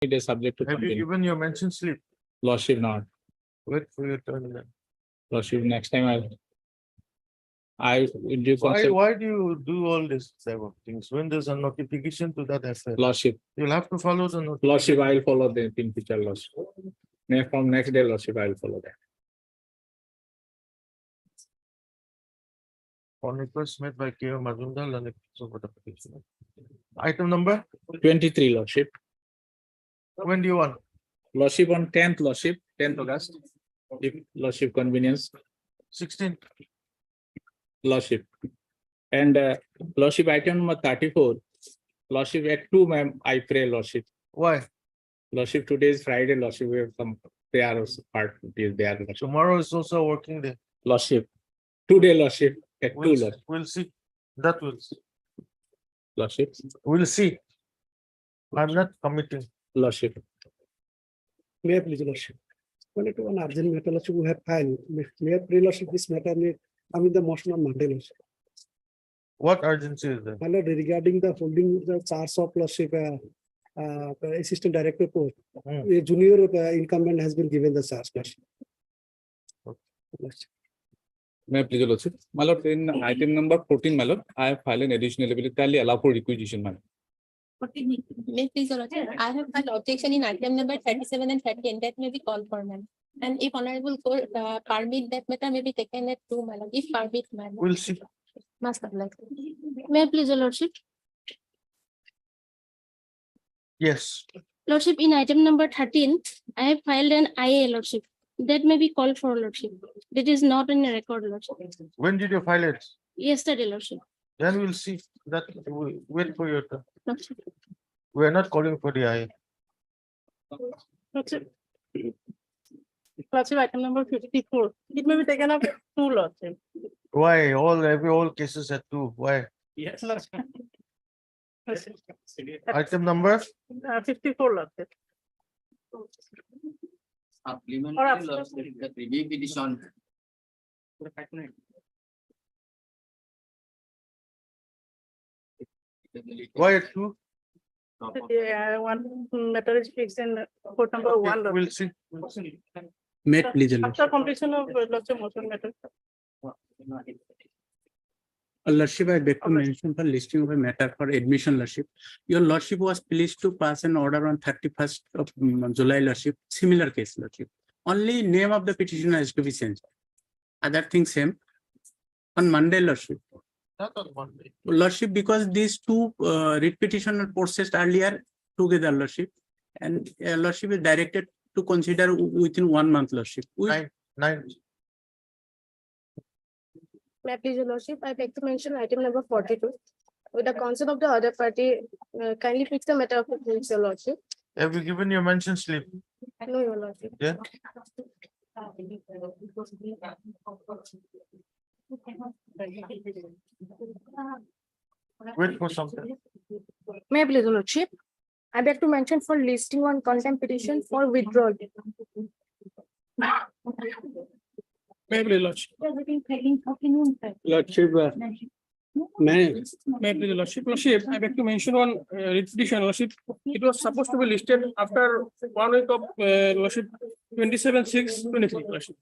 it is subject to Have you continue. given your mention slip? Lordship not. Wait for your turn then. Lordship, next time I will do concept. Why do you do all this type of things when there's a notification to that effect? Lordship, You'll have to follow the notification. Lordship, I will follow the in future, Lordship. From next day, Lordship, I will follow that. On request made by K. Mazumdar and over the petition. Item number, 23, Lordship. when do you want? Lordship on 10th, Lordship, 10th August. If Lordship convenience, 16. Lordship. And Lordship, item number 34. Lordship, at 2, ma'am, I pray, Lordship. Why? Lordship, today is Friday, Lordship. We have some, they are also part, they are, Lordship. Tomorrow is also a working day. Lordship. Today, Lordship, at 2, We'll, Lordship. we'll see. That will see. Lordship. We'll see. I'm not committing. Lordship. May I please, Lordship? When it was an urgent matter, Lordship, we have filed. May I pray, Lordship, this matter, I mean the motion on Monday, Lordship. What urgency is there? My Lord, regarding the holding the charge of Lordship, Assistant Director post, a junior incumbent has been given the charge, Lordship. Lordship. May I please, Lordship? My Lord, in item number 14, my Lord, I have filed an additional ability, allow for requisition, my Lord. May please, Your Lordship, I have filed objection in item number 37 and 38 that may be called for, ma'am. And if honorable court permit, that matter may be taken at 2, my Lord. If permit, ma'am. We'll see. Must have like. May I please, Your Lordship? Yes. Lordship, in item number 13, I have filed an IA, Lordship. That may be called for, Lordship. That is not in a record, Lordship. When did you file it? Yesterday, Lordship. Then we'll see. That we'll wait for your turn. Lordship. We are not calling for the I. Lordship, item number 54. It may be taken up at 2, Lordship. Why? All cases at 2. Why? Yes, Lordship. Item number? 54, Lordship. Supplementary Lordship, the review petition. Why at 2? Yeah, one matter is fixed in court number Okay, 1. we'll Lordship. see. May I please, Lordship? After completion of Lordship motion matter. Lordship, I beg to mention for listing of a matter for admission, Lordship. Your Lordship was pleased to pass an order on 31st of July, Lordship. Similar case, Lordship. Only name of the petitioner has to be changed. Other things same. On Monday, Lordship. Not on Monday. Lordship, because these two writ petition are processed earlier together, Lordship, and Lordship is directed to consider within 1 month, Lordship. 9. May I please, Your Lordship, I beg to mention item number 42. With the consent of the other party, kindly fix the matter of the Your Lordship. Have you given your mention slip? No, Your Lordship. Yeah. Wait for something. May I please, Your Lordship? I beg to mention for listing on contempt petition for withdrawal. May I please, Lordship? Lordship, may May I please, Lordship? Lordship, I beg to mention one writ petition, Lordship. It was supposed to be listed after 1 week of Lordship 27/6/23, Lordship.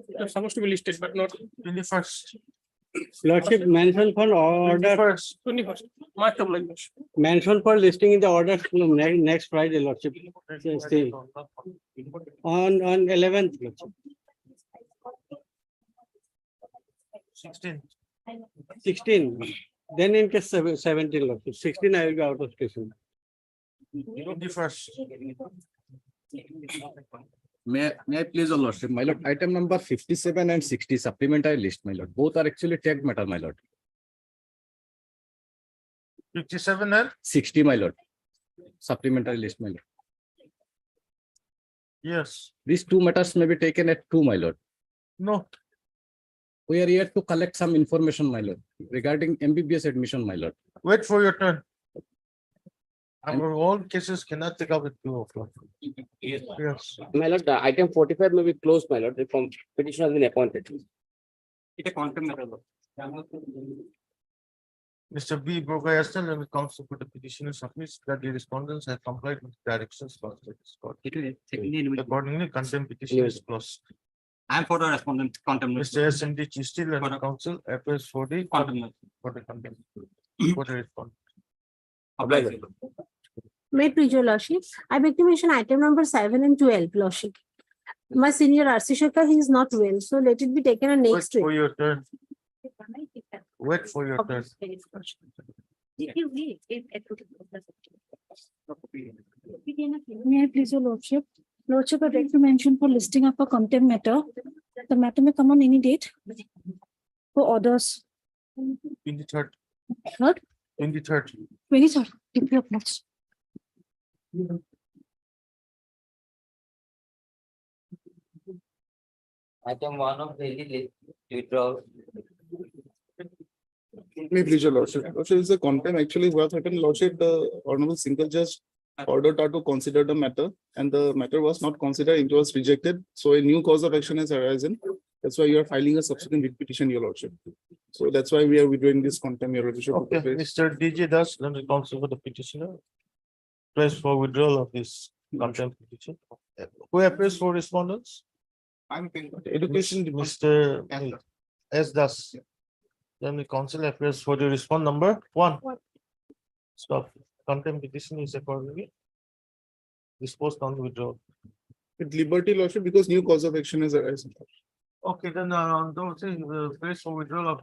It was supposed to be listed, but not 21st. Lordship, mention for order, 21st. March of Lordship. mention for listing in the order next Friday, Lordship. On 11th, Lordship. 16. 16. Then in case 17, Lordship. 16, I will be out of station. 21st. May I please, Your Lordship, my Lord, item number 57 and 60 supplementary list, my Lord. Both are actually tagged matter, my Lord. 57 and 60, my Lord. Supplementary list, my Lord. yes. These two matters may be taken at 2, my Lord. No. We are here to collect some information, my Lord, regarding MBBS admission, my Lord. Wait for your turn. Our all cases cannot take up at 2 o'clock. Yes. My Lord, item 45 may be closed, my Lord. The petition has been appointed. It a contempt matter. Mr. B. Brogayastan and the counsel for the petitioner submits that the respondents have complied with directions for this court. Accordingly, contempt petition is closed. I am for the respondent contempt. Mr. S. M. D. Chistil and the counsel appears for the contempt. For the response. May please your lordship. I beg to mention item number 7 and 12, lordship. My senior RC Shekar, he is not well, so let it be taken on Wait next for week. your turn. Wait for your turn. May I please your lordship? Lordship, I beg to mention for listing up a contempt matter. The matter may come on any date for orders. 23rd. What? 23rd. 23rd, deeply obliged. Item 1 of daily list withdrawal. May please your lordship. Lordship is the contempt actually what happened, lordship, the honorable single judge ordered her to consider the matter and the matter was not considered, it was rejected. So a new cause of action has arisen. That's why you are filing a subsequent writ petition, your lordship. So that's why we are withdrawing this contempt, your lordship. Okay, Mr. DJ Das, then the counsel for the petitioner. Press for withdrawal of this contempt petition. Who appears for respondents? I'm paying education. Mr. S. Das. Then the counsel appears for the response number 1. Stop. Contempt petition is accordingly disposed on withdrawal. With liberty, lordship, because new cause of action has arisen. Okay, then those press for withdrawal of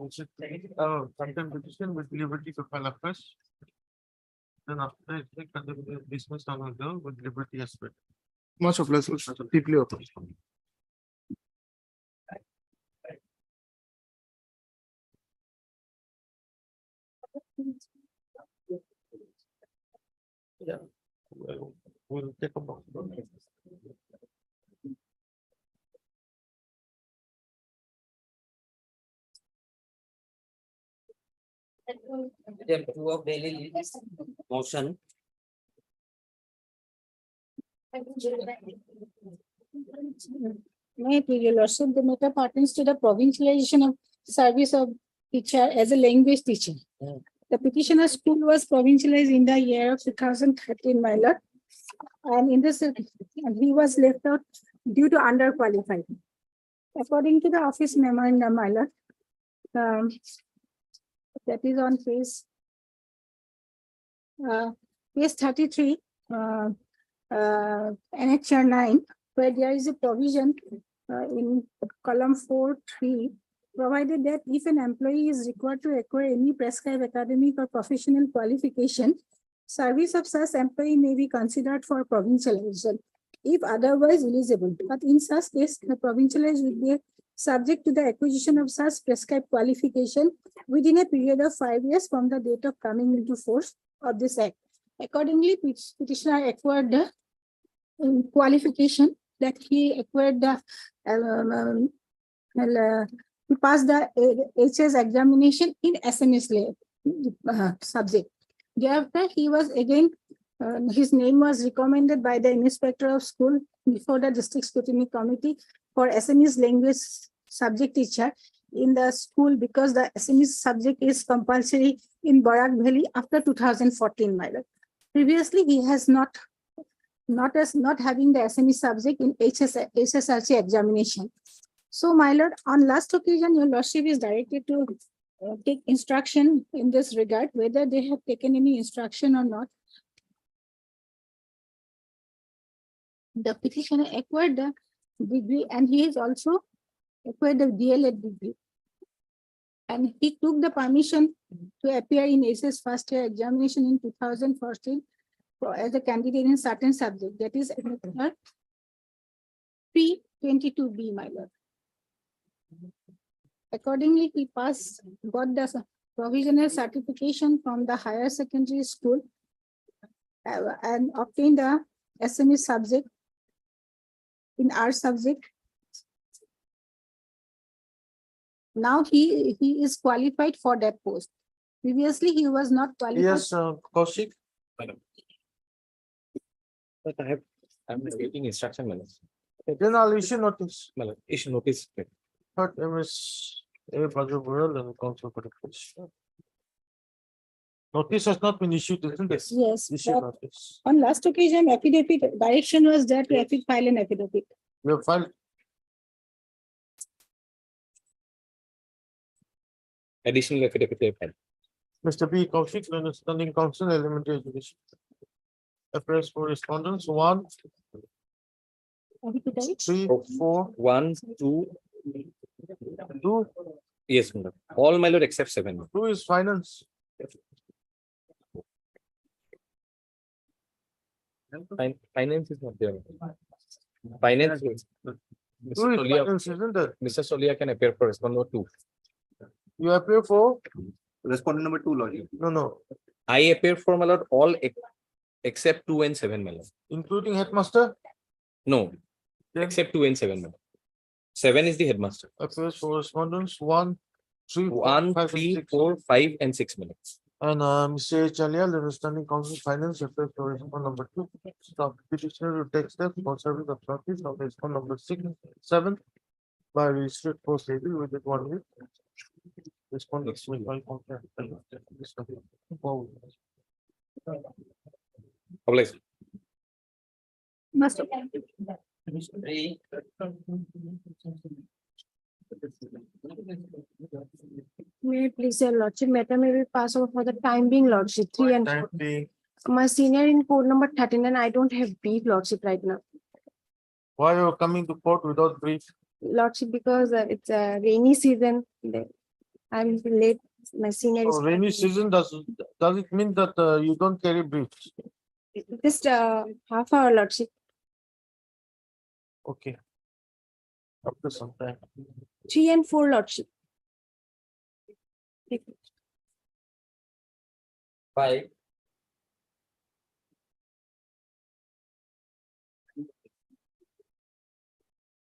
contempt petition with liberty to file a fresh. Then after it contempt is dismissed on withdrawal with liberty as well. Much obliged, lordship. Deeply obliged. Yeah. We'll take a moment. Item 2 of daily list motion. May I please your lordship, the matter pertains to the provincialization of service of teacher as a language teacher. The petitioner's school was provincialized in the year of 2013, my lord. And in this, and he was left out due to underqualified. According to the office memorandum, my lord, that is on page 33, annexure 9, where there is a provision in column 4(3), provided that if an employee is required to acquire any prescribed academic or professional qualification, service of such employee may be considered for provincialization if otherwise eligible. But in such case, the provincialized will be subject to the acquisition of such prescribed qualification within a period of 5 years from the date of coming into force of this act. Accordingly, petitioner acquired the qualification that he acquired the he passed the HS examination in SMS subject. Thereafter, he was again, his name was recommended by the inspector of school before the district scrutiny committee for Assamese language subject teacher in the school because the Assamese subject is compulsory in Barak Valley after 2014, my lord. Previously, he has not having the Assamese subject in HSRC examination. So, my lord, on last occasion, your lordship is directed to take instruction in this regard, whether they have taken any instruction or not. The petitioner acquired the degree and he is also acquired the DLED degree. And he took the permission to appear in SS first year examination in 2014 as a candidate in certain subject, that is P22B, my lord. Accordingly, he got the provisional certification from the higher secondary school and obtained the SME subject in our subject. Now he is qualified for that post. Previously, he was not qualified. Yes, Kaushik. But I'm getting instruction, madam. Then I'll issue notice. Madam, issue notice. Third MS Bural and counsel for the petition. Notice has not been issued, isn't it? Yes, Issue but notice. on last occasion, affidavit, direction was there to file an affidavit. We have filed. Additional affidavit they filed. Mr. B. Kaushik, Standing Council, Elementary Education. Appears for respondents, 1, 3, 4, 1, 2, 2, yes, madam. All my lord except 7. 2 is finance. Finance is not there. Finance. is- 2 Mr. is Solia, finance, isn't it? Mr. Solia can appear for respondent 2. You appear for? Respondent number 2, Lord. No. I appear for my lord all except 2 and 7, my lord. Including headmaster? No, Then except 2 and 7, my lord. 7 is the headmaster. appears for respondents, 1, 3, 1, 5, 3, 6. 4, 5, and 6 minutes. And Mr. Chalia, the Standing Council Finance, appears for respondent number 2. Stop petitioner to take steps for service of notice of respondent number 6, 7 by registered post label within 1 week. Respondents will file contact. Oblige. Must. 3, May I please, your lordship, matter may be passed over for the time being, lordship, 3 and 4. Time being, My senior in code number 39, I don't have brief, lordship, right now. why you are coming to court without brief? Lordship, because it's a rainy season. I'm late, my senior is. So rainy season, does it mean that you don't carry briefs? Just half hour, lordship. Okay. After some time. 3 and 4, lordship. 5,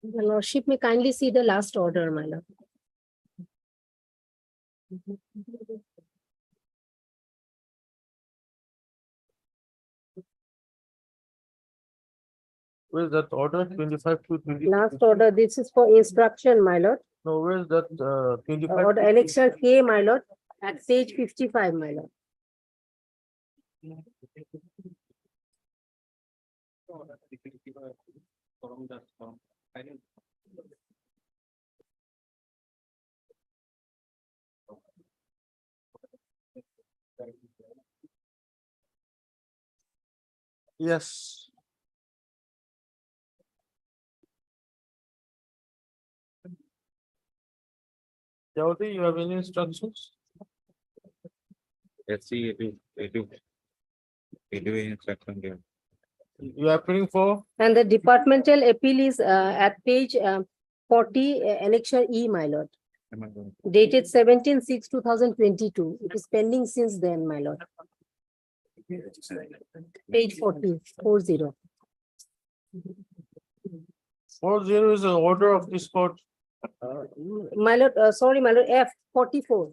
The lordship may kindly see the last order, my lord. Where is that order? 25 to 20? Last order, this is for instruction, my lord. No, where is that 25? Order to Alexa K, my lord, at page 55, my lord. Yes. Jyoti, you have any instructions? Let's see, it will instruction there. You are appearing for? And the departmental appeal is at page 40, Alexa E, my lord. Dated 17/6/2022. It is pending since then, my lord. Page 40, 40. 40 is the order of this court. My lord, sorry, my lord, F 44.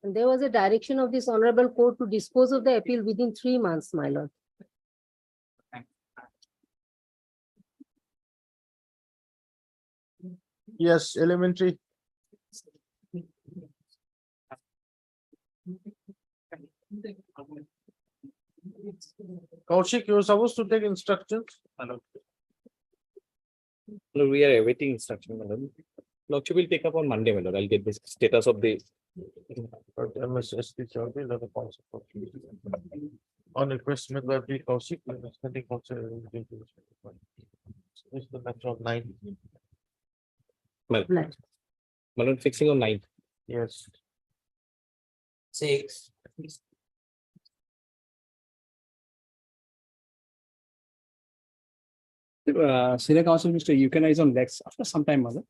And there was a direction of this honorable court to dispose of the appeal within 3 months, my lord. Yes, elementary. Kaushik, you were supposed to take instructions. No, we are awaiting instruction, madam. Lordship will take up on Monday, madam. I'll get the status of the. MSSP Chaudhary, the council. On request made by B. Kaushik, Standing Council. It's the matter of 9. Madam, fixing on 9. Yes. 6, Senior Counsel, Mr. Yukana is on legs after some time, mother.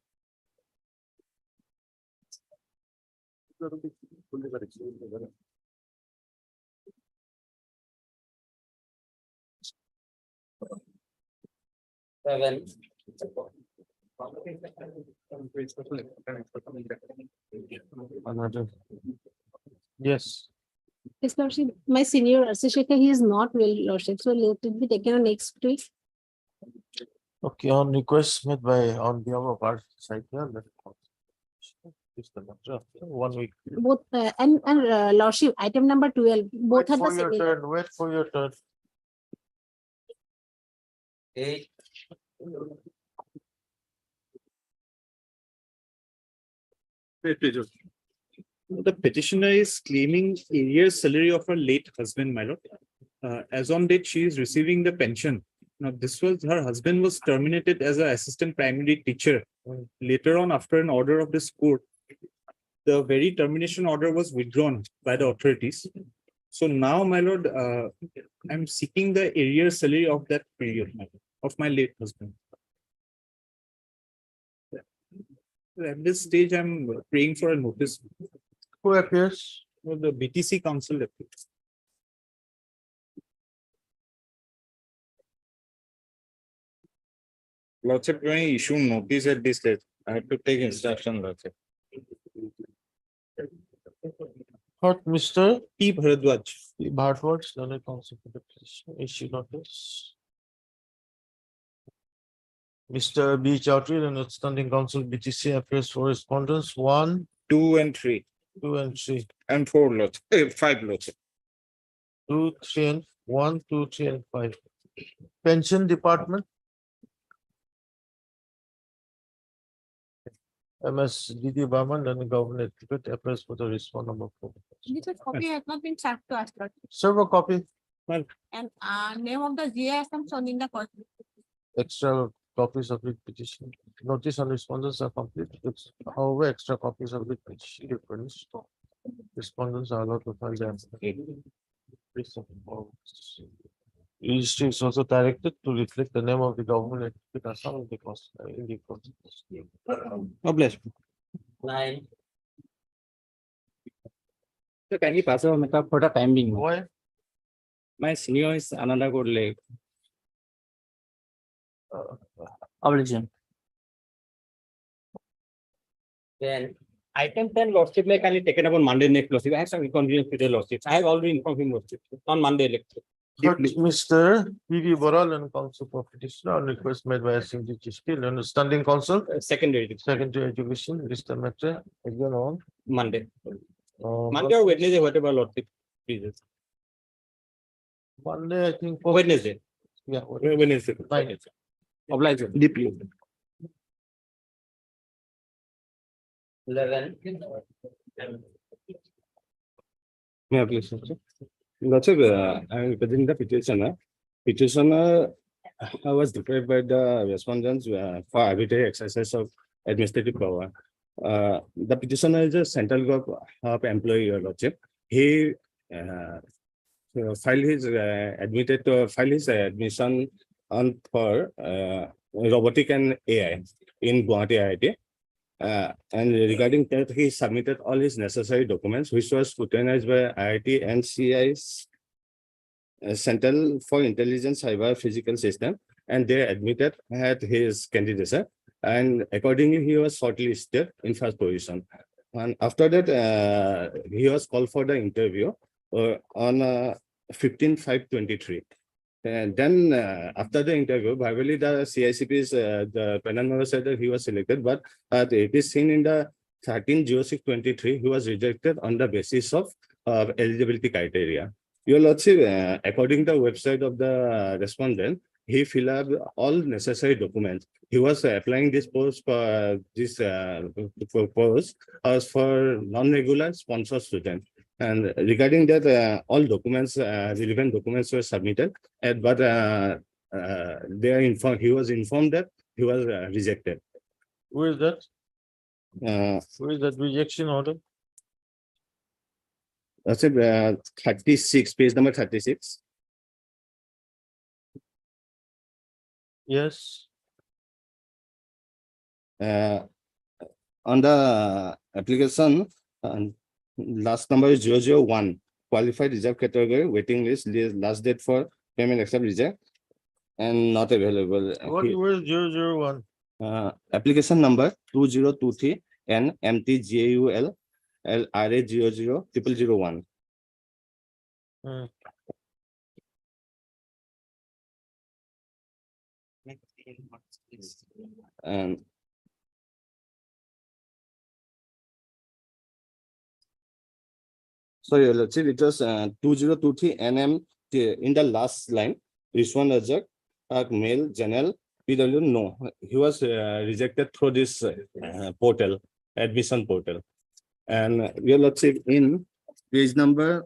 seven, Another. Yes. Yes, Lordship, my senior associate, he is not well, Lordship, so let it be taken on next week. Okay, on request made by on behalf of our side here. Is the matter of 1 week. Both, Lordship, item number 12, both Wait are the for your same. turn, wait for your turn. 8, The petitioner is claiming arrears salary of her late husband, my lord. As on date, she is receiving the pension. Now, her husband was terminated as an assistant primary teacher. Later on, after an order of this court, the very termination order was withdrawn by the authorities. So now, my lord, I'm seeking the arrears salary of that period, my lord, of my late husband. At this stage, I'm praying for a notice. Who appears? The BTC council appears. Lordship, when you issue notice at this stage, I have to take instruction, Lordship. What, Mr. P. Bharadwaj. Bhartwaj, Learner Council for the petition, issue notice. Mr. B. Chowdhury, and Standing Council BTC appears for respondents 1, 2 and 3 2 and 3. and 4 Lordship, 5 Lordship. 2, 3 and 1, 2, 3 and 5. Pension Department. MS DD Barman and the government advocate appears for the response number 4. This copy has not been sent to us, Lord. Serve a copy, And name of the GISM shown in the court. extra copies of the petition. Notice and respondents are complete. However, extra copies of the petition are furnished. Respondents are allowed to file them. Registry is also directed to reflect the name of the government entity as of the cost in the court. God bless. 9, so can you pass on for the time being? Why? My senior is another good leg. obligation. 10, Item 10, Lordship, may kindly taken up on Monday next, Lordship. I have some inconvenience with the Lordship. I have already informed him, Lordship, on Monday. Mr. P.V. Boral and counsel for petitioner on request made by Assembly Chief and Standing Council, Secondary, Secretary Education, this the matter again on Monday. uh, Monday or Wednesday, whatever, Lordship, please. Monday, I think. Wednesday. Yeah. Wednesday. Fine. Oblige deeply. 11, Yeah, please. Lordship, I am representing the petitioner. Petitioner was deprived by the respondents for arbitrary exercise of administrative power. The petitioner is a central government employee, Your Lordship. He filed his admission on for robotic and AI in Guwahati IIT. And regarding that, he submitted all his necessary documents, which was scrutinized by IIT and CI's Central for Intelligent Cyber Physical System, and they admitted at his candidature, and accordingly, he was shortlisted in first position. And after that, he was called for the interview on 15/5/23. And then after the interview, verbally the CICP's the panel member said that he was selected, but it is seen in the 13/06/23, he was rejected on the basis of eligibility criteria. Your Lordship, according to the website of the respondent, he filled up all necessary documents. He was applying this post for this post as for non-regular sponsor student. And regarding that, all documents, relevant documents were submitted, but they are informed. He was informed that he was rejected. Who is that? Who is that rejection order? That's it. 36, page number 36. Yes. On the application, last number is 001, qualified reserve category, waiting list, last date for payment accept reject, and not available. What was 001? Application number 2023 and MTGAUL LRA 0000001. Hmm. And sorry, Your Lordship, it was 2023 NM in the last line. Respond reject, male, general, PW, no. He was rejected through this portal, admission portal. And Your Lordship, in page number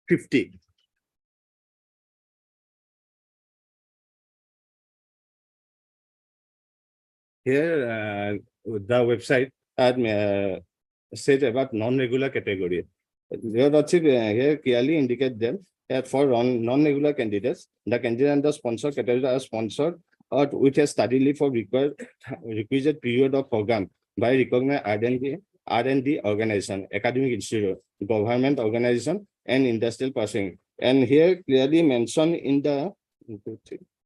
50. Here, the website said about non-regular category. Your Lordship, here clearly indicate them that for non-regular candidates, the candidate and the sponsor category are sponsored or with a study leave for requisite period of program by recognized R&D organization, academic institute, government organization, and industrial person. And here clearly mentioned in the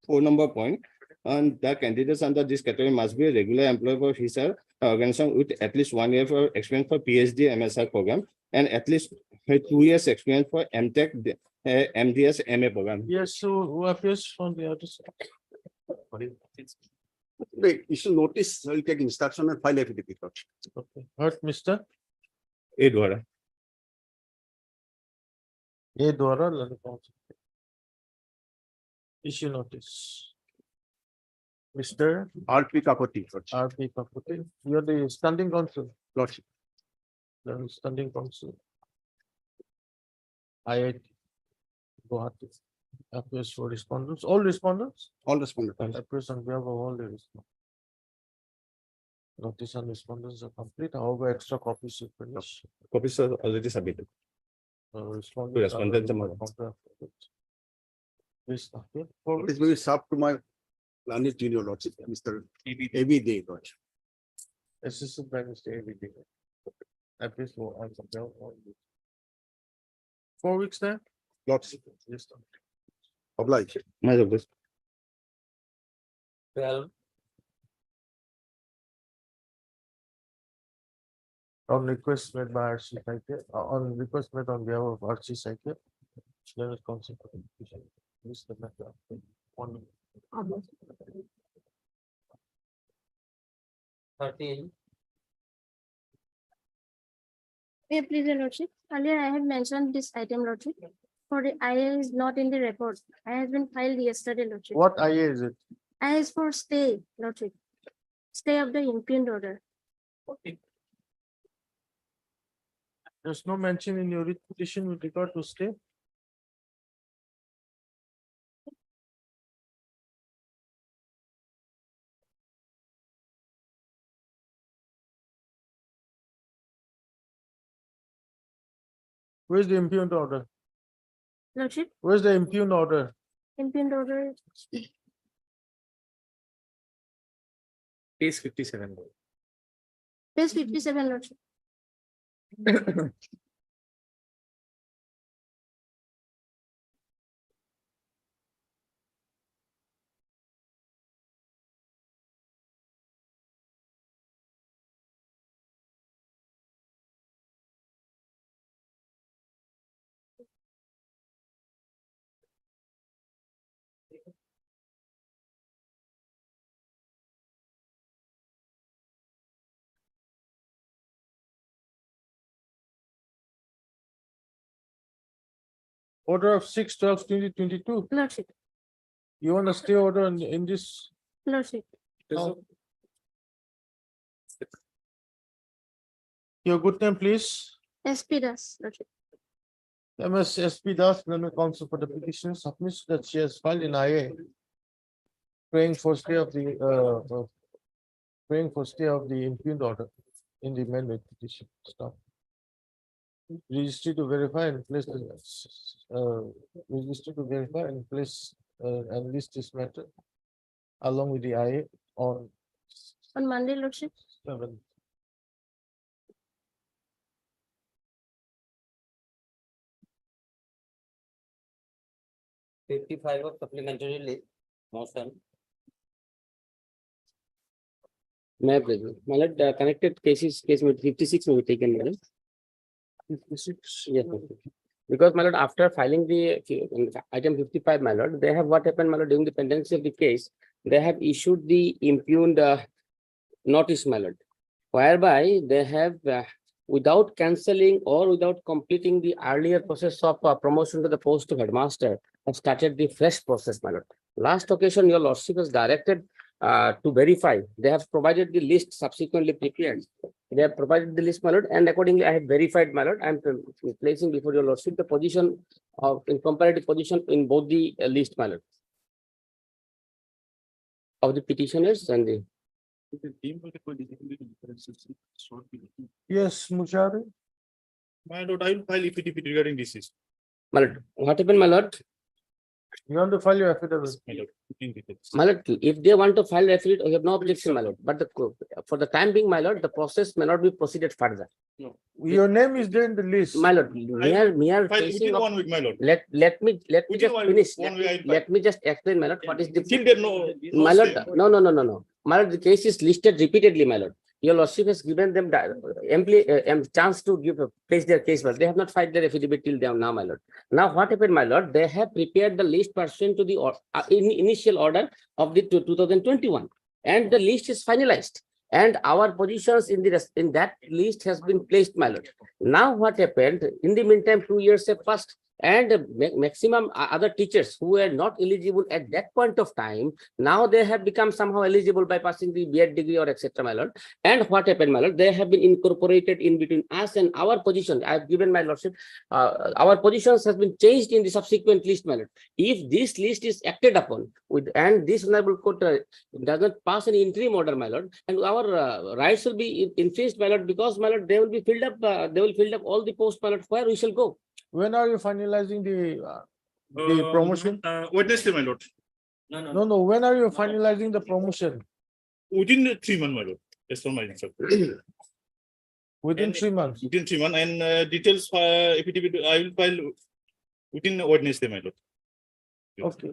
4 point, and the candidates under this category must be a regular employee for his organization with at least 1 year for experience for PhD, MSR program, and at least 2 years experience for MTech, MDS, MA program. Yes, so who appears from the other side? Wait, you should notice, will take instruction and file affidavit. Okay, heard, Mr. Edward. A Dwara, London Council. Issue notice. Mr. RP Kapati. R.P. Kapote, you are the standing counsel. Lordship. The standing counsel. IIT Guwahati appears for respondents, all respondents All responded. appears on behalf of all the respondents. Notice and respondents are complete, however, extra copies should finish. Copies are already submitted. Respondents are respondents ready are for counter affidavit. Please, okay. It is very sub to my planet junior lordship, Mr. A.B. Day, lordship. Assistant Prime Minister everything. Appears for on some behalf of all the- 4 weeks there? Lordship. Yes. Oblige. My job is 12, On request made by RC Saike, on request made on behalf of RC Saike. General Counsel for Education. This the matter. 1 minute. 13, Yeah, please, Your Lordship. Earlier, I have mentioned this item, Lordship. For the IA is not in the report. I has been filed yesterday, Lordship. What IA is it? I is for stay, Lordship. Stay of the impugned order. There's no mention in your writ petition with regard to stay. Where's the impugned order? Lordship, Where's the impugned order? impugned order. Page 57. Page 57, Lordship. Order of 6/12/2022. Lordship, You want to stay order in this? Lordship. Your good name, please. SP Das, Lordship. MS SP Das, London Council for the petition submits that she has filed in IA. Praying for stay of the impugned order in the amendment petition. Stop. Registry to verify and place registry to verify and place and list this matter along with the IA on On Monday, Lordship. 7. $55 of supplementary leave. Motion. May I present? My lord, connected cases, case with 56 will be taken, madam. 56. Yes, my lord. Because, my lord, after filing the item 55, my lord, they have what happened, my lord, during the pendency of the case, they have issued the impugned notice, my lord, whereby they have, without cancelling or without completing the earlier process of promotion to the post of headmaster, have started the fresh process, my lord. Last occasion, your lordship was directed to verify. They have provided the list subsequently prepared. They have provided the list, my lord, and accordingly, I have verified, my lord. I am placing before your lordship the position of in comparative position in both the list, my lord, of the petitioners and the. Yes, Mushari. My lord, I will file EPT regarding this issue. My lord, what happened, my lord? You want to file your affidavit? My lord, 15 details. My lord, if they want to file affidavit, we have no objection, my lord. But for the time being, my lord, the process may not be proceeded further. Your name is there in the list. My lord, mere File facing within of, 1 week, my lord. let me Within just 1 finish. week, 1 week, I'll Let me just explain, my lord, what is the. Still there no. My lord, no. My lord, the case is listed repeatedly, my lord. Your lordship has given them chance to place their case, but they have not filed their affidavit till now, my lord. Now, what happened, my lord? They have prepared the list pursuant to the initial order of the 2021, and the list is finalized. And our positions in that list has been placed, my lord. Now, what happened? In the meantime, 2 years have passed, and maximum other teachers who were not eligible at that point of time, now they have become somehow eligible by passing the B.Ed degree or etc., my lord. And what happened, my lord? They have been incorporated in between us and our position. I have given my lordship. Our positions has been changed in the subsequent list, my lord. If this list is acted upon and this honorable court does not pass an interim order, my lord, and our rights will be infringed, my lord, because, my lord, they will be filled up. They will fill up all the posts, my lord. Where we shall go? When are you finalizing the promotion? Wednesday, my lord. No. When are you finalizing the promotion? Within 3 months, my lord. As per my instruction. Within And 3 months. Within 3 months, and details EPT I will file within Wednesday, my lord. Okay.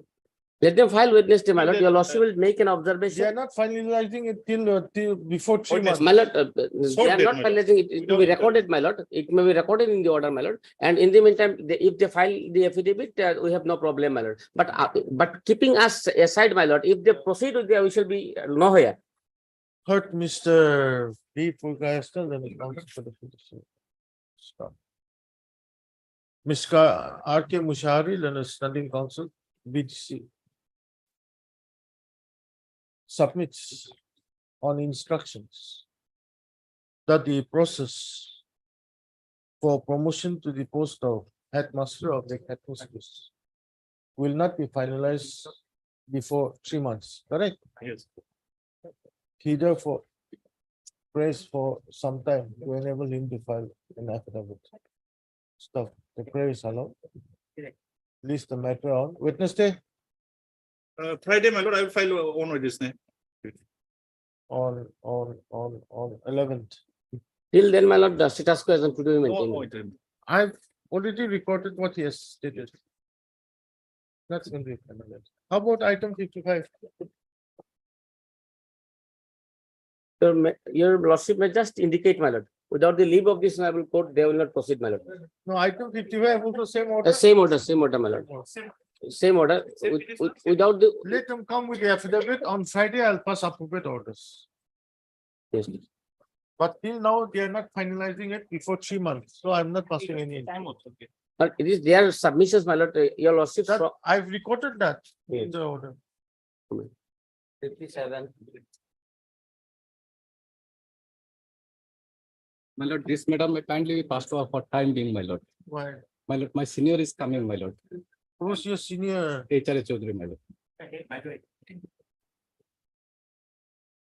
Let them file Wednesday, my lord. Your lordship will make an observation. They are not finalizing it till before 3 months. My lord, they are not finalizing it. It will be recorded, my lord. It may be recorded in the order, my lord. And in the meantime, if they file the affidavit, we have no problem, my lord. But keeping us aside, my lord, if they proceed with the, we shall be nowhere. Heard Mr. B. Purgayastal, then it comes for the petition. Stop. Ms. R.K. Mushari, then a standing counsel, BGC. Submits on instructions that the process for promotion to the post of headmaster of the headmasters will not be finalized before 3 months, correct? Yes. He therefore prays for some time to enable him to file an affidavit. Stop. The prayer is allowed. List the matter on Wednesday. Friday, my lord, I will file on Wednesday. On 11th. Till then, my lord, the status quo is to be maintained. I've already recorded what he has stated. That's going to be finalized. How about item 55? Your lordship may just indicate, my lord. Without the leave of this honorable court, they will not proceed, my lord. No, item 55 also same order. Same order, my lord. Same order. Without the. Let them come with the affidavit. On Friday, I'll pass appropriate orders. Yes. But till now, they are not finalizing it before 3 months. So I'm not passing any. But it is their submissions, my lord. Your lordship. I've recorded that in Yes. the order. 57. My lord, this matter may kindly be passed over for time being, my lord. Why? My lord, my senior is coming, my lord. Who's your senior? HRA Chaudhary, my lord.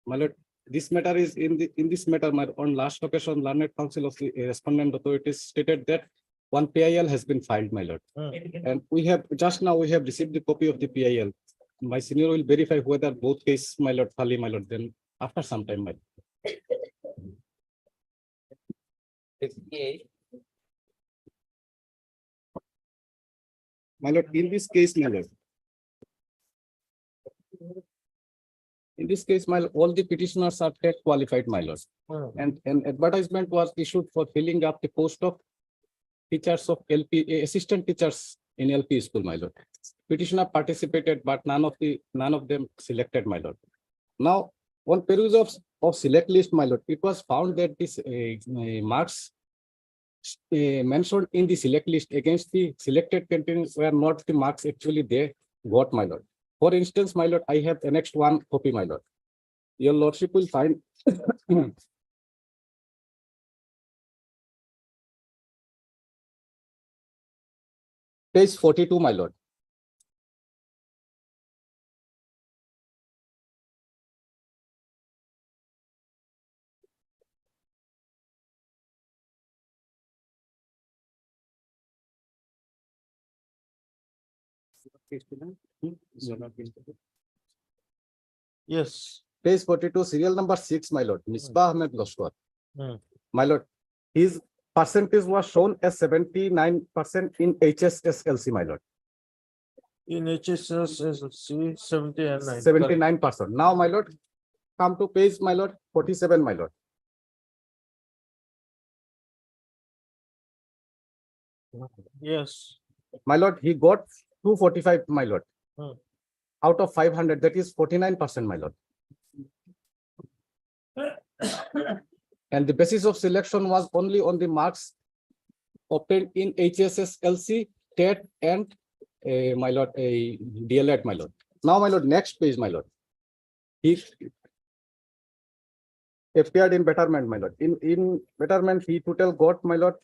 My lord, this matter is in this matter, on last occasion, learned council of the respondent authorities stated that one PIL has been filed, my lord. And we have received the copy of the PIL. My senior will verify whether both cases, my lord, file, my lord, then after some time, my lord. 58. My lord, in this case, my lord. In this case, my lord, all the petitioners are qualified, my lord. And an advertisement was issued for filling up the post of teachers of LP, assistant teachers in LP school, my lord. Petitioner participated, but none of them selected, my lord. Now, on perusal of select list, my lord, it was found that this marks mentioned in the select list against the selected candidates were not the marks actually they got, my lord. For instance, my lord, I have annexed one copy, my lord. Your lordship will find page 42, my lord. Yes. Page 42, serial number 6, my lord. Misbah Ahmed Lashkar. Hmm. My lord, his percentage was shown as 79% in HSSLC, my lord. In HSSLC, 70 and 9. 79%. Now, my lord, come to page, my lord, 47, my lord. Yes. My lord, he got 245, my lord. Hmm. Out of 500, that is 49%, my lord. And the basis of selection was only on the marks obtained in HSSLC, TET, and my lord, a DLED, my lord. Now, my lord, next page, my lord. He appeared in betterment, my lord. In betterment, he total got, my lord,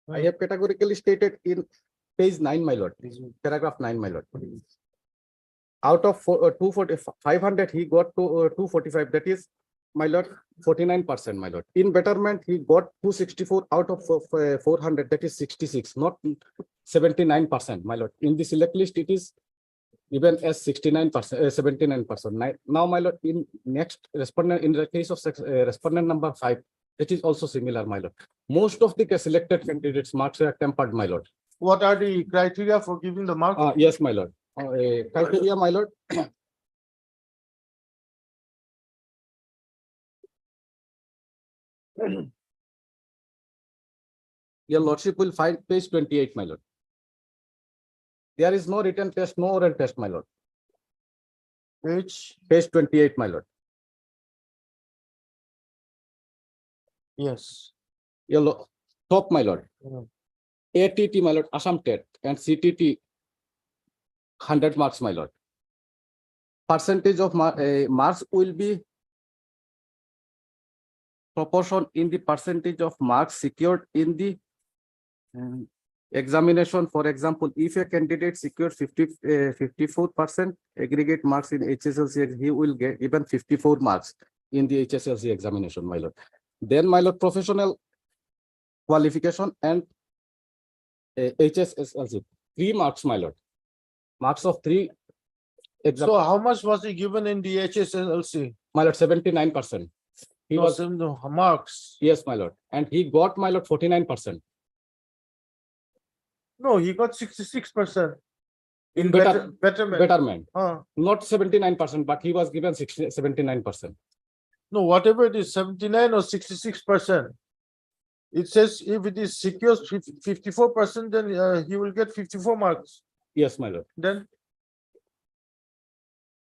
I have categorically stated in page 9, my lord, paragraph 9, my lord. Out of 500, he got to 245. That is, my lord, 49%, my lord. In betterment, he got 264 out of 400. That is 66, not 79%, my lord. In the select list, it is given as 69%, 79%. Now, my lord, in next respondent, in the case of respondent number 5, it is also similar, my lord. Most of the selected candidates' marks are tempered, my lord. What are the criteria for giving the mark? Yes, my lord. Criteria, my lord. Your lordship will find page 28, my lord. There is no written test, no oral test, my lord. Page 28, my lord. Yes. Your top, my lord. Mhm. ATT, my lord, Assam TET, and CTT 100 marks, my lord. Percentage of marks will be proportion in the percentage of marks secured in the examination. For example, if a candidate secures 54% aggregate marks in HSLC, he will get even 54 marks in the HSLC examination, my lord. Then, my lord, professional qualification and HSLC, 3 marks, my lord. Marks of 3. So how much was he given in the HSLC? My lord, 79%. He was marks. Yes, my lord. And he got, my lord, 49%. No, he got 66%. In Betterment. betterment. Not 79%, but he was given 79%. No, whatever it is, 79 or 66%. It says if it is secures 54%, then he will get 54 marks. Yes, my lord. Then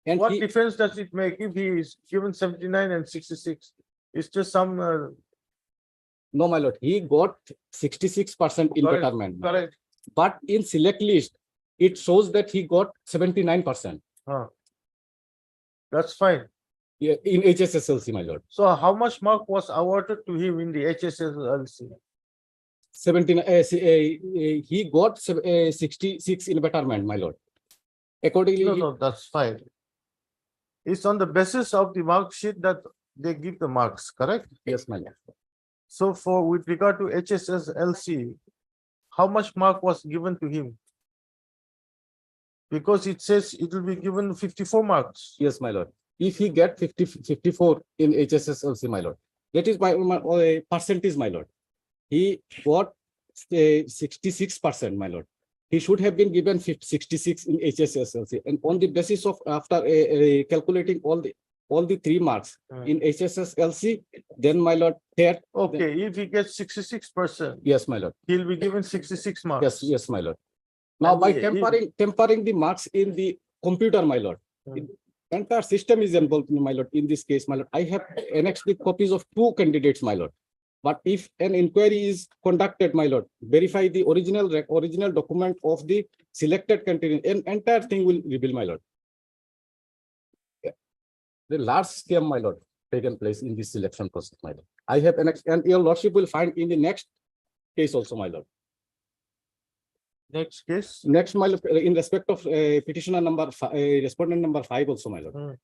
And what difference does it make if he is given 79 and 66? It's just some. No, my lord. He got 66% in Correct, betterment. correct. But in select list, it shows that he got 79%. That's fine. Yeah, in HSSLC, my lord. So how much mark was awarded to him in the HSLC? 79. He got 66 in betterment, my lord. Accordingly, No, that's fine. It's on the basis of the mark sheet that they give the marks, correct? Yes, my lord. So with regard to HSLC, how much mark was given to him? Because it says it will be given 54 marks. Yes, my lord. If he get 54 in HSSLC, my lord, that is my percentage, my lord. He got 66%, my lord. he should have been given 66 in HSSLC, and on the basis of after calculating all the 3 marks in HSSLC, then my lord, third. Okay, if he gets 66%, Yes, my lord. he'll be given 66 marks. Yes, yes, my lord. Now, And by the- tempering the marks in the computer, my lord, entire system is involved, my lord. In this case, my lord, I have annexed the copies of 2 candidates, my lord. But if an inquiry is conducted, my lord, verify the original document of the selected candidate, an entire thing will reveal, my lord. The large scam, my lord, taken place in this selection process, my lord. I have annexed, and your lordship will find in the next case also, my lord. Next case. Next, my lord, in respect of petitioner number, respondent number 5 also, my lord.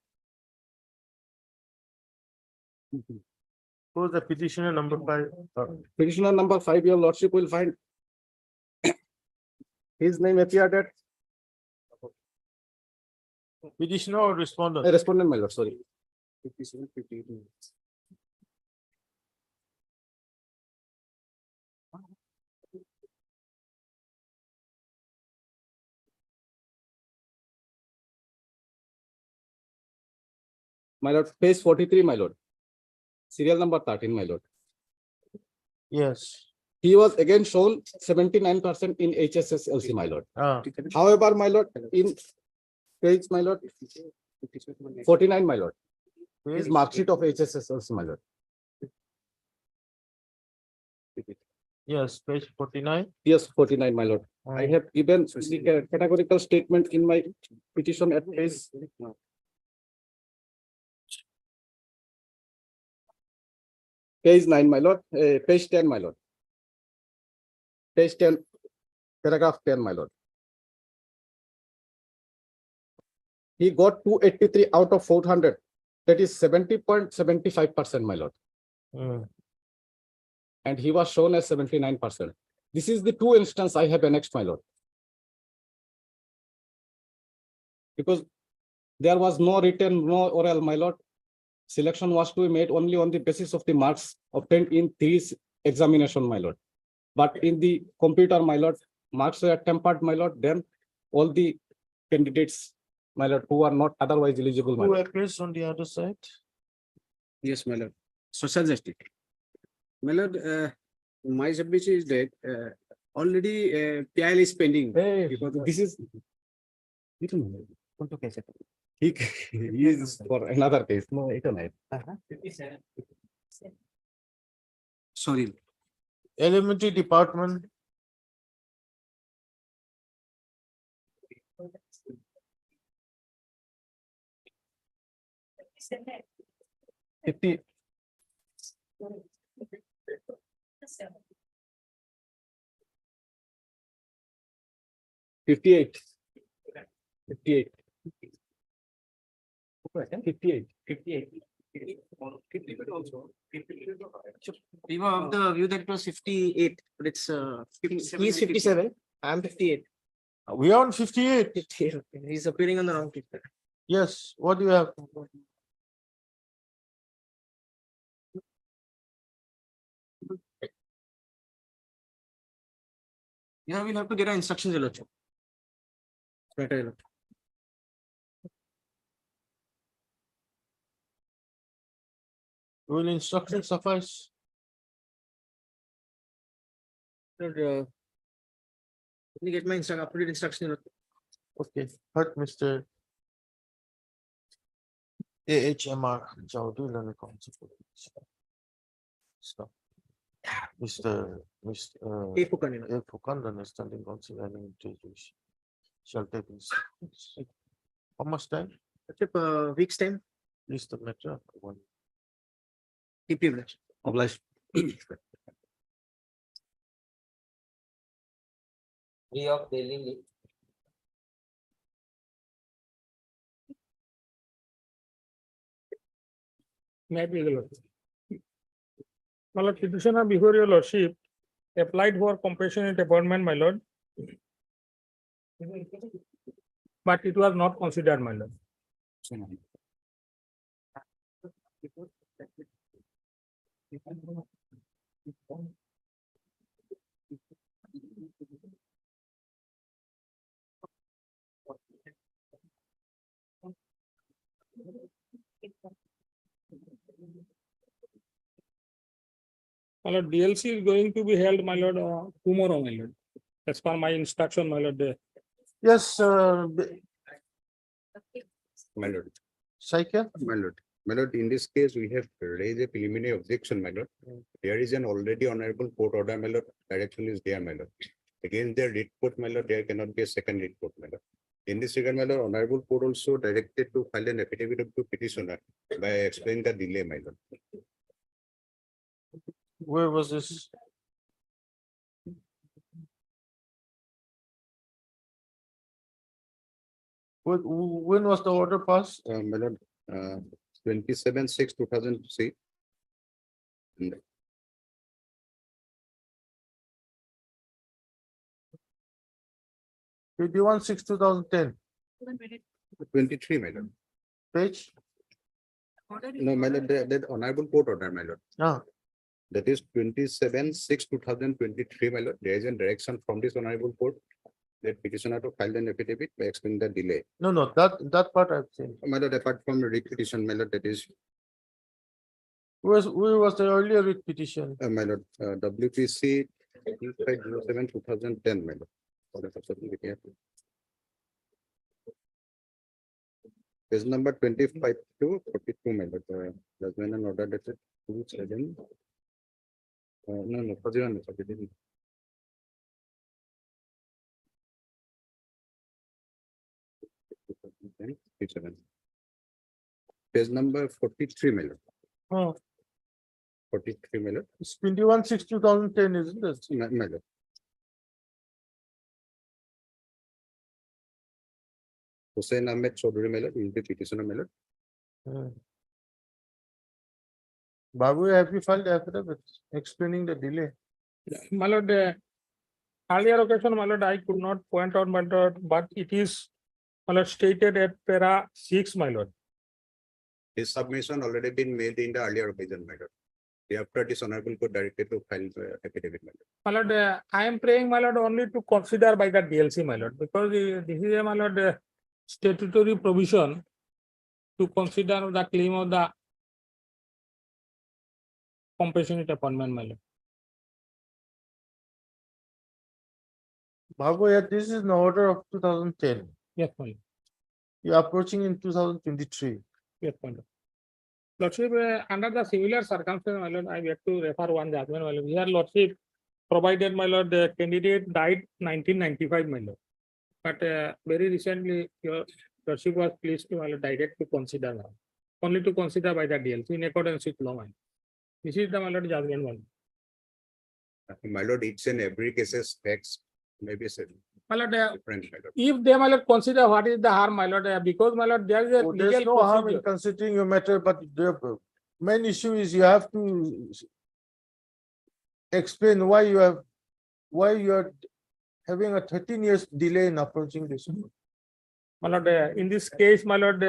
Who's the petitioner number 5? Petitioner number 5, your lordship will find his name appeared at Petitioner or respondent? respondent, my lord, sorry. 57, 58. My lord, page 43, my lord. Serial number 13, my lord. Yes. He was again shown 79% in HSSLC, my lord. Ah, However, my lord, in page, my lord, 49, my lord, his mark sheet of HSSLC, my lord. yes, page 49. Yes, 49, my lord. I have given the categorical statement in my petition at page 9, my lord, page 10, my lord. Page 10, paragraph 10, my lord. He got 283 out of 400. That is 70.75%, my lord. And he was shown as 79%. This is the 2 instance I have annexed, my lord. Because there was no written, no oral, my lord. Selection was to be made only on the basis of the marks obtained in 3 examination, my lord. But in the computer, my lord, marks were tempered, my lord. Then all the candidates, my lord, who are not otherwise eligible, my Who lord. appears on the other side? Yes, my lord. Social justice. My lord, my submission is that already PIL is pending. Because this is he is for another case. No, it don't have. Sorry. Elementary department. Fifty-eight. 58. 58. Of the view that it was 58, but it's he's 57. I'm 58. We are on 58. 58. He's appearing on the wrong picture. Yes, what do you have? Yeah, we'll have to get our instructions. Better. Will instruction suffice? Let me get my updated instruction. Okay, hurt Mr. AHMR. Chowdhury, let me concentrate. Stop. Mr. A. Fukan, A. Fukan, the standing council and introduce shall take this. How much time? Week's time. Please the matter. One. Deep privilege. Obliged. Free of daily leave. Maybe the lordship. My lord, petitioner before your lordship applied for compassionate appointment, my lord. But it was not considered, my lord. My lord, DLC is going to be held, my lord, tomorrow, my lord. As per my instruction, my lord. Yes, My lord, Saikia? my lord, in this case, we have raised a preliminary objection, my lord. There is an already honorable court order, my lord. Direction is there, my lord. Against their writ court, my lord, there cannot be a second writ court, my lord. In this regard, my lord, honorable court also directed to file an affidavit of the petitioner by explaining the delay, my lord. Where was this? When was the order passed? My lord, 27/6/2003. 21/6/2010, 23, my lord. page? No, my lord, that honorable court order, my lord. Ah, That is 27/6/2023, my lord. There is a direction from this honorable court that petitioner to file an affidavit by explaining the delay. no, that part I've seen. My lord, apart from the writ petition, my lord, that is, Where was the earlier writ petition? my lord, WPC 507/2010, my lord. For the purpose of the here. Page number 25 to 42, my lord. Judgment and order dated 2/7. No, 41, 42. Page number 43, my lord. Oh, 43, my lord. it's 21/6/2010, isn't it? My lord. Hussain Ahmed Chaudhary, my lord, is the petitioner, my lord. Hmm. Babu, have you filed the affidavit explaining the delay? My lord, earlier occasion, my lord, I could not point out, my lord, but it is, my lord, stated at para 6, my lord. His submission already been made in the earlier occasion, my lord. After this honorable court directed to file the affidavit, my lord. My lord, I am praying, my lord, only to consider by the DLC, my lord, because this is a, my lord, statutory provision to consider the claim of the compassionate appointment, my lord. Babu, yeah, this is an order of 2010. Yes, my lord. You're approaching in 2023. Yes, my lord. Lordship, under the similar circumstances, my lord, I have to refer one judgment, my lord. Here, Lordship provided, my lord, the candidate died 1995, my lord. But very recently, your Lordship was pleased to, my lord, direct to consider now. Only to consider by the DLC in accordance with law, my lord. This is the, my lord, judgment, my lord. My lord, each and every cases facts maybe said My lord, different, my lord. if they, my lord, consider what is the harm, my lord, because, my lord, there is a Oh, there's legal no harm in procedure. considering your matter, but the main issue is you have to explain why you are having a 13 years delay in approaching this. My lord, in this case, my lord,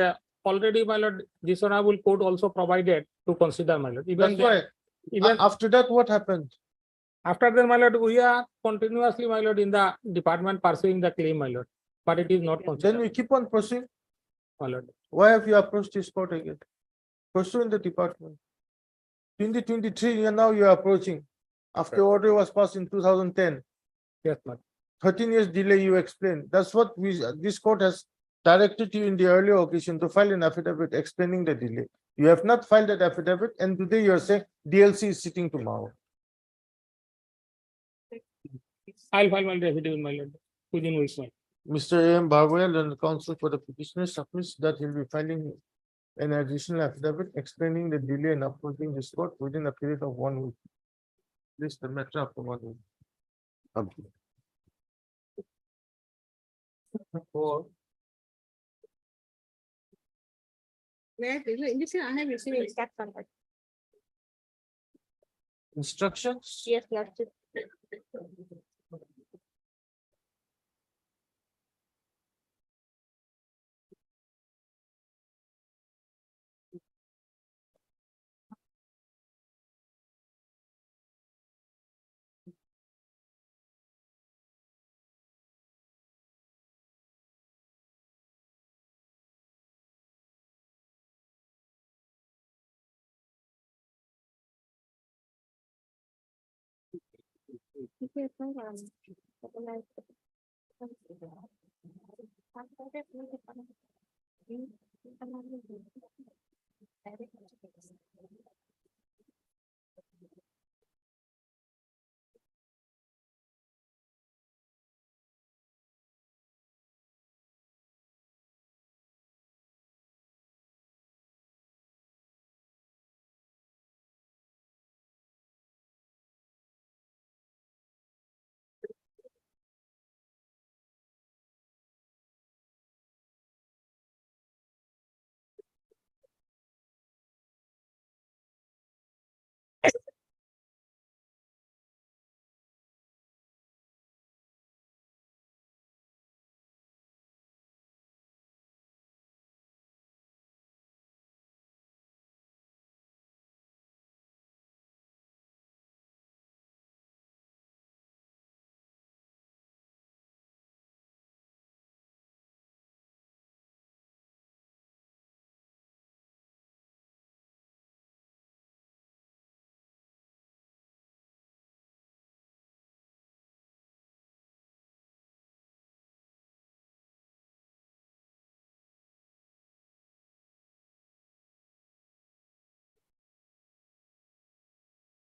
already, my lord, this honorable court also provided to consider, my lord. Even That's why. even After that, what happened? after that, my lord, we are continuously, my lord, in the department pursuing the claim, my lord, but it is not Then considered, we keep on pursuing. my lord. Why have you approached this court again? Pursue in the department. 2023, now you are approaching. After order was passed in 2010, Yes, my lord. 13 years delay, you explain. That's what this court has directed you in the earlier occasion to file an affidavit explaining the delay. You have not filed that affidavit, and today you are saying DLC is sitting tomorrow. I'll file my affidavit, my lord, within weeks, my lord. Mr. A. M. Barwell and the counsel for the petitioner submits that he'll be filing an additional affidavit explaining the delay in approaching this court within a period of 1 week. This the matter after 1 week. Where in this I have received instruction. Instructions? Yes, Lordship.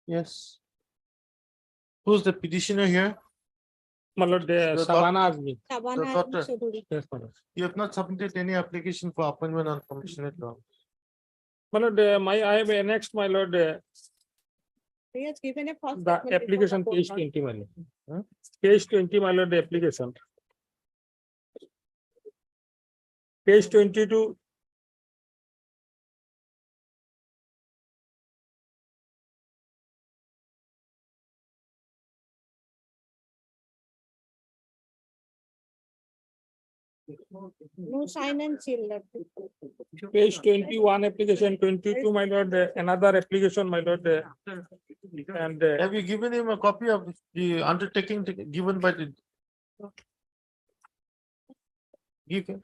Yes. Who's the petitioner here? My lord, The Savannah Azmi. Shabana doctor. Chaudhary. Yes, my lord. You have not submitted any application for appointment on compassionate grounds. My lord, I have annexed, my lord, He has given a false the statement before the application court. page 20, my lord. Huh? Page 20, my lord, the application. Page 22. No sign and seal left. Page 21 application, 22, my lord, another application, my lord. And Have you given him a copy of the undertaking given by the? Give him.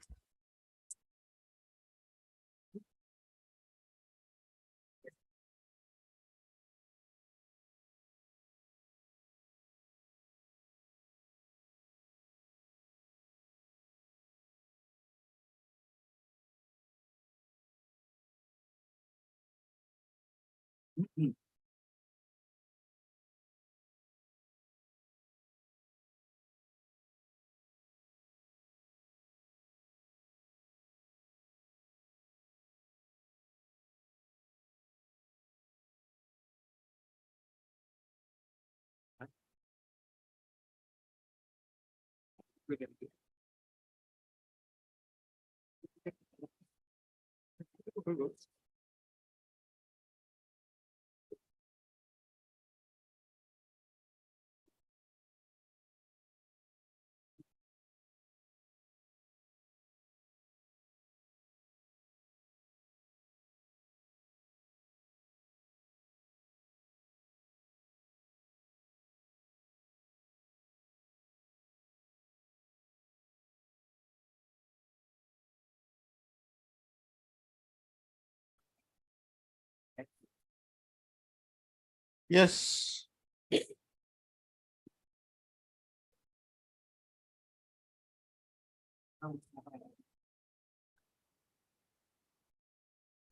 Yes.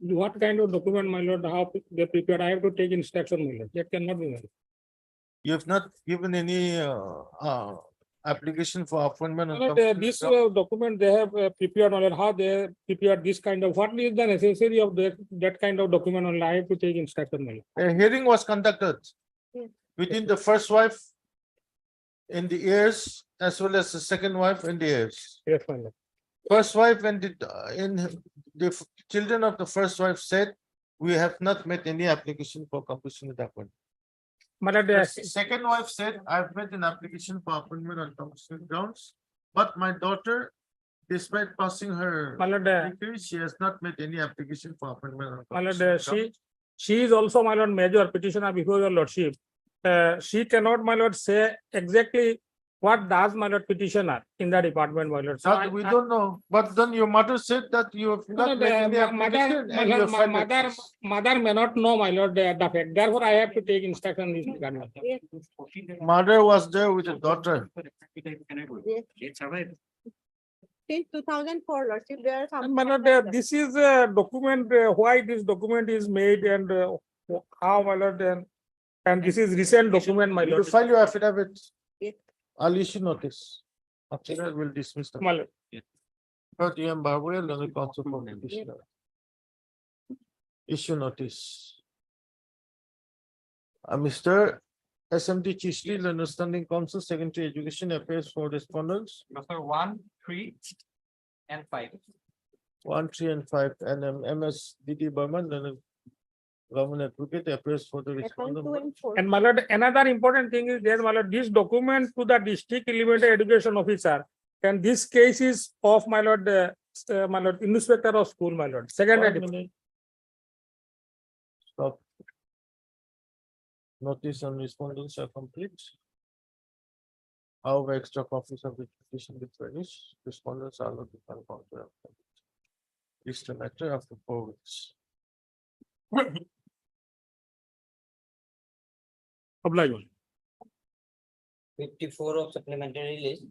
what kind of document, my lord, how they prepared? I have to take instruction, my lord. That cannot be, my lord. You have not given any application for appointment on My lord, compassionate this grounds? document they have prepared, my lord, how they prepared this kind of, what is the necessary of that kind of document only? I have to take instruction, my lord. A hearing was conducted Yes. between the first wife in the heirs as well as the second wife in the heirs. Yes, my lord. First wife and the children of the first wife said, we have not made any application for compassionate appointment. My lord, The second wife said, I've made an application for appointment on compassionate grounds, but my daughter, despite passing her my lord, degree, she has not made any application for appointment on my lord, compassionate grounds. she is also, my lord, major petitioner before your lordship. She cannot, my lord, say exactly what does my lord petitioner in the department, my lord? So That we don't know, but then your mother said that you have No, not no, made any the mother, application my and you lord, have my filed a mother, case. mother may not know, my lord, the fact. Therefore, I have to take instruction in this regard, my lord. Mother was there with a daughter. Since 2004, Lordship, there are some. And my lord, this is a document, why this document is made and how, my lord, and this is recent document, my You lord. file your affidavit. Yes. I'll issue notice. After that, we'll dismiss the. My lord. But you and the counsel for petitioner. Issue notice. Mr. SMD Chishti, Learner Standing Council, Secondary Education Affairs for respondents, Number 1, 3, and 5. 1, 3, and 5, and MS DD Burman, Learner Government Advocate appears for the Account 2 respondent. and 4. And my lord, another important thing is there, my lord, this document to the district elementary education officer. And this case is of my lord, inspector of school, my lord, secondary. 1 minute. Stop. Notice and respondents are complete. However, extra copies of the petition be furnished, respondents are not found. This the matter after 4 weeks. Oblige, my lord. 54 of supplementary list.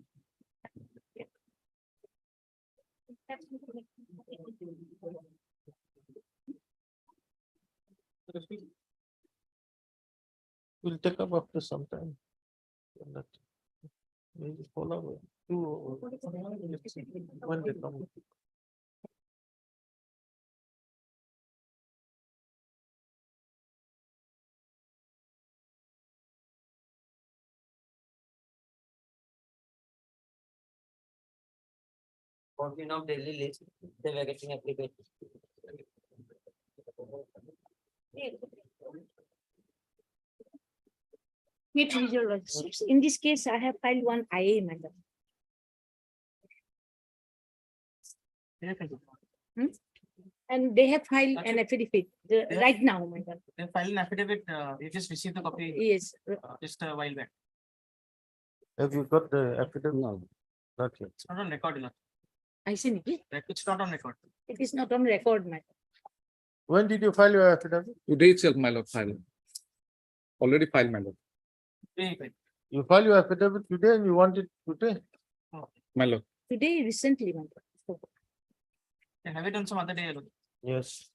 Will take up after some time. Maybe follow. When they come. Of daily list, they were getting application. In this case, I have filed one IA, madam. And they have filed an affidavit right now, madam. They filed an affidavit, you just received the copy Yes, just a while back. Have you got the affidavit? No. Not yet. It's not on record, Lord. I see it. It's not on record. It is not on record, madam. When did you file your affidavit? Today itself, my lord, filed. Already filed, my lord. You file your affidavit today and you want it today? My lord. Today, recently, madam. Have you done some other day, Lord? Yes.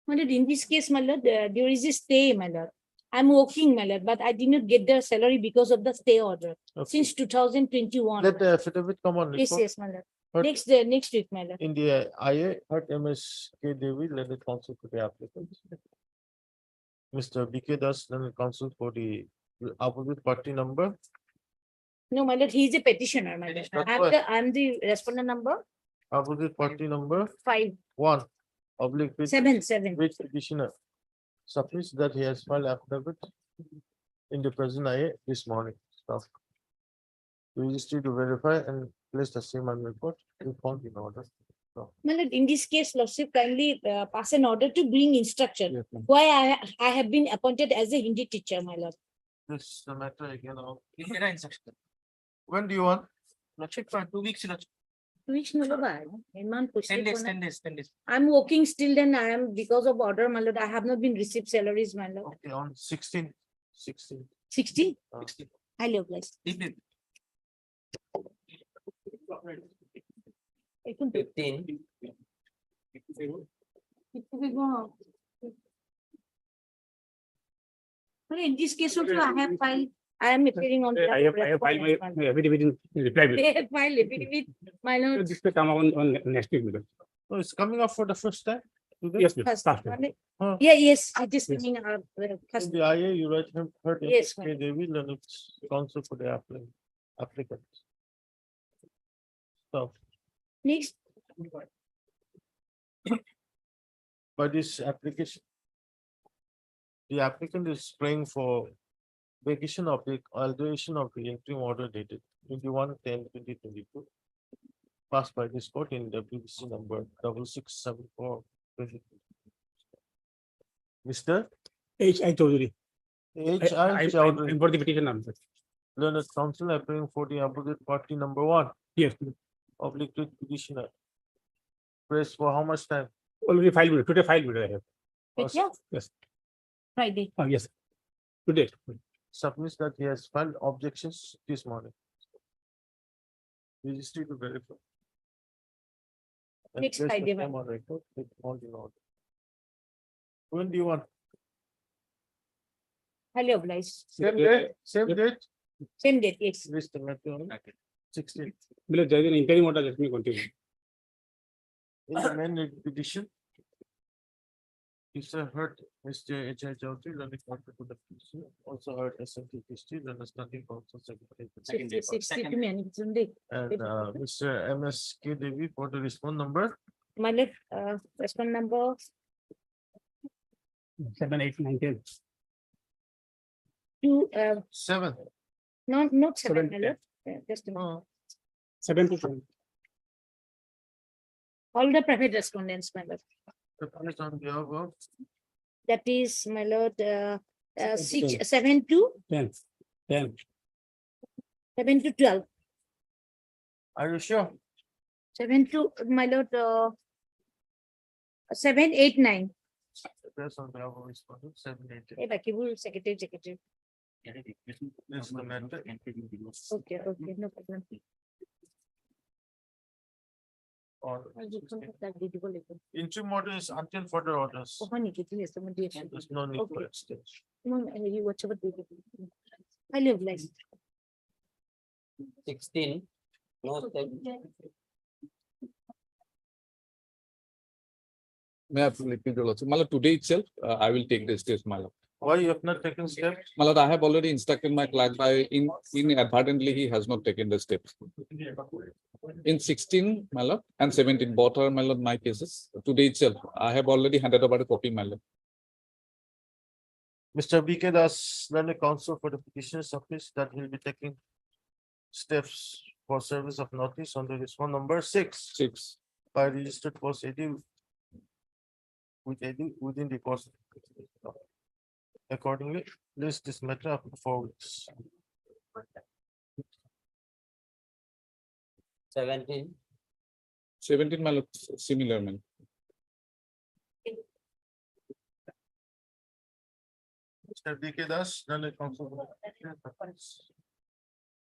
My lord, in this case, my lord, there is a stay, my lord. I'm working, my lord, but I did not get the salary because of the stay order Okay. since 2021. Let the affidavit come on Yes, record. yes, my lord. But Next week, my lord. in the IA, heard MSK Devi, let it counsel to the applicant. Mr. BK Das, let it counsel for the opposite party number. No, my lord, he is a petitioner, my lord. Petitioner. I'm the respondent number Opposite party number 5, 1. Oblique which 7. which petitioner suffice that he has filed affidavit in the present IA this morning. Staff. Registry to verify and place the same on report. You found in order. My lord, in this case, lordship kindly pass an order to bring instruction. Yes, ma'am. Why I have been appointed as a Hindi teacher, my lord. This the matter again. You get an instruction. When do you want? Lordship for 2 weeks, Lordship. 2 weeks no ba? 10 days, 10 days, 10 days. I'm working still then I am because of order, my lord. I have not been received salaries, my lord. Okay, on 16. 16. 60? 60. Highly obliged. 15. But in this case also, I have filed. I am appearing on. I have filed my affidavit in reply. They have filed affidavit, my lord. This will come on next week, my lord. Oh, it's coming up for the first time? Today? Yes, ma'am. First, Start. Huh. yeah, yes, it is Yes. coming In first. the IA, you write him, heard him, Yes, okay, they will, and it's counsel for the applicant. So, Next, by this application, the applicant is praying for vacation of the alteration of the interim order dated 21/10/2022, passed by this court in WBC number 6674. Mr. H.I. Chaudhary. H.I. I'm Chowdhury. for the petition answer. Learned counsel appearing for the opposite party number one, Yes, oblique petitioner. Press for how much time? already filed, today filed, I have. Yeah, Yes, Friday. yes, today. Submits that he has filed objections this morning. Registry to verify. And Next place the Friday, same on record with all in order. When do you want? Highly obliged. Same day, same date? Same date, yes. List the matter on 16th. Because there is an interim order, let me continue. In the main petition. Mr. heard Mr. H.I. Chaudhary, then the counter to the petition, also heard SMT history, then the standing council secretary. And Mr. M.S.K. Devi for the response number. My left, response number 7, 8, 9, 10. 2, 7. not 7, Seven, my lord. Just a moment. 7 to 7. All the private respondents, my lord. The police on behalf of That is, my lord, 7 to 10. 10. 7 to 12. Are you sure? 7 to, my lord, 7, 8, 9. That's on behalf of respondent, 7, 8. Eh, Bakibul, secretary. This is the matter. Okay, no problem. Or I'll just contact that video later. interim order is until further orders. Oh, honey, it is some dear. There's no need for Okay. exchange. Come on, you watch about video. Highly obliged. 16. No, May I repeat also? Malad, today itself, I will take the steps, Malad. Why you have not taken steps? Malad, I have already instructed my clerk by inadvertently he has not taken the steps. In 16, Malad, and 17, both are Malad my cases. Today itself, I have already handed over a copy, Malad. Mr. B.K. Das, then the counsel for the petitioner submits that he'll be taking steps for service of notice on the response number 6 6. by registered post AD within the course. Accordingly, list this matter up to 4 weeks. 17. 17, Malad, similar, man. Mr. B.K. Das, then the counsel for the petitioner submits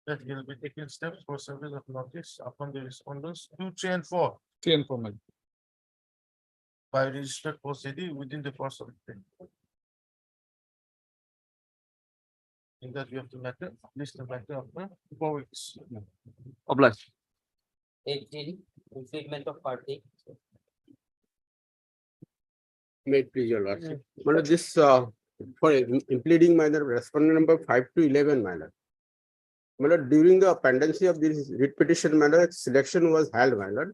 that he'll be taking steps for service of notice upon the respondents 2, 3, and 4 3 and 4, Malad. by registered post AD within the course of the day. In that we have to matter, list the matter after 4 weeks. Obliged. 18. Infringement of party. May it please your lordship. Malad, this for impleading minor respondent number 5 to 11, Malad. Malad, during the pendency of this writ petition, Malad, selection was held, Malad,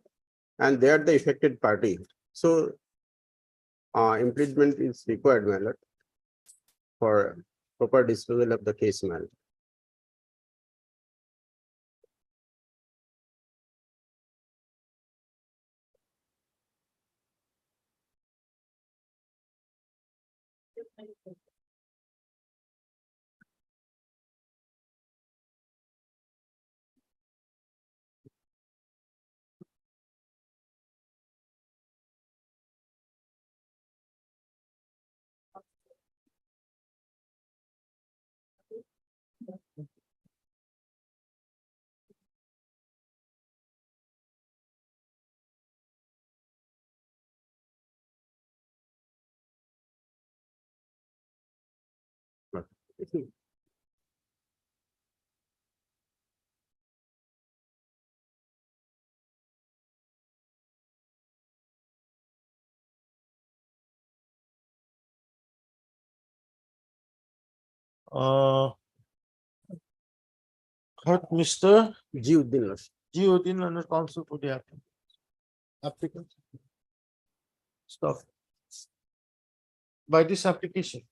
and they are the affected party. So impleadment is required, Malad, for proper disposal of the case, Malad. Heard Mr. Jiuddin, lordship. Jiuddin under counsel for the applicant. Stop. By this application,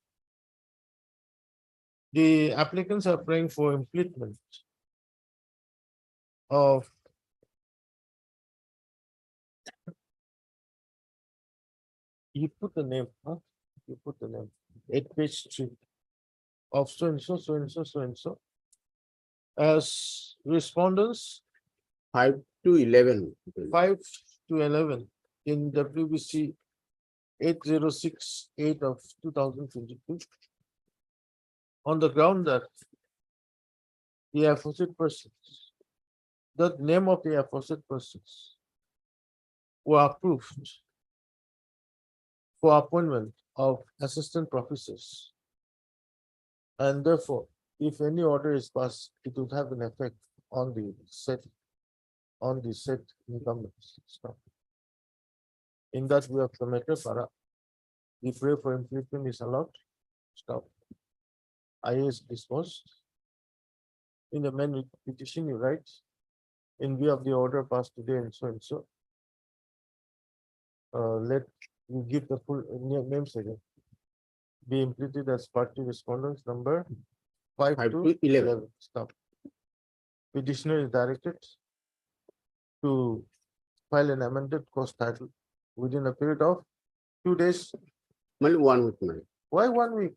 the applicants are praying for impleadment of you put the name, huh? You put the name. 8 page 3 of so and so, so and so, so and so. as respondents 5 to 11. 5 to 11 in WBC 8068 of 2022 on the ground that the aforesaid persons, the name of the aforesaid persons were approved for appointment of assistant professors. And therefore, if any order is passed, it would have an effect on the said incumbents. Stop. In that we have the matter, para, the prayer for implementation is allowed. Stop. I is disposed. In the main petition, you write, in view of the order passed today and so and so. Let you give the full names again. Be implemented as party respondents number 5 to 11. Stop. Petitioner is directed to file an amended course title within a period of 2 days. Only 1 week, my lord. Why 1 week?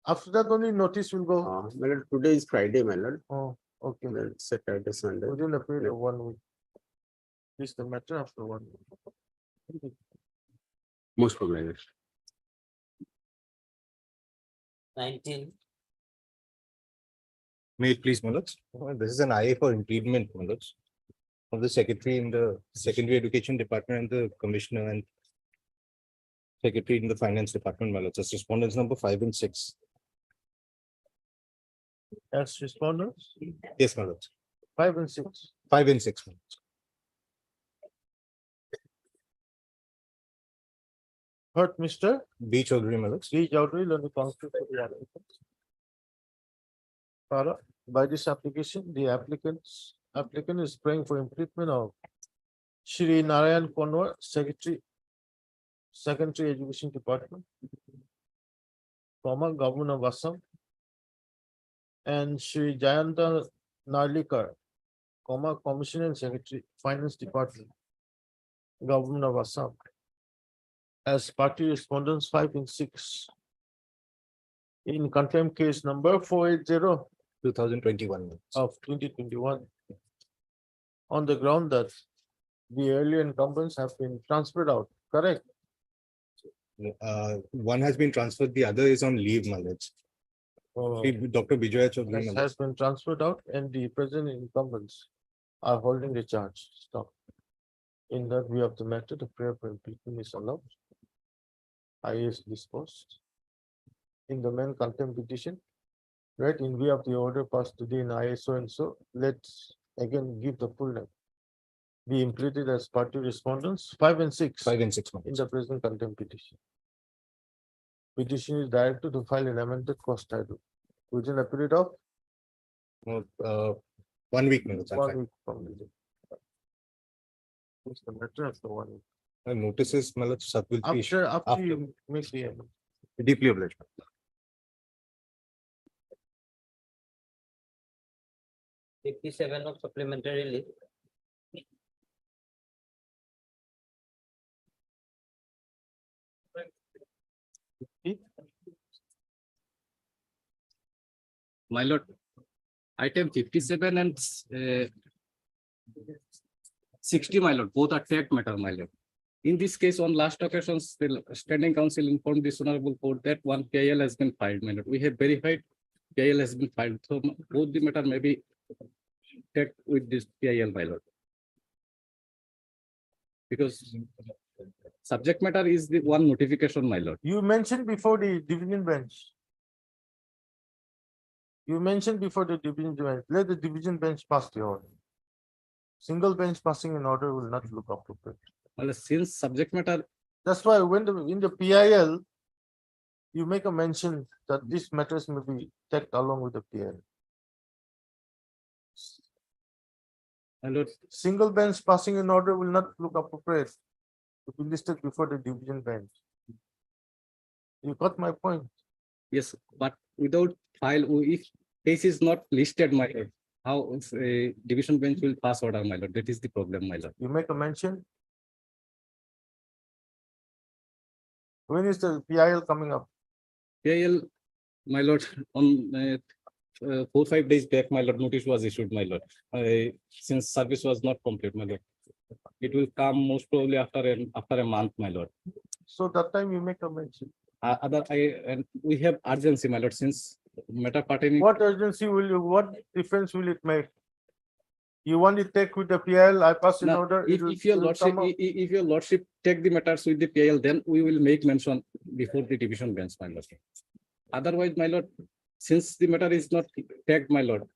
After that only notice will go. My lord, today is Friday, my lord. Oh, okay. Then Saturday, Sunday. Within a period of 1 week. Is the matter after 1 week. Most probably. 19. May it please, my lords. This is an IA for impediment, my lords, of the secretary in the secondary education department and the commissioner and secretary in the finance department, my lords. As respondents number 5 and 6. As respondents, Yes, my lords. 5 and 6. 5 and 6, my lords. Heard, Mr. B. Chaudhary, my lords. B. Chaudhary, learn the constitute for the applicant. Para, by this application, the applicant is praying for improvement of Shri Narayan Konwar, Secretary Education Department, Government of Assam, and Shri Jayanta Narlikar, Commissioner and Secretary, Finance Department, Government of Assam, as party respondents 5 and 6 in contempt case number 480 2021. of 2021 on the ground that the earlier incumbents have been transferred out, correct? One has been transferred, the other is on leave, my lords. Dr. Bijaya Chaudhary, my lords. Has been transferred out and the present incumbents are holding the charge. Stop. In that view of the matter, the prayer for impeachment is allowed. I is disposed. In the main contempt petition, right, in view of the order passed today in ISO and so, let's again give the full name. Be implemented as party respondents 5 and 6. 5 and 6, my In lords. the present contempt petition. Petition is directed to file an amended cost title within a period of 1 week, my lords. 1 week from the day. What's the matter after 1 week? Notices, my lords, sub will be issued After you make the amendment. deeply obliged. 57 of supplementary leave. My lord, item 57 and 60, my lord, both are fact matter, my lord. In this case, on last occasions, the standing council informed this honorable court that one PIL has been filed, my lord. We have verified PIL has been filed, so both the matter may be checked with this PIL, my lord. Because subject matter is the one notification, my lord. You mentioned before the division bench. You mentioned before the division bench, let the division bench pass the order. Single bench passing an order will not look appropriate. Well, since subject matter, That's why when in the PIL, you make a mention that these matters may be checked along with the PIL. my lord, Single bench passing an order will not look appropriate to be listed before the division bench. You got my point? yes, but without file, if case is not listed, my lord, how a division bench will pass order, my lord? That is the problem, my lord. You make a mention. When is the PIL coming up? PIL, my lord, on 4-5 days back, my lord, notice was issued, my lord. Since service was not complete, my lord. It will come most probably after a month, my lord. So that time you make a mention. And we have urgency, my lord, since matter pertaining. What urgency will you, what difference will it make? You want it take with the PL, I pass in Now, order. if your it will lordship, come up. if your lordship take the matters with the PL, then we will make mention before the division bench, my lord. Otherwise, my lord, since the matter is not tagged, my lord,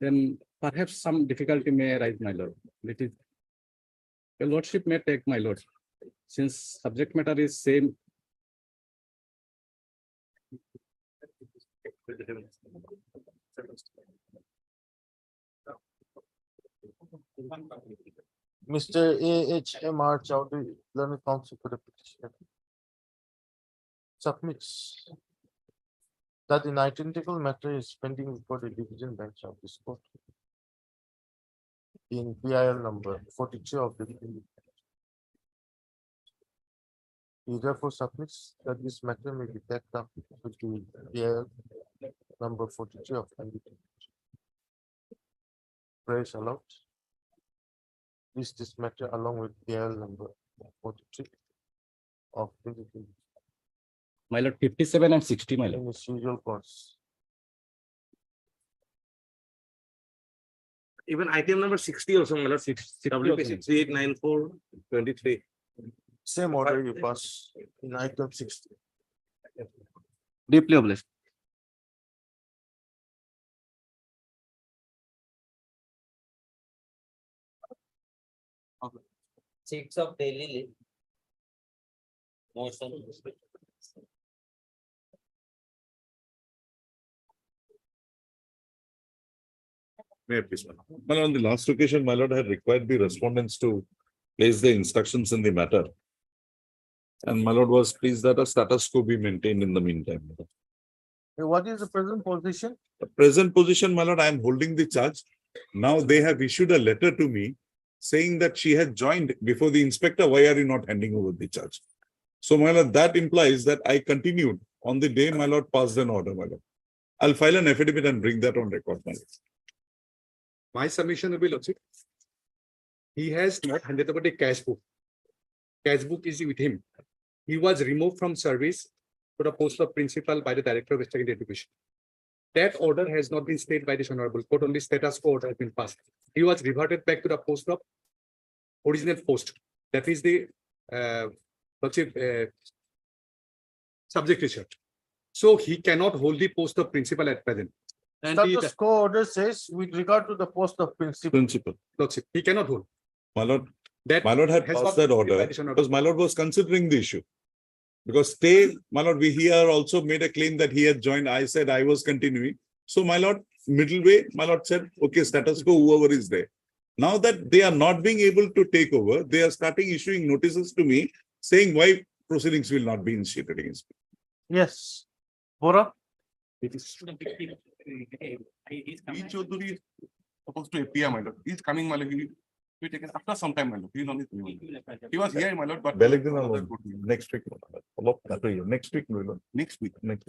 then perhaps some difficulty may arise, my lord. That is, your lordship may take, my lord, since subject matter is same. Mr. AHMR Chowdhury, learned counsel for the petitioner, submits that an identical matter is pending before the division bench of this court in PIL number 42 of the. He therefore submits that this matter may be taken up with the PIL number 42 of the. Praise allowed. This matter along with PIL number 43 of the. My lord, 57 and 60, my lord. In its usual course. Even item number 60 also, my lord, WP 689423. Same order you pass in item 60. Deeply obliged. Seats of daily motion. May I please, my lord, on the last occasion, my lord had required the respondents to place the instructions in the matter. And my lord was pleased that a status quo be maintained in the meantime. What is the present position? The present position, my lord, I am holding the charge. Now they have issued a letter to me saying that she had joined before the inspector. Why are you not handing over the charge? So, my lord, that implies that I continued on the day my lord passed an order, my lord. I'll file an affidavit and bring that on record, my lord. My submission will be, lordship. He has not handed over the cash book. Cash book is with him. He was removed from service to the post of principal by the Director of Secondary Education. That order has not been stayed by this honorable court. Only status quo order has been passed. He was reverted back to the post of original post. That is the subject research. So he cannot hold the post of principal at present. And Status quo order says with regard to the post of principal. Lordship, he cannot hold. My lord, That my lord had has passed not that been order by this honorable because my lord was considering the issue. Because stay, my lord, we here also made a claim that he had joined. I said I was continuing. So my lord, middle way, my lord said, okay, status quo, whoever is there. Now that they are not being able to take over, they are starting issuing notices to me saying why proceedings will not be initiated against me. Yes. Bora? Chaudhary is supposed to appear, my lord. He's coming, my lord. He will be taken after some time, my lord. He's on his way. He was here, my lord, but Next week, next week, my lord. Next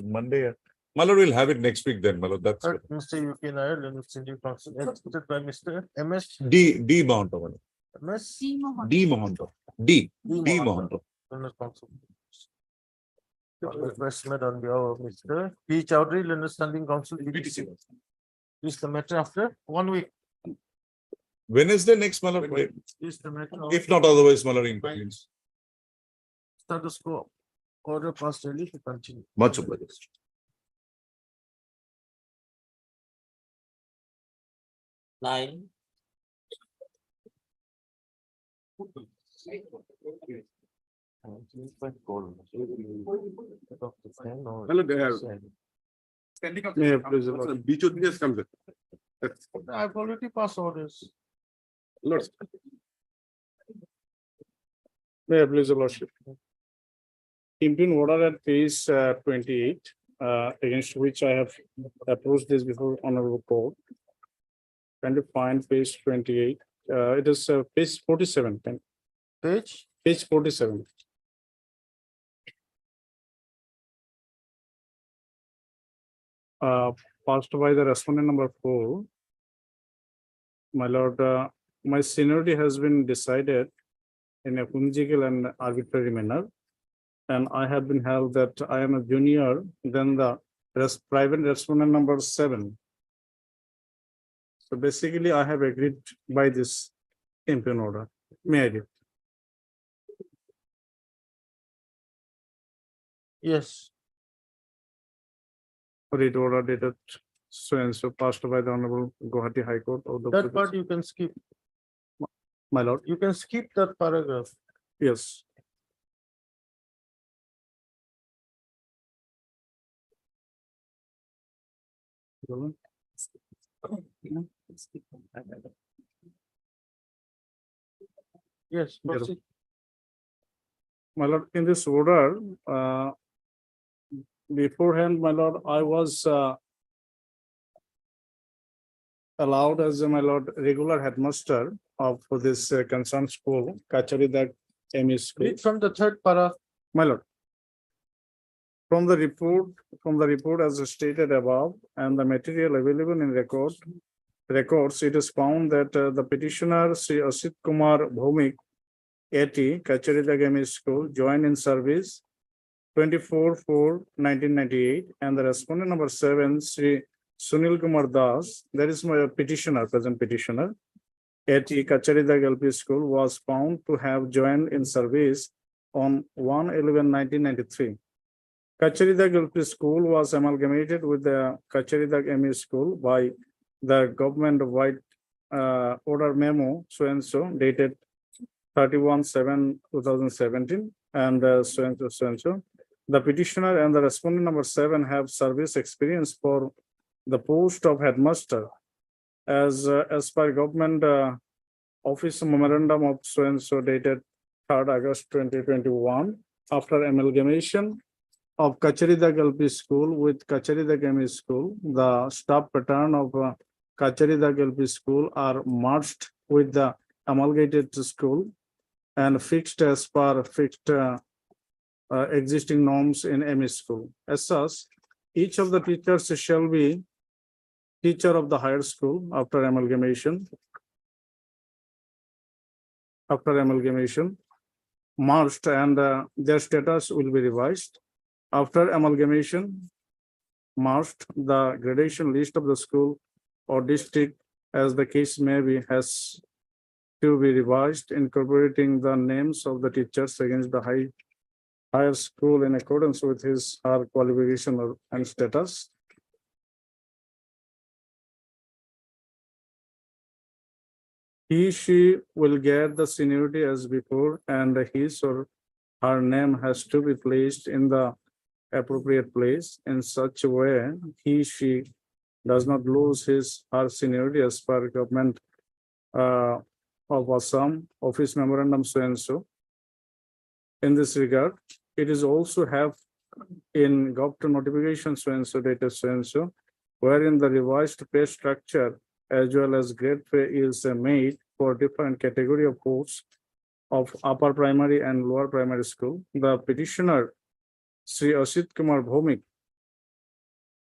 Monday. My lord will have it next week then, my lord. That's good. Mr. UK Nair, Learned Senior Counsel, executed by Mr. MS. D Mohanto, my lord. MS. D Mohanto. D Mohanto. Learned Counsel. Request made on behalf of Mr. P. Chowdhury, Learned Standing Counsel. BTC. Is the matter after 1 week? Wednesday next, my lord. Is the matter. If not otherwise, my lord, inconvenience. Status quo. Order passed early to continue. Much obliged. Nine. standing up. Bichodhuri has come. I've already passed orders. Lord. May I please, your lordship. Impugn order at page 28, against which I have approached this before honorable court. Can you find page 28? It is page 47. Page? Page 47. passed by the respondent number 4. My lord, my seniority has been decided in a whimsical and arbitrary manner. And I have been held that I am a junior than the private respondent number 7. So basically, I have agreed by this impugn order. May I read? Yes. Read order dated so and so passed by the Honorable Guwahati High Court of the That part you can skip. My lord. You can skip that paragraph. Yes. Yes, proceed. My lord, in this order, beforehand, my lord, I was allowed as my lord regular headmaster of this concerned school, Kacharidak ME school. Read from the third para. My lord. From the report as stated above and the material available in records, it is found that the petitioner Sri Asit Kumar Bhomik, 80, Kacharidak ME school, joined in service 24/4/1998, and the respondent number 7, Sri Sunil Kumar Das, that is my petitioner, present petitioner, 80, Kacharidak LP school, was found to have joined in service on 1/11/1993. Kacharidak LP school was amalgamated with the Kacharidak ME school by the government-wide order memo so and so dated 31/7/2017 and so and so. The petitioner and the respondent number 7 have service experience for the post of headmaster as per government office memorandum of so and so dated 3rd August 2021. After amalgamation of Kacharidak LP school with Kacharidak ME school, the staff pattern of Kacharidak LP school are merged with the amalgamated school and fixed as per fixed existing norms in ME school. As such, each of the teachers shall be teacher of the higher school after amalgamation. Merged, and their status will be revised. After amalgamation, merged, the gradation list of the school or district, as the case may be, has to be revised, incorporating the names of the teachers against the higher school in accordance with his or qualification and status. She will get the seniority as before, and his or her name has to be placed in the appropriate place in such a way she does not lose his or her seniority as per government of Assam office memorandum so and so. In this regard, it is also have in GovT notification so and so data so and so, wherein the revised pay structure as well as grade pay is made for different category of posts of upper primary and lower primary school. The petitioner, Sri Asit Kumar Bhomik,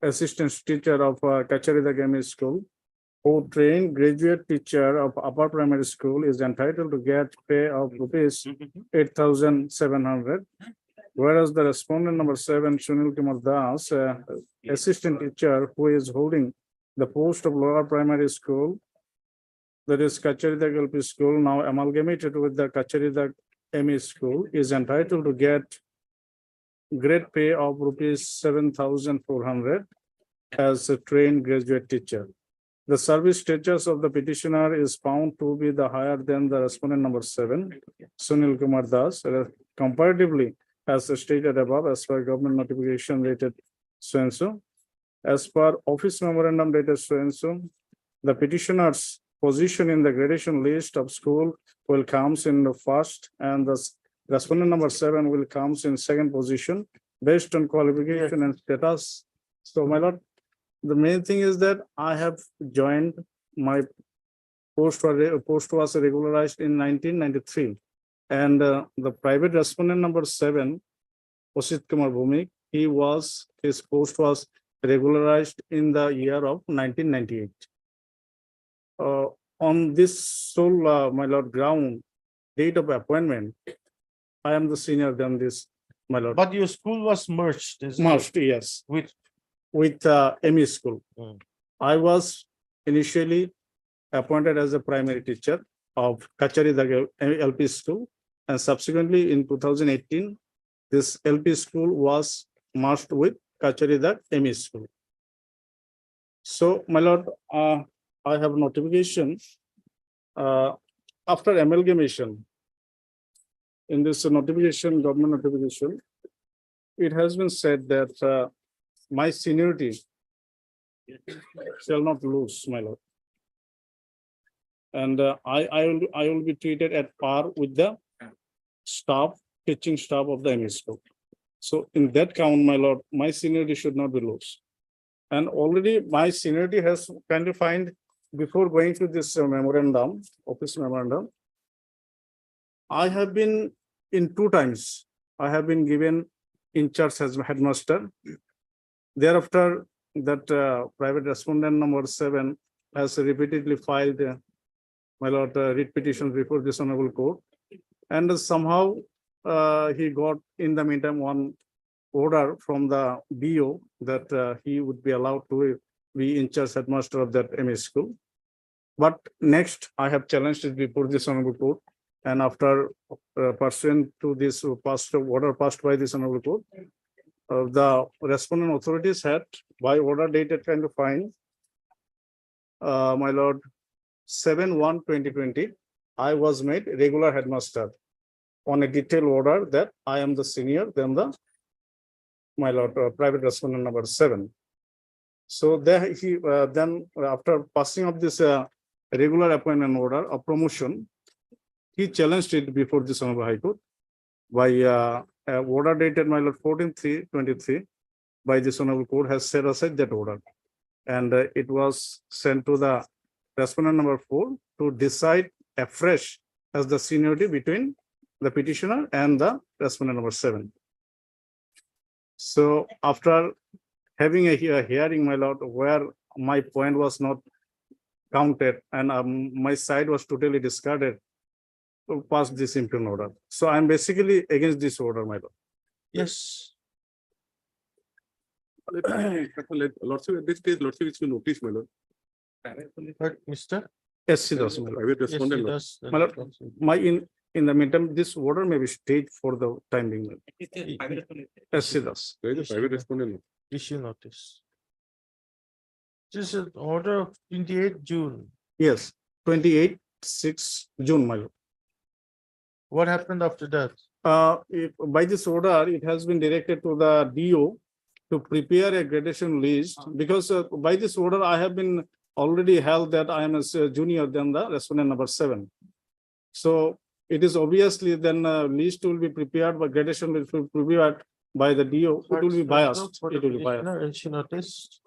assistant teacher of Kacharidak ME school, who trained graduate teacher of upper primary school, is entitled to get pay of rupees 8,700. Whereas the respondent number 7, Sunil Kumar Das, assistant teacher who is holding the post of lower primary school, that is Kacharidak LP school, now amalgamated with the Kacharidak ME school, is entitled to get grade pay of rupees 7,400 as a trained graduate teacher. The service status of the petitioner is found to be the higher than the respondent number 7, Sunil Kumar Das, comparatively as stated above, as per government notification dated so and so. As per office memorandum dated so and so, the petitioner's position in the gradation list of school will comes in the first, and the respondent number 7 will comes in second position based on qualification and status. So, my lord, the main thing is that I have joined my post was regularized in 1993, and the private respondent number 7, Asit Kumar Bhomik, his post was regularized in the year of 1998. On this sole, my lord, ground, date of appointment, I am the senior than this, my lord. But your school was merged. isn't it? Merged, yes, With, with ME school. Mm. I was initially appointed as a primary teacher of Kachari the LP school, and subsequently in 2018, this LP school was merged with Kachari the ME school. So, my lord, I have notification after amalgamation. In this notification, government notification, it has been said that my seniority shall not lose, my lord. And I will be treated at par with the staff, teaching staff of the ME school. So in that count, my lord, my seniority should not be lost. And already my seniority has kind of find before going to this memorandum, office memorandum, I have been in 2 times, I have been given in charge as headmaster. Thereafter, that private respondent number 7 has repeatedly filed my lord writ petition before this honorable court, and somehow he got in the meantime one order from the BO that he would be allowed to be in charge headmaster of that ME school. But next, I have challenged it before this honorable court, and after pursuant to this past order passed by this honorable court, the respondent authorities had by order dated kind of fine, my lord, 7/1/2020, I was made regular headmaster on a detailed order that I am the senior than the, my lord, private respondent number 7. So there he then after passing of this regular appointment order of promotion, he challenged it before this honorable high court by order dated my lord 14/3/23 by this honorable court has set aside that order, and it was sent to the respondent number 4 to decide afresh as the seniority between the petitioner and the respondent number 7. So after having a hearing, my lord, where my point was not counted and my side was totally discarded, to pass this impugned order. So I'm basically against this order, my lord. yes. Lordship, at this stage, Lordship, it's been noticed, my lord. But Mr. Yes, das, my lord. Private Yes, respondent, he Lord. does. My lord, my in the meantime, this order may be stayed for the time being. Yes, das. There is a private respondent, Lord. Issue notice. This is order of 28 June. Yes, 28/6 June, my lord. What happened after that? By this order, it has been directed to the DO to prepare a gradation list, because by this order, I have been already held that I am a junior than the respondent number 7. So it is obviously then list will be prepared, but gradation will be prepared by the DO. It will be biased. It will be biased. Issue notice.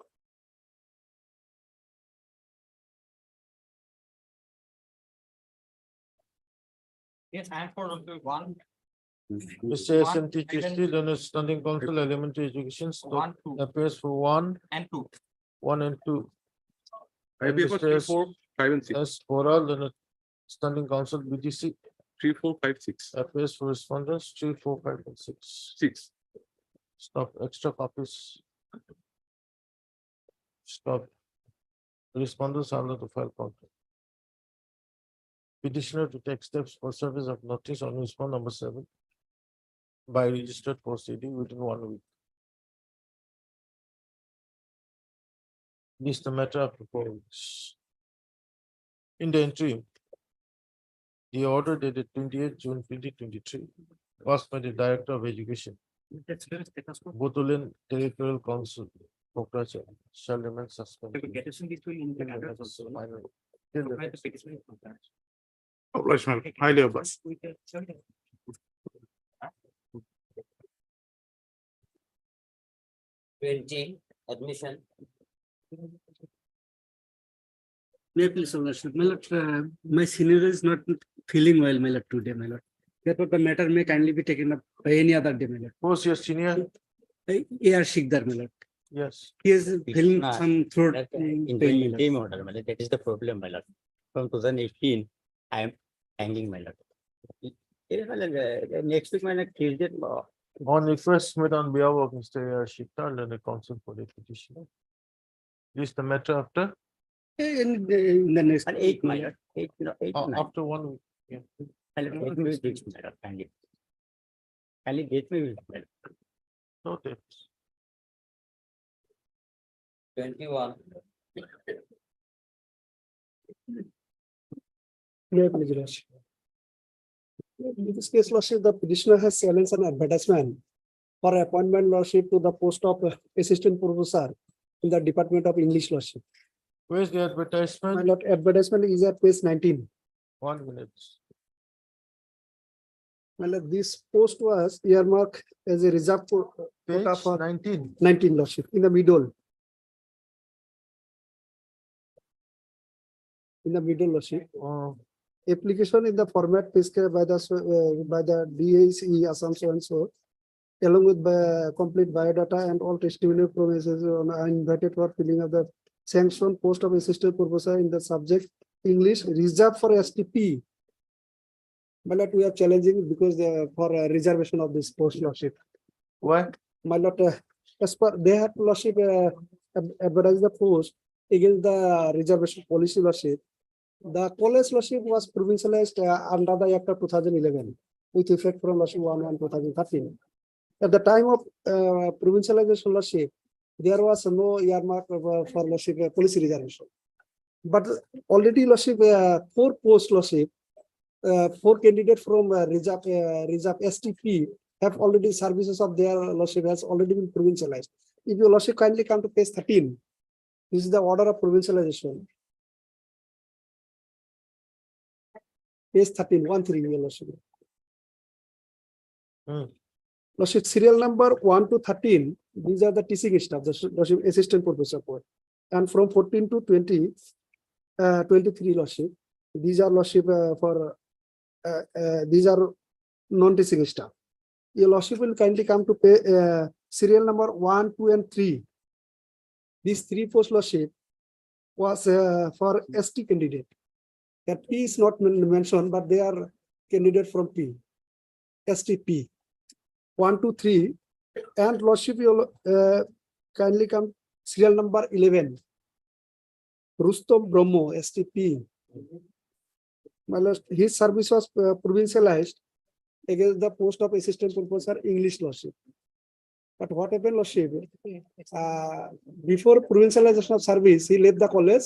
Yes, I am for one. Mr. SMT Christie, then Standing Council Elementary Education One, two. appears for 1, And 2. 1 and 2. I appear for 3, 4, 5, and 6. As for all, then Standing Council BDC 3, 4, 5, 6. appears for respondents 3, 4, 5, and 6. 6. Stop extra copies. Stop. Respondents are allowed to file complaint. Petitioner to take steps for service of notice on respond number 7 by registered proceeding within 1 week. This is the matter of proposed. In the interim, the order dated 28 June 2023 was by the Director of Education, Botolin Territorial Council, Pokracha, shall remain suspended. Obliged, my lord. Highly obliged. Admission. May I please, Your Lordship? My lord, my senior is not feeling well, my lord, today, my lord. Therefore, the matter may kindly be taken up by any other day, my lord. Who's your senior? A.R. Sikdar, my lord. Yes. He is feeling Krishna, some throat that pain. interim order, my lord. That is the problem, my lord. From 2018, I am hanging, my lord. My lord, next week, my lord, Tuesday, On request made on behalf of Mr. Shikta and the counsel for the petitioner. This the matter after, In the next. and 8, my lord. 8, eight, nine. after 1 week. Yeah. My lord, get me with this, my lord, kindly. Kindly get me with, my lord. Okay. 21. In this case, lordship, the petitioner has challenged an advertisement for appointment, lordship, to the post of assistant professor in the Department of English, lordship. Where's the My advertisement? lord, advertisement is at page 19. 1 minute. My lord, this post was earmarked as a reserved quota Page for 19. 19, lordship, in the middle. In the middle, lordship. Application in the format prescribed by the DACE Assam so and so, along with complete biodata and all testimonial promises are invited for filling of the sanctioned post of assistant professor in the subject English reserved for STP. My lord, we are challenging because for reservation of this post, lordship. Why? My lord, as per they have, lordship, advertise the post against the reservation policy, lordship. The college, lordship, was provincialized under the Act of 2011 with effect from lordship 1/1/2013. At the time of provincialization, lordship, there was no earmark for lordship policy reservation. But already, lordship, 4 posts, lordship, 4 candidates from reserve STP have already services of their lordship has already been provincialized. If your lordship kindly come to page 13, this is the order of provincialization. Page 13, 1-3, your lordship. Lordship, serial number 1 to 13, these are the teaching staff, the lordship assistant professor post. And from 14 to 20, 23, lordship, these are lordship these are non-teaching staff. Your lordship will kindly come to pay serial number 1, 2, and 3. These 3 post, lordship, was for ST candidate. That P is not mentioned, but they are candidate from P. STP 1, 2, 3, and lordship, you kindly come serial number 11. Rustom Brahmo, STP. My lord, his service was provincialized against the post of assistant professor English, lordship. But what happened, lordship? Before provincialization of service, he left the college,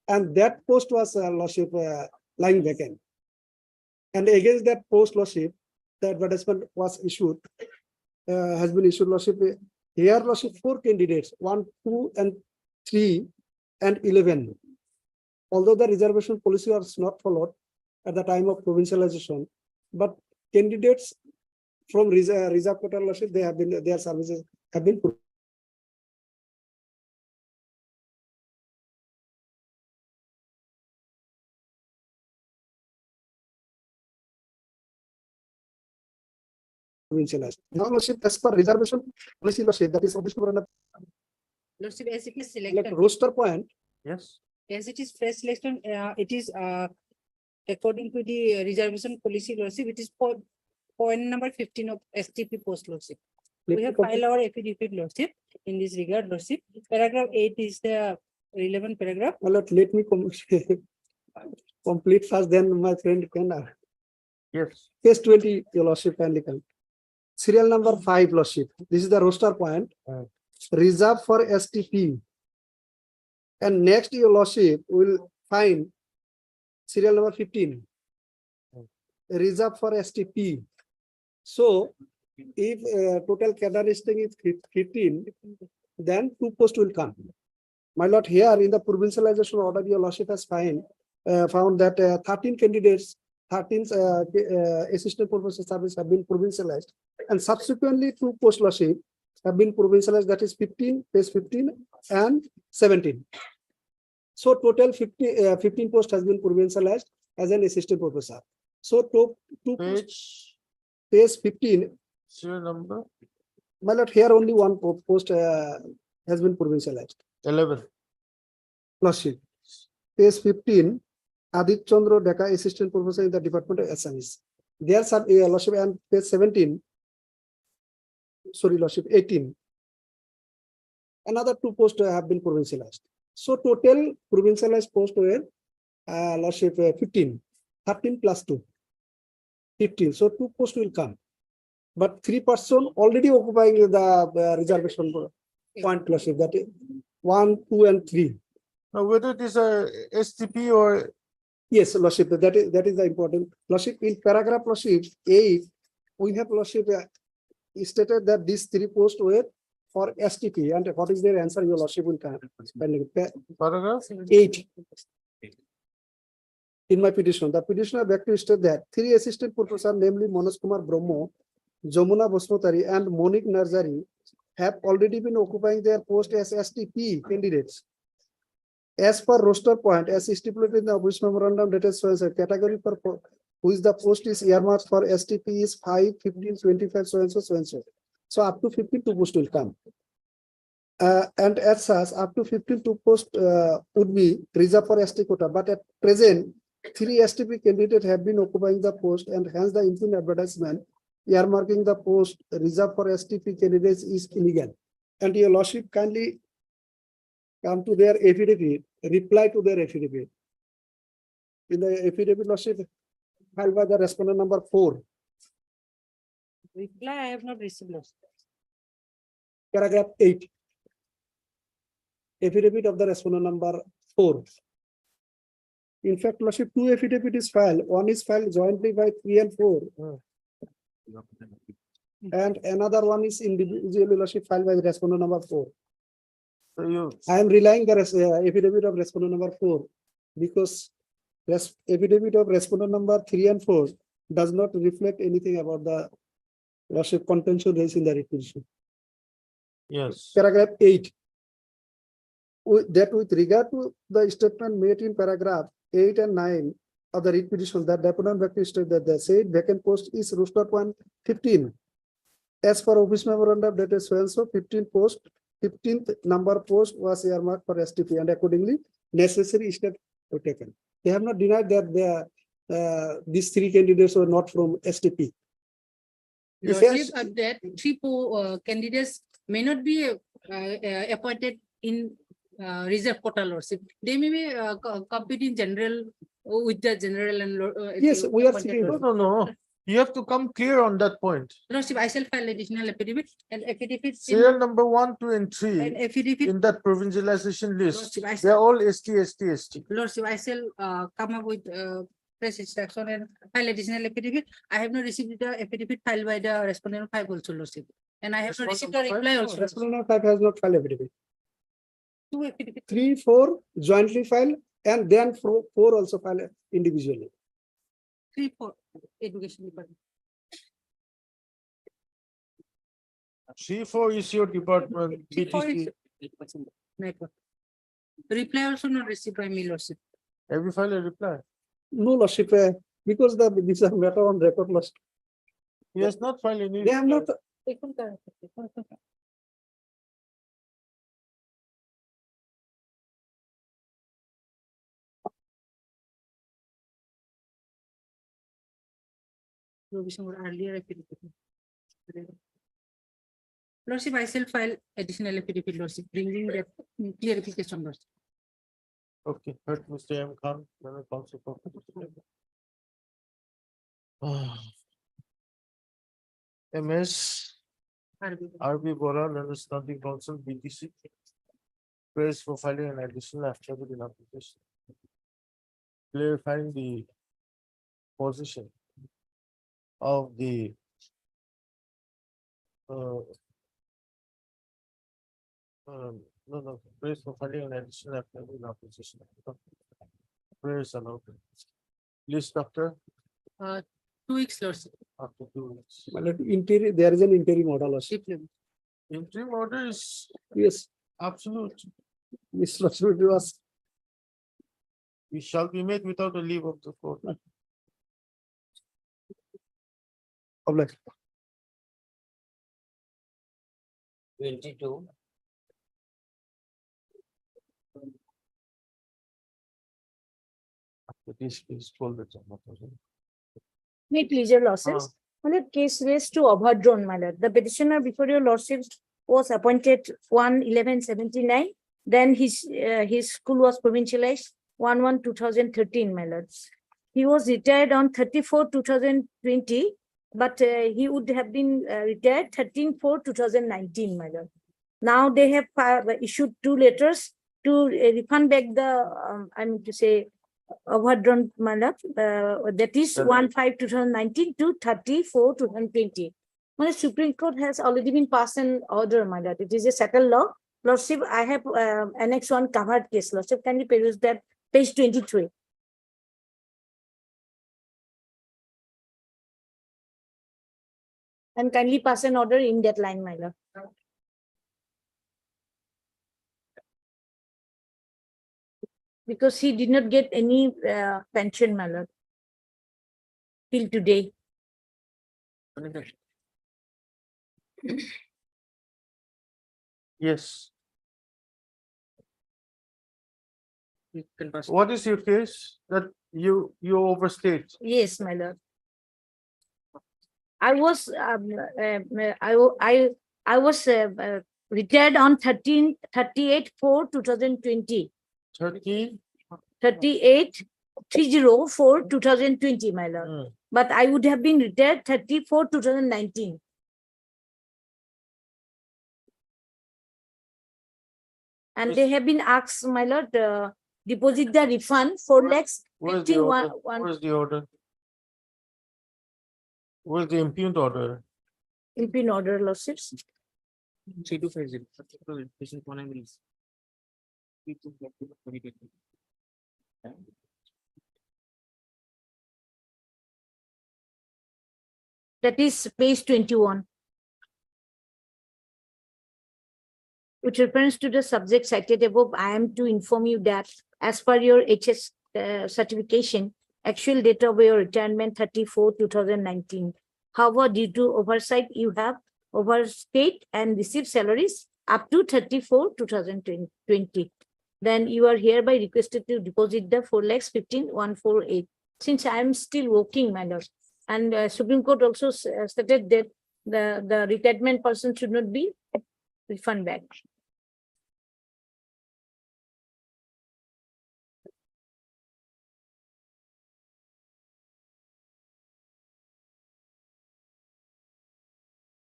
and that post was lordship lying vacant. And against that post, lordship, the advertisement was issued, has been issued, lordship. Here, lordship, 4 candidates, 1, 2, and 3, and 11. Although the reservation policy was not followed at the time of provincialization, but candidates from reserve quota, lordship, they have been, their services have been provincialized. Now, lordship, as per reservation policy, lordship, that is obviously Lordship, as it is like selected, roster point. Yes. as it is fresh selection, it is according to the reservation policy, lordship, it is for point number 15 of STP post, lordship. Let We me have complete- filed our affidavit, lordship, in this regard, lordship. Paragraph 8 is the relevant paragraph. My lord, let me complete first, then my friend can. Yes. Case 20, your lordship, kindly come. Serial number 5, lordship. This is the roster point. Reserved for STP. And next, your lordship will find serial number 15. Reserved for STP. So, if total cadre listing is 15, then 2 posts will come. My lord, here in the provincialization order, your lordship has found that 13 candidates, 13 assistant professor service have been provincialized, and subsequently 2 post, lordship, have been provincialized, that is 15, page 15 and 17. So total 15 post has been provincialized as an assistant professor. So two posts, page 15. Serial number. My lord, here only 1 post has been provincialized. 11. Lordship. Page 15, Adit Chandra Deka, Assistant Professor in the Department of SMEs. There are Lordship, and page 17, sorry, Lordship, 18. Another 2 posts have been provincialized. So total provincialized posts were Lordship 15, 13 plus 2, 15. So 2 posts will come. But 3 persons already occupying the reservation point, Lordship, that is 1, 2, and 3. Now, whether it is a STP or Yes, Lordship, that is the important. Lordship, in paragraph Lordship 8, we have Lordship stated that these 3 posts were for STP, and what is their answer? Your Lordship will come. paragraph? 8. In my petition, the petitioner begged to state that 3 assistant professors, namely Manoj Kumar Brahmo, Jamuna Basmotari, and Monik Narzari, have already been occupying their post as STP candidates. As per roster point, as stipulated in the office memorandum dated so and so, category for which the post is earmarked for STP is 5, 15, 25, so and so, so and so. So up to 52 posts will come. And as such, up to 52 posts would be reserved for ST quota. But at present, 3 STP candidates have been occupying the post, and hence the infant advertisement earmarking the post reserved for STP candidates is illegal. And your Lordship kindly come to their affidavit, reply to their affidavit. In the affidavit, Lordship, filed by the respondent number 4. Reply, I have not received. Paragraph 8. Affidavit of the respondent number 4. In fact, Lordship, 2 affidavit is filed. One is filed jointly by 3 and 4. And another one is individually, Lordship, filed by the respondent number 4. So I am relying the affidavit of respondent number 4 because affidavit of respondent number 3 and 4 does not reflect anything about the Lordship contention raised in the requisition. yes. Paragraph 8. That with regard to the statement made in paragraph 8 and 9 of the requisition, that deponent vacant stated that the said vacant post is roster point 15. As for office memorandum dated so and so, 15 post, 15th number post was earmarked for STP, and accordingly necessary steps were taken. They have not denied that these 3 candidates were not from STP. If yes, That 3 candidates may not be appointed in reserve quota, Lordship. They may be compete in general with the general and yes, we are appointed seeing. No. You have to come clear on that point. Lordship, I shall file additional affidavit and affidavit. Serial number 1, 2, and 3 And affidavit. in that provincialization list, Lordship, I they are all ST. Lordship, I shall come up with press instruction and file additional affidavit. I have not received the affidavit filed by the respondent 5 also, Lordship. And I have not received the reply also. Respondent 5 has not filed affidavit. 2 affidavit. 3, 4 jointly filed, and then 4 also filed individually. 3, 4 education department. 3, 4 is your department. 3, 4 BTC. is network. Reply also not received by me, Lordship. Have you filed a reply? No, Lordship, because this is a matter on record, Lordship. He has not filed any. They have not. Earlier affidavit. Lordship, I shall file additional affidavit, Lordship, bringing the clarification, Lordship. Okay, heard Mr. M. Khan, member of council for. MS RB Bora, London Standing Council, BTC. Praise for filing an additional affidavit in application. Clarifying the position of the no, praise for filing an additional affidavit in application. Praise allowed. Please, doctor. 2 weeks, Lordship. After 2 weeks. There is an interim order, Lordship. Interim order is Yes, absolute. Mr. Lordship, it was. We shall be made without a leave of the court. Obliged. 22. May it please your lordships. On a case raised to overdrawn, my lord. The petitioner before your lordships was appointed 1/11/79. Then his school was provincialized 1/1/2013, my lord. He was retired on 30/4/2020, but he would have been retired 13/4/2019, my lord. Now they have issued 2 letters to refund back the, I mean to say, overdrawn, my lord, that is 1/5/2019 to 30/4/2020. My Supreme Court has already been passed an order, my lord. It is a settled law. Lordship, I have Annex 1 covered case. Lordship, can you peruse that, page 23? And kindly pass an order in that line, my lord. Because he did not get any pension, my lord, till today. Yes. What is your case that you overstate? Yes, my lord. I was retired on 38/4/2020. 38/3/04/2020, my lord. But I would have been retired 30/4/2019. And they have been asked, my lord, deposit the refund 4 lakhs. Where's the order? Where's the order? Where's the impugned order? Impugned order, lordships. 3250. That is page 21. With reference to the subject cited above, I am to inform you that as per your HS certification, actual date of your retirement 34/2019. However, due to oversight, you have overstayed and received salaries up to 34/2020. Then you are hereby requested to deposit the 4,15,148. Since I am still working, my lord, and Supreme Court also stated that the retirement person should not be refunded back.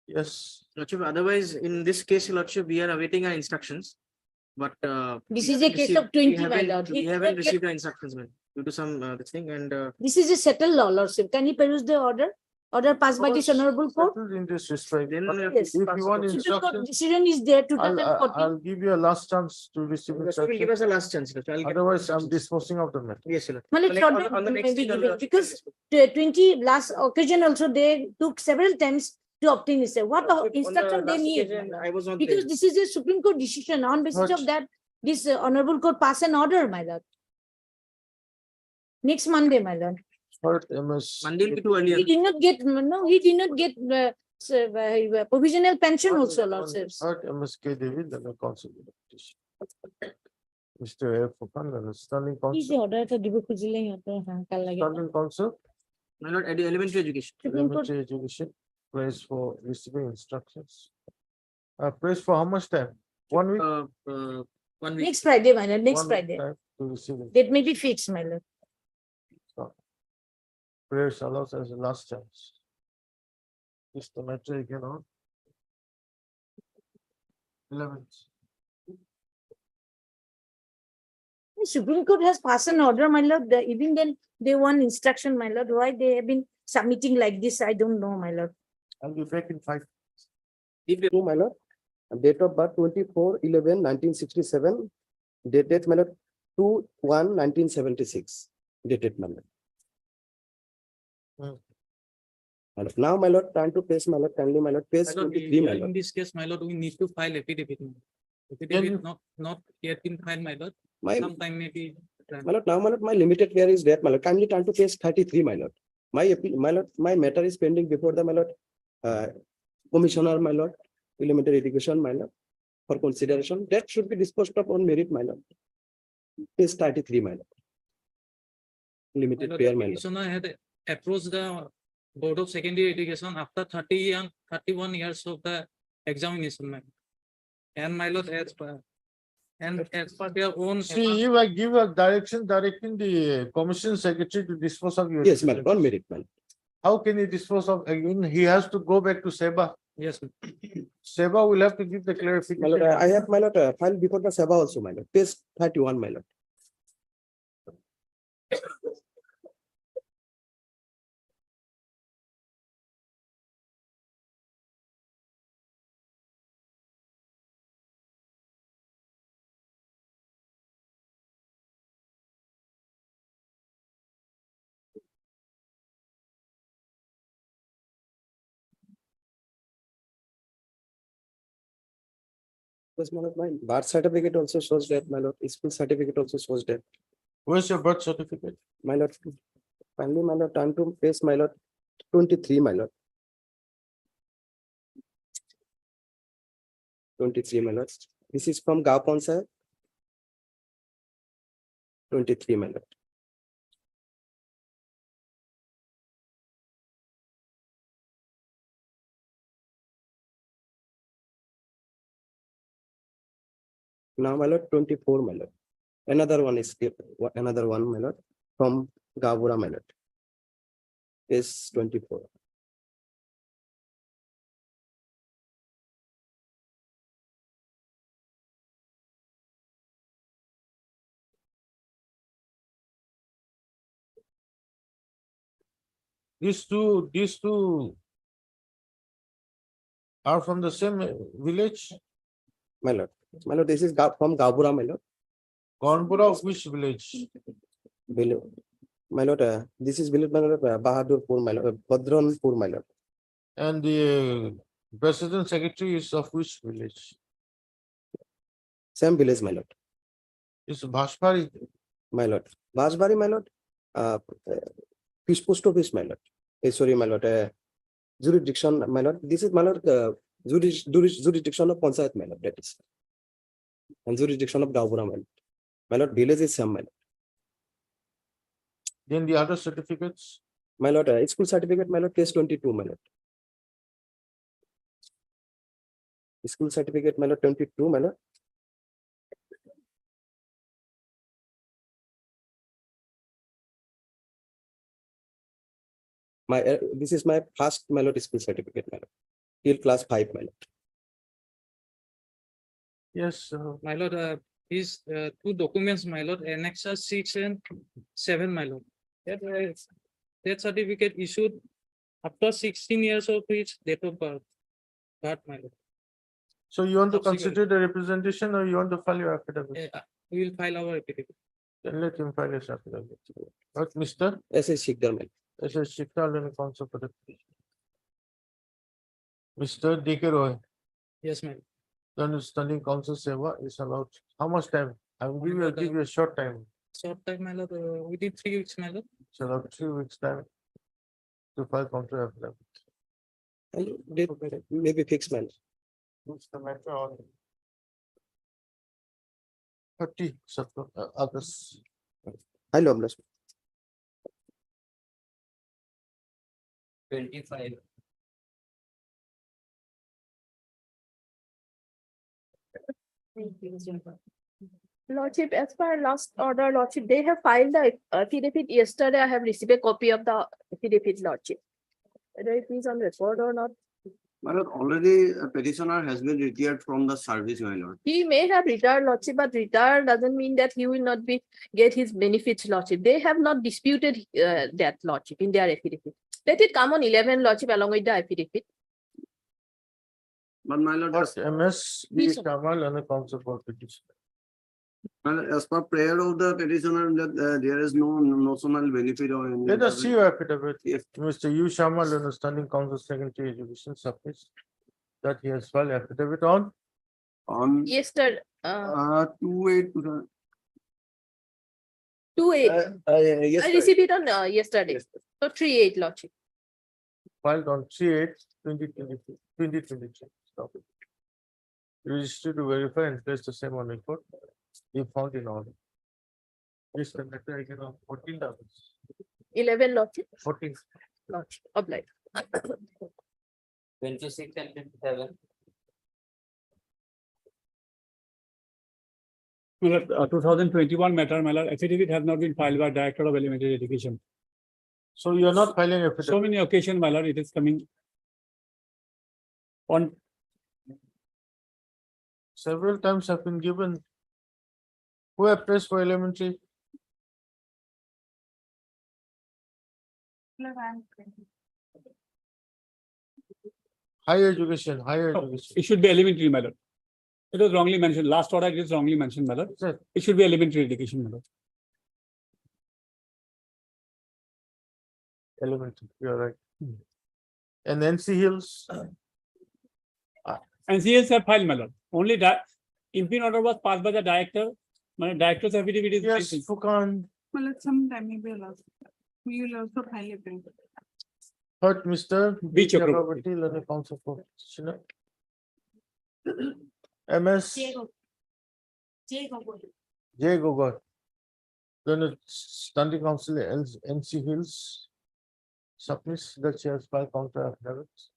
Yes. Lordship, otherwise, in this case, Lordship, we are awaiting our instructions. But This is a case of 20, my lord. We haven't received our instructions, man, due to some this thing. And This is a settled law, lordship. Can you peruse the order? Order passed by this honorable court? In this respect. then Yes. If you want Supreme Court instructions, decision is there 2014. I'll give you a last chance to receive Lordship will give instructions. us a last chance. Lordship. I'll get Otherwise, I'm instructions. disposing of the matter. Yes, sir. Well, it's On not the next maybe thing, given, because 20 last occasion also they took several times to obtain this. What On the instruction they last need? occasion, I was not Because there. this is a Supreme Court decision. On basis of that, this honorable court pass an order, my lord. Next Monday, my lord. Third MS. Monday will be too early. He did not get, no, he did not get provisional pension also, lordships. Third MSK David, then a consul. Mr. F. Fukan, standing কি যে counsel. order এটা দিব খুঁজিলে সিহঁতৰ হাহাকাৰ লাগে। Standing counsel, My lord, elementary education. Supreme Court elementary education, praise for receiving instructions. Praise for how much time? 1 week? 1 week. next Friday, my lord, next 1 week Friday. time to receive it. That may be fixed, my lord. Prayers allows as a last chance. Is the matter again on? 11th. Supreme Court has passed an order, my lord. Even then, they want instruction, my lord. Why they have been submitting like this, I don't know, my lord. I'll be back in 5. Two, my lord. Date of birth 24/11/1967. Dated, my lord, 2/1/1976. Dated, my lord. My lord. Now, my lord, time to pace, my lord, kindly, my lord, page 23, my In lord. this case, my lord, we need to file affidavit. Affidavit not yet been filed, my lord. My, Sometime maybe. my lord, now, my lord, my limited here is that, my lord, kindly turn to page 33, my lord. My appeal, my lord, my matter is pending before the, my lord, commissioner, my lord, elementary education, my lord, for consideration. That should be disposed of on merit, my lord. Page 33, my lord. Limited the pair, my lord. petitioner had approached the Board of Secondary Education after 31 years of the examination, ma'am. And my lord, as per their own. See, if I give a direction directing the commission secretary to dispose of your. Yes, my lord, on merit, my lord. How can he dispose of again? He has to go back to Seba. Yes, ma'am. Seba will have to give the My clarification. lord, I have, my lord, filed before the Sabha also, my lord, page 31, my lord. Because my lord, my birth certificate also shows that, my lord, school certificate also shows that. Where's your birth certificate? My lord, finally, my lord, turn to page, my lord, 23, my lord. 23, my lord. This is from Gaon Panchayat. 23, my lord. Now, my lord, 24, my lord. Another one is here, another one, my lord, from Gavura, my lord. Is 24. These two are from the same village. My lord. My lord, this is from Gavura, my lord. Kanpura of which village? Below. My lord, this is village, my lord, Bahadurpur, my lord, Badranpur, my lord. And the president secretary is of which village? Same village, my lord. It's Bhashpari. My lord. Bajbari, my lord. Fish post office, my lord. Sorry, my lord. Jurisdiction, my lord. This is, my lord, jurisdiction of Panchayat, my lord. That is. And jurisdiction of Gavura, my lord. My lord, village is some, my lord. Then the other certificates? My lord, school certificate, my lord, case 22, my lord. School certificate, my lord, 22, my lord. This is my first, my lord, school certificate, my lord. Till class 5, my lord. Yes, My lord, these two documents, my lord, annexure 6 and 7, my lord. That certificate issued after 16 years of its date of birth. That, my lord. So you want to Subsequent. consider the representation or you want to file your affidavit? We will file our affidavit. Then let him file his affidavit. What, Mr. S.A. Shikdar, my lord. S.A. Shikdar and counsel for the petition. Mr. D.K. Roy, Yes, ma'am. then standing counsel Seva is allowed. How much time? I will give you a short time. Short time, my lord, within 3 weeks, my lord. So about 3 weeks time to file counter affidavit. Maybe fixed, my lord. What's the matter on 30 August? Hello, Amlas. 25. Lordship, as per last order, Lordship, they have filed the affidavit yesterday. I have received a copy of the affidavit, Lordship. Whether it is on record or not. My lord, already a petitioner has been retired from the service, my lord. He may have retired, Lordship, but retired doesn't mean that he will not get his benefits, Lordship. They have not disputed that, Lordship, in their affidavit. Let it come on 11, Lordship, along with the affidavit. But my lord, What's MS Kamal and the counsel for petition? as per prayer of the petitioner, that there is no notional benefit or any. Let us see your affidavit. Yes. Mr. U. Shamal and the standing counsel secretary education submits that he has filed affidavit on. Yesterday. 2/8. 2/8. I received it on yesterday. So 3/8, Lordship. Filed on 3/8/2023. Stop it. Registered to verify and place the same on record. If found in order. Please conduct the 14 hours. 11 Lordship. 14. Lordship, obliged. 26 and 27. 2021 matter, my lord, affidavit has not been filed by Director of Elementary Education. So you are not filing affidavit. So many occasions, my lord, it is coming on. Several times have been given. Who appraised for elementary? Higher education, higher education. It should be elementary, my lord. It was wrongly mentioned. Last order, it is wrongly mentioned, my lord. Sir. It should be elementary education, my lord. Elementary, you are right. And NC Hills, NCLs have filed, my lord. Only that impeachment order was passed by the director. My director's affidavit is. yes, Fukan, Well, at some time maybe allowed. We will also file a bill. Hurt Mr. B. Chakraborty, Learning Council for Petitioner. MS J. Gogoi. Then Standing Council NC Hills. Submits the chair's file counter affidavits.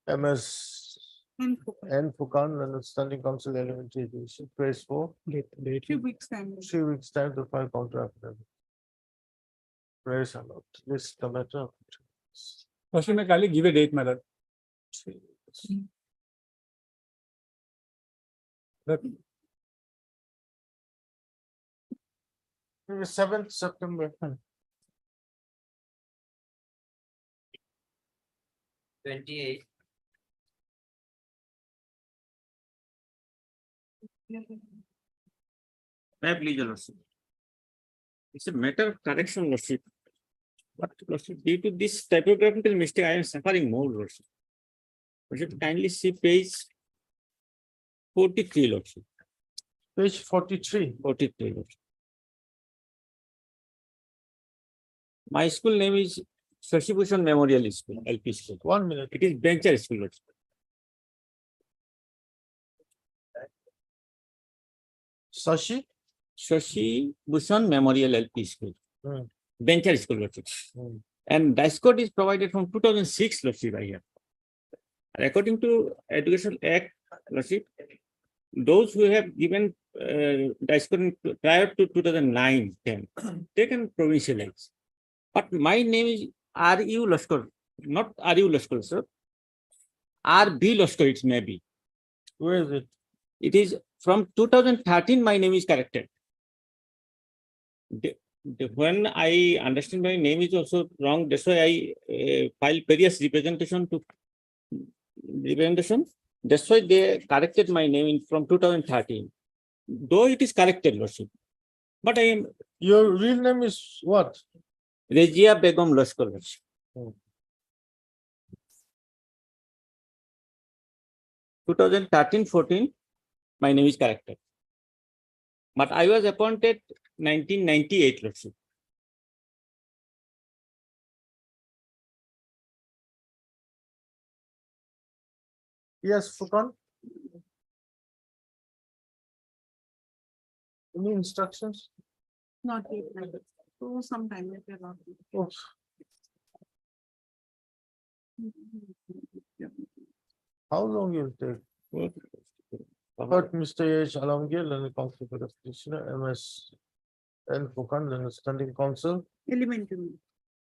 MS And N. Fukan and the Standing Council Elementary Education. Praise for 2 weeks time. 3 weeks time to file counter affidavit. Praise a lot. This is the matter. First, may kindly give a date, my lord. That 7th September. 28. May I please, Your Lordship? It's a matter of correction, Lordship. But Lordship, due to this typographical mistake, I am suffering more, Lordship. Lordship, kindly see page 43, Lordship. Page 43. 43, Lordship. My school name is Shashibhushan Memorial School, LP School. 1 minute. It is Bencher School, Lordship. Shashi Bhushan Memorial LP School. Bencher School, Lordship. And dice code is provided from 2006, Lordship, I have. And according to Education Act, Lordship, those who have given dice code prior to 2009-10, they can provincialize. But my name is R.U. Lashkar, not R.U. Lashkar, sir. R.B. Lashkar, it may be. Where is it? It is from 2013, my name is corrected. When I understand my name is also wrong, that's why I filed various representation. That's why they corrected my name from 2013. Though it is corrected, Lordship. But I am. Your real name is what? Rejia Begum Lashkar, Lordship. 2013-14, my name is corrected. But I was appointed 1998, Lordship. Yes, Fukan. Any instructions? Not yet. So sometime maybe allowed. Oh. How long will it take? But Mr. H. Alamgir and the Council for the Petitioner, MS N. Fukan and the Standing Council Elementary.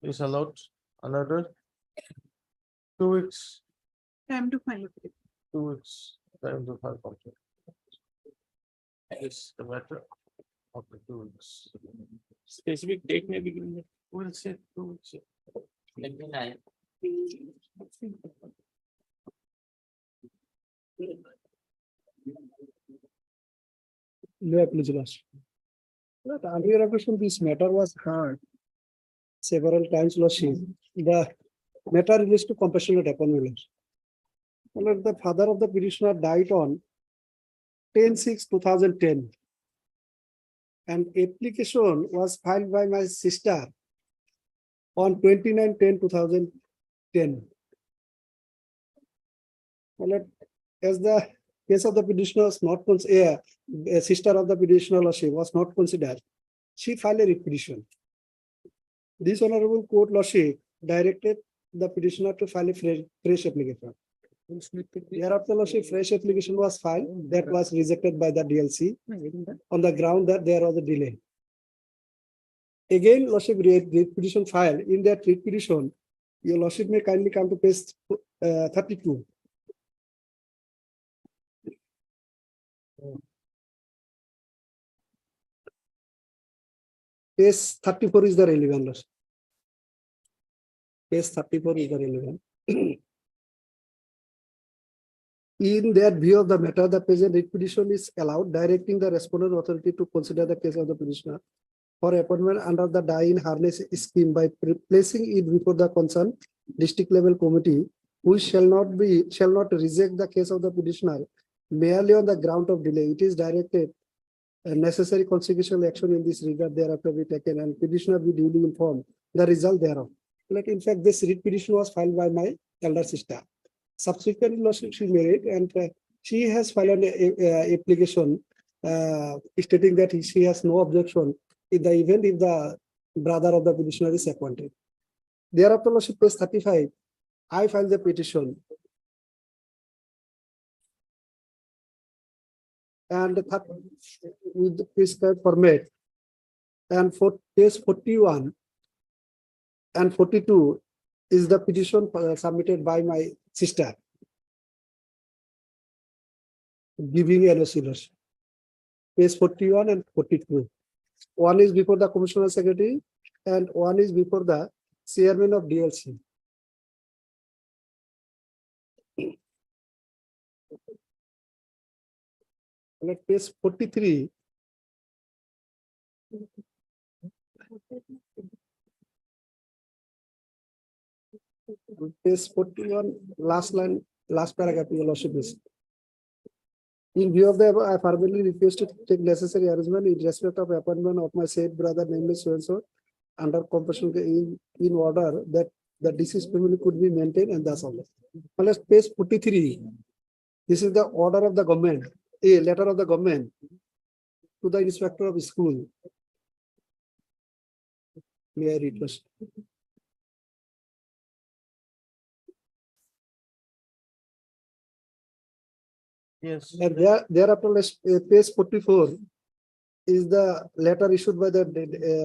is allowed another 2 weeks. Time to file a bill. 2 weeks time to file complaint. Is the matter of the 2 weeks. Specific date may be given. We'll say 2 weeks. 29. No apologies. But earlier occasion, this matter was heard several times, Lordship. The matter relates to compassionate appointment. The father of the petitioner died on 10/6/2010. And application was filed by my sister on 29/10/2010. As the case of the petitioner was not sister of the petitioner, Lordship, was not considered, she filed a petition. This honorable court lordship directed the petitioner to file a fresh application. Thereafter, lordship, fresh application was filed that was rejected by the DLC on the ground that there was a delay. Again, lordship, read petition filed. In that read petition, your lordship may kindly come to page 32. Page 34 is the relevant, lordship. Page 34 is the relevant. In that view of the matter, the present writ petition is allowed, directing the respondent authority to consider the case of the petitioner for appointment under the die-in harness scheme by placing it before the concerned district level committee, which shall not reject the case of the petitioner merely on the ground of delay. It is directed necessary consequential action in this regard thereafter be taken, and petitioner be duly informed the result thereof. Like, in fact, this writ petition was filed by my elder sister. Subsequently, lordship, she married, and she has filed an application stating that she has no objection in the event if the brother of the petitioner is appointed. Thereafter, lordship, page 35, I filed the petition. And with the prescribed format. And for page 41 and 42 is the petition submitted by my sister, giving a resolution. Page 41 and 42. One is before the Commissioner Secretary and one is before the Chairman of DLC. At page 43. Page 41, last line, last paragraph, your lordship is. In view of the above, I formally request to take necessary arrangement in respect of appointment of my said brother, namely so and so, under compulsion in order that the deceased family could be maintained, and thus all. Page 43. This is the order of the government, a letter of the government to the inspector of school. May I read first? Yes. And thereafter, page 44 is the letter issued by the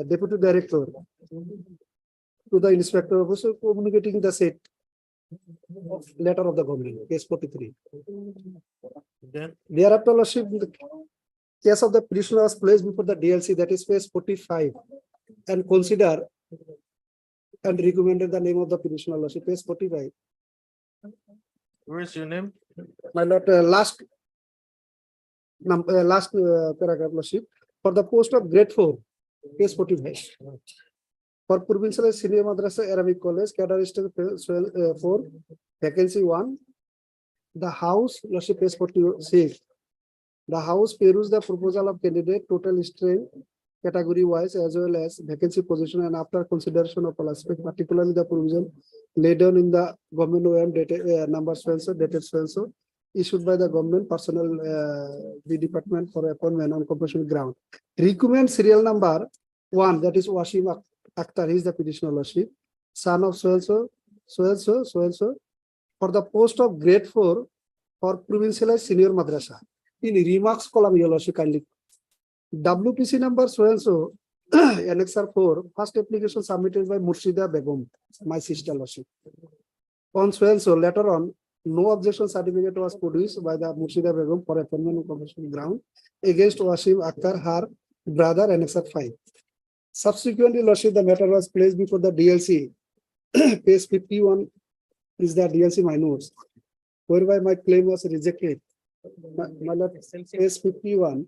deputy director to the inspector, also communicating the said letter of the government. Page 43. Then Thereafter, lordship, the case of the petitioner was placed before the DLC, that is page 45, and consider and recommended the name of the petitioner, lordship, page 45. where is your name? My lord, last paragraph, lordship, for the post of grade 4, page 45. For Provincial Senior Madrasa Arabic College, cadre 4, vacancy 1. The house, lordship, page 46. The house peruse the proposal of candidate, total strength, category wise, as well as vacancy position, and after consideration of all aspects, particularly the provision laid down in the government OM dated number so dated so, issued by the government personnel, the department for appointment on compulsory ground. Recommend serial number 1, that is Wasim Akhtar, he is the petitioner, lordship, son of so and so, for the post of grade 4 for Provincialized Senior Madrasa. In remarks column, your lordship, kindly. WPC number so and so, annexer 4, first application submitted by Murshida Begum, my sister, lordship. On so and so, later on, no objection certificate was produced by the Murshida Begum for appointment on compulsory ground against Wasim Akhtar, her brother, annexer 5. Subsequently, lordship, the matter was placed before the DLC. Page 51 is the DLC minors, whereby my claim was rejected. My lord, page 51,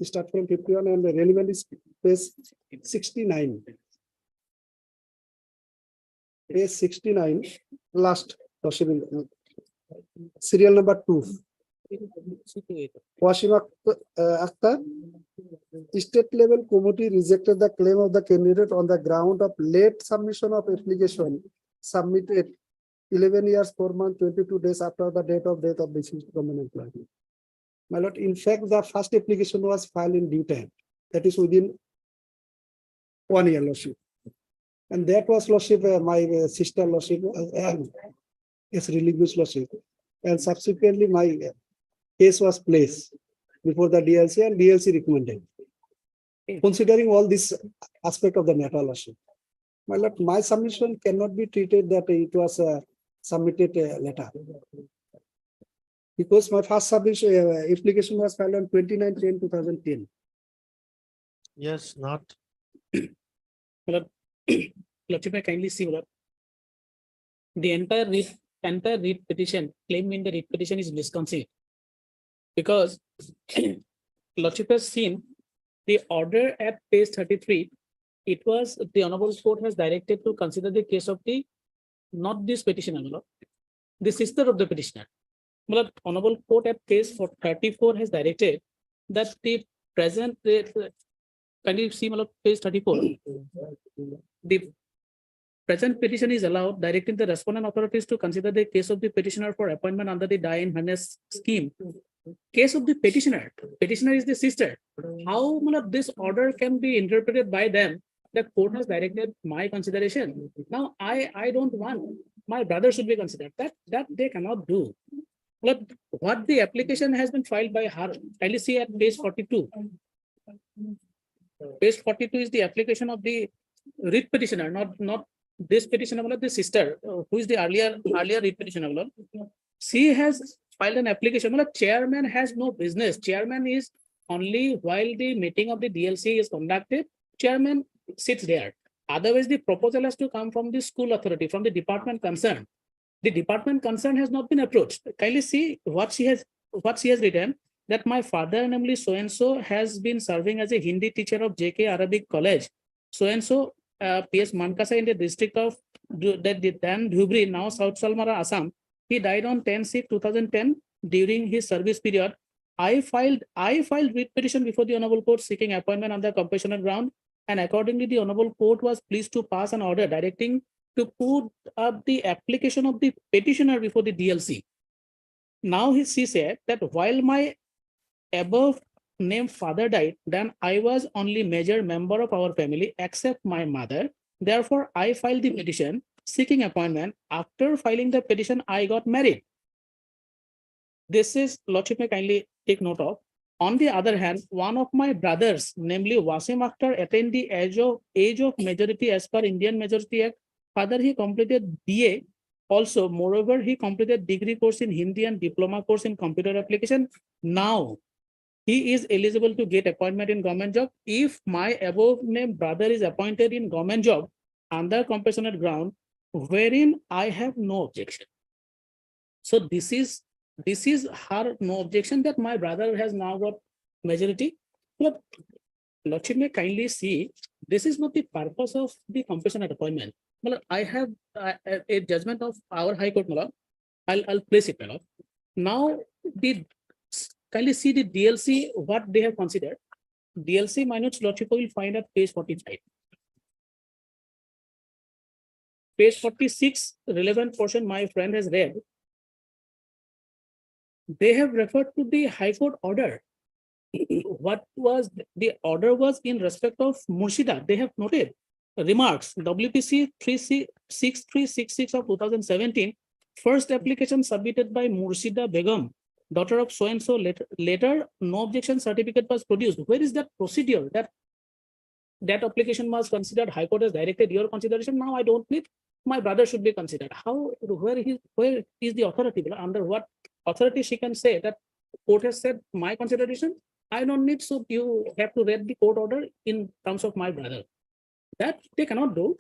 start from 51, and the relevant is page 69. Page 69, last, lordship, serial number 2. Wasim Akhtar, state level committee rejected the claim of the candidate on the ground of late submission of application submitted 11 years, 4 months, 22 days after the date of death of the deceased government employee. My lord, in fact, the first application was filed in due time, that is within 1 year, lordship. And that was lordship, my sister lordship, is relinquished lordship. And subsequently, my case was placed before the DLC and DLC recommended. Considering all this aspect of the matter, lordship, my lord, my submission cannot be treated that it was a submitted letter. Because my first submission application was filed on 29/10/2010. Yes, not. Lordship, I kindly see that the entire writ petition claim in the writ petition is misconceived, because Lordship has seen the order at page 33. It was the Honorable Court has directed to consider the case of the not this petitioner, the sister of the petitioner. But Honorable Court at page 34 has directed that the present, can you see page 34? The present petition is allowed, directing the respondent authorities to consider the case of the petitioner for appointment under the die in harness scheme. Case of the petitioner is the sister. How this order can be interpreted by them? The court has directed my consideration. Now I don't want my brother should be considered. That they cannot do. Look, what the application has been filed by her. Kindly see at page 42. Page 42 is the application of the writ petitioner, not this petitioner, the sister, who is the earlier writ petitioner. She has filed an application. Chairman has no business. Chairman is only while the meeting of the DLC is conducted, chairman sits there. Otherwise, the proposal has to come from the school authority, from the department concerned. The department concerned has not been approached. Kindly see what she has written, that my father, namely so-and-so, has been serving as a Hindi teacher of JK Arabic College. So-and-so, PS Mankasa in the district of Dan Dhubri, now South Salmara, Assam. He died on 10/6/2010 during his service period. I filed writ petition before the Honorable Court seeking appointment on the compassionate ground, and accordingly the Honorable Court was pleased to pass an order directing to put up the application of the petitioner before the DLC. Now she said that while my above named father died, then I was only major member of our family except my mother. Therefore, I filed the petition seeking appointment. After filing the petition, I got married. This is, Lordship may kindly take note of. On the other hand, one of my brothers, namely Wasim Akhtar, attained the age of majority as per Indian Majority Act. Further, he completed BA. Also, moreover, he completed degree course in Hindi and diploma course in computer application. Now, he is eligible to get appointment in government job. If my above named brother is appointed in government job under compassionate ground, wherein I have no objection. So this is her no objection, that my brother has now got majority. But Lordship may kindly see, this is not the purpose of the compassionate appointment. Well, I have a judgment of our High Court. I'll place it. Now, kindly see the DLC, what they have considered. DLC minutes, Lordship will find at page 45. Page 46, relevant portion my friend has read. They have referred to the High Court order. What was the order was in respect of Murshida. They have noted remarks, WPC 6366 of 2017, first application submitted by Murshida Begum, daughter of so-and-so. Later, no objection certificate was produced. Where is that procedure? That application was considered, High Court has directed your consideration. Now I don't need, my brother should be considered. Where is the authority? Under what authority she can say that court has said my consideration? I don't need, so you have to read the court order in terms of my brother. That they cannot do.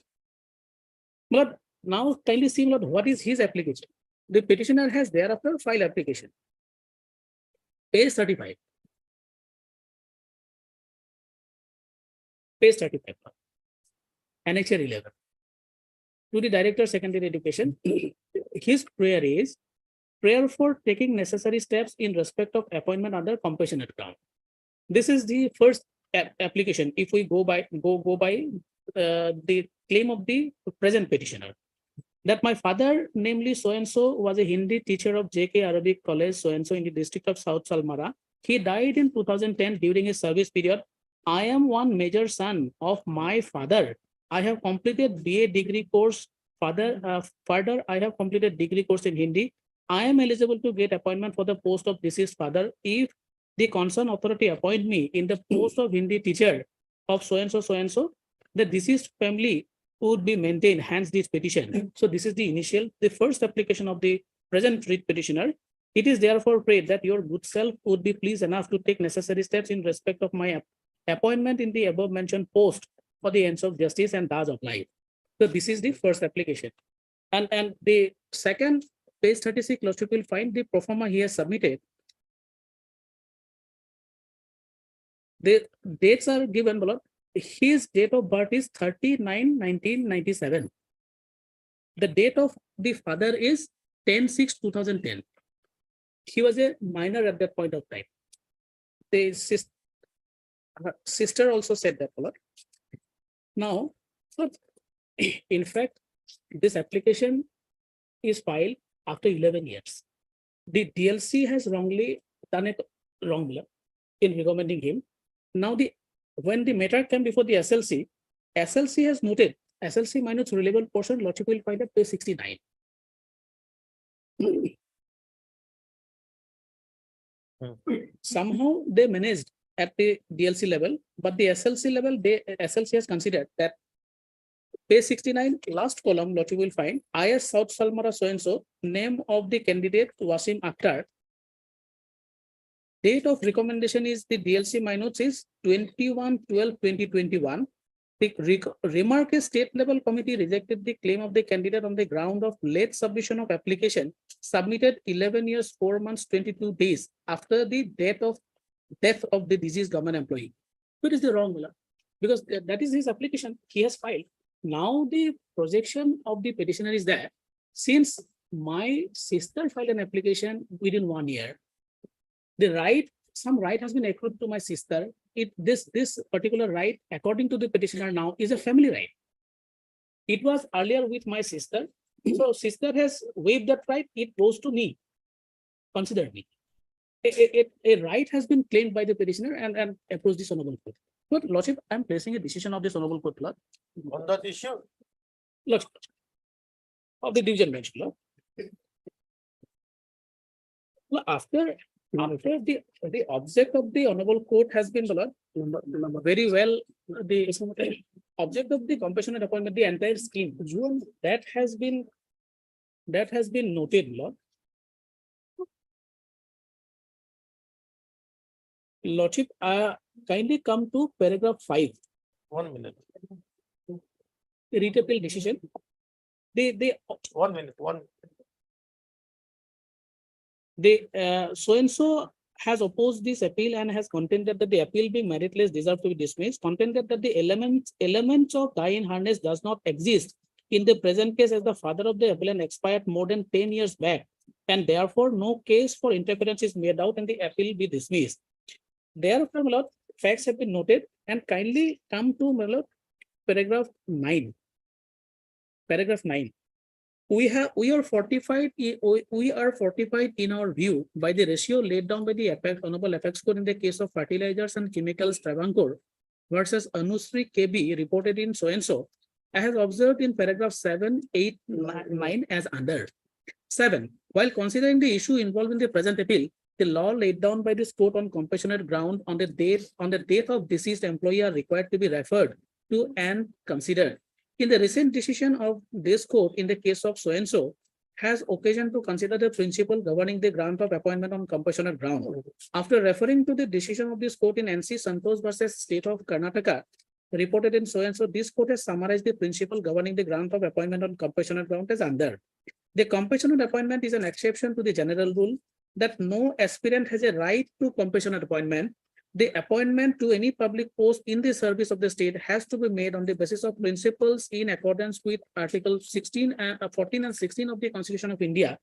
But now kindly see what is his application. The petitioner has thereafter filed application. Page 35. Page 35. Annexure 11. To the Director Secondary Education, his prayer is prayer for taking necessary steps in respect of appointment under compassionate ground. This is the first application. If we go by the claim of the present petitioner, that my father, namely so-and-so, was a Hindi teacher of JK Arabic College, so-and-so in the district of South Salmara. He died in 2010 during his service period. I am one major son of my father. I have completed BA degree course. Further, I have completed degree course in Hindi. I am eligible to get appointment for the post of deceased father if the concerned authority appoint me in the post of Hindi teacher of so and so, the deceased family would be maintained, hence this petition. So this is the first application of the present writ petitioner. It is therefore prayed that your good self would be pleased enough to take necessary steps in respect of my appointment in the above mentioned post for the ends of justice and thus of life. So this is the first application. And the second, page 36, Lordship will find the pro forma he has submitted. The dates are given below. His date of birth is 30/9/1997. The date of the father is 10/6/2010. He was a minor at that point of time. The sister also said that below. Now, in fact, this application is filed after 11 years. The DLC has wrongly done it wrong in recommending him. Now, when the matter came before the SLC, SLC has noted SLC minus relevant portion, Lordship will find at page 69. Somehow they managed at the DLC level, but the SLC level, SLC has considered that page 69, last column, Lordship will find IS South Salmara so-and-so, name of the candidate Wasim Akhtar. Date of recommendation is the DLC minutes is 21/12/2021. The remark is state level committee rejected the claim of the candidate on the ground of late submission of application submitted 11 years, 4 months, 22 days after the death of the deceased government employee. So it is the wrong, because that is his application he has filed. Now the projection of the petitioner is that since my sister filed an application within 1 year, some right has been accrued to my sister. This particular right, according to the petitioner now, is a family right. It was earlier with my sister. So sister has waived that right. It goes to me. Consider me. A right has been claimed by the petitioner and approached this honorable court. But Lordship, I am placing a decision of this honorable court, Lord. On that issue? Lordship, of the division bench, Lord. After the object of the honorable court has been very well, the object of the compassionate appointment, the entire scheme that has been noted, Lord. Lordship, kindly come to paragraph 5. 1 minute. The writ appeal decision. 1 minute. The so-and-so has opposed this appeal and has contended that the appeal being meritless deserve to be dismissed, contended that the elements of die in harness does not exist in the present case as the father of the appellant expired more than 10 years back, and therefore no case for interference is made out and the appeal be dismissed. Therefore, my lord, facts have been noted, and kindly come to, my lord, paragraph 9. Paragraph 9. We are fortified in our view by the ratio laid down by the Honorable Apex Court in the case of fertilizers and chemicals Travancore versus Anusri KB reported in so-and-so. I have observed in paragraph 7, 8, 9 as under. 7. While considering the issue involved in the present appeal, the law laid down by this court on compassionate ground on the death of deceased employee are required to be referred to and considered. In the recent decision of this court in the case of so-and-so has occasion to consider the principle governing the grant of appointment on compassionate ground. After referring to the decision of this court in NC Santosh versus State of Karnataka, reported in so-and-so, this court has summarized the principle governing the grant of appointment on compassionate ground as under. The compassionate appointment is an exception to the general rule that no aspirant has a right to compassionate appointment. The appointment to any public post in the service of the state has to be made on the basis of principles in accordance with Article 14 and 16 of the Constitution of India.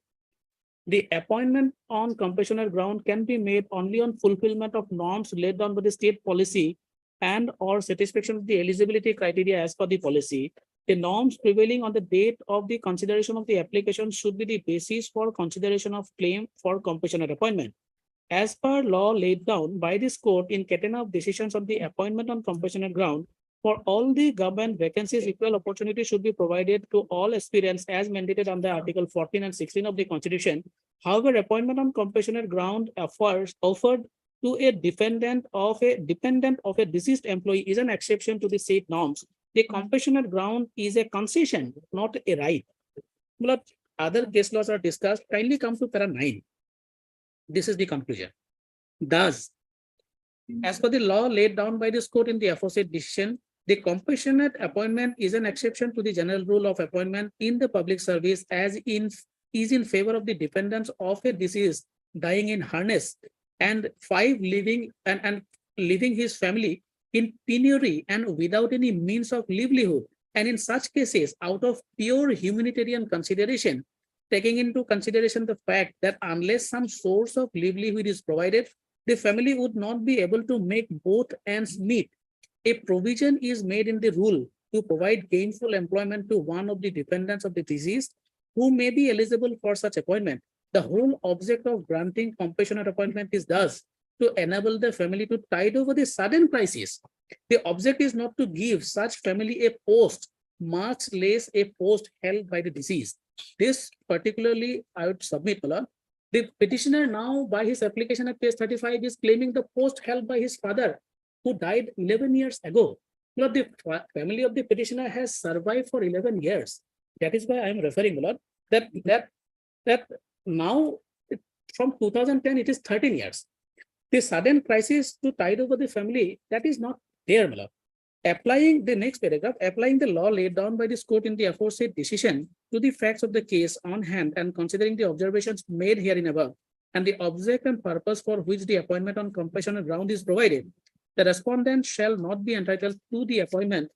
The appointment on compassionate ground can be made only on fulfillment of norms laid down by the state policy and or satisfaction of the eligibility criteria as per the policy. The norms prevailing on the date of the consideration of the application should be the basis for consideration of claim for compassionate appointment. As per law laid down by this court in catena of decisions on the appointment on compassionate ground, For all the government vacancies, equal opportunity should be provided to all aspirants as mandated under Article 14 and 16 of the Constitution. However, appointment on compassionate ground offered to a dependent of a deceased employee is an exception to the said norms. The compassionate ground is a concession, not a right. But other case laws are discussed. Kindly come to para 9. This is the conclusion. Thus, as per the law laid down by this court in the aforesaid decision, the compassionate appointment is an exception to the general rule of appointment in the public service is in favor of the dependents of a deceased dying in harness and 5 living and leaving his family in penury and without any means of livelihood. And in such cases, out of pure humanitarian consideration, taking into consideration the fact that unless some source of livelihood is provided, the family would not be able to make both ends meet. A provision is made in the rule to provide gainful employment to one of the dependents of the deceased who may be eligible for such appointment. The whole object of granting compassionate appointment is thus to enable the family to tide over the sudden crisis. The object is not to give such family a post, much less a post held by the deceased. This particularly I would submit, Malad. The petitioner now by his application at page 35 is claiming the post held by his father who died 11 years ago. The family of the petitioner has survived for 11 years. That is why I am referring, Malad, that now from 2010 it is 13 years. The sudden crisis to tide over the family, that is not there, Malad. Applying the next paragraph, applying the law laid down by this court in the aforesaid decision to the facts of the case on hand and considering the observations made herein above and the object and purpose for which the appointment on compassionate ground is provided, the respondent shall not be entitled to the appointment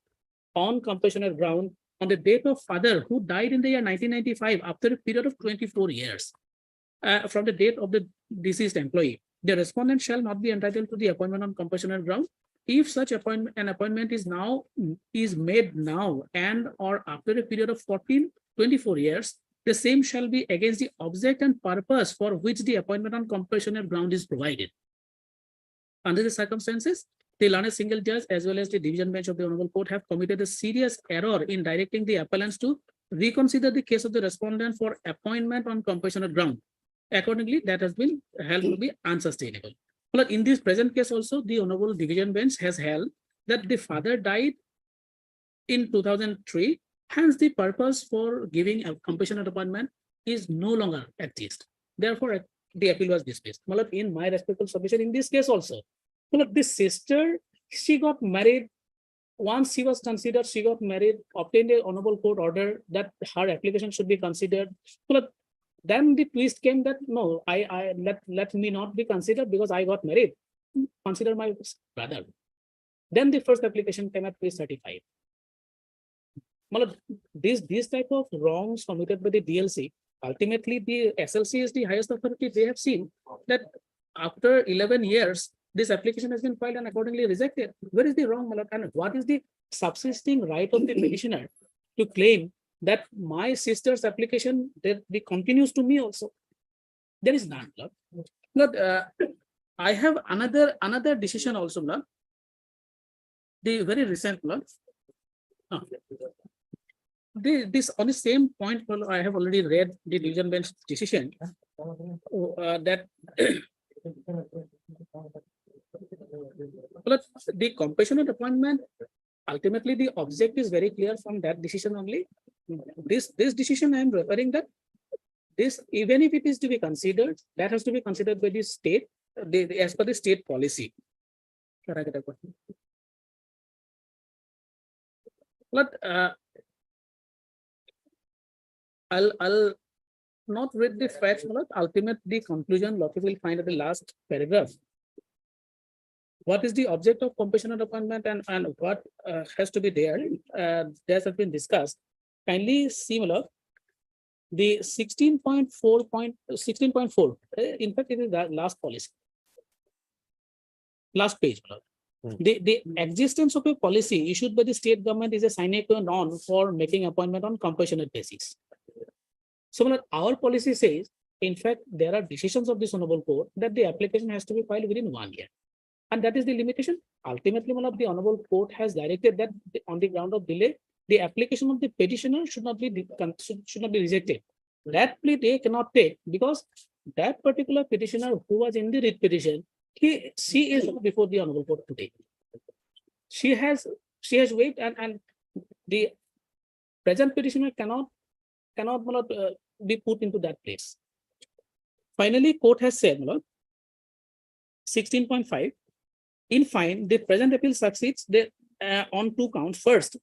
on compassionate ground on the date of father who died in the year 1995 after a period of 24 years from the date of the deceased employee. The respondent shall not be entitled to the appointment on compassionate ground if such appointment is made now and or after a period of 24 years. The same shall be against the object and purpose for which the appointment on compassionate ground is provided. Under the circumstances, the learned single judge as well as the division bench of the Honorable Court have committed a serious error in directing the appellants to reconsider the case of the respondent for appointment on compassionate ground. Accordingly, that has been held to be unsustainable. But in this present case also, the Honorable Division Bench has held that the father died in 2003, hence the purpose for giving a compassionate appointment is no longer exist. Therefore, the appeal was dismissed. In my respectful submission, in this case also, this sister, she got married. Once she was considered, she got married, obtained a Honorable Court order that her application should be considered. Then the twist came that no, let me not be considered because I got married. Consider my brother. Then the first application came at page 35. This type of wrongs committed by the DLC, ultimately the SLC is the highest authority. They have seen that after 11 years, this application has been filed and accordingly rejected. Where is the wrong, and what is the subsisting right of the petitioner to claim that my sister's application that be continues to me also? There is none. I have another decision also, the very recent this on the same point. I have already read the division bench decision that the compassionate appointment, ultimately the object is very clear from that decision only. This decision I am referring that this, even if it is to be considered, that has to be considered by the state, as per the state policy. But I'll not read the facts, but ultimate the conclusion Loki will find at the last paragraph. What is the object of compassionate appointment and what has to be there? That has been discussed. Kindly see, the 16.4. In fact, it is the last policy. Last page. The existence of a policy issued by the state government is a sine qua non for making appointment on compassionate basis. So our policy says, in fact, there are decisions of this Honorable Court that the application has to be filed within 1 year. And that is the limitation. ultimately, my lord, the honorable court has directed that on the ground of delay, the application of the petitioner should not be rejected. That plea they cannot take because that particular petitioner who was in the writ petition, she is before the honorable court today. She has waived and the present petitioner cannot be put into that place. Finally, court has said, 16.5. In fine, the present appeal succeeds on 2 counts. First,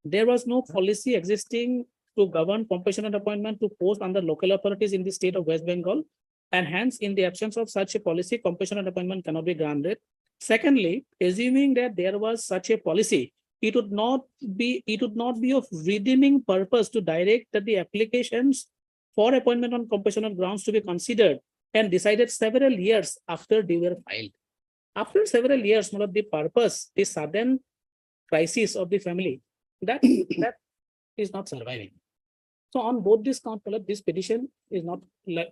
there was no policy existing to govern compassionate appointment to post under local authorities in the state of West Bengal, and hence, in the absence of such a policy, compassionate appointment cannot be granted. Secondly, assuming that there was such a policy, it would not be of redeeming purpose to direct that the applications for appointment on compassionate grounds to be considered and decided several years after they were filed. After several years, the purpose, the sudden crisis of the family, that is not surviving. So on both this count, this petition is not to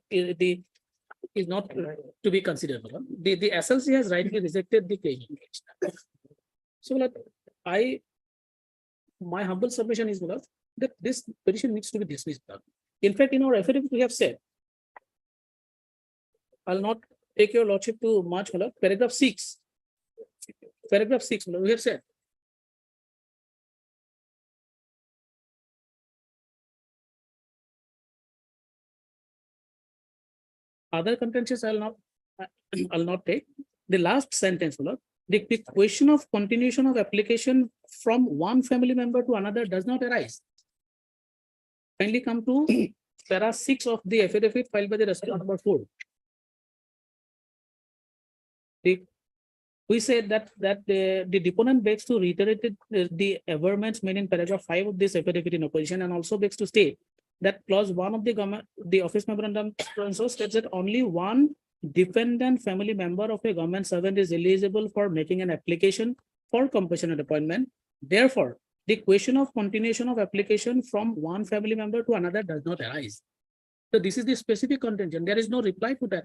be considered. The SLC has rightly rejected the claim. So my humble submission is that this petition needs to be dismissed. In fact, in our affidavit, we have said, I'll not take your lordship to much. Paragraph 6. Paragraph 6, we have said. Other contentious I'll not take. The last sentence, the question of continuation of application from one family member to another does not arise. Kindly come to para 6 of the affidavit filed by the respondent number 4. We said that the deponent begs to reiterate the averments made in paragraph 5 of this affidavit in opposition, and also begs to state that clause 1 of the office memorandum states that only one dependent family member of a government servant is eligible for making an application for compassionate appointment. Therefore, the question of continuation of application from one family member to another does not arise. So this is the specific contention. There is no reply to that.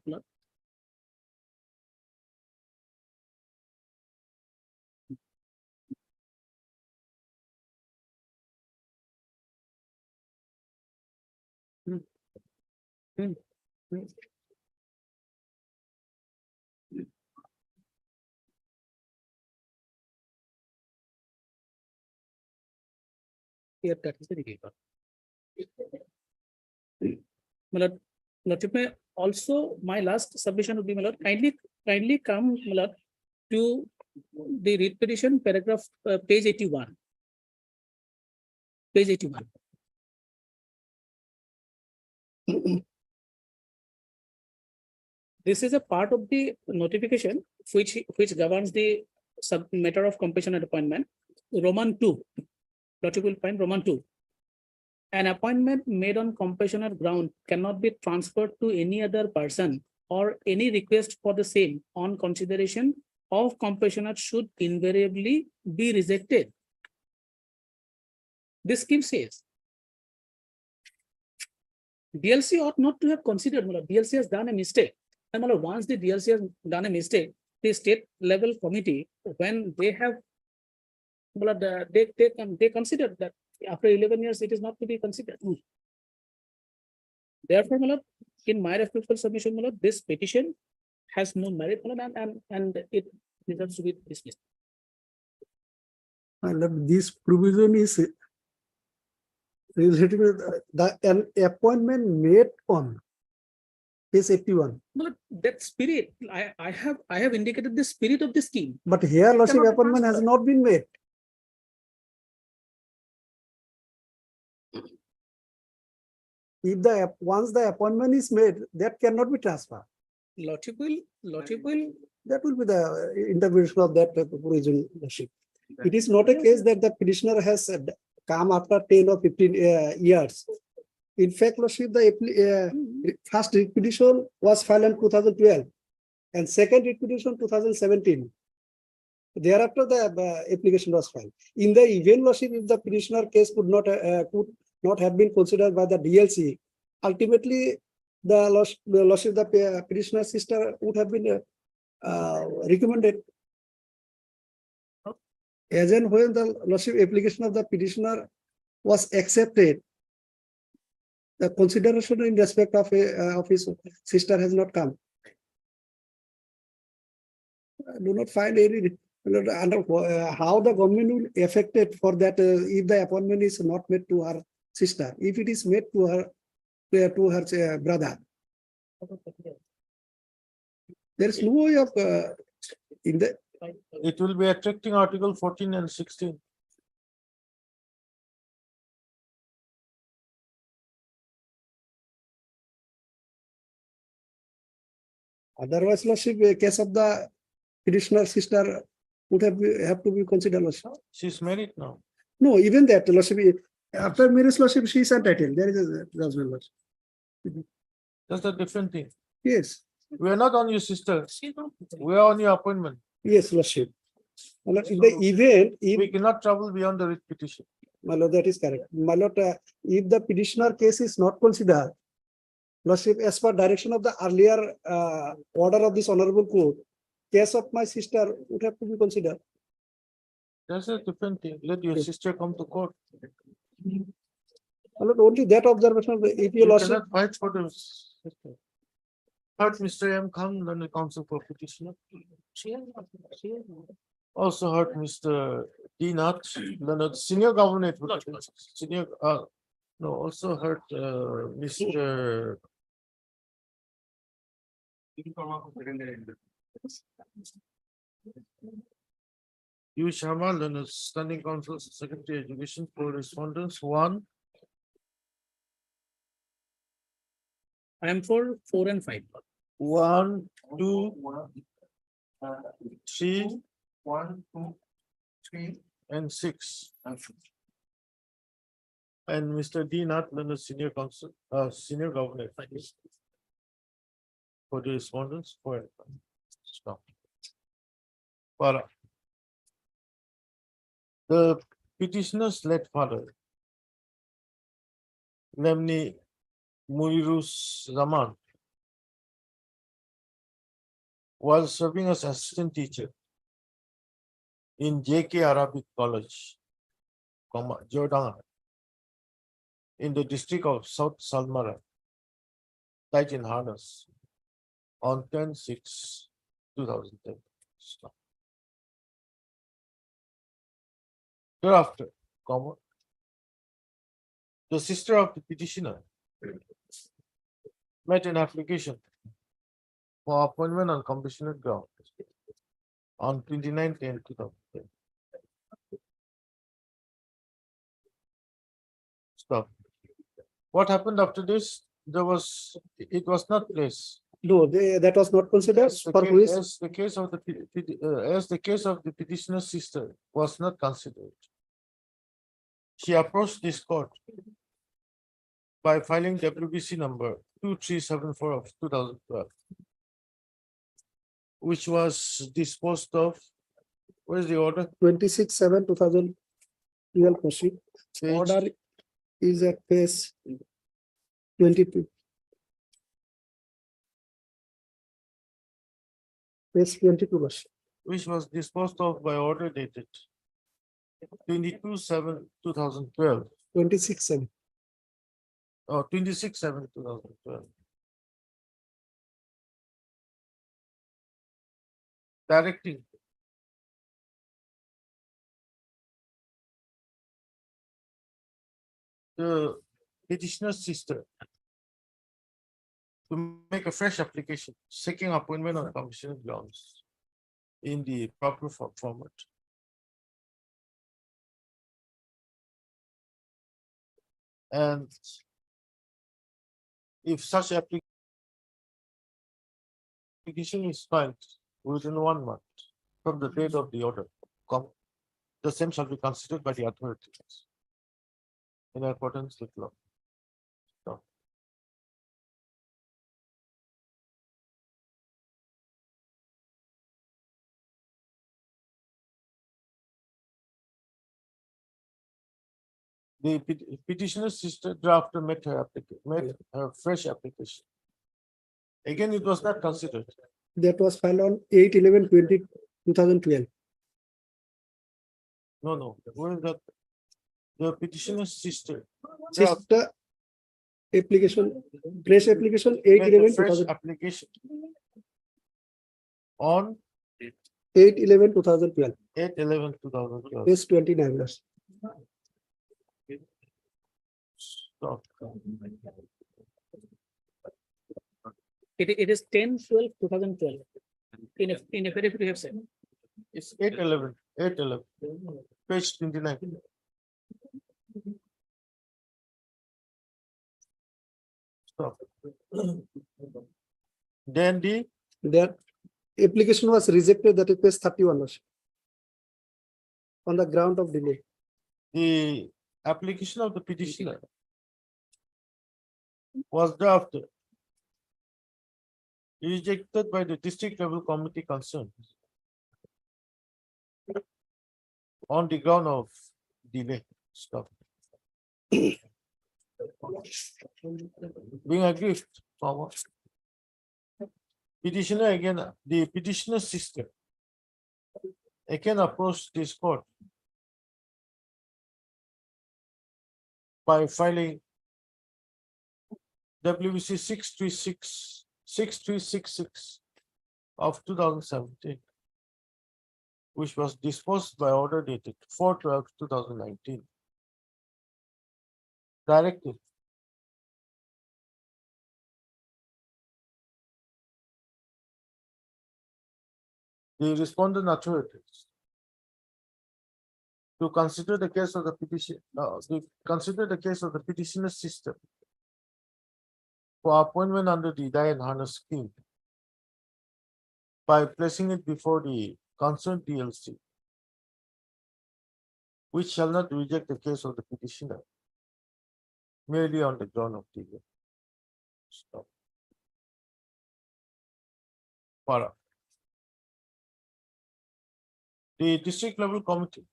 Here, that is the giver. Also, my last submission would be, kindly come to the writ petition paragraph page 81. Page 81. This is a part of the notification which governs the matter of compassionate appointment. Roman 2. Lordship will find Roman 2. An appointment made on compassionate ground cannot be transferred to any other person, or any request for the same on consideration of compassionate should invariably be rejected. This scheme says DLC ought not to have considered. DLC has done a mistake, and once the DLC has done a mistake, the state level committee, when they have they consider that after 11 years it is not to be considered. Therefore, in my respectful submission, this petition has no merit, and it deserves to be dismissed. This provision is related with an appointment made on page 81. That spirit, I have indicated the spirit of the scheme. But here, lordship, appointment has not been made. If once the appointment is made, that cannot be transferred. Lordship will. That will be the interpretation of that provision, lordship. It is not a case that the petitioner has come after 10 or 15 years. In fact, lordship, the first writ petition was filed in 2012, and second writ petition 2017. Thereafter, the application was filed. In the event, lordship, if the petitioner case could not have been considered by the DLC, ultimately the lordship, the petitioner's sister would have been recommended As and when the lordship application of the petitioner was accepted, the consideration in respect of his sister has not come. I do not find any under how the government will affect it for that if the appointment is not made to her sister, if it is made to her brother. There is no way of in the. It will be attracting Article 14 and 16. Otherwise, lordship, a case of the petitioner sister would have to be considered lordship. She's married now. No, even that lordship, after marriage lordship, she is entitled. There is a judgment lordship. That's a different thing. Yes. We are not on your sister. We are on your appointment. Yes, lordship. My lord, in the event, if We cannot travel beyond the writ petition. my lord, that is correct. My lord, if the petitioner case is not considered, lordship, as per direction of the earlier order of this honorable court, case of my sister would have to be considered. That's a different thing. Let your sister come to court. My lord, only that observation, if you You lordship, cannot fight for the sister. Heard Mr. M. Khan, then the counsel for petitioner. Also heard Mr. D. Nath, the senior governor. Senior, no, also heard Mr. U. Sharma, then standing counsel, Secretary Education, correspondence 1. I am for 4 and 5. 1, 2, 3, and 6. And Mr. D. Nath, then the senior counsel, senior governor. For the respondents, for stop. Para. The petitioner's late father, namely Muirus Zaman, while serving as assistant teacher in JK Arabic College, Jordan, in the district of South Salmara, died in harness on 10/6/2010. Stop. Thereafter, the sister of the petitioner made an application for appointment on compassionate ground on 29/10/2010. Stop. What happened after this? It was not placed. no, that was not considered As the for ca- who is. as the case of the petitioner's sister was not considered. She approached this court by filing WBC number 2374 of 2012, which was disposed of. Where is the order? 26/7/2012 proceed. Page. Order is at page 22. Page 22. lordship. Which was disposed of by order dated 22/7/2012 26/7. or 26/7/2012. Directing the petitioner's sister to make a fresh application, seeking appointment on compassionate grounds in the proper format. And if such application is filed within 1 month from the date of the order, the same shall be considered by the authorities in accordance with law. So, the petitioner's sister drafter made her fresh application. Again, it was not considered. That was filed on 8/11/2012. No, where is that? The petitioner's sister. Sister application, fresh application, Made a 8/11, fresh 2000, application on 8/11, 2012, 8/11/2012. page 29. Lordship. Stop. It is 10/12/2012. In a very brief set. It's 8/11, page 29. Stop. Then That application was rejected, that is page 31. Lordship. On the ground of delay. the application of the petitioner was drafted, rejected by the district level committee concerned on the ground of delay. Stop. Being aggrieved, comma. Petitioner again, the petitioner's sister again approached this court by filing WBC 6366 of 2017, which was disposed by order dated 4/12/2019. Directed the respondent authorities to consider the case of the petitioner's sister for appointment under the die and harness scheme by placing it before the concerned DLC, which shall not reject the case of the petitioner merely on the ground of delay. Stop. Para. The district level committee,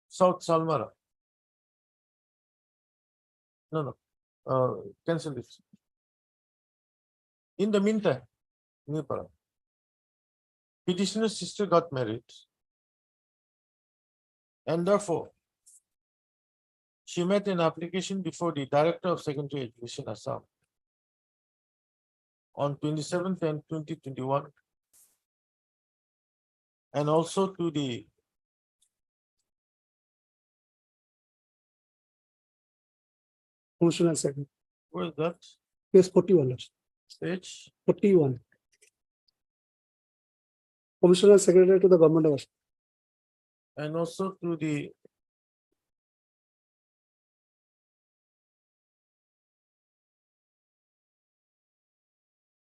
South Salmara. No, cancel this. In the meantime, Nepal, petitioner's sister got married, and therefore she made an application before the Director of Secondary Education Assam on 27/10/2021, and also to the Commissioner Secretary, where is that page 41. Lordship. page? 41. Commissioner Secretary to the Government of Assam. And also to the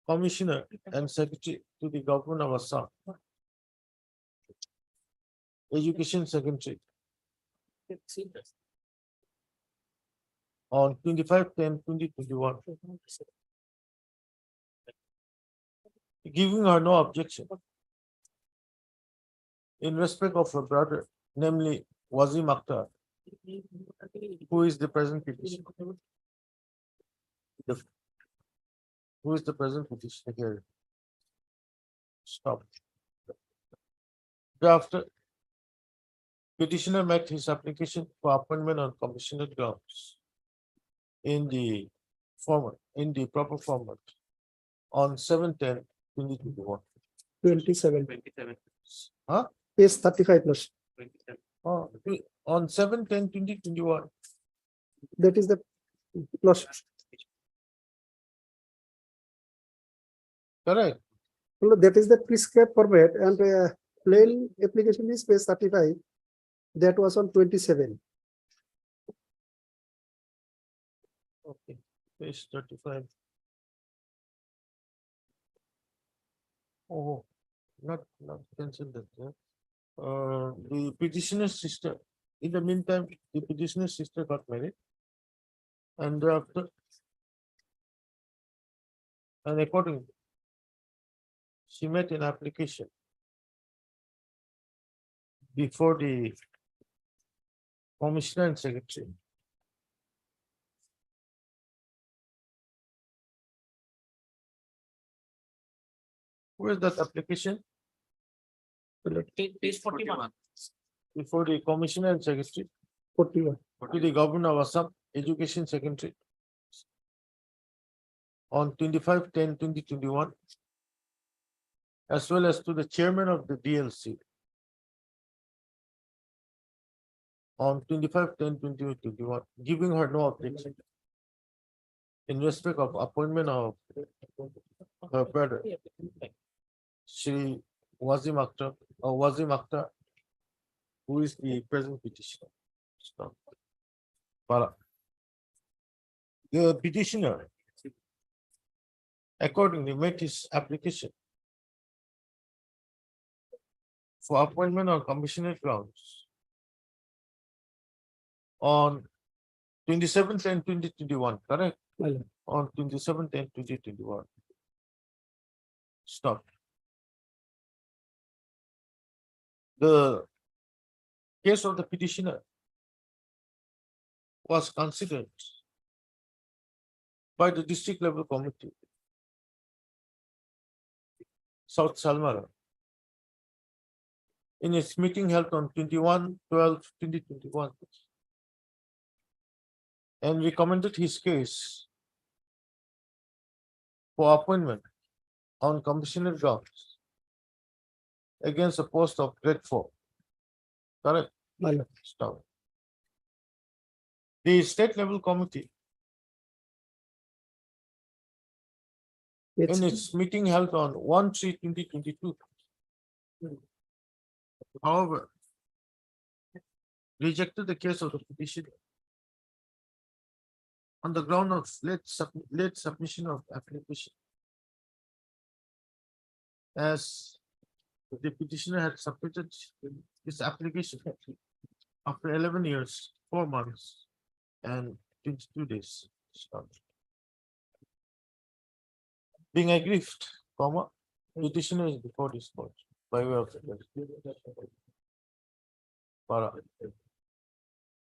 Commissioner and Secretary to the Government of Assam, Education Secretary, on 25/10/2021, giving her no objection in respect of her brother, namely Wazim Akhtar, who is the present petitioner. Who is the present petitioner here? Stop. Thereafter, petitioner met his application for appointment on commissioner grounds in the format, in the proper format, on 7/10/2021. 27. Huh? Page 35. Lordship. Oh, on 7/10/2021. That is the Lordship. Correct. No, that is the prescribed format, and plain application is page 35. That was on 27. Okay, page 35. Oh, not cancel that. The petitioner's sister, in the meantime, the petitioner's sister got married. And thereafter, and accordingly, she made an application before the commissioner and secretary. Where's that application? Page 41. Before the Commissioner and Secretary 41. to the Governor of Assam, Education Secretary on 25/10/2021, as well as to the Chairman of the DLC on 25/10/2021, giving her no objection in respect of appointment of her brother, Shri Wazim Akhtar, who is the present petitioner. Stop. Para. The petitioner accordingly made his application for appointment on commissioner grounds on 27/10/2021, correct? On 27/10/2021. Stop. The case of the petitioner was considered by the district level committee, South Salmara, in its meeting held on 21/12/2021, and recommended his case for appointment on commissioner grounds against a post of grade 4. Correct? Stop. The state level committee in its meeting held on 1/3/2022, however, rejected the case of the petitioner on the ground of late submission of application, as the petitioner had submitted his application after 11 years, 4 months, and 22 days. Stop. Being aggrieved, petitioner is before this court by way of the Para.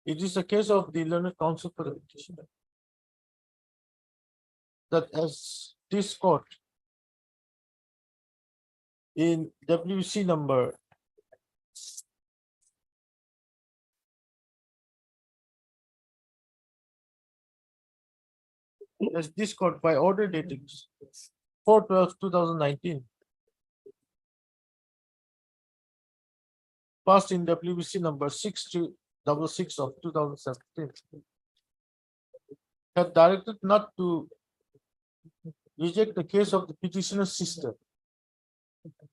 It is a case of the learned counsel for the petitioner that as this court in WC number as this court by order dated 4/12/2019 passed in WBC number 6266 of 2017 had directed not to reject the case of the petitioner's sister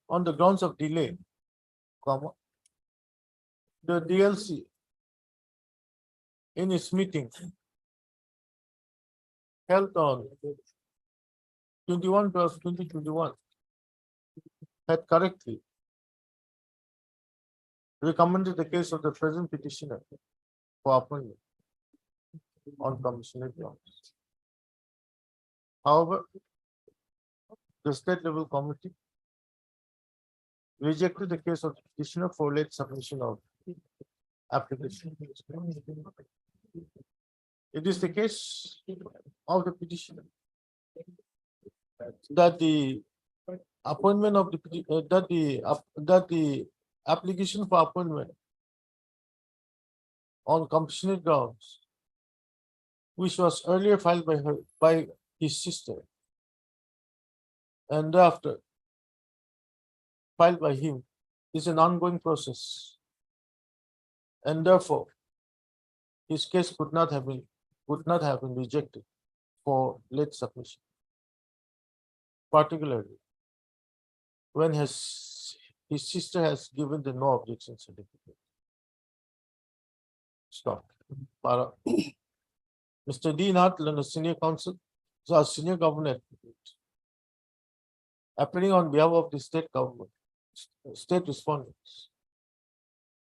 on the grounds of delay, the DLC in its meeting held on 21/12/2021 had correctly recommended the case of the present petitioner for appointment on commissioner grounds. However, the state level committee rejected the case of the petitioner for late submission of application. It is the case of the petitioner that the appointment of the that the application for appointment on compassionate grounds, which was earlier filed by his sister, and thereafter filed by him, is an ongoing process, and therefore his case could not have been rejected for late submission, particularly when his sister has given the no objection certificate. Stop. Para. Mr. D. Nartlan, a senior counsel, a senior governor advocate, appearing on behalf of the state government, state respondents,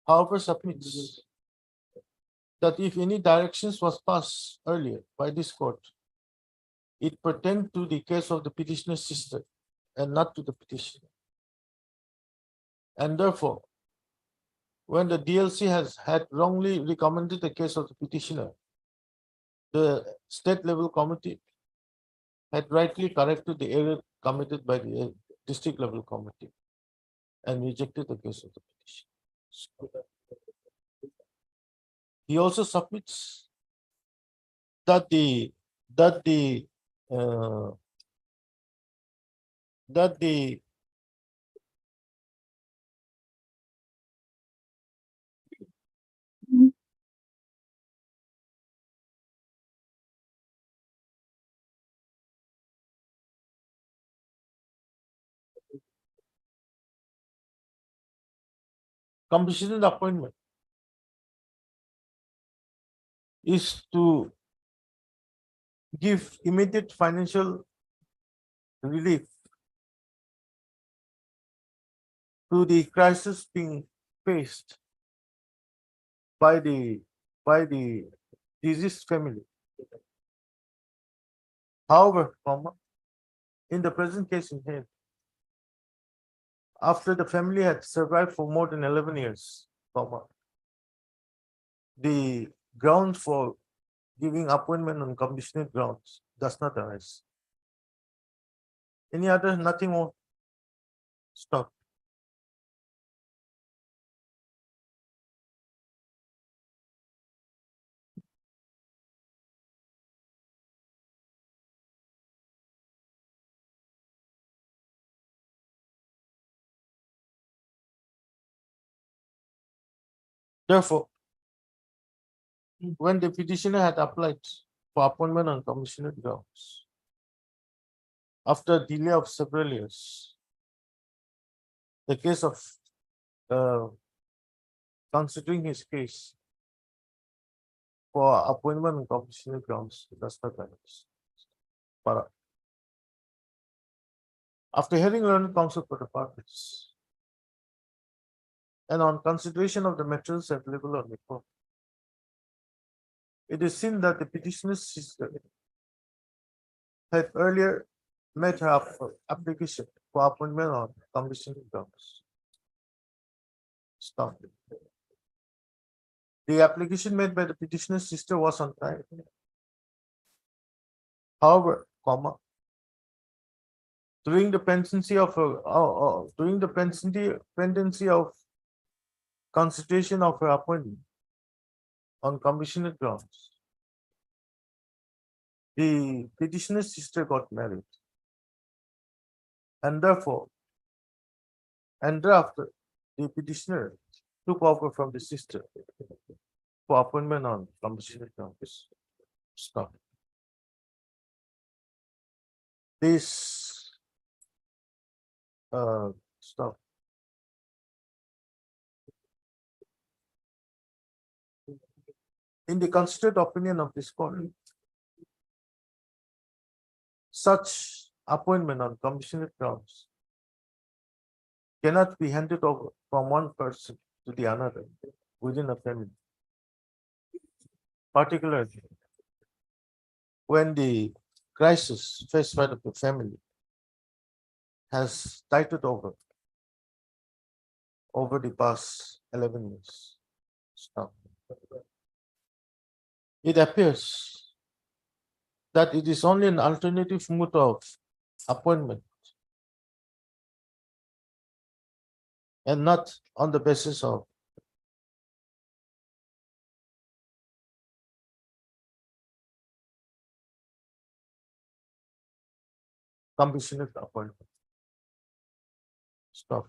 however, submits that if any directions was passed earlier by this court, it pertained to the case of the petitioner's sister and not to the petitioner. And therefore, when the DLC had wrongly recommended the case of the petitioner, the state level committee had rightly corrected the error committed by the district level committee. and rejected the case of the petition. He also submits that the uh, that the compassionate appointment is to give immediate financial relief to the crisis being faced by the deceased family. However, in the present case in hand, after the family had survived for more than 11 years, the ground for giving appointment on compassionate grounds does not arise. Any other, nothing more? Stop. Therefore, when the petitioner had applied for appointment on compassionate grounds, after a delay of several years, the case of considering his case for appointment on compassionate grounds does not arise. Para. After hearing learned counsel for the parties, and on consideration of the materials available on the court, it is seen that the petitioner's sister had earlier made her application for appointment on compassionate grounds. Stop. The application made by the petitioner's sister was on time. However, during the pendency of constitution of her appointment on compassionate grounds, the petitioner's sister got married, and thereafter the petitioner took over from the sister for appointment on compassionate grounds. Stop. This stop. In the considered opinion of this court, such appointment on compassionate grounds cannot be handed over from one person to the another within a family, particularly when the crisis faced by the family has tightened over the past 11 years. Stop. It appears that it is only an alternative mode of appointment and not on the basis of compassionate appointment. Stop.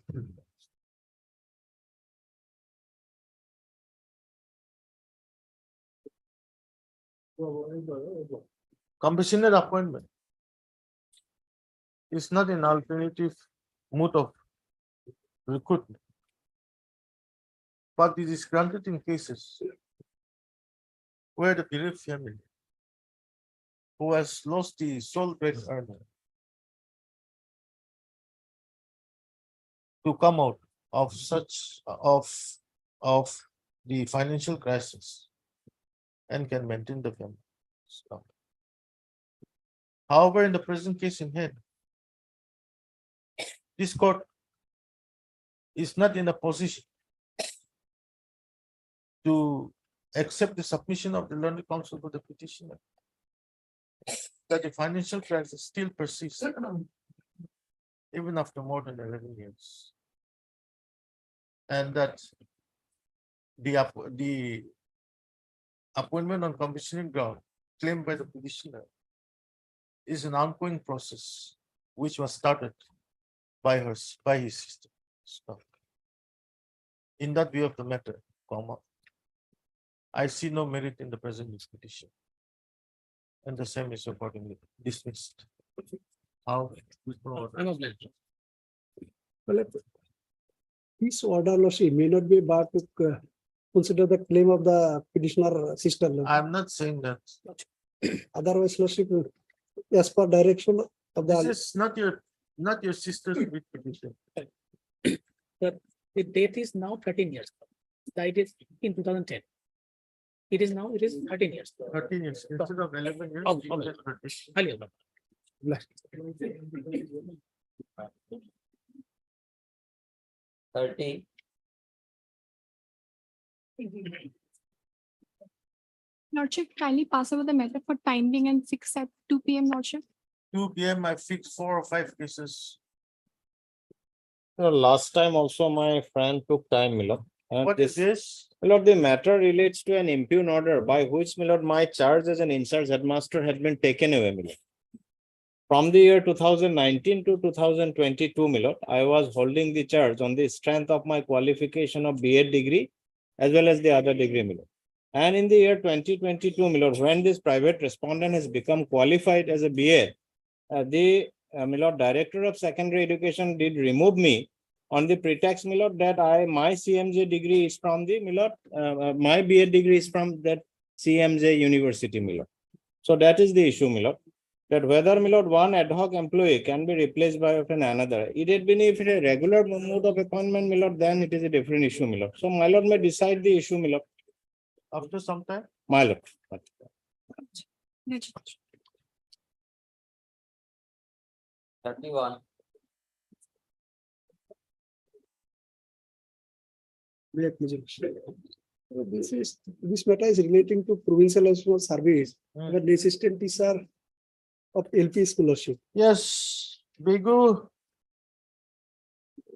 Compassionate appointment is not an alternative mode of recruitment, but it is granted in cases where the bereaved family who has lost the sole bread earner to come out of the financial crisis and can maintain the family. Stop. However, in the present case in hand, this court is not in a position to accept the submission of the learned counsel for the petitioner that the financial crisis still persists even after more than 11 years. and that the appointment on compensation ground claimed by the petitioner is an ongoing process which was started by his sister. In that view of the matter, I see no merit in the present petition, and the same is accordingly dismissed. How? Well, this order, Lordship, may not be bar to consider the claim of the petitioner sister. I'm not saying that. Otherwise, Lordship, as per direction of This the, is not your sister's writ petition. The date is now 13 years. Died is in 2010. It is 13 years. 13 years instead of 11 years. Oh, you okay. said 13. Highly above. 30. Lordship, kindly pass over the matter for time being and 6 at 2 p.m. Lordship. 2 p.m. I fixed 4 or 5 cases. Last time also my friend took time, my lord. What is this? My lord, the matter relates to an impugn order by which, my lord, my charge as an in-charge headmaster had been taken away, my lord. From the year 2019 to 2022, my lord, I was holding the charge on the strength of my qualification of BEd degree as well as the other degree, my lord. And in the year 2022, my lord, when this private respondent has become qualified as a BA, the my lord, Director of Secondary Education did remove me on the pretext, my lord, that my CMJ degree is from the, my lord, my BA degree is from that CMJ University, my lord. So that is the issue, my lord. That whether, my lord, one ad hoc employee can be replaced by another. It had been if it is a regular mode of appointment, my lord, then it is a different issue, my lord. So my lord may decide the issue, my lord. After some time? My lord. 31. This matter is relating to provincialization of service, the assistant teacher of LP scholarship. Yes, Bigu.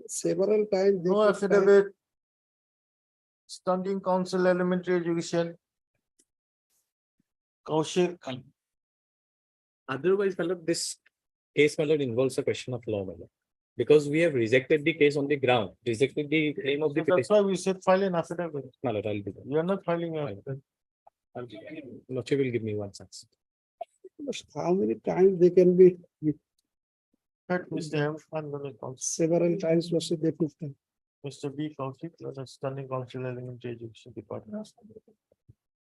Several times. they No took time. affidavit. Standing Council Elementary Education. Kaushik. Otherwise, my lord, this case, my lord, involves a question of law, my lord. Because we have rejected the case on the ground, rejected the claim of the So that's petition. why we said file an affidavit. My lord, I'll do that. You are not filing an affidavit. Lordship will give me one chance. How many times they can be? Mr. M. Fundamental Council. Several times, Lordship, they took time. Mr. B. Kaushik, the Standing Council Elementary Education Department.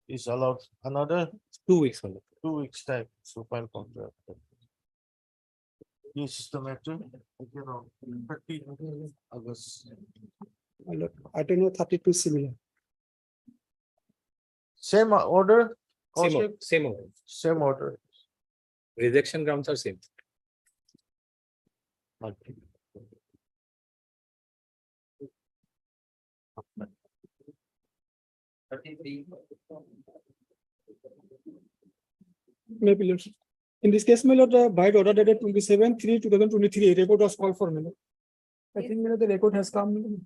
Is allowed another 2 weeks, my lord. 2 weeks time to file contract. This is the matter, 30 August. I don't know, 32 similar. Same order? Same, Kaushik? same order. Same order. Rejection grounds are same. Okay. Maybe, Lordship. In this case, my lord, by the order dated 27/3/2023, record was called for, my lord. I think, my lord, the record has come.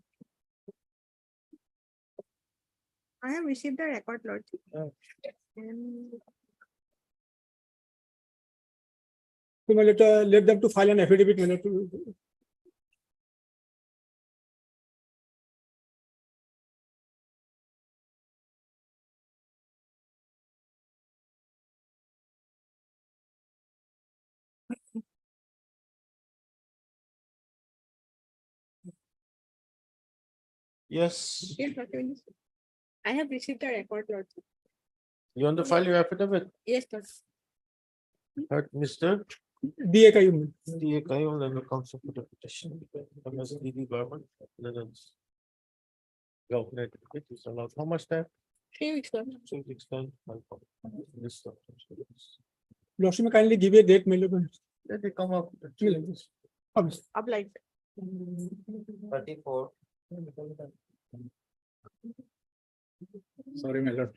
I have received the record, Lordship. So, my lord, let them to file an affidavit, my lord, to- Yes. Yes, Lordship. I have received the record, Lordship. You want to file your affidavit? Yes, Lordship. Heard Mr. DA Kayyum. D.A. Kayyum, legal counsel for the petition. MSDD government. Let us go. Let it is allowed. How much time? 3 weeks, Lordship. 2 weeks time. This. Lordship, may kindly give a date, my lord. Let it come up. Obliged. 34. Sorry, my lord.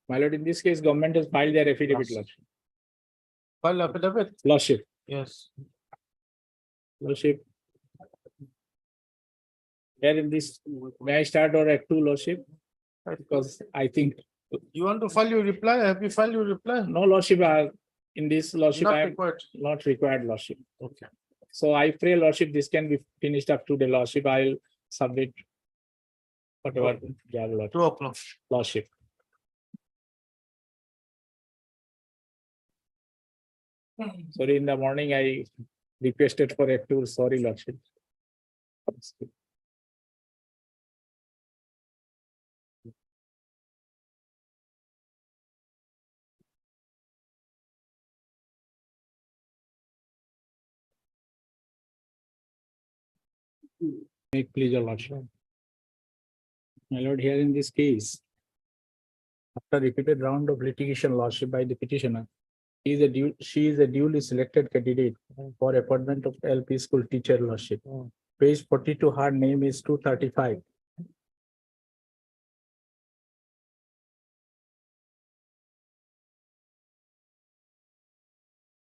My lord, in this case, government has filed their affidavit, lordship. File affidavit? Lordship. Yes. Lordship. Here in this, may I start or act two, Lordship? Because I think. You want to file your reply? Have you filed your reply? No, Lordship, in this Lordship, Not I am required. not required, Lordship. Okay. So I pray, Lordship, this can be finished up to the Lordship. I'll submit whatever. Yeah, Lordship. 2 o'clock. Lordship. Sorry, in the morning I requested for a tour. Sorry, Lordship. Make please, your Lordship. My Lord, here in this case, after repeated round of litigation, Lordship, by the petitioner, she is a duly selected candidate for appointment of LP school teacher, Lordship. Page 42, her name is 235.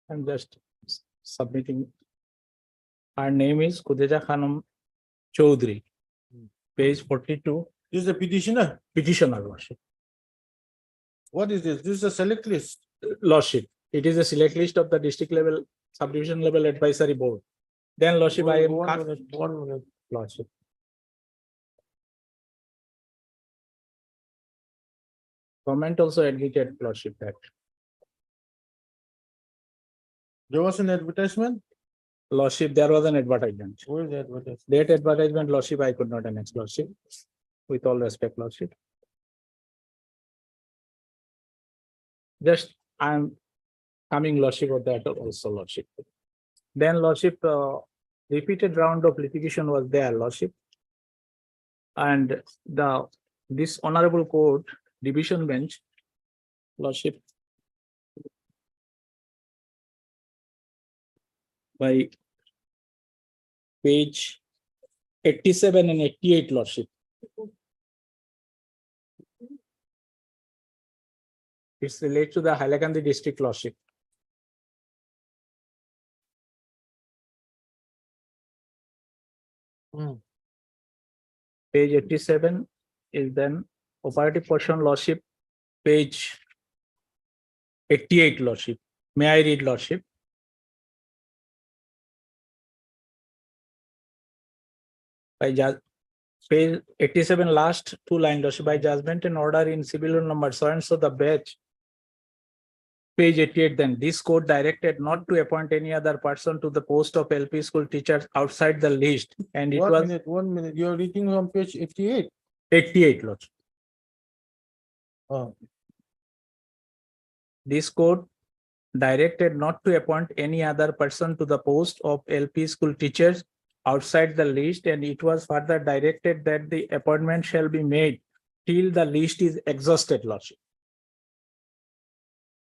I'm just submitting. Her name is Kudeja Khanum Chaudhary. Page 42. This is the petitioner. Petitioner, Lordship. What is this? This is a select list. Lordship, it is a select list of the district level, subdivision level advisory board. Then, Lordship, I am. 1 minute, 1 minute. Lordship. Government also admitted, Lordship, that. There was an advertisement? Lordship, there was an advertisement. Where is the advertisement? That advertisement, Lordship, I could not annex, Lordship. With all respect, Lordship. Just, I'm coming, Lordship, of that also, Lordship. Then, Lordship, repeated round of litigation was there, Lordship. And this honorable court, division bench, Lordship, by page 87 and 88, Lordship. It's related to the Hailakandi district, Lordship. Page 87 is then operative portion, Lordship. Page 88, Lordship. May I read, Lordship? By page 87, last 2 lines, Lordship. By judgment and order in civil number so and so the batch. Page 88, then this court directed not to appoint any other person to the post of LP school teachers outside the list. And it was 1 minute. You're reading from page 88. 88, Lordship. Oh. This court directed not to appoint any other person to the post of LP school teachers outside the list, and it was further directed that the appointment shall be made till the list is exhausted, Lordship.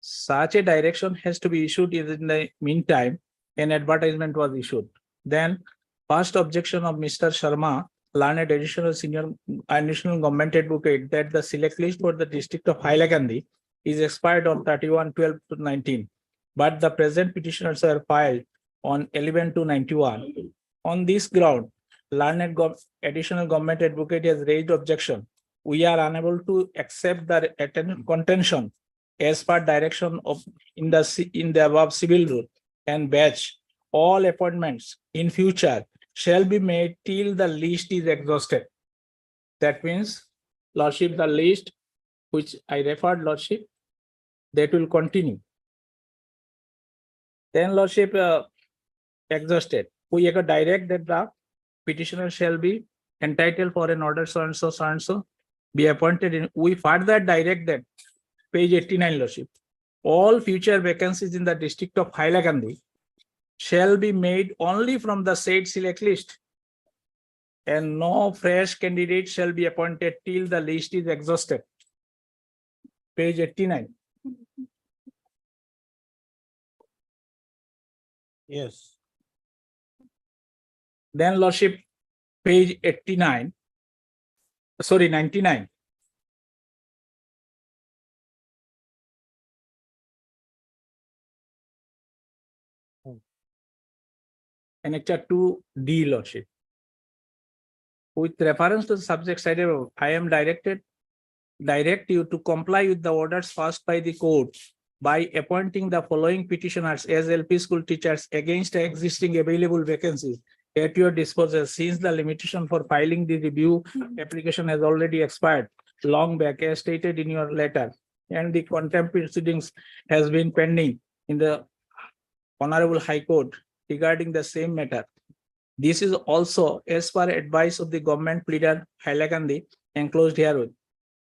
Such a direction has to be issued. In the meantime, an advertisement was issued. Then, first objection of Mr. Sharma, learned additional senior additional government advocate, that the select list for the district of Hailakandi is expired on 31/12/19, but the present petitioners are filed on 11/2/91. On this ground, learned additional government advocate has raised objection. We are unable to accept the contention as per direction of in the above civil rule and batch. All appointments in future shall be made till the list is exhausted. That means, Lordship, the list which I referred, Lordship, that will continue. Then, Lordship, exhausted. We have direct that the petitioner shall be entitled for an order so and so be appointed in. We further direct that, page 89, Lordship, all future vacancies in the district of Hailakandi shall be made only from the said select list, and no fresh candidate shall be appointed till the list is exhausted. Page 89. Yes. Then, Lordship, page 89, sorry, 99. Annexure 2D, Lordship. With reference to the subject cited above, I am direct you to comply with the orders passed by the court by appointing the following petitioners as LP school teachers against existing available vacancies at your disposal, since the limitation for filing the review application has already expired long back as stated in your letter, and the contempt proceedings has been pending in the Honorable High Court regarding the same matter. This is also as per advice of the government pleader Hailakandi enclosed herewith.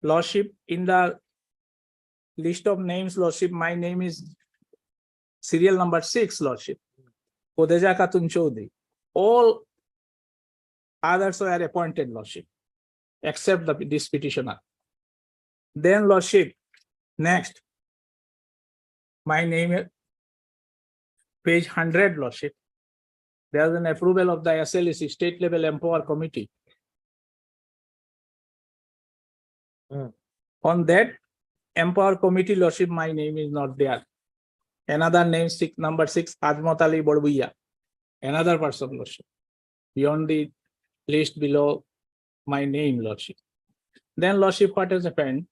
Lordship, in the list of names, Lordship, my name is serial number 6, Lordship. Kodeja Khatun Chaudhary. All others were appointed, Lordship, except this petitioner. Then, Lordship, next, my name is page 100, Lordship. There is an approval of the SLEC, State Level Empower Committee. On that Empower Committee, Lordship, my name is not there. Another name, number 6, Azmat Ali Borbuya. Another person, Lordship. Beyond the list below my name, Lordship. Then, Lordship, what has happened?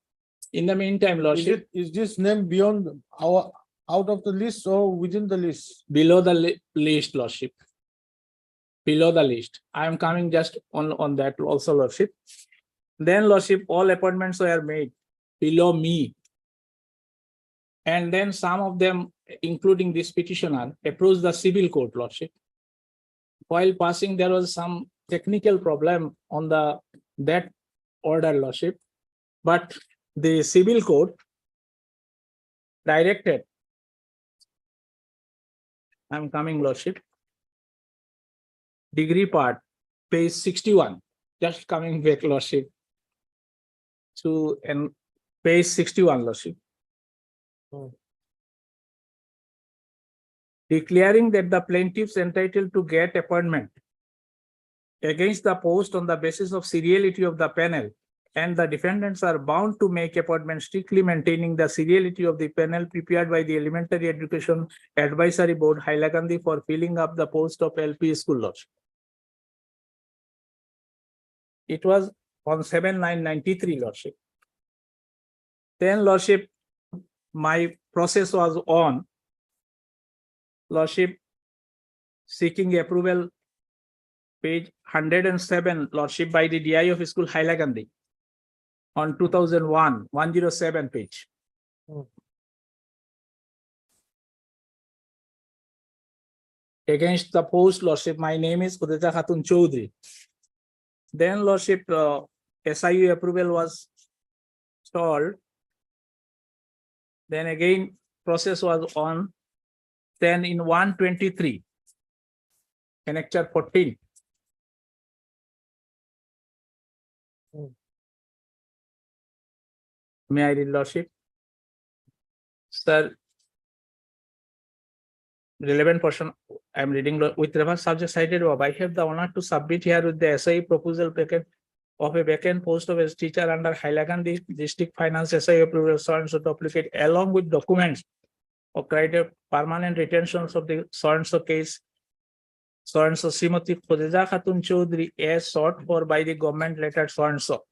In the meantime, Lordship. Is this name beyond our, out of the list or within the list? Below the list, Lordship. Below the list. I am coming just on that also, Lordship. Then, Lordship, all appointments were made below me. And then some of them, including this petitioner, approached the civil court, Lordship. While passing, there was some technical problem on that order, Lordship. But the civil court directed, I'm coming, Lordship. Degree part, page 61, just coming back, Lordship, to page 61, Lordship. Declaring that the plaintiffs entitled to get appointment against the post on the basis of seriality of the panel, and the defendants are bound to make appointment strictly maintaining the seriality of the panel prepared by the Elementary Education Advisory Board, Hailakandi, for filling up the post of LP school, Lordship. It was on 7/9/93, Lordship. Then, Lordship, my process was on, Lordship, seeking approval, page 107, Lordship, by the DI of School Hailakandi on 2001, 107 page. Against the post, Lordship, my name is Kodeja Khatun Chaudhary. Then, Lordship, SIU approval was stalled. Then again, process was on. Then in 123, Annexure 14. May I read, Lordship? Sir, relevant portion I am reading with reference subject cited above. I have the honor to submit here with the SIU proposal packet of a vacant post of a teacher under Hailakandi District Finance SIU approval so and so duplicate along with documents of criteria permanent retentions of the so and so case so and so Srimati Kodeja Khatun Chaudhary as sought for by the government letter so and so.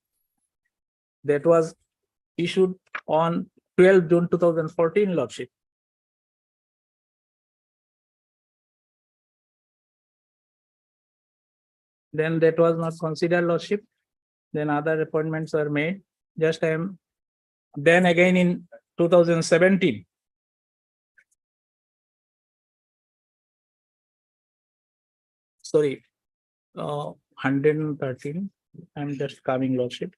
That was issued on 12 June 2014, Lordship. Then that was not considered, Lordship. Then other appointments are made. Just I am. Then again in 2017. Sorry, 113. I'm just coming, Lordship.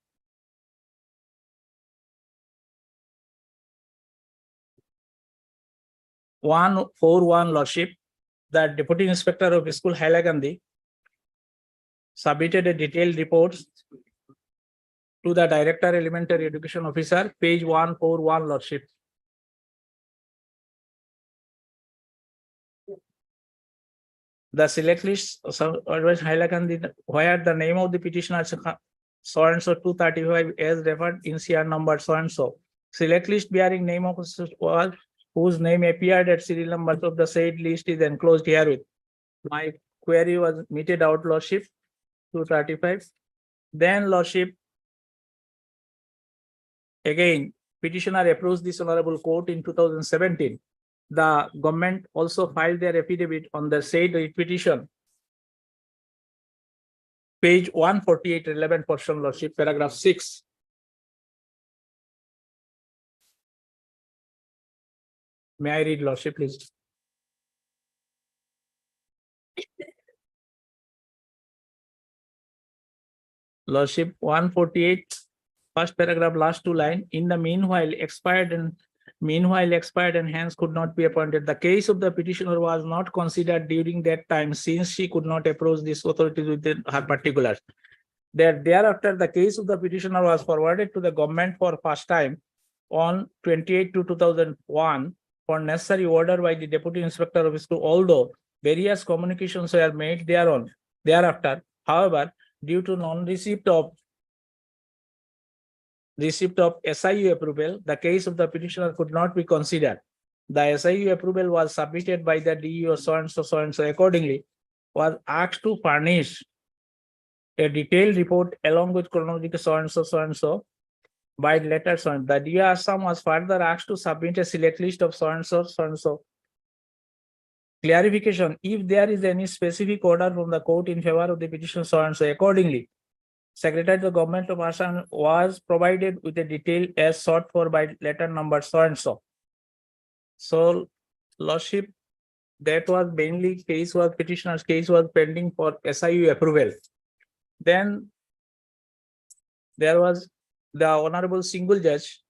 (141), Lordship, the Deputy Inspector of School Hailakandi submitted a detailed report to the Director Elementary Education Officer, page 141, Lordship. The select list Hailakandi, where the name of the petitioner so and so 235 as referred in CR number so and so. Select list bearing name of whose name appeared at serial numbers of the said list is enclosed herewith. My query was meted out, Lordship, 235. Then Lordship, again, petitioner approached this honorable court in 2017. The government also filed their affidavit on the said writ petition. Page 148, relevant portion, Lordship, paragraph 6. May I read, Lordship, please? Lordship, 148, first paragraph, last two line. In the meanwhile expired and hence could not be appointed. The case of the petitioner was not considered during that time, since she could not approach this authorities within her particulars. Thereafter, the case of the petitioner was forwarded to the government for first time on 28/2/2001 for necessary order by the Deputy Inspector of School, although various communications were made thereafter. However, due to non-receipt of SIU approval, the case of the petitioner could not be considered. The SIU approval was submitted by the DEO so and so. Accordingly, was asked to furnish a detailed report along with chronological so and so by letter so and. The DEO Assam was further asked to submit a select list of so and so. Clarification: if there is any specific order from the court in favor of the petition so and so, accordingly, Secretary of the Government of Assam was provided with a detail as sought for by letter number so and so. So, Lordship, that was mainly petitioner's case was pending for SIU approval. Then there was the Honorable Single Judge,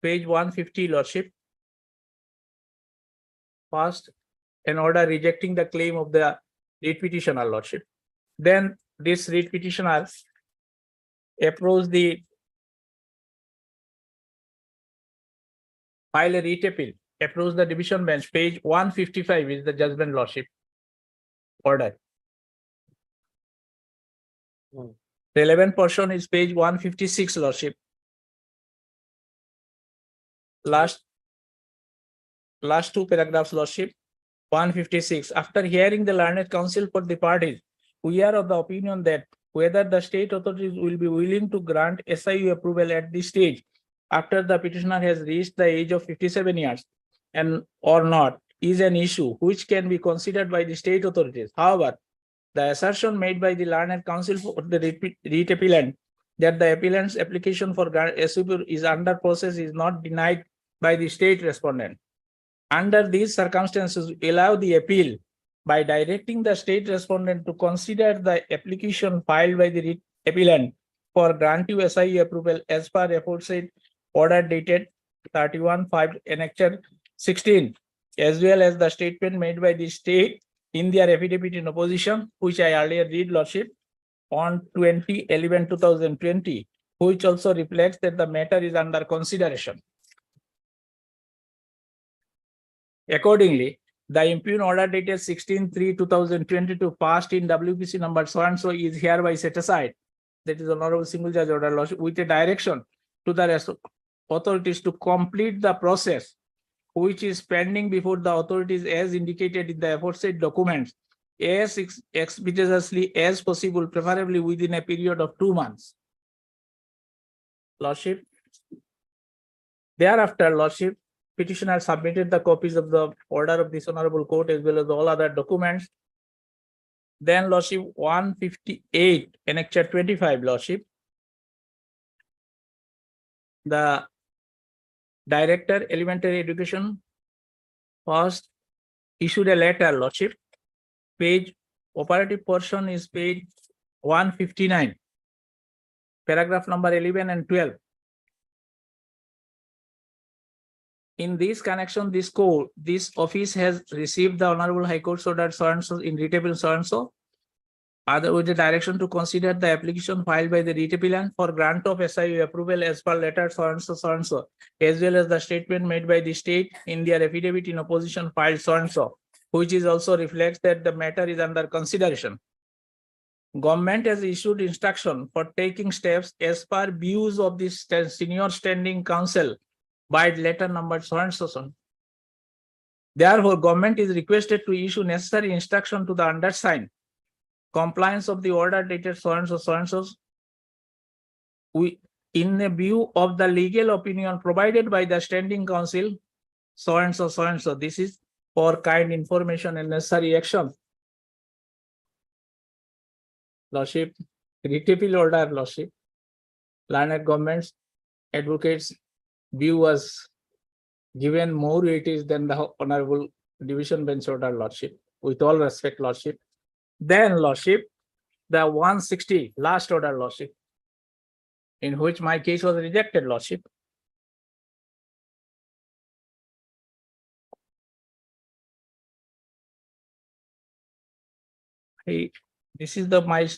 page 150, Lordship, passed an order rejecting the claim of the writ petitioner, Lordship. Then this writ petitioner approached the file a writ appeal, approached the division bench, page 155 is the judgment, Lordship, order. Relevant portion is page 156, Lordship. Last two paragraphs, Lordship. 156. After hearing the learned counsel for the parties, we are of the opinion that whether the state authorities will be willing to grant SIU approval at this stage after the petitioner has reached the age of 57 years and or not is an issue which can be considered by the state authorities. However, the assertion made by the learned counsel for the writ appellant that the appellant's application for SIU is under process is not denied by the state respondent. Under these circumstances, allow the appeal by directing the state respondent to consider the application filed by the appellant for granting SIU approval as per aforesaid order dated 31/5 Annexure 16, as well as the statement made by the state in their affidavit in opposition, which I earlier read, Lordship, on 20/11/2020, which also reflects that the matter is under consideration. Accordingly, the impugn order dated 16/3/2022 passed in WPC number so and so is hereby set aside. That is Honorable Single Judge order, Lordship, with a direction to the authorities to complete the process which is pending before the authorities as indicated in the aforesaid documents as expeditiously as possible, preferably within a period of 2 months. Lordship. Thereafter, Lordship, petitioner submitted the copies of the order of this honorable court as well as all other documents. Then, Lordship, 158, Annexure 25, Lordship. The Director, Elementary Education, first issued a letter, Lordship. Page, operative portion is page 159, paragraph number 11 and 12. In this connection, this office has received the Honorable High Court's order so and so in readable so and so, other with the direction to consider the application filed by the writ appellant for grant of SIU approval as per letter so and so, as well as the statement made by the state in their affidavit in opposition filed so and so, which is also reflects that the matter is under consideration. Government has issued instruction for taking steps as per views of this senior standing council by letter number so and so. Therefore, government is requested to issue necessary instruction to the undersigned. Compliance of the order dated so and so in the view of the legal opinion provided by the standing council, so and so, so and so, this is for kind information and necessary action. Lordship, writ appeal order, Lordship, learned governments, advocates view was given more weightage than the Honorable Division Bench order, Lordship. With all respect, Lordship. Then, Lordship, the 160 last order, Lordship, in which my case was rejected, Lordship. This is the my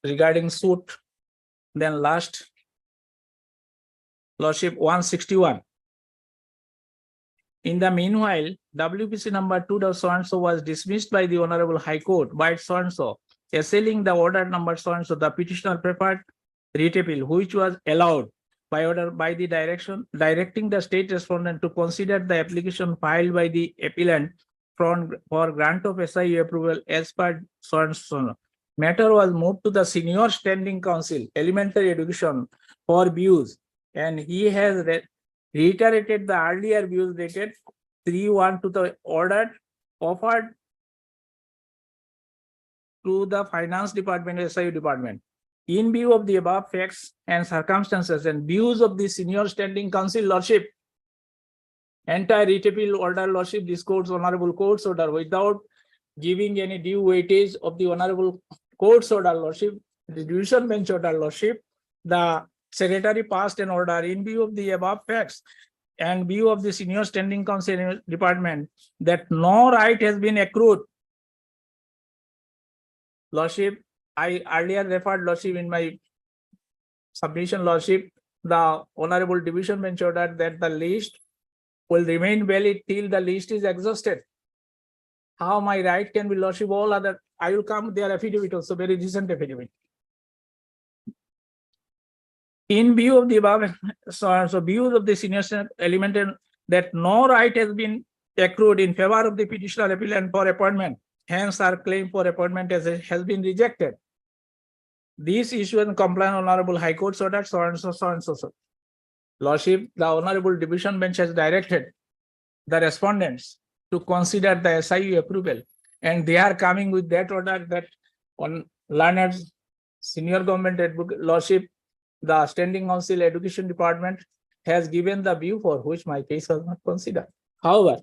regarding suit. Then last, Lordship, 161. In the meanwhile, WPC number 2 so and so was dismissed by the Honorable High Court by so and so, assailing the order number so and so. The petitioner preferred writ appeal, which was allowed by order by the directing the state respondent to consider the application filed by the appellant for grant of SIU approval as per so and so. Matter was moved to the Senior Standing Council, Elementary Education, for views, and he has reiterated the earlier views dated 3-1 to the order offered to the Finance Department, SIU Department. In view of the above facts and circumstances and views of the Senior Standing Council, Lordship, entire writ appeal order, Lordship, this court's Honorable Court's order, without giving any due weightage of the Honorable Court's order, Lordship, the Division Bench order, Lordship, the Secretary passed an order in view of the above facts and view of the Senior Standing Council Department that no right has been accrued. Lordship, I earlier referred, Lordship, in my submission, Lordship, the Honorable Division Bench order that the list will remain valid till the list is exhausted. How my right can be, Lordship, all other, I will come their affidavit also, very recent affidavit. In view of the above, so views of the Senior Elementary that no right has been accrued in favor of the petitioner appellant for appointment, hence our claim for appointment has been rejected. This issue and compliant Honorable High Court's order, so and so, so and so, so. Lordship, the Honorable Division Bench has directed the respondents to consider the SIU approval, and they are coming with that order that on learned senior government advocate, Lordship, the Standing Council Education Department has given the view for which my case was not considered. However,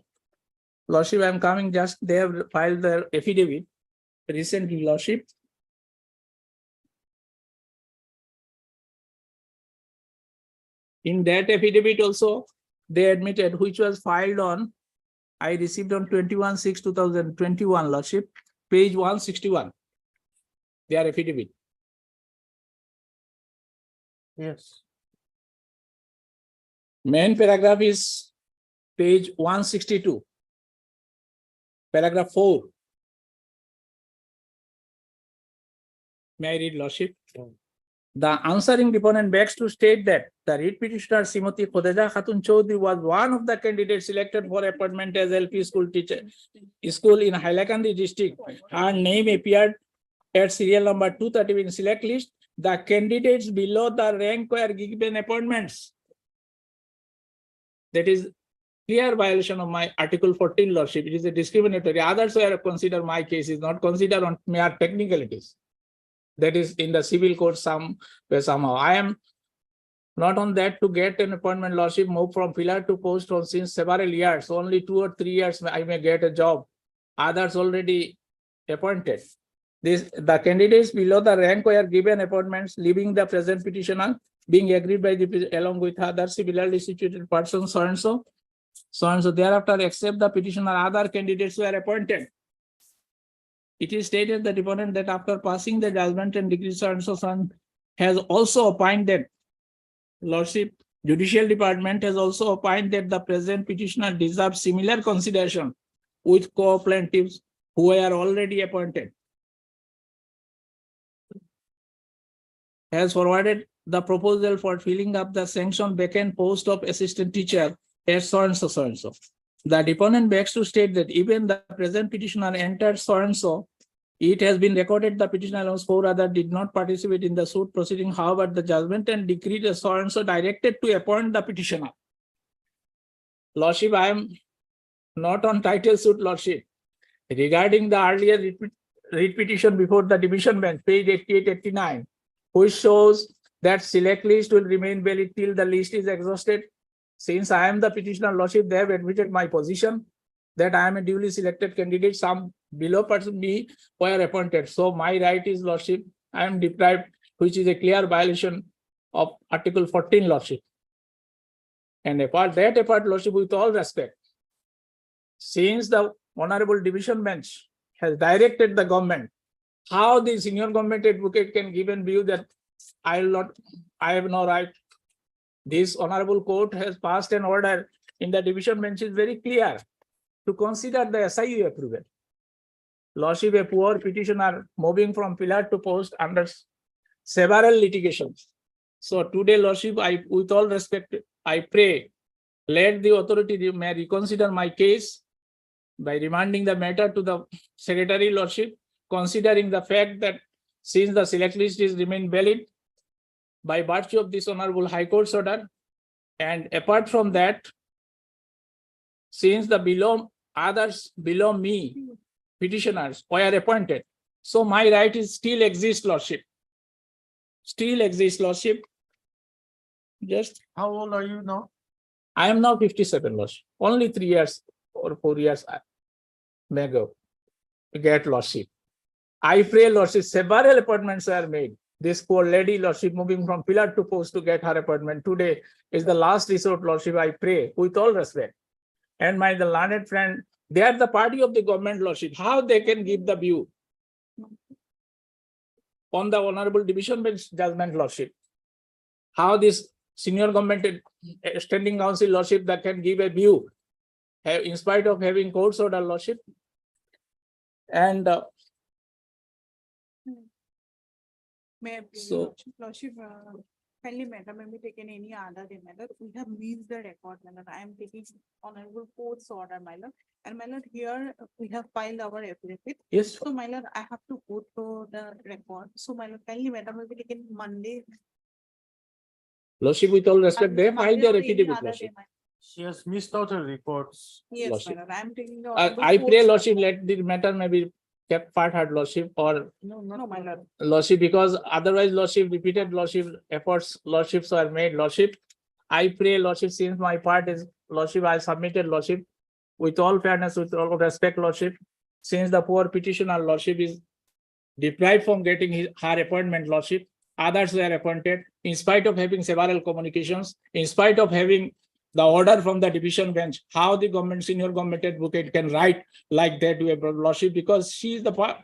Lordship, I am coming just, they have filed their affidavit recently, Lordship. In that affidavit also, they admitted, which was filed on, I received on 21/6/2021, Lordship, page 161, their affidavit. Yes. Main paragraph is page 162, paragraph 4. May I read, Lordship? The answering deponent begs to state that the writ petitioner Srimati Khodeja Khatun Chaudhary was one of the candidates selected for appointment as LP school teacher school in Hailakandi district. Her name appeared at serial number 230 in select list. The candidates below the rank were given appointments. That is clear violation of my Article 14, Lordship. It is a discriminatory. Others were considered, my case is not considered on mere technicalities. That is in the civil court somehow. I am not on that to get an appointment, Lordship, move from filler to post from since several years. Only 2 or 3 years I may get a job. Others already appointed. The candidates below the rank were given appointments, leaving the present petitioner being agreed by the along with other similarly situated persons, so and so. So and so thereafter, except the petitioner, other candidates were appointed. It is stated the deponent that after passing the judgment and decree so and so has also opined that, Lordship, Judicial Department has also opined that the present petitioner deserves similar consideration with co-plaintiffs who were already appointed. Has forwarded the proposal for filling up the sanctioned vacant post of assistant teacher as so and so, so and so. The deponent begs to state that even the present petitioner entered so and so It has been recorded the petitioner alone 4 others did not participate in the suit proceeding. However, the judgment and decree is so and so directed to appoint the petitioner. Lordship, I am not on title suit, Lordship. Regarding the earlier writ petition before the division bench, page 88-89, which shows that select list will remain valid till the list is exhausted. Since I am the petitioner, Lordship, they have admitted my position that I am a duly selected candidate. Some below person B were appointed. So my right is, Lordship, I am deprived, which is a clear violation of Article 14, Lordship. And apart, Lordship, with all respect, since the Honorable Division Bench has directed the government, how the senior government advocate can give a view that I have no right. This Honorable Court has passed an order in the division bench is very clear to consider the SIU approval. Lordship, a poor petitioner moving from pillar to post under several litigations. So today, Lordship, with all respect, I pray, let the authority may reconsider my case by remanding the matter to the Secretary, Lordship, considering the fact that since the select list is remain valid by virtue of this Honorable High Court's order, and apart from that, since the others below me, petitioners, were appointed, so my right is still exists, Lordship. Still exists, Lordship. Just How old are you now? I am now 57, Lordship. Only 3 years or 4 years may go to get Lordship. I pray, Lordship, several appointments are made. This poor lady, Lordship, moving from pillar to post to get her appointment. Today is the last resort, Lordship. I pray with all respect. And the learned friend, they are the party of the government, Lordship. How they can give the view on the Honorable Division Bench judgment, Lordship? How this senior government standing council, Lordship, that can give a view in spite of having court's order, Lordship? And so, Lordship, kindly matter may be taken any other day, my lord. We have missed the record, my lord. I am taking Honorable Court's order, my lord. And my lord, here we have filed our affidavit. Yes. So my lord, I have to go through the record. So my lord, kindly matter may be taken Monday. Lordship, with all respect, they filed their Monday or any affidavit, other Lordship. day, my- She has missed out her reports. Yes, Lordship. my lord. I am taking the. I Honorable pray, Court's Lordship, order. let the matter may be kept part heard, Lordship, or No, my lord. Lordship, because otherwise, Lordship, repeated Lordship efforts, Lordships are made, Lordship. I pray, Lordship, since my part is, Lordship, I submitted, Lordship, with all fairness, with all respect, Lordship, since the poor petitioner, Lordship, is deprived from getting her appointment, Lordship, others were appointed, in spite of having several communications, in spite of having the order from the division bench, how the government, senior government advocate can write like that to a Lordship, because she is the part,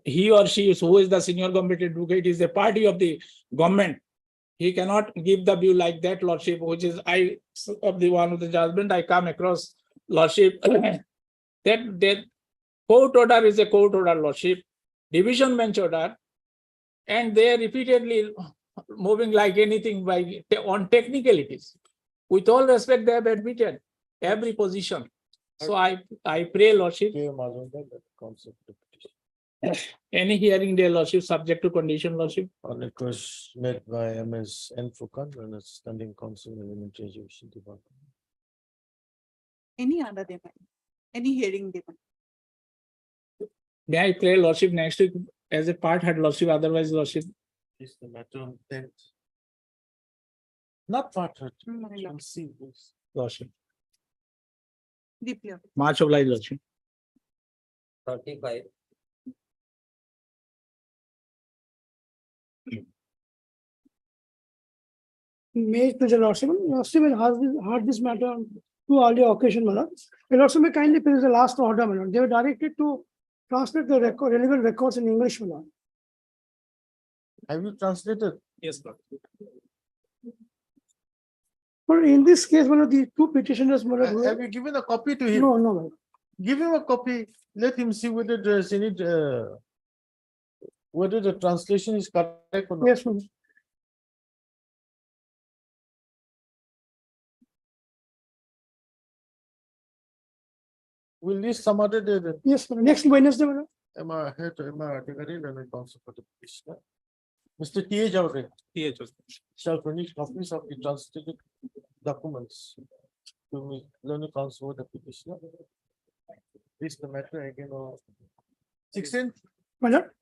he or she is who is the senior government advocate is a party of the government. He cannot give the view like that, Lordship, which is of the one of the judgment I come across, Lordship, that court order is a court order, Lordship, division bench order, and they are repeatedly moving like anything on technicalities. With all respect, they have admitted every position. So I pray, Lordship, any hearing day, Lordship, subject to condition, Lordship. On request made by MS N. Furkan and standing counsel in the Reservation Department. Any other day, my lord. Any hearing day, my lord. May I pray, Lordship, next week as a part heard, Lordship, otherwise, Lordship. Is the matter on 10th? Not part heard. My lord. I'll see this. Lordship. Deeply. Much obliged, Lordship. 35. May pleasure, Lordship. Lordship has heard this matter on two earlier occasions, my lord. And also may kindly please the last order, my lord. They were directed to translate the relevant records in English, my lord. Have you translated? Yes, Lord. But in this case, one of the two petitioners, my lord, Have you given a copy to him? no, my lord. Give him a copy. Let him see whether whether the translation is correct or not. Yes, my lord. Will this some other day then? Yes, my lord. Next Wednesday, my lord. Arbitrary, learning counsel for the petitioner. Mr. T.H. Chowdhury. T.H. Shall furnish copies of the translated documents to me, learning counsel for the petitioner. This the matter again of 16.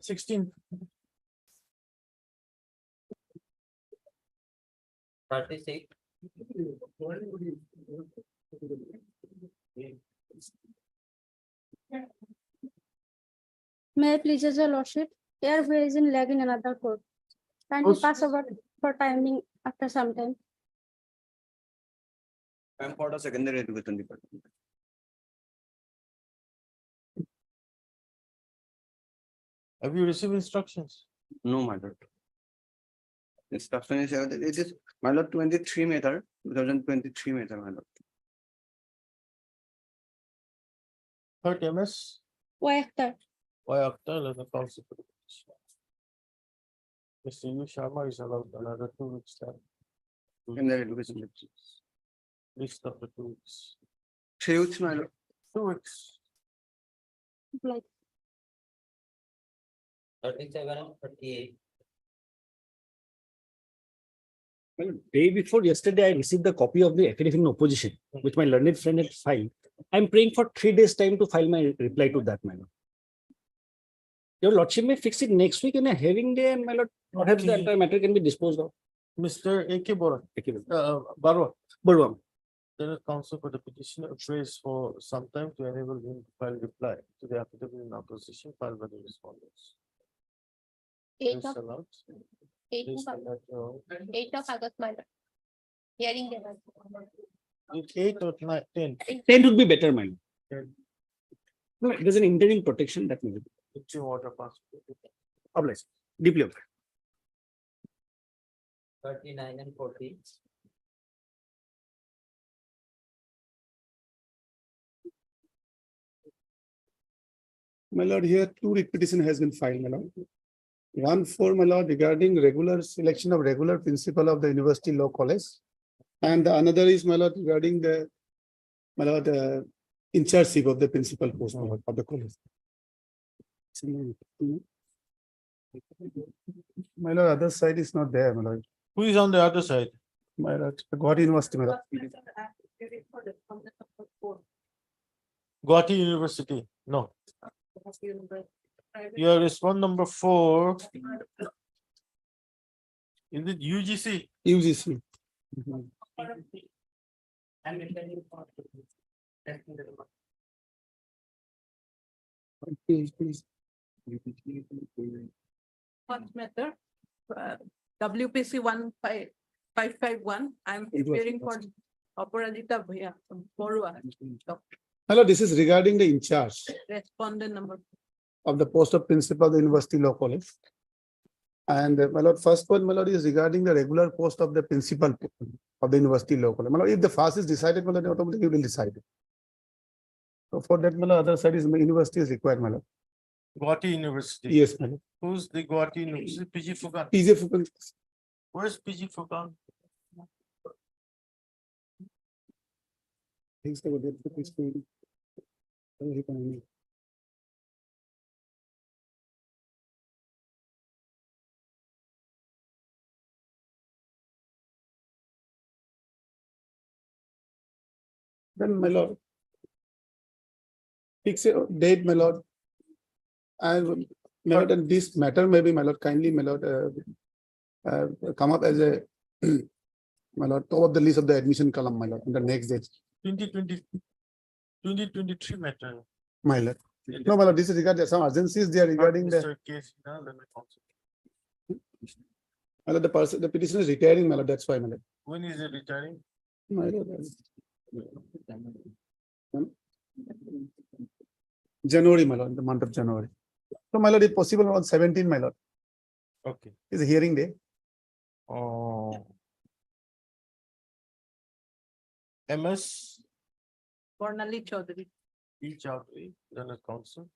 16. 36. May I please, your lordship? Here we is in lag in another court. Kindly pass over for timing after some time. I am for the secondary education department. Have you received instructions? No, my lord. Instruction is, it is, my lord, 23 meter, 2023 meter, my lord. Third MS. Why after? Why after learning counsel for the petitioner. Mr. U. Sharma is allowed another 2 weeks time. Secondary education. List of the 2 weeks. 3 weeks, my lord. 2 weeks. Like 37 and 38. Well, day before yesterday, I received the copy of the academic opposition, which my learned friend had filed. I'm praying for 3 days time to file my reply to that, my lord. Your lordship may fix it next week in a hearing day, and my lord, perhaps the entire matter can be disposed of. Mr. A.K. Bora. Barwa. Barwa. Learned counsel for the petitioner appraised for some time to enable him to file reply to the affidavit in opposition filed by the respondents. 8 Please of allowed. 8 Please of conduct your- 8 of August, my lord. Hearing the 8 or 9, 10. 10 would be better, my lord. 10. No, there's an interim protection that may be. It's your water passport. Obliged. Deeply obliged. 39 and 40. My lord, here 2 writ petition has been filed, my lord. One for, my lord, regarding regular selection of regular principal of the University Law College. And the another is, my lord, regarding the, my lord, in chargeship of the principal post, my lord, of the college. My lord, other side is not there, my lord. Who is on the other side? My lord, Guwahati University, my lord. Guwahati University. No. Your response number 4. Is it UGC? UGC. Please. First matter, WPC 15551. I'm appearing for Aparajita Borua. Hello, this is regarding the in charge Respondent number. of the post of principal of the University Law College. And my lord, first one, my lord, is regarding the regular post of the principal of the University Law College. My lord, if the FAS is decided, my lord, automatically will decide. So for that, my lord, other side is university is required, my lord. Guwahati University. Yes, my lord. Who's the Guwahati University? PG Fukan. PG Fukan. Where's PG Fukan? Things that were there, please, Then, my lord, fix a date, my lord. And my lord, and this matter maybe, my lord, kindly, my lord, come up as a, my lord, top of the list of the admission column, my lord, in the next date. 2023 matter. My lord. No, my lord, this is regarding some urgencies, they are regarding the, Mr. Case, now let me counsel. my lord, the person, the petition is retiring, my lord, that's why, my lord. When is it retiring? My lord. January, my lord, the month of January. So, my lord, if possible, on 17, my lord. Okay. Is a hearing day. Oh. MS. Bornali Chaudhary. E. Chowdhury, Learned Counsel.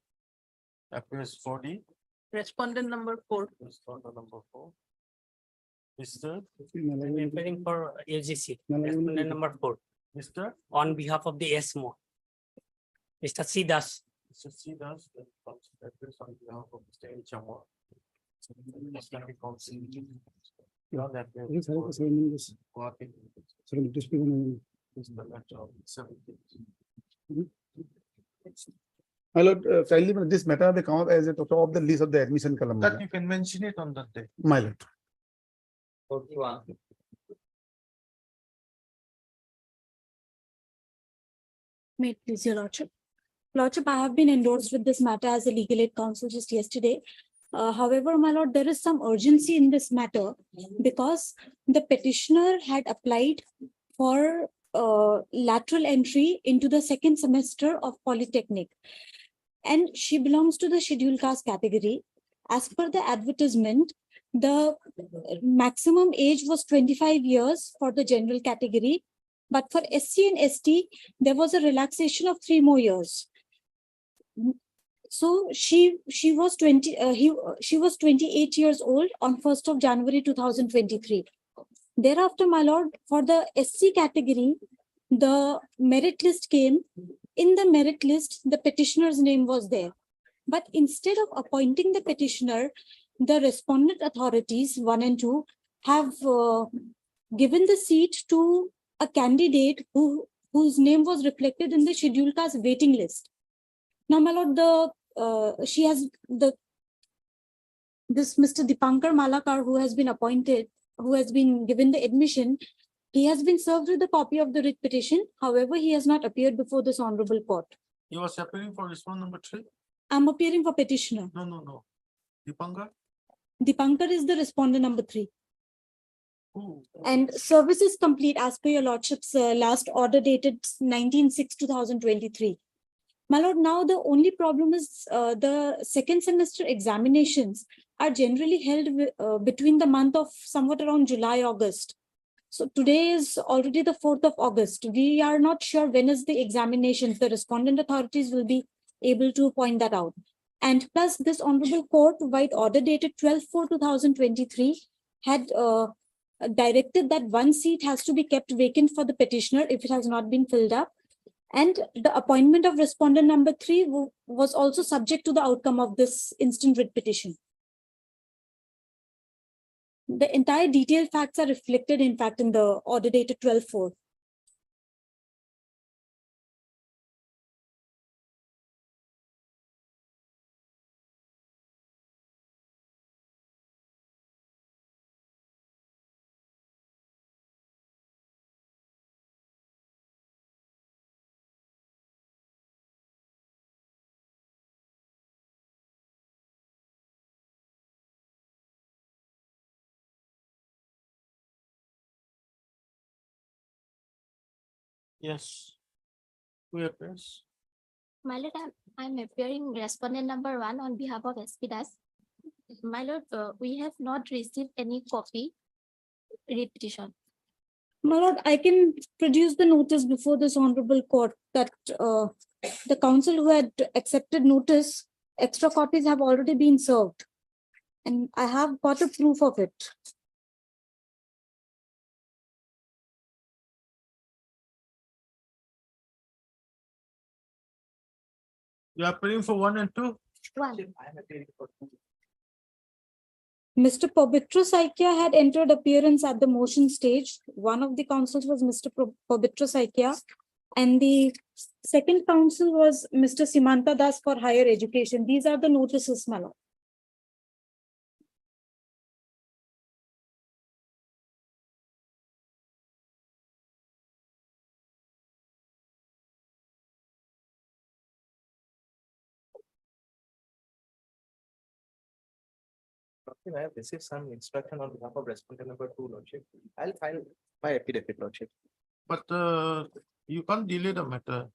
Appears 40. Respondent number 4. Respondent number 4. Mr. I'm appearing for UGC, respondent number 4. Mr. On behalf of the ESMO. Mr. C. Das. So see does the that is on behalf of Mr. L. Chamor. Islamic Council. Beyond that, we have is the matter of 17. My lord, kindly, this matter they come up as a top of the list of the admission column. That you can mention it on that day. My lord. 41. May it please your lordship. Lordship, I have been endorsed with this matter as a legal aid counsel just yesterday. However, my lord, there is some urgency in this matter because the petitioner had applied for lateral entry into the second semester of Polytechnic, and she belongs to the scheduled caste category. As per the advertisement, the maximum age was 25 years for the general category, but for SC and ST, there was a relaxation of 3 more years. So she was 28 years old on 1st of January 2023. Thereafter, my lord, for the SC category, the merit list came. In the merit list, the petitioner's name was there. But instead of appointing the petitioner, the respondent authorities 1 and 2 have given the seat to a candidate whose name was reflected in the scheduled caste waiting list. Now, my lord, this Mr. Dipankar Malakar, who has been appointed, who has been given the admission, he has been served with a copy of the writ petition. However, he has not appeared before this honorable court. You was appearing for respondent number 3? I'm appearing for petitioner. No. Dipankar? Dipankar is the respondent number 3. Who? And service is complete as per your lordship's last order dated 19/6/2023. My lord, now the only problem is the second semester examinations are generally held between the month of somewhat around July, August. So today is already the 4th of August. We are not sure when is the examinations. The respondent authorities will be able to point that out. And plus this honorable court, by order dated 12/4/2023, had directed that 1 seat has to be kept vacant for the petitioner if it has not been filled up. And the appointment of respondent number 3 was also subject to the outcome of this instant writ petition. The entire detailed facts are reflected, in fact, in the order dated 12/4. Yes. Who appears? My lord, I'm appearing respondent number 1 on behalf of SP Das. My lord, we have not received any copy writ petition. My lord, I can produce the notice before this honorable court that the counsel who had accepted notice, extra copies have already been served. And I have got a proof of it. You are appearing for 1 and 2? 1. Mr. Pabitra Saikia had entered appearance at the motion stage. One of the counsels was Mr. Pabitra Saikia, and the second counsel was Mr. Simanta Das for higher education. These are the notices, my lord. I have received some instruction on behalf of respondent number 2, lordship. I'll file my affidavit, lordship. But you can't delay the matter.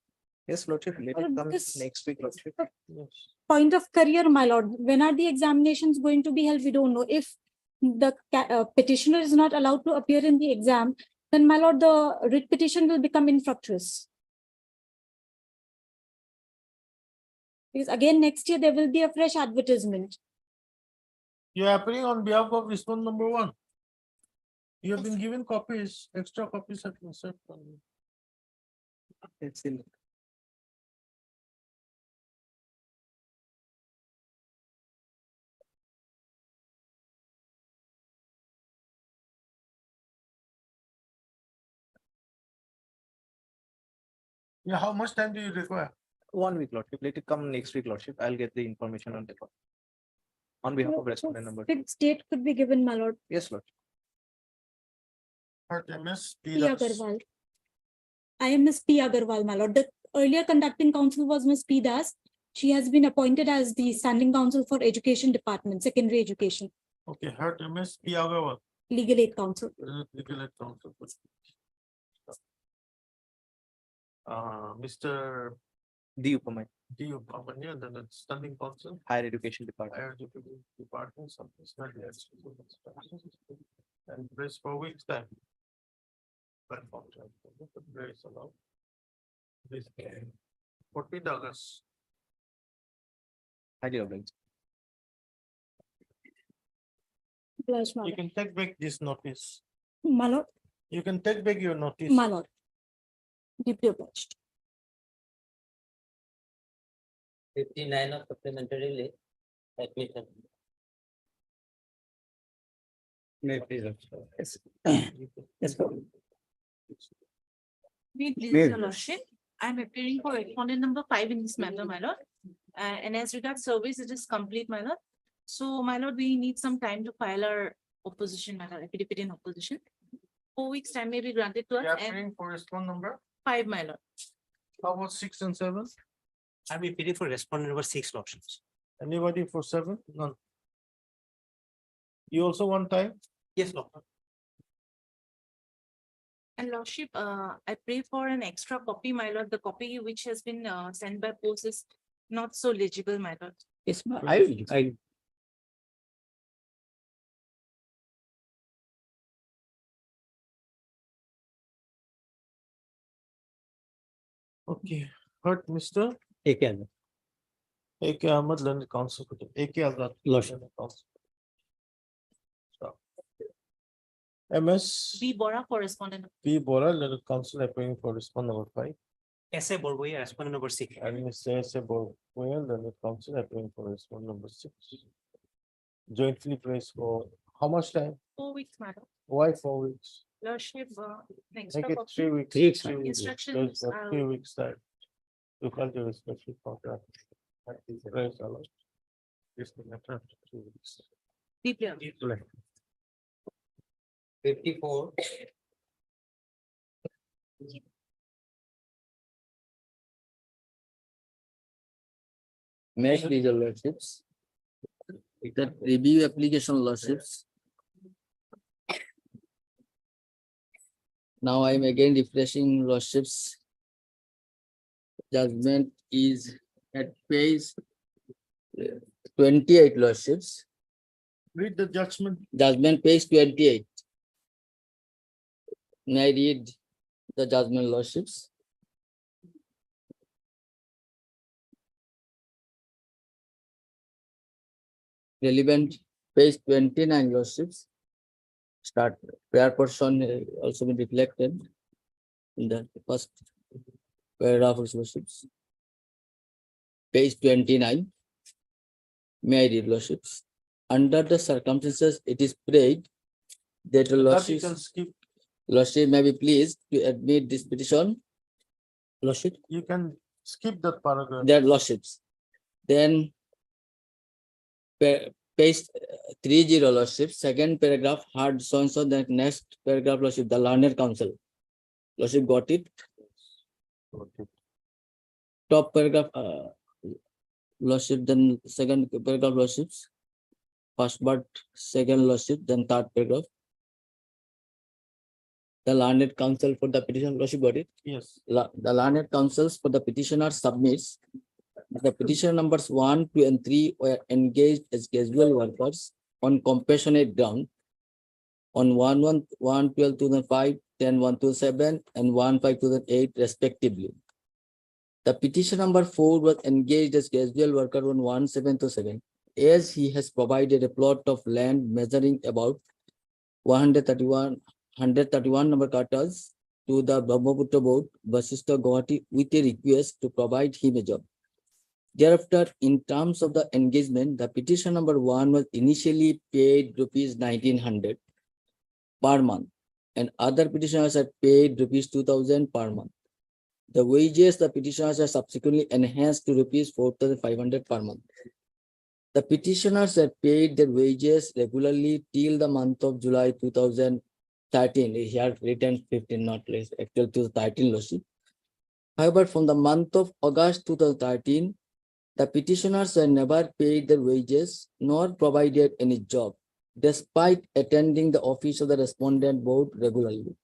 Yes, lordship, let it come This- next week, lordship. Yes. Point of career, my lord. When are the examinations going to be held? We don't know. If the petitioner is not allowed to appear in the exam, then my lord, the writ petition will become infructuous. Because again, next year there will be a fresh advertisement. You are appearing on behalf of respondent number 1. You have been given copies, extra copies have been served on you. It's in Yeah, how much time do you require? 1 week, Lordship. Let it come next week, Lordship. I'll get the information on record. On behalf of respondent number. Fixed date could be given, my lord. Yes, Lord. Her MS P. Agarwal. I am Miss P. Agarwal, my lord. The earlier conducting counsel was Miss P. Das. She has been appointed as the standing counsel for education department, secondary education, Okay, her MS P. Agarwal. legal aid counsel. Legal aid counsel. Mr. D. Upamay. D. Upamanya, then it's standing counsel. Higher Education Department. Higher Education Department, something like that. And brace for weeks time. Brace allow. This 14th August. Highly obliged. Obliged, my You lord. can take back this notice. My lord, You can take back your notice. my lord. Deeply obliged. 59 of supplementary list admission. May please. Yes. Yes. May please, May. Your Lordship, I'm appearing for respondent number 5 in this matter, my lord. And as regards service, it is complete, my lord. So, my lord, we need some time to file our opposition, my lord, affidavit in opposition. 4 weeks time may be granted to us You are and paying for respond number. 5, my lord. How about 6 and 7? I'm appearing for respondent number 6 options. Anybody for 7? None. You also want time? Yes, Lord. And Lordship, I pray for an extra copy, my lord. The copy which has been sent by post is not so legible, my lord. Yes, ma'am. I Okay, heard Mr. take care. AK Ahmed, learned counsel. AK Azad. Lordship. Learned counsel. So, MS B Bora for respondent. P. Bora, learned counsel, appearing for respond number 5. SA Borgoya, respondent number 6. And Mr. S. Boyle, learned counsel, appearing for respond number 6. Jointly placed for how much time? 4 weeks, madam. Why 4 weeks? Lordship, the extra Make it copy. 3 weeks. 3 weeks. 3 weeks. Instructions, Just got 3 weeks time. You can't do a special contract. That is very allowed. This is matter of 3 weeks. Deeply understood. 54. Next is the lordships. The review application lordships. Now I am again refreshing lordships. Judgment is at page 28 lordships. Read the judgment. Judgment page 28. May I read the judgment lordships? Relevant page 29 lordships. Start prayer portion also be reflected in the first paragraph of lordships. Page 29. May I read lordships? Under the circumstances, it is prayed that the That you can lordships skip. lordship may be pleased to admit this petition. Lordship, You can skip that paragraph. their lordships. Then page 30 lordship, second paragraph, hard so and so, the next paragraph lordship, the learned counsel. Lordship got it. Top paragraph lordship, then second paragraph lordships. First part, second lordship, then third paragraph. The learned counsel for the petition, lordship got it. Yes. The learned counsels for the petitioner submits the petition numbers 1, 2, and 3 were engaged as casual workers on compassionate ground on 1/1/12/2005, 10/1/2007, and 1/5/2008 respectively. The petition number 4 was engaged as casual worker on 1/7/2007, as he has provided a plot of land measuring about 131 number katas to the Brahmaputra board, Vasistha Guwahati, with a request to provide him a job. Thereafter, in terms of the engagement, the petition number 1 was initially paid rupees 1900 per month, and other petitioners had paid rupees 2000 per month. The wages the petitioners are subsequently enhanced to rupees 4,500 per month. The petitioners are paid their wages regularly till the month of July 2013. He had written 15, not less, actual 2013 lawsuit. However, from the month of August 2013, the petitioners were never paid their wages nor provided any job, despite attending the office of the respondent board regularly.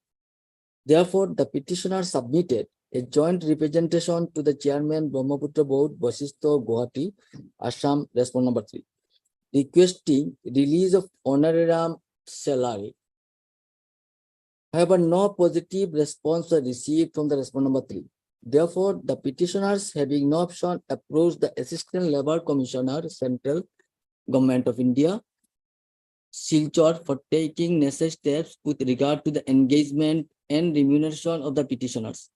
Therefore, the petitioner submitted a joint representation to the chairman Brahmaputra board, Vasistha, Guwahati, Assam, respondent number 3, requesting release of honorarium salary. However, no positive response was received from the respondent number 3. Therefore, the petitioners, having no option, approached the Assistant Labour Commissioner, Central Government of India, Silchar, for taking necessary steps with regard to the engagement and remuneration of the petitioners.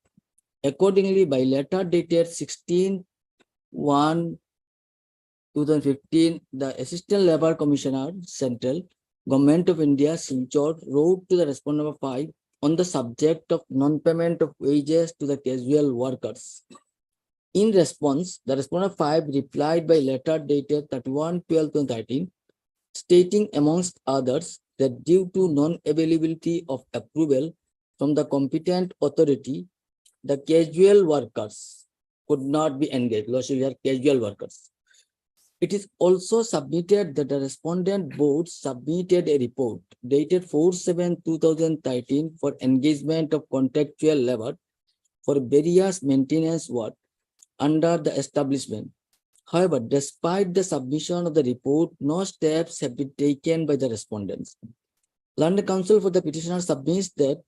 Accordingly, by letter dated 16/1/2015, the Assistant Labour Commissioner, Central Government of India, Silchar, wrote to the respondent number 5 on the subject of non-payment of wages to the casual workers. In response, the respondent 5 replied by letter dated 31/12/2013, stating amongst others that due to non-availability of approval from the competent authority, the casual workers could not be engaged. Lawsuit are casual workers. It is also submitted that the respondent board submitted a report dated 4/7/2013 for engagement of contractual labor for various maintenance work under the establishment. However, despite the submission of the report, no steps have been taken by the respondents. Learned counsel for the petitioner submits that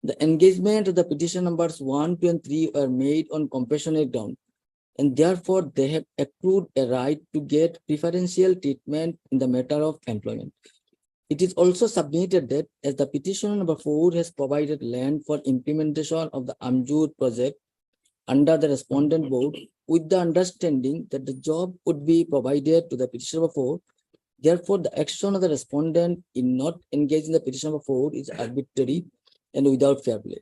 the engagement of the petition numbers 1, 2, and 3 were made on compassionate ground, and therefore they have accrued a right to get preferential treatment in the matter of employment. It is also submitted that as the petitioner number 4 has provided land for implementation of the Amjud project under the respondent board with the understanding that the job would be provided to the petitioner number 4, therefore the action of the respondent in not engaging the petitioner number 4 is arbitrary and without fair play.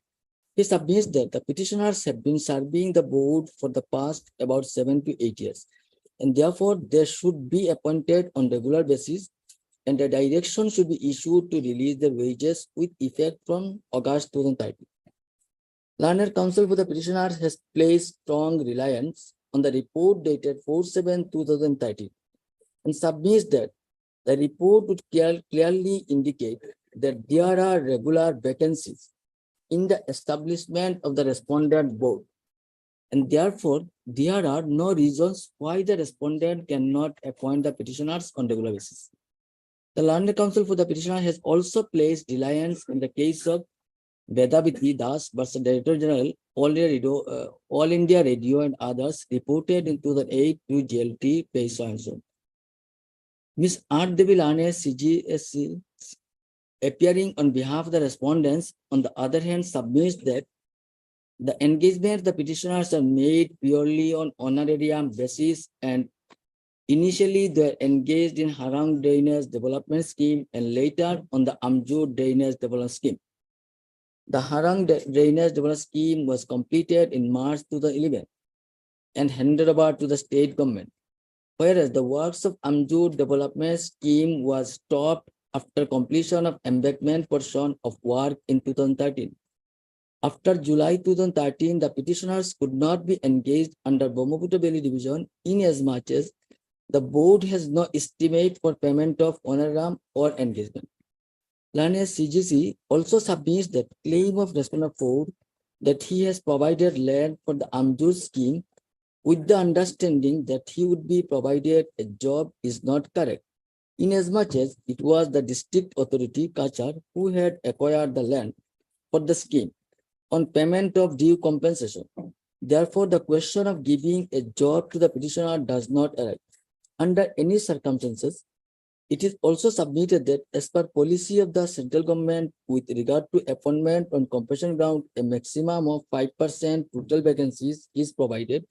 He submits that the petitioners have been serving the board for the past about 7 to 8 years, and therefore they should be appointed on regular basis, and the direction should be issued to release their wages with effect from August 2013. Learned counsel for the petitioners has placed strong reliance on the report dated 4/7/2013 and submits that the report would clearly indicate that there are regular vacancies in the establishment of the respondent board, and therefore there are no reasons why the respondent cannot appoint the petitioners on regular basis. The learned counsel for the petitioner has also placed reliance in the case of Vedaviti Das versus Director General, All India Radio and others, reported in 2008 to GLT, page so and so. Ms. R. Devi Lane, CGSC, appearing on behalf of the respondents, on the other hand, submits that the engagement of the petitioners are made purely on honorarium basis, and initially they were engaged in Harang Drainage Development Scheme and later on the Amjud Drainage Development Scheme. The Harang Drainage Development Scheme was completed in March 2011 and handed over to the state government, whereas the works of Amjud Development Scheme was stopped after completion of embankment portion of work in 2013. After July 2013, the petitioners could not be engaged under Brahmaputra Valley Division inasmuch as the board has no estimate for payment of honorarium or engagement. Learned CGC also submits that claim of respondent 4 that he has provided land for the Amjud scheme with the understanding that he would be provided a job is not correct, inasmuch as it was the district authority, Kachar, who had acquired the land for the scheme on payment of due compensation. Therefore, the question of giving a job to the petitioner does not arise. Under any circumstances, it is also submitted that as per policy of the central government with regard to appointment on compassion ground, a maximum of 5% total vacancies is provided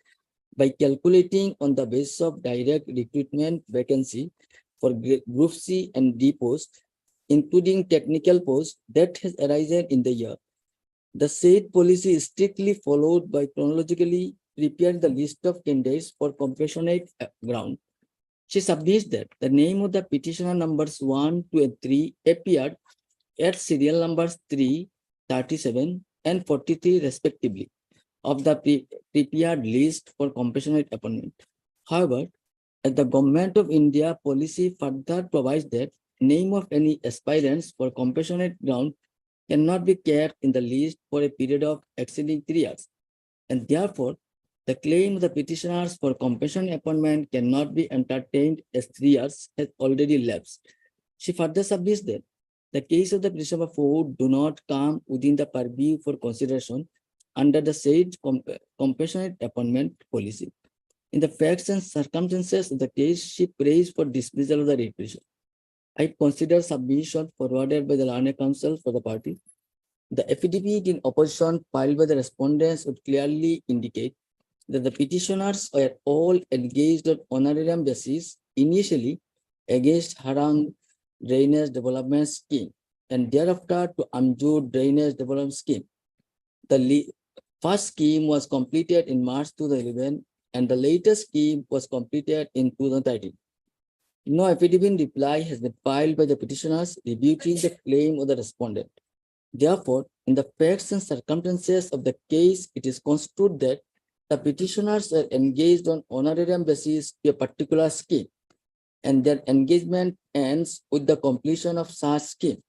by calculating on the basis of direct recruitment vacancy for Group C and D posts, including technical posts that has arisen in the year. The said policy is strictly followed by chronologically preparing the list of candidates for compassionate ground. She submits that the name of the petitioner numbers 1, 2, and 3 appeared at serial numbers 3, 37, and 43 respectively of the prepared list for compassionate appointment. However, as the Government of India policy further provides that name of any aspirants for compassionate ground cannot be kept in the list for a period of exceeding 3 years, and therefore the claim of the petitioners for compassionate appointment cannot be entertained as 3 years has already lapsed. She further submits that the case of the petition of 4 do not come within the purview for consideration under the said compassionate appointment policy. In the facts and circumstances of the case, she prays for dismissal of the writ petition. I consider submission forwarded by the learned counsel for the party. The affidavit in opposition filed by the respondents would clearly indicate that the petitioners were all engaged on honorarium basis initially against Harang Drainage Development Scheme and thereafter to Amjur Drainage Development Scheme. The first scheme was completed in March 2011 and the latest scheme was completed in 2013. No affidavit reply has been filed by the petitioners rebuting the claim of the respondent. Therefore, in the facts and circumstances of the case, it is construed that the petitioners are engaged on honorarium basis to a particular scheme, and their engagement ends with the completion of such scheme.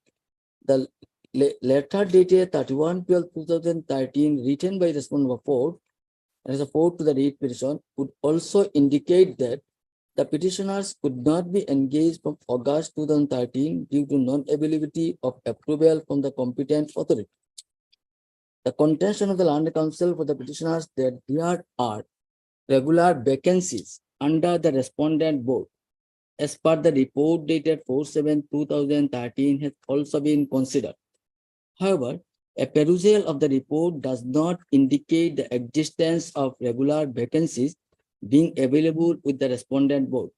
The letter dated 31/12/2013, written by respondent 4 as a 4 to the writ petition, would also indicate that the petitioners could not be engaged from August 2013 due to non-availability of approval from the competent authority. The contention of the Learned Counsel for the petitioners that there are regular vacancies under the respondent board as per the report dated 4/7/2013 has also been considered. However, a perusal of the report does not indicate the existence of regular vacancies being available with the respondent board.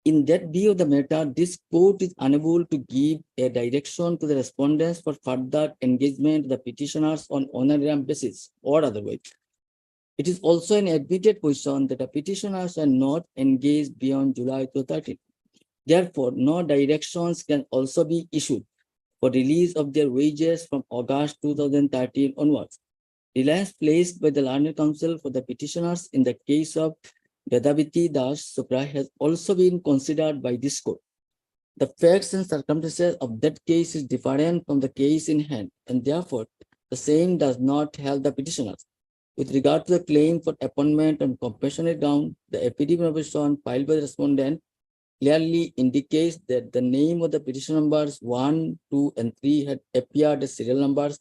In that view of the matter, this court is unable to give a direction to the respondents for further engagement of the petitioners on honorarium basis or otherwise. It is also an admitted position that the petitioners are not engaged beyond July 2013. Therefore, no directions can also be issued for release of their wages from August 2013 onwards. Reliance placed by the Learned Counsel for the petitioners in the case of Vedaviti Das Supra has also been considered by this court. The facts and circumstances of that case is different from the case in hand, and therefore the same does not help the petitioners. With regard to the claim for appointment on compassionate ground, the affidavit of opposition filed by the respondent clearly indicates that the name of the petition numbers 1, 2, and 3 had appeared as serial numbers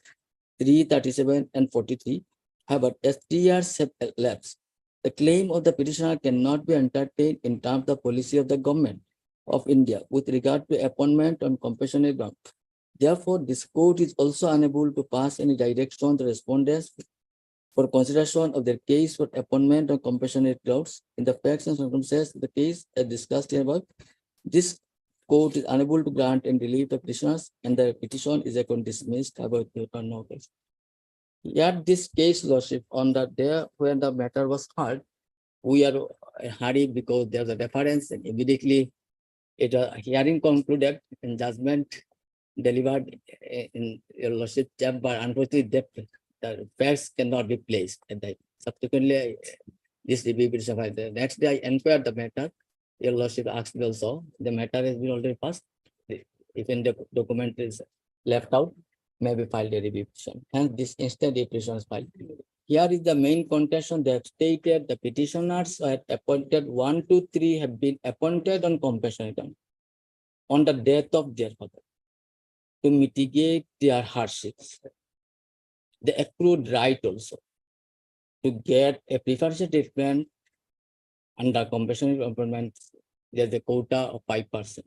3, 37, and 43. However, as 3 years have elapsed, the claim of the petitioner cannot be entertained in terms of the policy of the government of India with regard to appointment on compassionate ground. Therefore, this court is also unable to pass any direction to respondents for consideration of their case for appointment on compassionate grounds. In the facts and circumstances of the case as discussed here above, this court is unable to grant and relieve the petitioners, and the petition is again dismissed. About no case. Yet this case, Lordship, on the day when the matter was heard, we are hurried because there was a reference and immediately it was hearing concluded and judgment delivered in your Lordship chamber. Unfortunately, the facts cannot be placed. And subsequently, this review is sufficed. The next day, I inquired the matter. Your Lordship asked me also. The matter has been already passed. If in the document is left out, may be filed a review petition. Hence, this instant petition is filed. Here is the main contention. They have stated the petitioners are appointed 1, 2, 3 have been appointed on compassionate ground on the death of their father to mitigate their hardships. They accrued right also to get a preferential treatment under compassionate appointment. There's a quota of 5%.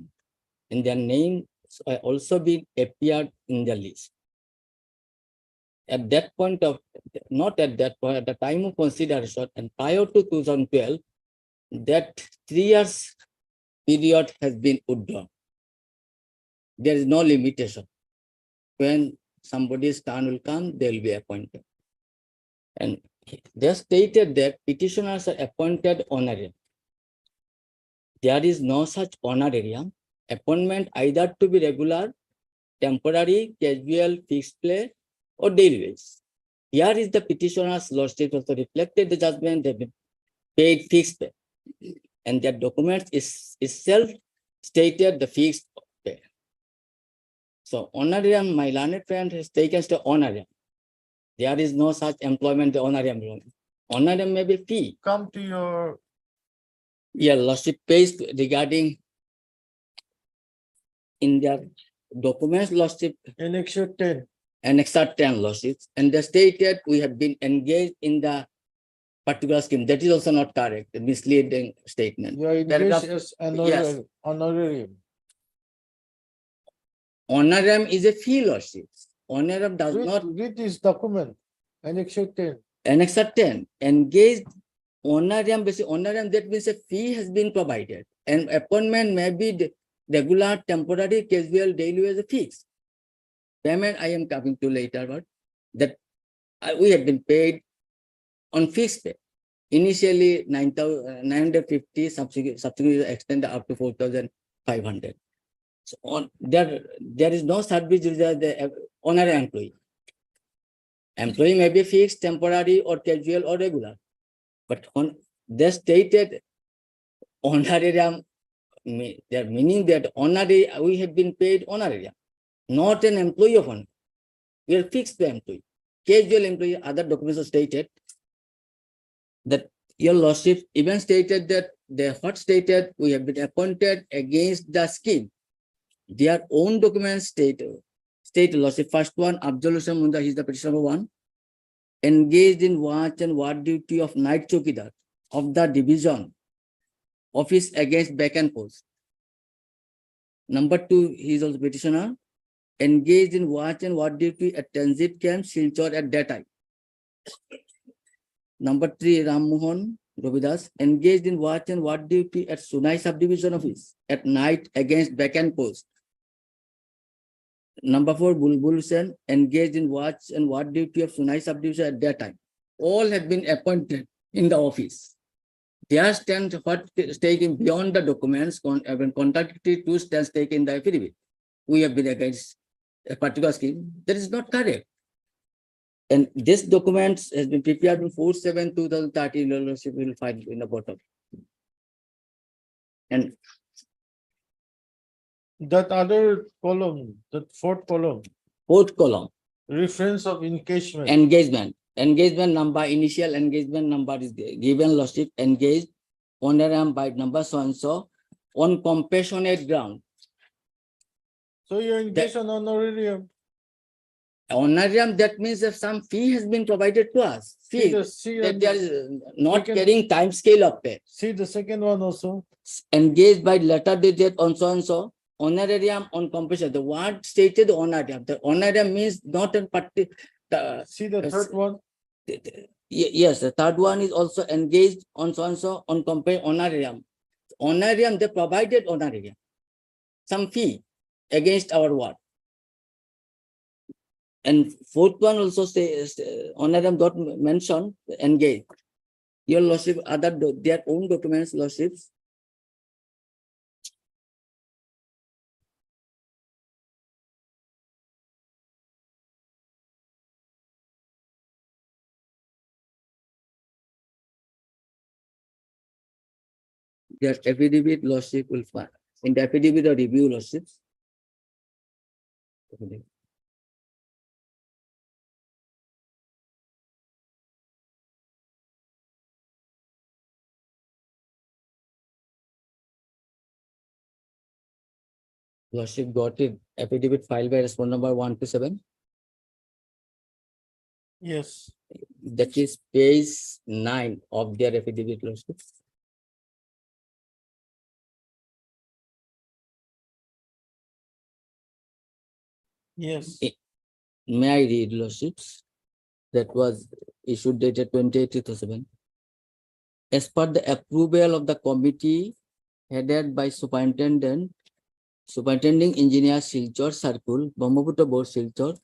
And their names have also been appeared in the list. At that point of, not at that point, at the time of consideration and prior to 2012, that 3 years period has been withdrawn. There is no limitation. When somebody's turn will come, they will be appointed. And they stated that petitioners are appointed honorarium. There is no such honorarium. Appointment either to be regular, temporary, casual, fixed pay, or daily wage. Here is the petitioner's lordship also reflected the judgment, they've been paid fixed pay. And their documents is itself stated the fixed pay. So honorarium, my learned friend has taken to honorarium. There is no such employment, the honorarium. Honorarium may be fee. Come to your Yeah, lordship pays regarding in their documents, lordship annexure 10. Annexure 10 lordships, and they stated we have been engaged in the particular scheme. That is also not correct, a misleading statement. You are Paragraph- engaged as yes. honorarium. Honorarium is a fee lordship. Honorarium does not. Read this document, annexure 10. Annexure 10, engaged honorarium, basic honorarium, that means a fee has been provided, and appointment may be regular, temporary, casual, daily wage, fixed. Payment I am coming to later, but that we have been paid on fixed pay. Initially 9,950, subsequently extended up to 4,500. So on there is no service reserved the honorary employee. Employee may be fixed, temporary, or casual, or regular. But on they stated honorarium, their meaning that honorary we have been paid honorarium, not an employee of honor. We are fixed pay employee. Casual employee, other documents are stated that your lordship even stated that we have been appointed against the scheme. Their own documents state lordship. First one, absolution Munda, he is the petition number 1. Engaged in watch and ward duty of night chokidar of the division office against vacant post. Number 2, he is also petitioner. Engaged in watch and ward duty at transit camp Silchar at that time. Number 3, Ram Mohan Robidas, engaged in watch and ward duty at Sunai subdivision office at night against vacant post. Number 4, Bulbul Sen, engaged in watch and ward duty of Sunai subdivision at that time. All had been appointed in the office. Their stand what taken beyond the documents have been contradictory to stands taken in the affidavit. We have been against a particular scheme. That is not correct. And this document has been prepared on 4/7/2013. Lordship will find in the bottom. And That other column, that fourth column, reference of engagement. Engagement number, initial engagement number is there. Given lordship engaged honorarium by number so and so on compassionate ground. So you're engaged on honorarium. Honorarium, that means that some fee has been provided to us. Fee that there is not carrying time scale of pay. See the second one also. Engaged by letter dated on so and so. Honorarium on compassion. The word stated honorarium. The honorarium means not a particular. See the third one. Yes, the third one is also engaged on so and so on compare honorarium. Honorarium, they provided honorarium. Some fee against our word. And fourth one also says honorarium dot mention engaged. Your lordship, their own documents, lordships. Their affidavit lordship will find. In the affidavit or review lordships. Lordship got it. Affidavit filed by respondent number 1 to 7. Yes. That is page 9 of their affidavit lordship. Yes. May I read lordships? That was issued dated 28/2007. As per the approval of the committee headed by Superintending Engineer Silchar Circle, Brahmaputra Board Silchar,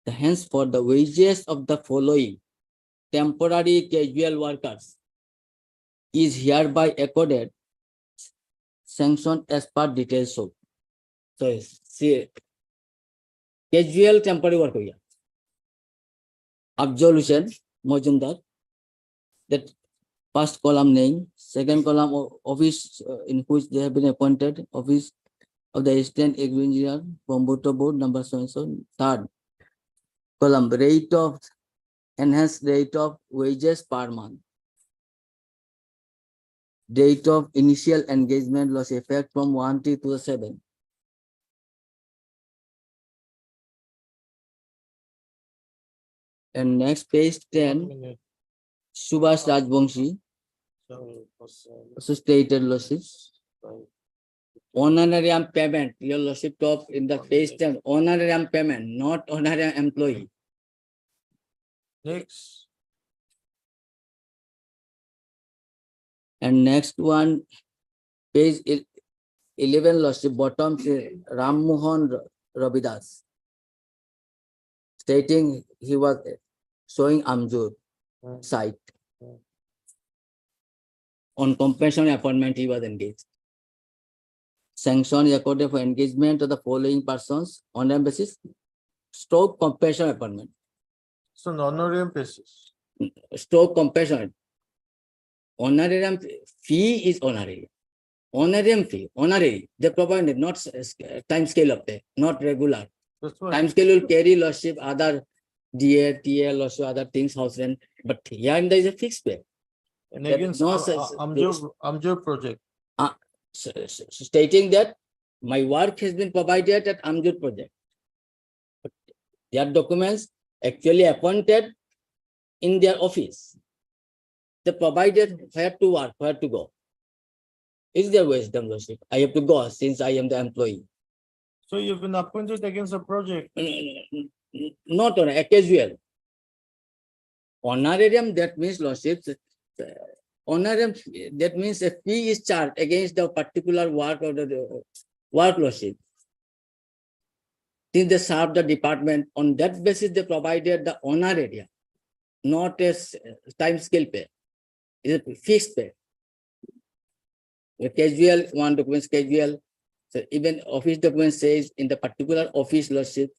Hence, for the wages of the following temporary casual workers is hereby accorded sanction as per details shown. So, see, casual temporary work here. Absolution, Mojumdar, that first column name, second column office in which they have been appointed, office of the assistant engineer from board number so and so. Third column, rate of enhanced rate of wages per month. Date of initial engagement loss effect from 1/2007. And next page 10, Subhash Rajbongshi, stated losses. Honorarium payment, your lordship top in the page 10, honorarium payment, not honorarium employee. Next. And next one, page 11, lordship, bottom, Ram Mohan Ravidas, stating he was showing Amjur site. On compassion appointment, he was engaged. Sanction accorded for engagement of the following persons on a basis, stroke compassion appointment. So honorarium basis. Stroke compassion. Honorarium fee is honorarium. Honorarium fee, honorary, they provided not time scale of pay, not regular. Time scale will carry lordship, other DA, TL, also other things, house rent, but here there is a fixed pay. And There again, is no Amjur project. Stating that my work has been provided at Amjur project. But their documents actually appointed in their office. They provided where to work, where to go. Is there wisdom, lordship? I have to go since I am the employee. So you've been appointed against a project. Not on a casual. Honorarium, that means lordship. Honorarium, that means a fee is charged against the particular work or the work lordship. Since they serve the department, on that basis they provided the honorarium, not as time scale pay. It's a fixed pay. A casual, one document casual. So even office document says in the particular office lordship,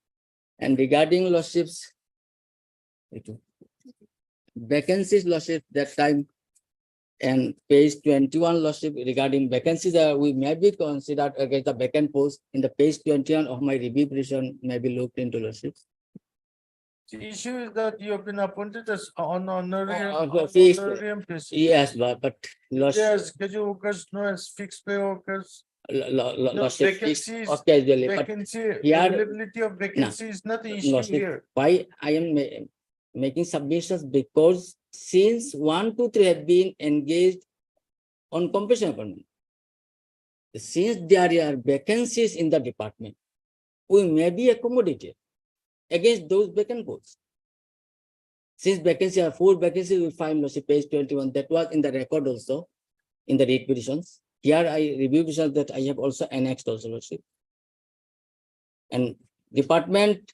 and regarding lordships, vacancies lordship that time, and page 21 lordship regarding vacancies, we may be considered against the vacant post in the page 21 of my review petition may be looked into lordships. The issue is that you have been appointed as on honorarium basis. Yes, but Yes, casual workers, no as fixed pay workers. Vacancies, occasionally, vacancy, here, availability of vacancy is not the issue here. Why I am making submissions? Because since 1, 2, 3 have been engaged on compassion appointment, since there are vacancies in the department, we may be accommodated against those vacant posts. Since vacancies are 4 vacancies, we find lordship page 21. That was in the record also in the read petitions. Here I review petitions that I have also annexed also lordship. And department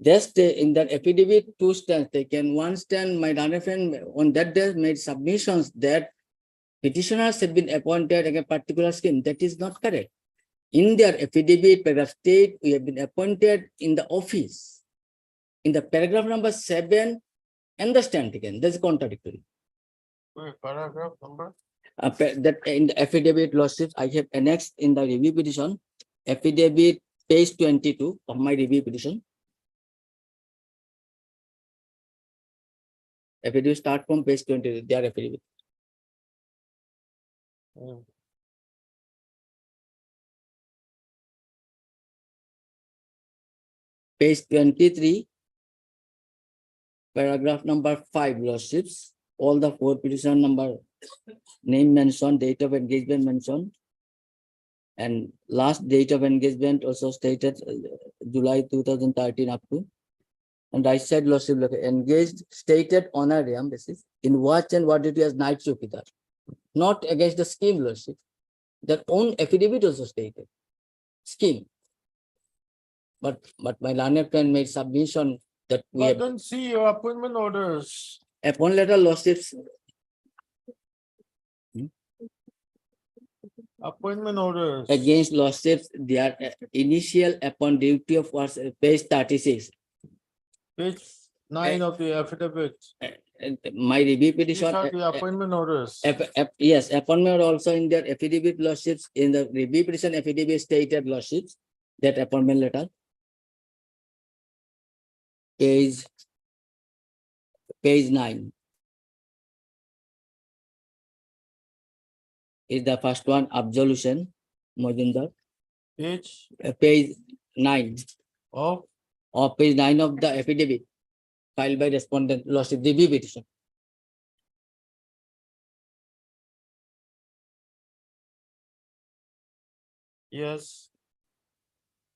just in that affidavit 2 stands taken. 1 stand, my learned friend on that day made submissions that petitioners have been appointed against a particular scheme. That is not correct. In their affidavit, paragraph state, we have been appointed in the office. In the paragraph number 7, and the stand taken. That's contradictory. Wait, paragraph number? That in the affidavit lordships, I have annexed in the review petition, affidavit page 22 of my review petition. Affidavit start from page 22, their affidavit. Page 23, paragraph number 5, lordships, all the 4 petition number, name mentioned, date of engagement mentioned, and last date of engagement also stated July 2013 up to. And I said lordship engaged stated honorarium basis in watch and what duty as night chowkidar, not against the scheme lordship. Their own affidavit also stated scheme. But my learned friend made submission that we But have then see your appointment orders. upon letter lordships. Appointment orders. Against lordships, their initial upon duty of was page 36. Page 9 of the affidavit. My review These petition. are the appointment orders. Yes, appointment also in their affidavit lordships, in the review petition affidavit stated lordships, that appointment letter. Page 9. Is the first one, absolution, Mojumdar. Page Page 9 of page 9 of the affidavit filed by respondent lordship review petition. yes.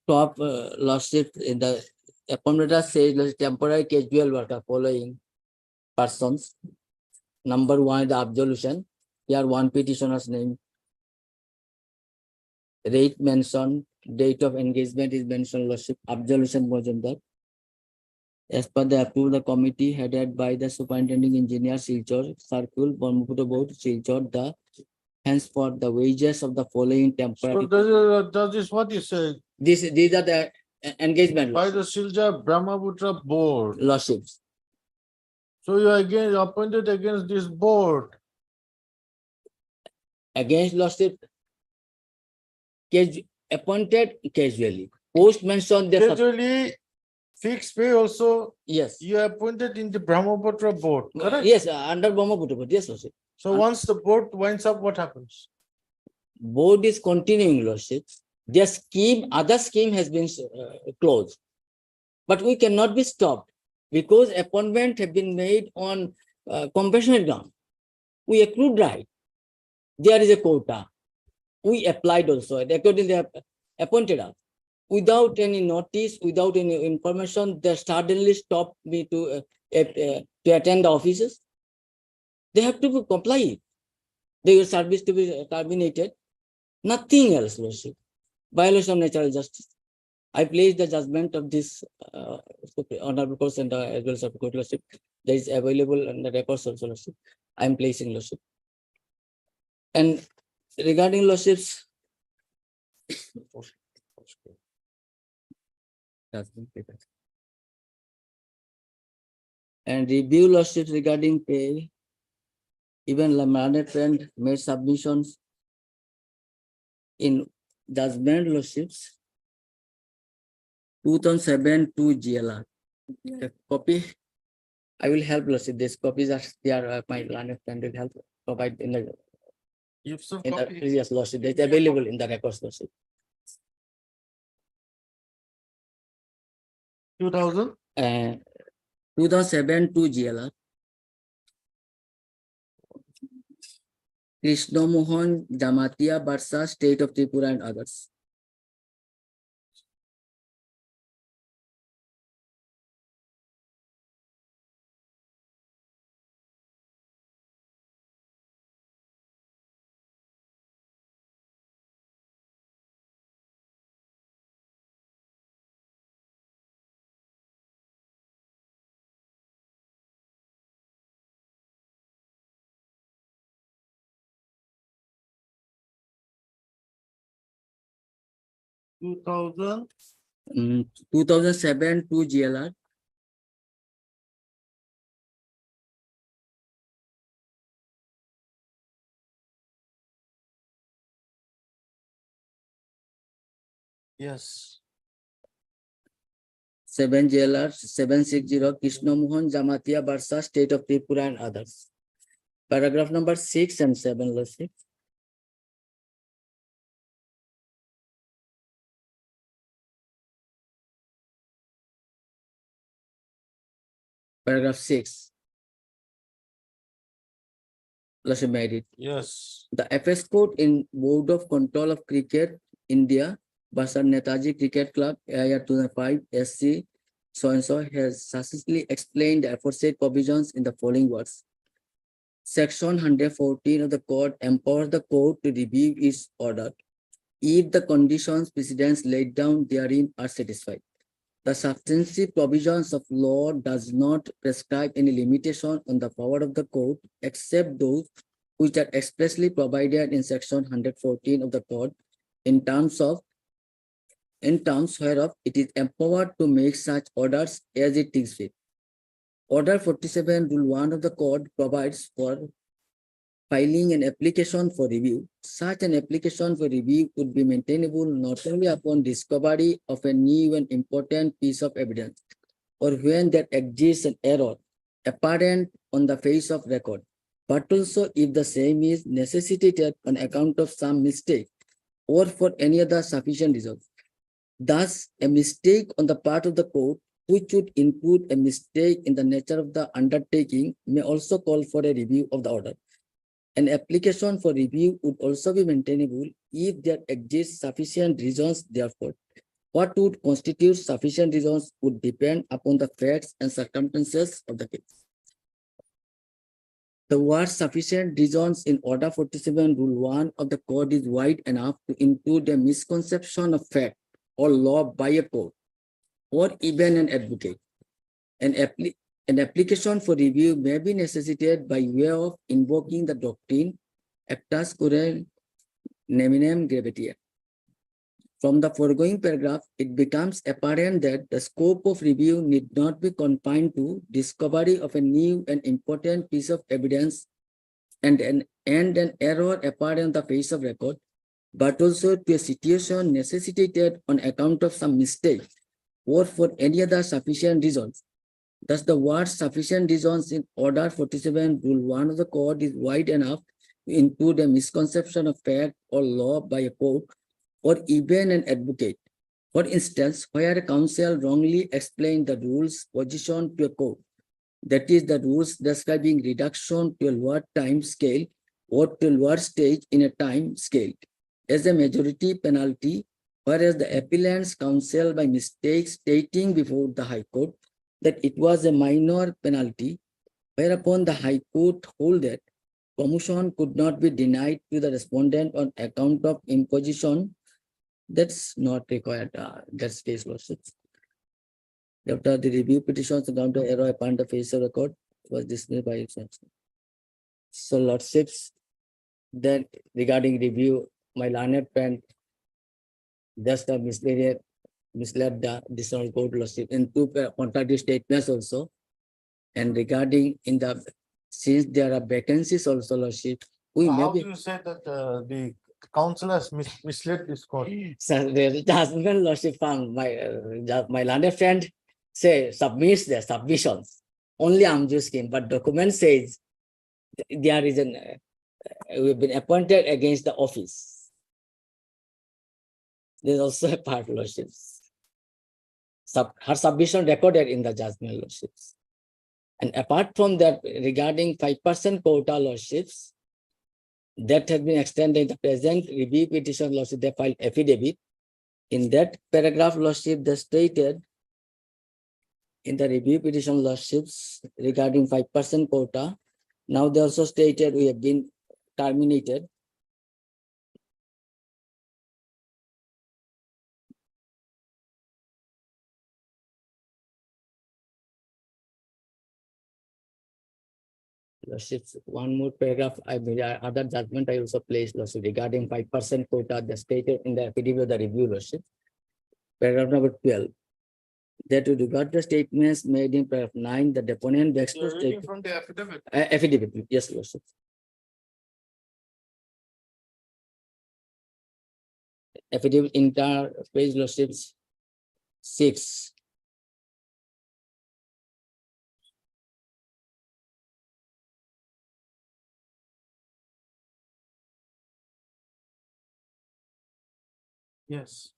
Top lordship in the appointment letter says temporary casual worker following persons. Number 1 the absolution. Here one petitioner's name. Rate mentioned, date of engagement is mentioned, lordship, absolution Mojumdar. As per the approved the committee headed by the superintending engineer Silchar, Circle, Brahmaputra Board, Silchar, the henceforth the wages of the following temporary. So does this what you say? These are the engagement By the Silja Brahmaputra board. lordships. So you are again appointed against this board. Against lordship appointed casually. Post mentioned the Gradually, fixed pay also. Yes. You are appointed in the Brahmaputra board, correct? Yes, under Brahmaputra Board, yes, lordship. So once the board winds up, what happens? Board is continuing lordships. Their scheme, other scheme has been closed. But we cannot be stopped because appointment have been made on compassionate ground. We accrued right. There is a quota. We applied also, according they have appointed us. Without any notice, without any information, they suddenly stopped me to attend the offices. They have to comply. Their service to be terminated. Nothing else, lordship. Violation of natural justice. I place the judgment of this honorable court and as well as of court, lordship. That is available on the records also, lordship. I am placing, lordship. And regarding lordships, and review lordships regarding pay, even learned friend made submissions in judgment lordships 2007 to GLR. The copy, I will help lordship. These copies are there. My learned friend will help provide in the. You've some In the copies. previous lawsuit, it's available in the records lawsuit. 2000? 2007 to GLR. Krishna Mohan Jamatia Barsa, State of Tripura and others. Two thousand 2007 to GLR. Yes. 7 GLR 760 Krishna Mohan Jamatia Barsa, State of Tripura and others. Paragraph number 6 and 7, let's see. Paragraph 6. Let's read it. Yes. The FS code in Board of Control of Cricket, India, Basar Netaji Cricket Club, year 2005, SC, so and so has successfully explained the aforesaid provisions in the following words. Section 114 of the code empowers the court to review its order if the conditions precedents laid down therein are satisfied. The substantive provisions of law does not prescribe any limitation on the power of the court except those which are expressly provided in section 114 of the code in terms whereof it is empowered to make such orders as it thinks fit. Order 47 Rule 1 of the code provides for filing an application for review. Such an application for review would be maintainable not only upon discovery of a new and important piece of evidence, or when there exists an error apparent on the face of record, but also if the same is necessitated on account of some mistake or for any other sufficient reason. Thus, a mistake on the part of the court, which would include a mistake in the nature of the undertaking, may also call for a review of the order. An application for review would also be maintainable if there exist sufficient reasons. Therefore, what would constitute sufficient reasons would depend upon the facts and circumstances of the case. The word sufficient reasons in Order 47 Rule 1 of the Code is wide enough to include a misconception of fact or law by a court or even an advocate. An application for review may be necessitated by way of invoking the doctrine actus currens neminem gravitia. From the foregoing paragraph, it becomes apparent that the scope of review need not be confined to discovery of a new and important piece of evidence and an error apparent on the face of record, but also to a situation necessitated on account of some mistake or for any other sufficient reasons. Thus, the word sufficient reasons in Order 47 Rule 1 of the Code is wide enough to include a misconception of fact or law by a court or even an advocate. For instance, where a counsel wrongly explained the rules position to a court, that is, the rules describing reduction to a lower time scale or to a lower stage in a time scale as a majority penalty, whereas the appellant's counsel by mistake stating before the High Court that it was a minor penalty, whereupon the High Court hold that promotion could not be denied to the respondent on account of imposition. That's not required. That's case lawsuits. After the review petitions encounter error upon the face of the court was dismissed by exception. So lordships, then regarding review, my learned friend just misled the decisional court lordship in two contradictory statements also. And regarding in the since there are vacancies also lordship, we How may do you say that the council has misled this court? So the judgment lordship found my learned friend say submits their submissions. Only Amju scheme, but document says there is an we've been appointed against the office. There's also a part lordships. Her submission recorded in the judgment lordships. And apart from that, regarding 5% quota lordships, that has been extended in the present review petition lordship, they filed affidavit. In that paragraph lordship, they stated in the review petition lordships regarding 5% quota. Now they also stated we have been terminated. Lordships, one more paragraph, other judgment I also placed lordship regarding 5% quota, the stated in the affidavit of the review lordship. Paragraph number 12. That with regard to the statements made in paragraph 9, the deponent begs to state From the affidavit. affidavit. Yes, lordship. Affidavit inter page lordships 6. Yes.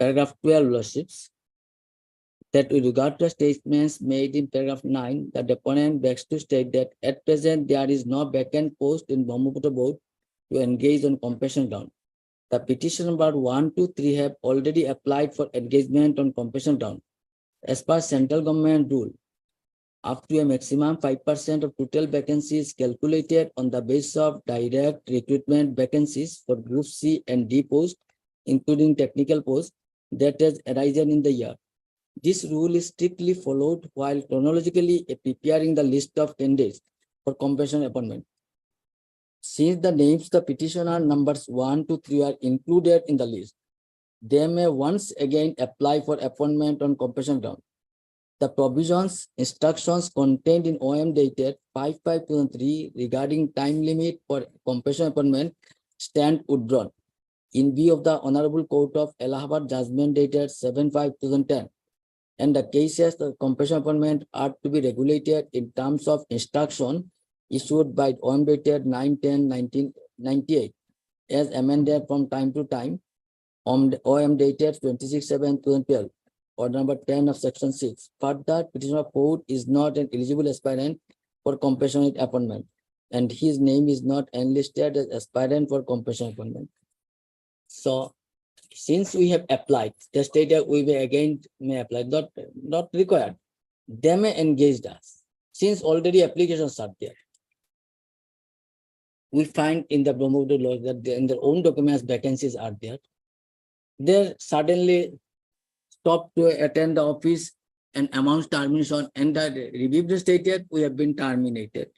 Paragraph 12 lordships. That with regard to statements made in paragraph 9, the deponent begs to state that at present there is no vacant post in Brahmaputra board to engage on compassion ground. The petition number 1, 2, 3 have already applied for engagement on compassion ground. As per central government rule, up to a maximum 5% of total vacancies calculated on the basis of direct recruitment vacancies for group C and D post, including technical post that has arisen in the year. This rule is strictly followed while chronologically preparing the list of candidates for compensation appointment. Since the names of the petitioner numbers 1 to 3 are included in the list, they may once again apply for appointment on compensation ground. The provisions, instructions contained in OM dated 5/5/2003 regarding time limit for compensation appointment stand withdrawn in view of the Honorable Court of Allahabad judgment dated 7/5/2010, and the cases of compensation appointment are to be regulated in terms of instruction issued by OM dated 9/10/1998 as amended from time to time. OM dated 26/7/2012, order number 10 of section 6. Further, petitioner code is not an eligible aspirant for compassionate appointment, and his name is not enlisted as aspirant for compassionate appointment. So, since we have applied, the stated we may again may apply, not required. They may engage us. Since already applications are there, we find in the Brahmaputra law that in their own documents vacancies are there. They suddenly stop to attend the office and announce termination, and the review stated we have been terminated.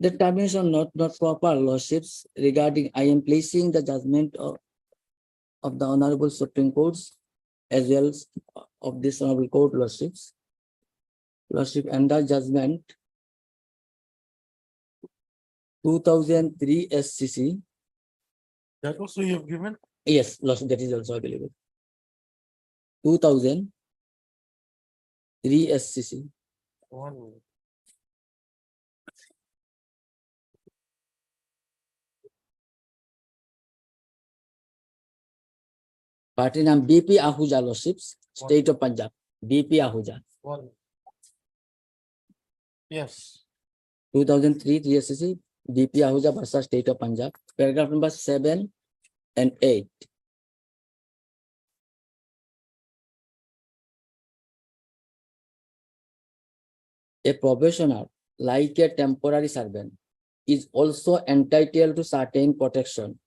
The termination not proper, lordships, regarding I am placing the judgment of the Honorable Supreme Courts as well as of this Honorable Court, lordships. Lordship, and the judgment 2003 SCC. That also you have given? Yes, lordship, that is also available. 2003 SCC. Party name BP Ahuja, lordships, State of Punjab. BP Ahuja. Yes. 2003 3SCC, BP Ahuja versus State of Punjab. Paragraph number 7 and 8. A probationer, like a temporary servant, is also entitled to certain protection,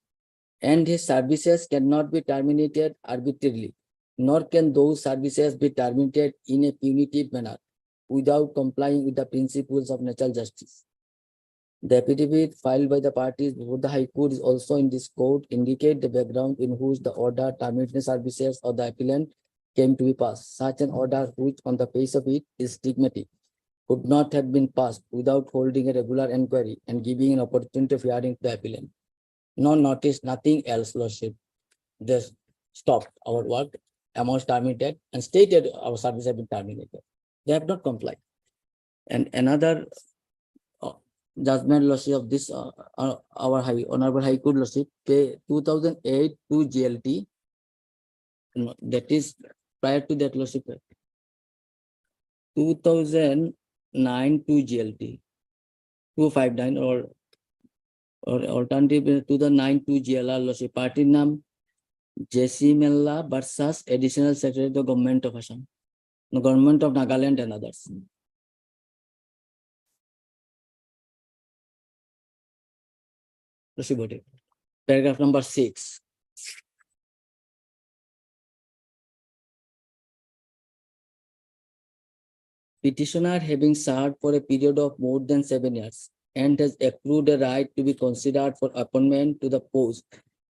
and his services cannot be terminated arbitrarily, nor can those services be terminated in a punitive manner without complying with the principles of natural justice. The affidavit filed by the parties before the High Court is also in this court indicate the background in which the order terminating services of the appellant came to be passed. Such an order, which on the face of it is stigmatic, could not have been passed without holding a regular inquiry and giving an opportunity of hearing to the appellant. No notice, nothing else, lordship. They stopped our work, amount terminated, and stated our service have been terminated. They have not complied. And another judgment, lordship, of this our Honorable High Court, lordship, 2008 to GLT. No, that is prior to that, lordship. 2009 to GLT. 259 or alternative 2009 to GLR, lordship. Party name Jesimella versus Additional Secretary of the Government of Assam, the Government of Nagaland and others. Paragraph number 6. Petitioner having served for a period of more than 7 years and has accrued a right to be considered for appointment to the post,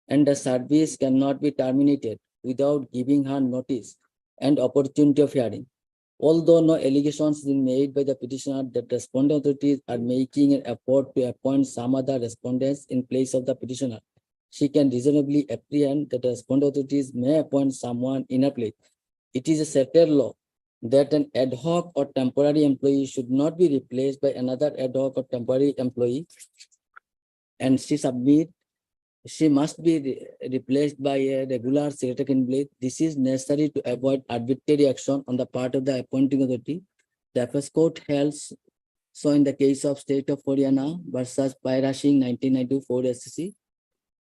and the service cannot be terminated without giving her notice and opportunity of hearing. Although no allegations have been made by the petitioner that respondent authorities are making an effort to appoint some other respondents in place of the petitioner, she can reasonably apprehend that the respondent authorities may appoint someone in her place. It is a settled law that an ad hoc or temporary employee should not be replaced by another ad hoc or temporary employee, and she must be replaced by a regular secretary in place. This is necessary to avoid arbitrary action on the part of the appointing authority. The Appeals Court held so in the case of State of Haryana versus Paira Singh 1994 SCC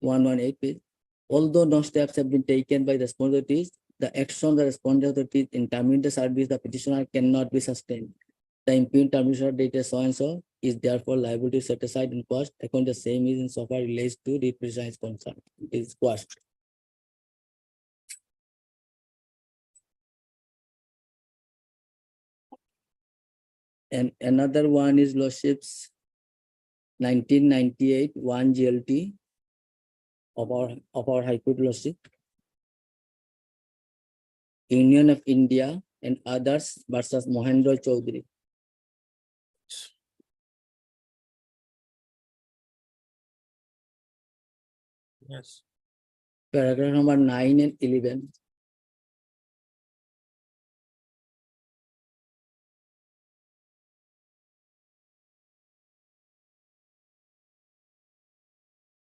118 page. Although no steps have been taken by the respondent authorities, the action of the respondent authorities in terminating the service the petitioner cannot be sustained. The impugned termination data so and so is therefore liable to set aside in cost according to the same is in so far relates to the petitioner is concerned. It is quashed. And another one is Lordships 1998 1 GLT of our High Court Lordship, Union of India and others versus Mohendra Chaudhary. Yes. Paragraph number 9 and 11.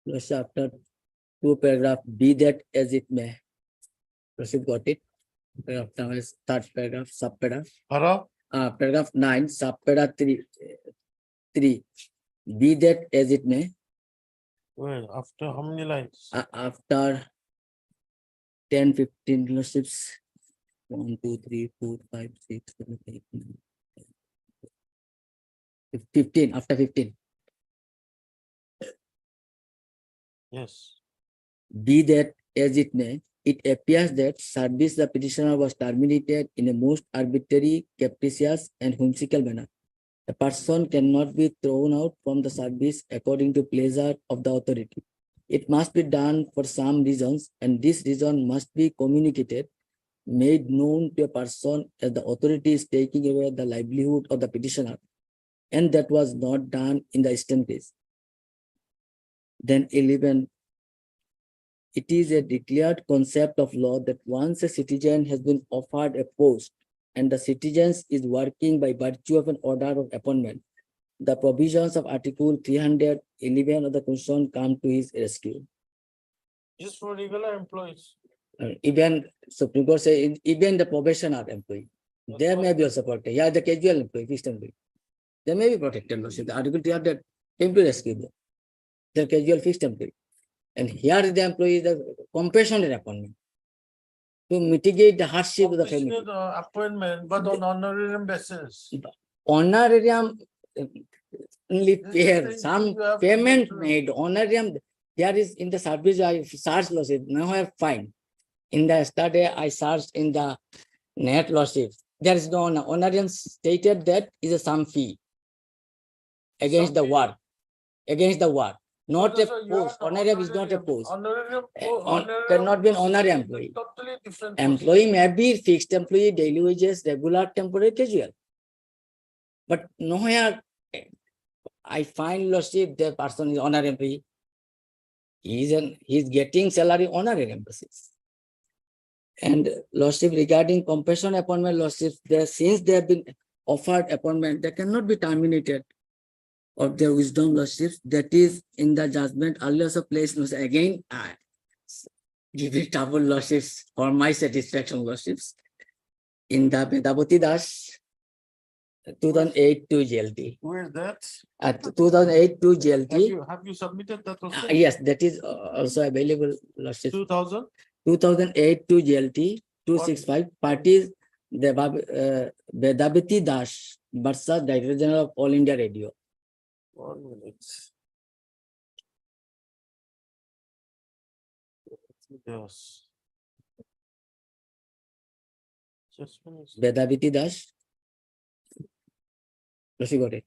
Plus after two paragraph, be that as it may. Proceed, got it. Paragraph now is third paragraph, subparagraph. Paragraph 9, subparagraph 3. Be that as it may. Well, after how many lines? After 10, 15 Lordships. 1, 2, 3, 4, 5, 6, 7, 8, 9, 10. 15, after 15. Yes. Be that as it may, it appears that service the petitioner was terminated in a most arbitrary, capricious, and whimsical manner. A person cannot be thrown out from the service according to pleasure of the authority. It must be done for some reasons, and this reason must be communicated, made known to a person as the authority is taking away the livelihood of the petitioner, and that was not done in the Eastern case. Then 11. It is a declared concept of law that once a citizen has been offered a post and the citizen is working by virtue of an order of appointment, the provisions of Article 311 of the Constitution come to his rescue. Just for regular employees. Even Supreme Court says even the probationer employee, there may be also protected. Yeah, the casual employee, fixed employee, they may be protected. The Article 300 came to rescue them. The casual fixed employee. And here the employee is the compassionate appointment to mitigate the hardship of the family. Appointment, but on honorarium basis. Honorarium only pair, some payment made, honorarium, there is in the service I searched losses, now I have find. In the yesterday I searched in the net losses. There is no honorarium stated that is a some fee against the work, Not a post. Honorarium is not a post. Cannot be an honorary employee. Totally different. Employee may be fixed employee, daily wages, regular, temporary, casual. But nowhere I find lordship the person is honorary employee. He's getting salary honorary basis. And lordship regarding compassion appointment lordship, since they have been offered appointment, they cannot be terminated of their wisdom lordships, that is in the judgment earlier so placed. Again, I give it double lordships for my satisfaction lordships. In the Vedavati Das 2008 2 GLT. Where is that? At 2008 2 GLT. Have you submitted that also? Yes, that is also available lordships. 2000? 2008 2 GLT 265 parties the Vedavati Das versus Director General of All India Radio. 1 minute. Yes. Just finish. Vedavati Das. Proceed, got it.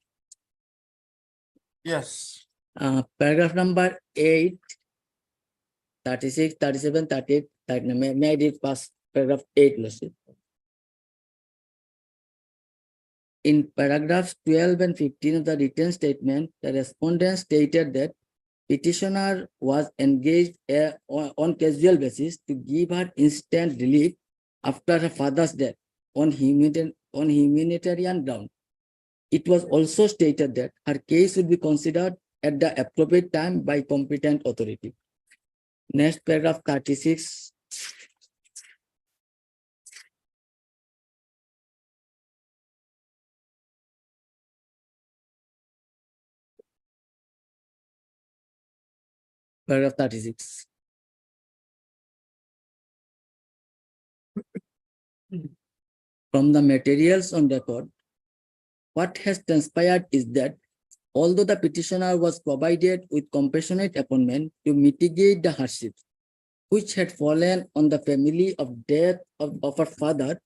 Yes. Paragraph number 8, 36, 37, 38, 39. May I read past paragraph 8, Lordship? In paragraphs 12 and 15 of the written statement, the respondent stated that petitioner was engaged on casual basis to give her instant relief after her father's death on humanitarian ground. It was also stated that her case would be considered at the appropriate time by competent authority. Next paragraph 36. Paragraph 36. From the materials on record, what has transpired is that although the petitioner was provided with compassionate appointment to mitigate the hardships which had fallen on the family of death of her father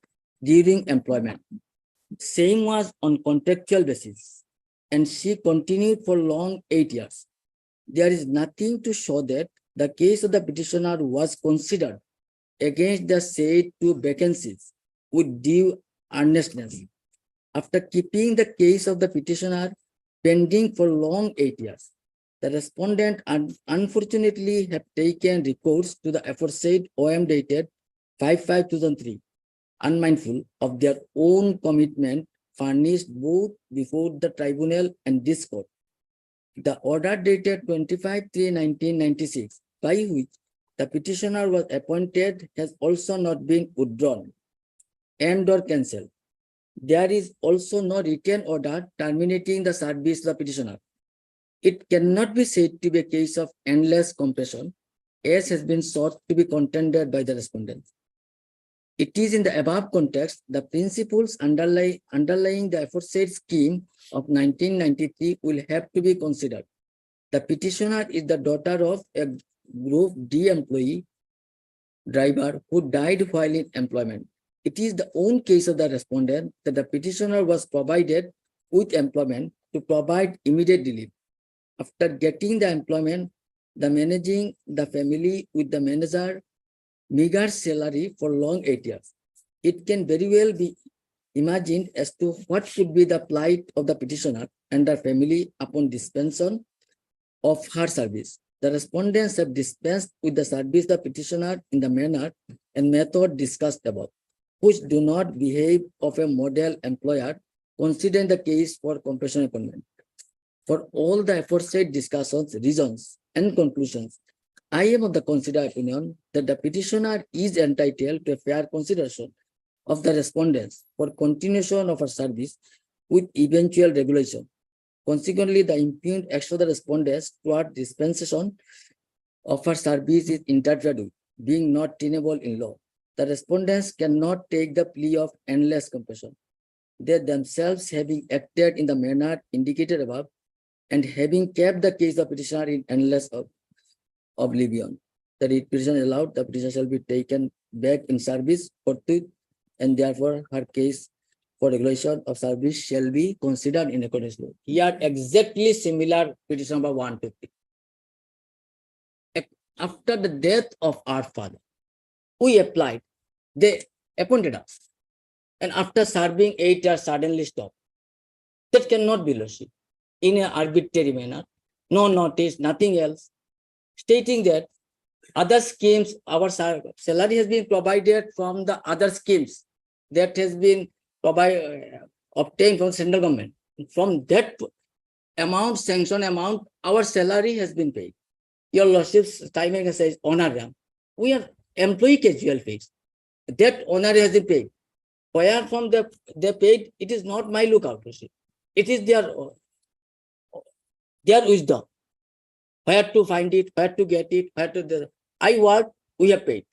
during employment, Same was on contractual basis, and she continued for long 8 years. There is nothing to show that the case of the petitioner was considered against the said two vacancies with due earnestness. After keeping the case of the petitioner pending for long 8 years, the respondent unfortunately have taken recourse to the aforesaid OM dated 5/5/2003, unmindful of their own commitment furnished both before the tribunal and this court. The order dated 25/3/1996, by which the petitioner was appointed, has also not been withdrawn and or cancelled. There is also no written order terminating the service of the petitioner. It cannot be said to be a case of endless compression, as has been sought to be contended by the respondent. It is in the above context, the principles underlying the aforesaid scheme of 1993 will have to be considered. The petitioner is the daughter of a Group D employee driver who died while in employment. It is the own case of the respondent that the petitioner was provided with employment to provide immediate relief. After getting the employment, the managing the family with the manager meager salary for long 8 years. It can very well be imagined as to what could be the plight of the petitioner and her family upon dispensation of her service. The respondents have dispensed with the service of the petitioner in the manner and method discussed above, which do not behave of a model employer, considering the case for compression appointment. For all the aforesaid discussions, reasons, and conclusions, I am of the considered opinion that the petitioner is entitled to a fair consideration of the respondents for continuation of her service with eventual regulation. Consequently, the impugned action of the respondents toward dispensation of her service is interfered with, being not tenable in law. The respondents cannot take the plea of endless compression. They themselves, having acted in the manner indicated above, and having kept the case of petitioner in endless oblivion, the writ petition allowed, the petitioner shall be taken back in service forthwith, and therefore her case for regulation of service shall be considered in accordance with law. Here exactly similar petition number 150. After the death of our father, we applied, they appointed us, and after serving 8 years suddenly stopped. That cannot be lordship. In an arbitrary manner, no notice, nothing else, stating that other schemes, our salary has been provided from the other schemes that has been obtained from central government. From that amount, sanction amount, our salary has been paid. Your lordship's timing says honor them. We are employee casual fees. That honor has been paid. Where from they paid, it is not my lookout. It is their wisdom. Where to find it, where to get it, where to I work, we have paid.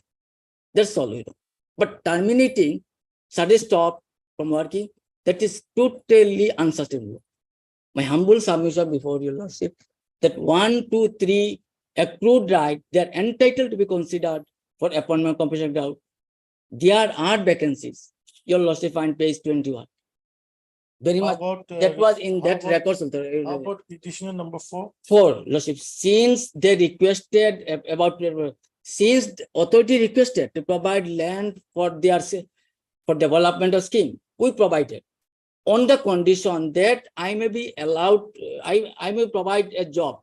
That's all we know. But terminating, sudden stop from working, that is totally unsustainable. My humble submission before your lordship, that 1, 2, 3 accrued right, they are entitled to be considered for appointment compensation ground. There are vacancies. Your lordship find page 21. Very much. That was in that record. How about petitioner number 4? 4, lordship, since they requested since the authority requested to provide land for their for developmental scheme, we provided on the condition that I may be allowed, I may provide a job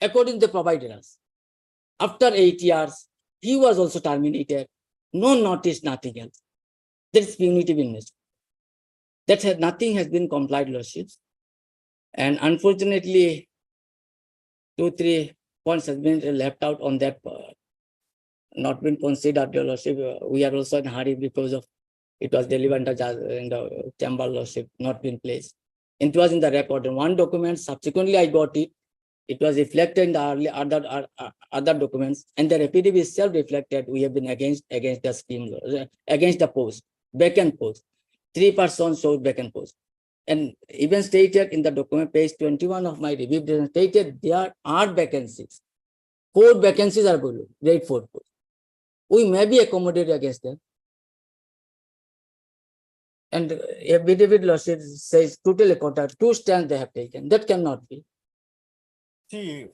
according to the providers. After 8 years, he was also terminated. No notice, nothing else. That is punitive in nature. That nothing has been complied, lordships. And unfortunately, 2, 3 points has been left out on that not been considered, your lordship. We are also in a hurry because of it was delivered in the chamber, lordship, not been placed. It was in the record. In one document, subsequently I got it. It was reflected in the other documents, and the affidavit itself reflected we have been against the scheme, against the post, vacant post. 3 persons showed vacant post. And even stated in the document, page 21 of my review, stated there are vacancies. 4 vacancies are below, grade 4 post. We may be accommodated against them. And affidavit lordship says totally contrary, two stands they have taken. That cannot be. See,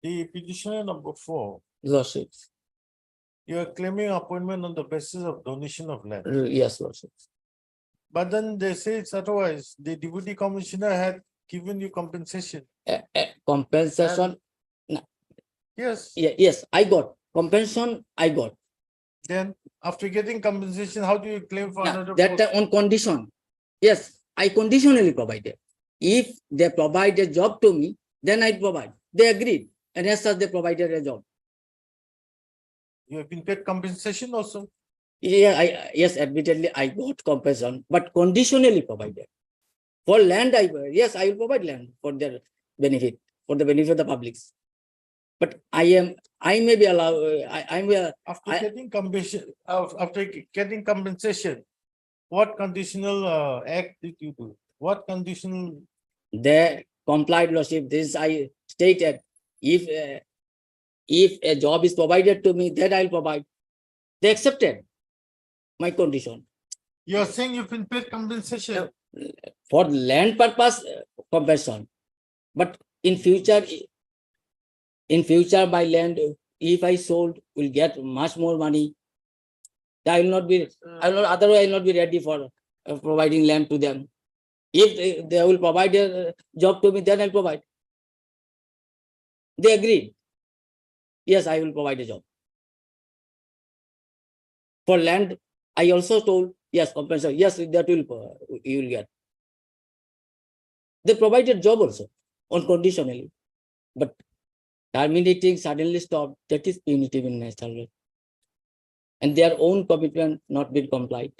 the petitioner number 4, Lordships. you are claiming appointment on the basis of donation of land. Yes, lordships. But then they say it's otherwise. The deputy commissioner had given you compensation. Compensation. Yes. Yes, I got compensation. I got. Then after getting compensation, how do you claim for another? That post? on condition. Yes, I conditionally provided. If they provide a job to me, then I provide. They agreed, and as such, they provided a job. You have been paid compensation also. Yeah, yes, admittedly, I got compensation, but conditionally provided. For land, yes, I will provide land for their benefit, for the benefit of the publics. But I may be allowed. After getting compensation, what conditional act did you do? What conditional? They complied, lordship. This I stated. If a job is provided to me, then I'll provide. They accepted my condition. You are saying you've been paid compensation. For land purpose, compensation. But in future, my land, if I sold, will get much more money. I will not be. Otherwise, I will not be ready for providing land to them. If they will provide a job to me, then I'll provide. They agreed. Yes, I will provide a job. For land, I also told, yes, compensation. Yes, that you will get. They provided job also on conditionally, but terminating suddenly stopped. That is punitive in national law, and their own commitment not been complied.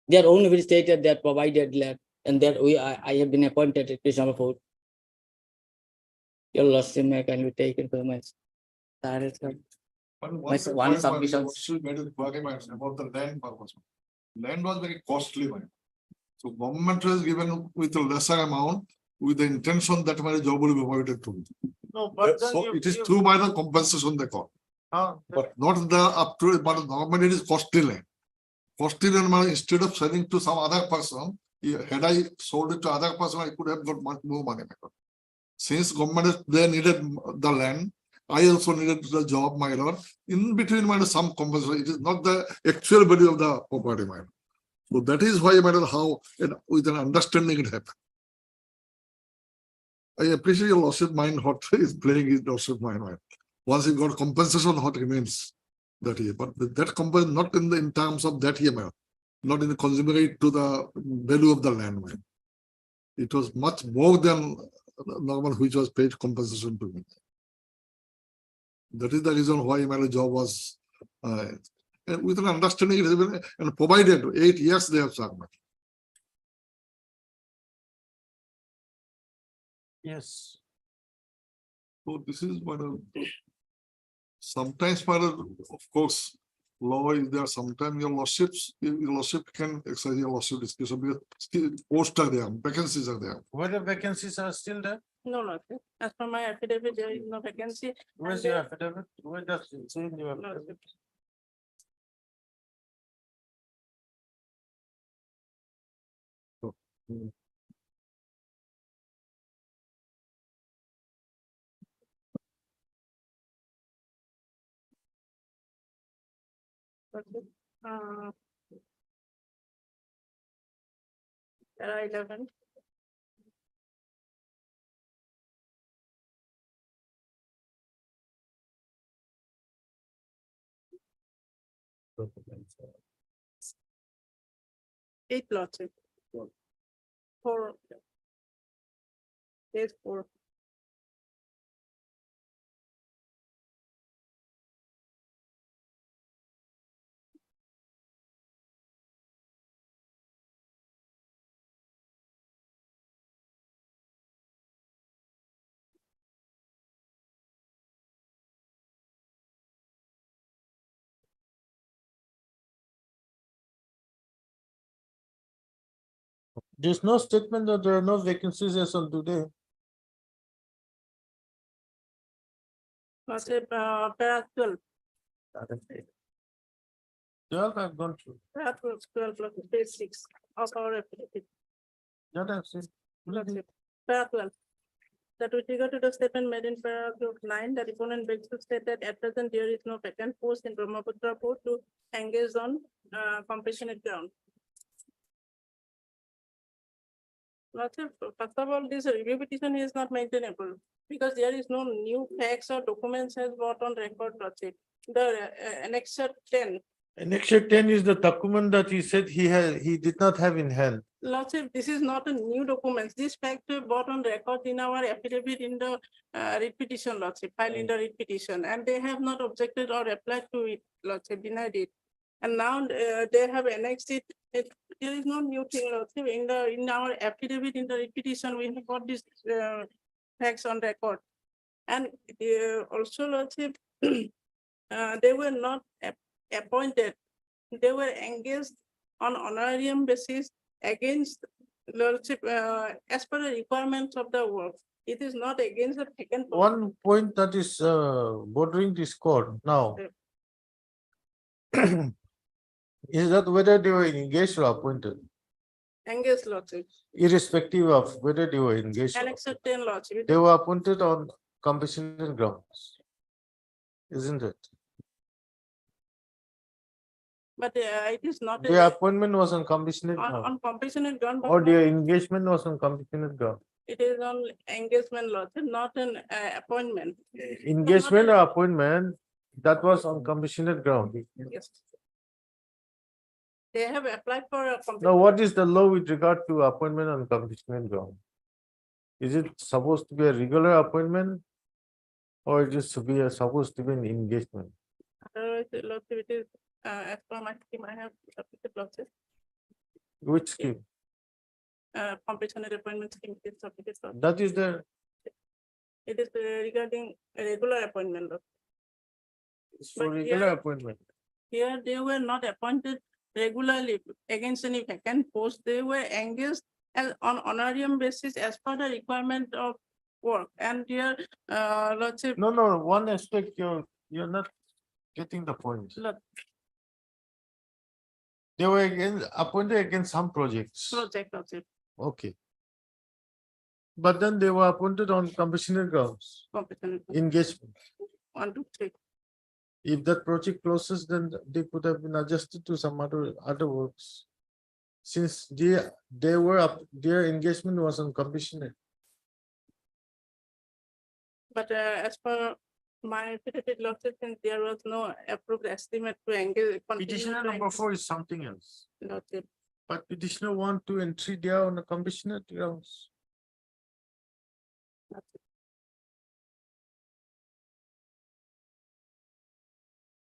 Their own will stated that provided land, and that I have been appointed at Krishna Fort. Your lordship may kindly take it for my one submission. About the land purpose. Land was very costly, man. So government was given with a lesser amount with the intention that my job will be provided to me. No, but then So it is through by the compensation they call. But not the up to, but normally it is costly land. Costly land, instead of selling to some other person, had I sold it to other person, I could have got much more money. Since government they needed the land, I also needed the job, my lord. In between, some compensation. It is not the actual value of the property, my lord. So that is why, my lord, how with an understanding it happened. I appreciate your lordship mind what is playing his lordship mind. Once he got compensation, what remains that year. But that compensation not in terms of that year, man. Not in the consummate to the value of the land, man. It was much more than normal, which was paid compensation to me. That is the reason why my job was with an understanding and provided 8 years they have served. Yes. So this is sometimes, of course, law is there. Sometimes your lordship can exercise your lordship discretion because still posts are there, vacancies are there. Whether vacancies are still there? No, no. As per my affidavit, there is no vacancy. Where's your affidavit? Where does it say in your affidavit? There are 11. Eight lots. 4. There's 4. There's no statement that there are no vacancies as on today. Para 12. 12 I've gone through. Paragraph 12, page 6 of our affidavit. That I've seen. Lordship. Paragraph 12. That with regard to the statement made in paragraph 9, the deponent begs to state that at present there is no vacant post in Brahmaputra port to engage on compassionate ground. Lordship, first of all, this review petition is not maintainable because there is no new facts or documents has brought on record, Lordship. The annexure 10. Annexure 10 is the document that he said he did not have in hand. Lordship, this is not a new document. This fact we brought on record in our affidavit in the writ petition, Lordship, filed in the writ petition, and they have not objected or applied to it, Lordship, denied it. And now they have annexed it. There is no new thing, Lordship. In our affidavit in the writ petition, we have got these facts on record. And also, Lordship, they were not appointed. They were engaged on honorarium basis against Lordship as per the requirements of the work. It is not against the vacant. One point that is bordering discord now is that whether they were engaged or appointed, Engaged, Lordship. irrespective of whether they were engaged. or Annexure 10, Lordship. They were appointed on compassionate grounds, isn't it? But it is not. Their appointment was on compassionate ground, On compassionate ground. but or not- their engagement was on compassionate ground. It is on engagement, Lordship, not an appointment. Engagement or appointment, that was on compassionate ground. Yes. They have applied for a. Now, what is the law with regard to appointment on compassionate ground? Is it supposed to be a regular appointment? Or it is supposed to be an engagement? Otherwise, Lordship, it is as per my scheme, I have submitted, Lordship. Which scheme? Compassionate appointment scheme is submitted, Lordship. That is the, It is regarding a regular appointment, Lordship. for But regular here- appointment. Here, they were not appointed regularly against any vacant post. They were engaged as on honorarium basis as per the requirement of work. And here, Lordship. No, one aspect you're not getting the point. They were appointed against some projects. Project, Lordship, Okay. But then they were appointed on compassionate grounds, compassionate. engagement. 1, 2, 3. If that project closes, then they could have been adjusted to some other works. Since they were up, their engagement was on compassionate. But as per my affidavit, Lordship, since there was no approved estimate to engage. Petitioner number 4 is something else. Lordship. But petitioner 1, 2, and 3, they are on a compassionate grounds.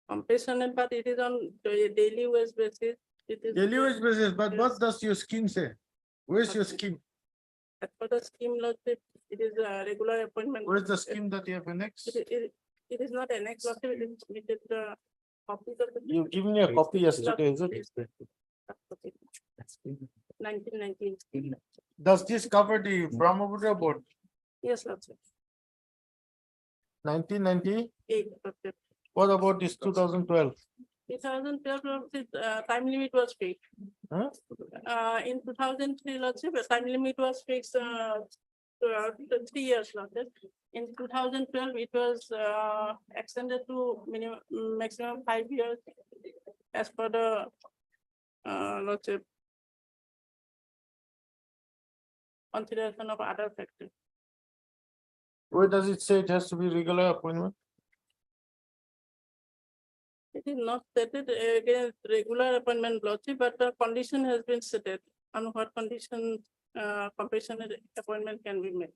Compassionate, but it is on daily wage basis. It is. Daily wage basis, but what does your scheme say? Where's your scheme? As per the scheme, Lordship, it is a regular appointment. Where's the scheme that you have annexed? It is not annexed, Lordship, it is submitted the copies of the. You give me a copy yesterday, is it? 1919. Does this cover the Brahmaputra board? Yes, Lordship. 1990? 8, Lordship. What about this 2012? 2012, Lordship, time limit was fixed. Huh? In 2003, Lordship, a time limit was fixed 3 years, Lordship. In 2012, it was extended to maximum 5 years as per the Lordship consideration of other factors. Where does it say it has to be regular appointment? It is not stated against regular appointment, Lordship, but the condition has been stated on what condition compassionate appointment can be made.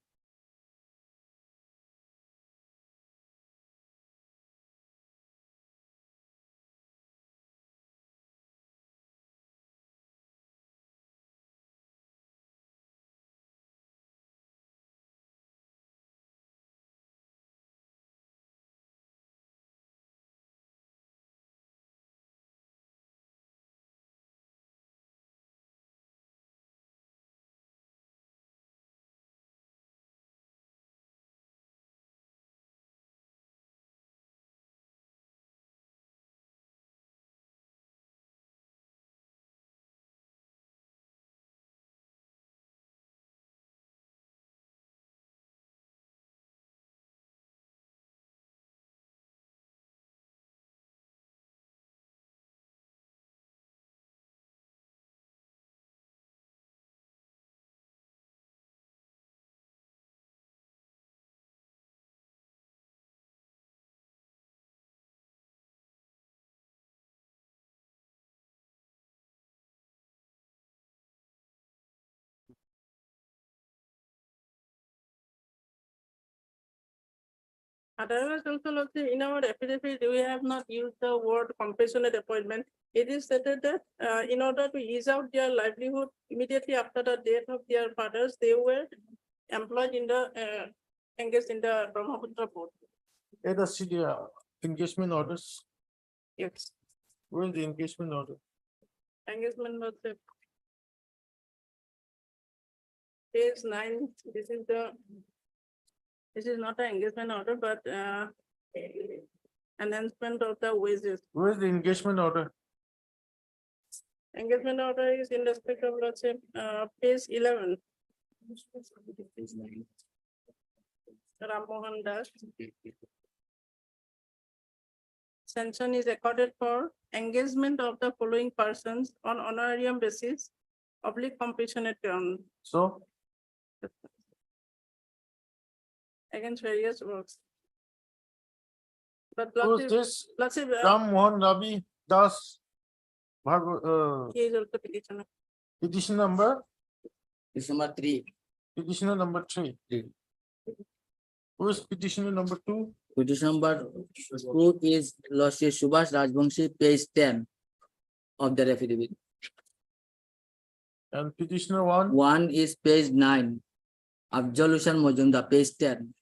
Otherwise, also, in our affidavit, we have not used the word compassionate appointment. It is stated that in order to ease out their livelihood immediately after the death of their fathers, they were employed in the engaged in the Brahmaputra board. Let us see the engagement orders. Yes, Where is the engagement order? engagement was the page 9. This is not an engagement order, but announcement of the wages. Where is the engagement order? Engagement order is in respect of, let's say, page 11. Ram Mohan Das. Sanction is accorded for engagement of the following persons on honorarium basis, oblique compassionate ground So, against various works. But who is this? let's say, Ram Mohan Ravi Das. he is also petitioner. Petition number, Number 3. petitioner number 3. Who is petitioner number 2? Petition number 2 is Lordship Subhash Rajbangshi, page 10 of the affidavit. And petitioner 1? 1 is page 9. Absolution Mojumdar, page 10.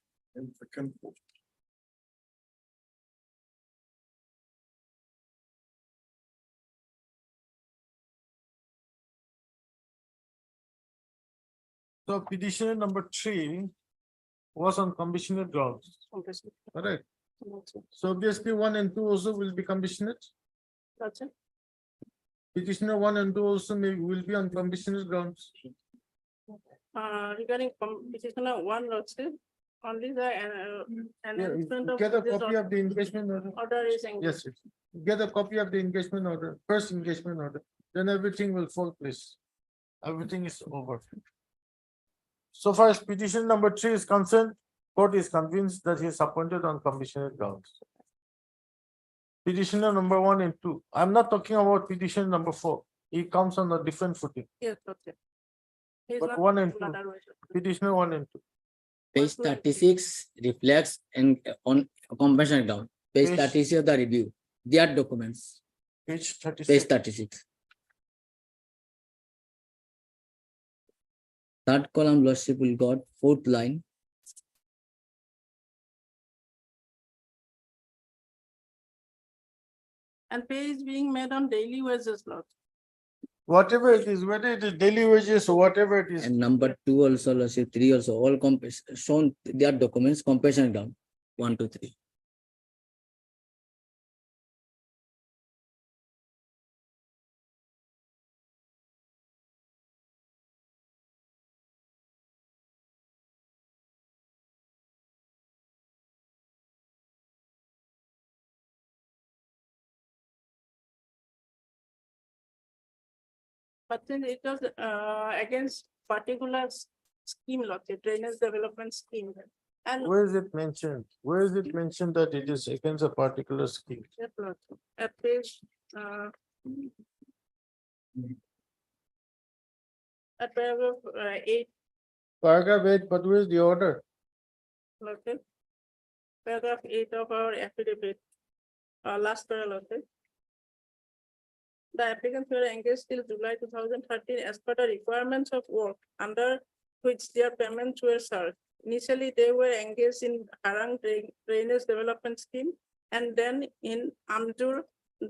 So petitioner number 3 was on compassionate grounds. Correct. So obviously 1 and 2 also will be compassionate. That's it. Petitioner 1 and 2 also will be on compassionate grounds. Regarding petitioner 1, let's say, only the announcement of Get a this copy of the engagement order. order is engaged. Yes, get a copy of the engagement order, first engagement order, then everything will fall place. Everything is over. So far as petition number 3 is concerned, court is convinced that he is appointed on compassionate grounds. Petitioner number 1 and 2. I'm not talking about petition number 4. He comes on a different footing. Yes, okay. He is But not 1 and 2. otherwise. Petitioner 1 and 2. Page 36 reflects on compassionate ground. Page Page- 36 of the review. Their documents. Page Page 36. 36. Third column, Lordship will got 4th line. And pay is being made on daily wages, Lord. Whatever it is, whether it is daily wages or whatever it is. And number 2 also, Lordship 3 also, all shown their documents, compassionate ground. 1, 2, 3. But then it was against particular scheme, Lord, the drainage development scheme. And Where is it mentioned? Where is it mentioned that it is against a particular scheme? yes, Lord, at page at paragraph 8, Paragraph 8, but where is the order? okay. Paragraph 8 of our affidavit, last paragraph, okay. The applicants were engaged till July 2013 as per the requirements of work under which their payments were served. Initially, they were engaged in Harang Drainage Development Scheme and then in Amdur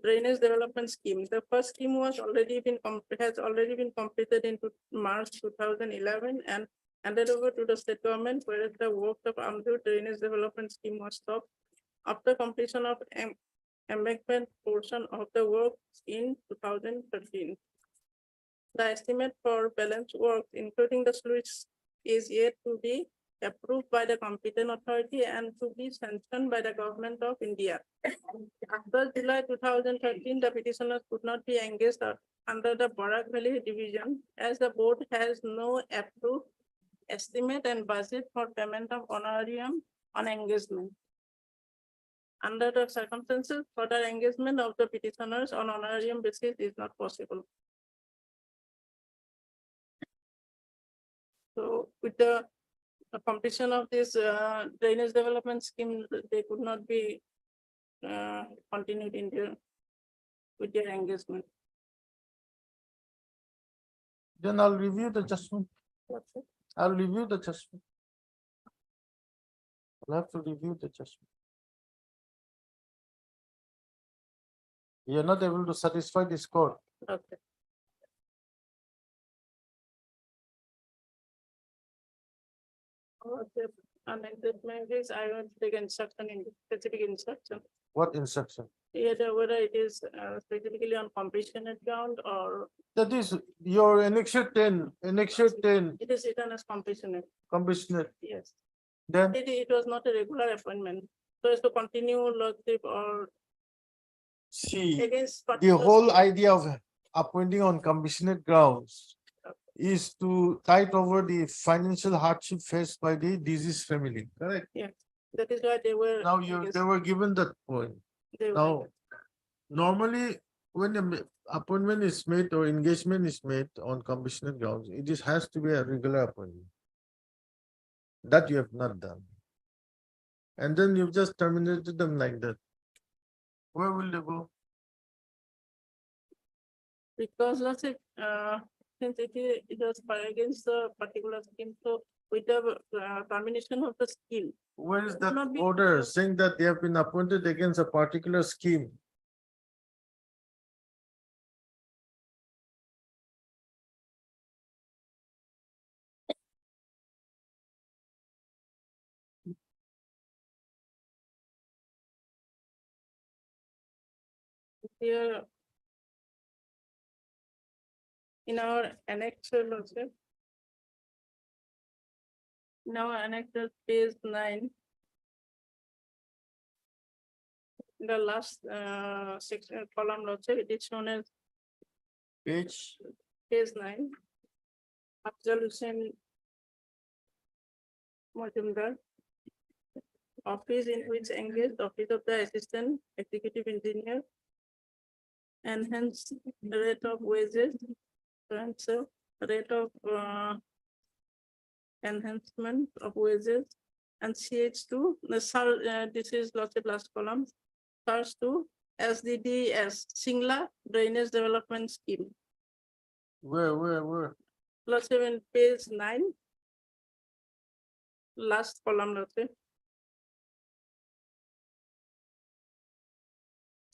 Drainage Development Scheme. The first scheme was has already been completed in March 2011 and handed over to the state government, whereas the work of Amdur Drainage Development Scheme was stopped after completion of embankment portion of the work in 2013. The estimate for balance work, including the sluice, is yet to be approved by the competent authority and to be sanctioned by the government of India. After July 2013, the petitioners could not be engaged under the Barak Valley division as the board has no approved estimate and budget for payment of honorarium on engagement. Under the circumstances, further engagement of the petitioners on honorarium basis is not possible. So with the the completion of this drainage development scheme, they could not be continued in their with their engagement. Then I'll review the judgment. That's it. I'll review the judgment. I'll have to review the judgment. You're not able to satisfy this court. Okay. Okay. And in that case, I want to take instruction in specific instruction. What instruction? Either whether it is specifically on compassionate ground or That is your annexure 10, it is written as compassionate. compassionate. Yes. Then It was not a regular appointment. So as to continue lordship or see, against. the particular- whole idea of appointing on compassionate grounds is to tide over the financial hardship faced by the deceased family, correct? Yeah, that is why they were. Now they were given that point. They were- Now, normally, when an appointment is made or engagement is made on compassionate grounds, it is has to be a regular appointment. That you have not done. And then you've just terminated them like that. Where will they go? Because let's say, since it was against the particular scheme, so with the termination of the scheme. Where is It that cannot be- order saying that they have been appointed against a particular scheme? Here. In our annexure also. In our annexure page 9. In the last section column also, it is shown as Page, page 9. Absolution. Majumdar. Office in which engaged office of the assistant executive engineer. Enhance rate of wages. And so rate of enhancement of wages and CH2, this is lots of last column. Starts to SDDS, Singla Drainage Development Scheme. where? Lots of in page 9. Last column, lots of.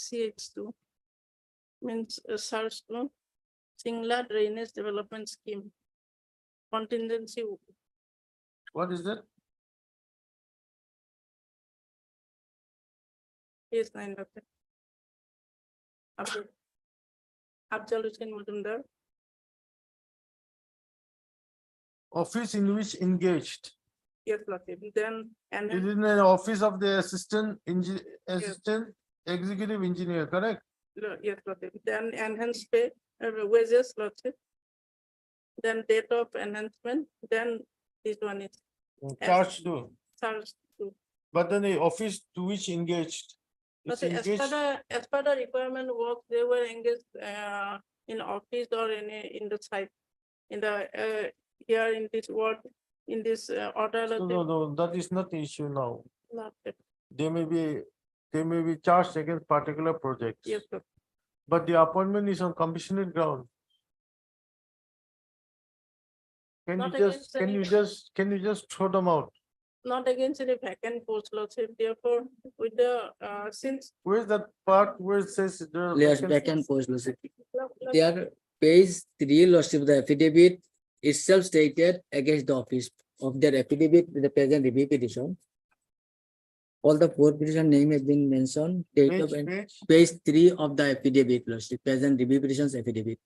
CH2 means search to Singla Drainage Development Scheme. Contingency. What is that? Page 9. Absolution Majumdar. Office in which engaged. Yes, Latif. Then and It is in the office of the assistant executive engineer, correct? yes, Latif. Then enhanced pay wages, Latif. Then date of enhancement. Then this one is Charge to, charged to. but then the office to which engaged. It's As engaged, per the requirement work, they were engaged in office or in the site, in the here in this word, in this order. no, that is not the issue now. Not it. They may be charged against particular projects. Yes, sir. But the appointment is on compassionate ground. Can Not you just, against can you just throw them out? Not against any vacant post, Lordship. Therefore, with the since. Where's that part where it says there are Yes, vacancies? vacant post, Lordship. There, page 3, Lordship, the affidavit itself stated against the office of their affidavit with the present review petition. All the 4 petition name have been mentioned. Date of page 3 of the affidavit, Lordship, present review petitions affidavit.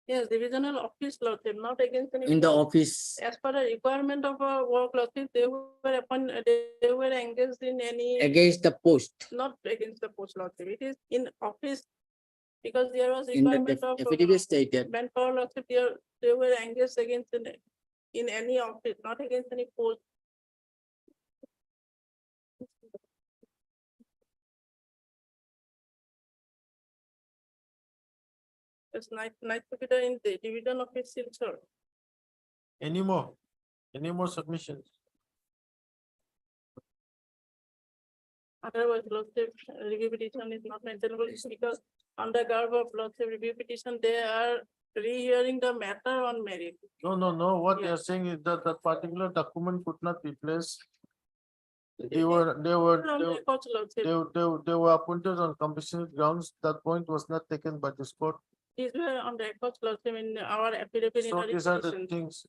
Yes, divisional office, Lordship, not against any. In the post. office, As per the requirement of a work, Lordship, they were engaged in any. against the post. Not against the post, Lordship. It is in office. Because there was In the requirement of. affidavit stated. Manpower, Lordship, they were engaged against in any office, not against any post. It's nice to be there in the division office, sir. Any more? Any more submissions? Otherwise, lordship review petition is not maintainable because on the garb of lordship review petition, they are rehearing the matter on merit. No. What they are saying is that that particular document could not be placed. They were appointed on compassionate grounds. That point was not taken by this court. These were on record, lordship, in our affidavit. in So our these are the petition. things.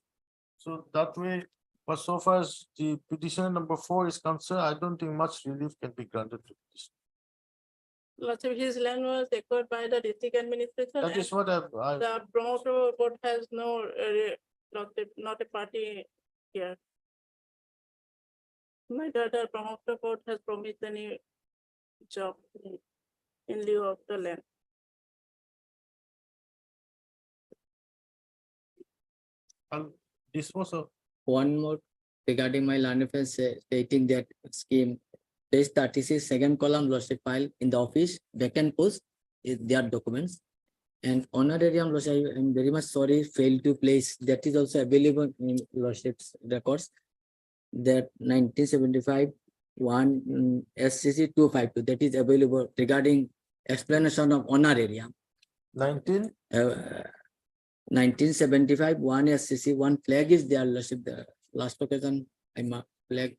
So that way, but so far as the petition number 4 is concerned, I don't think much relief can be granted to petition. Lordship, his land was acquired by the district administration. That is and what The promoter board has no, lordship, not a party here. Neither the promoter board has promised any job in lieu of the land. I'll dispose of. One more regarding my land affairs stating that scheme. Page 36, second column, lordship file in the office, vacant post is their documents. And honorarium lordship, I am very much sorry, failed to place. That is also available in lordship's records. That 1975 1 SCC 252, that is available regarding explanation of honorarium. 1975 1 SCC 1 flag is there, lordship. The last occasion I marked flag.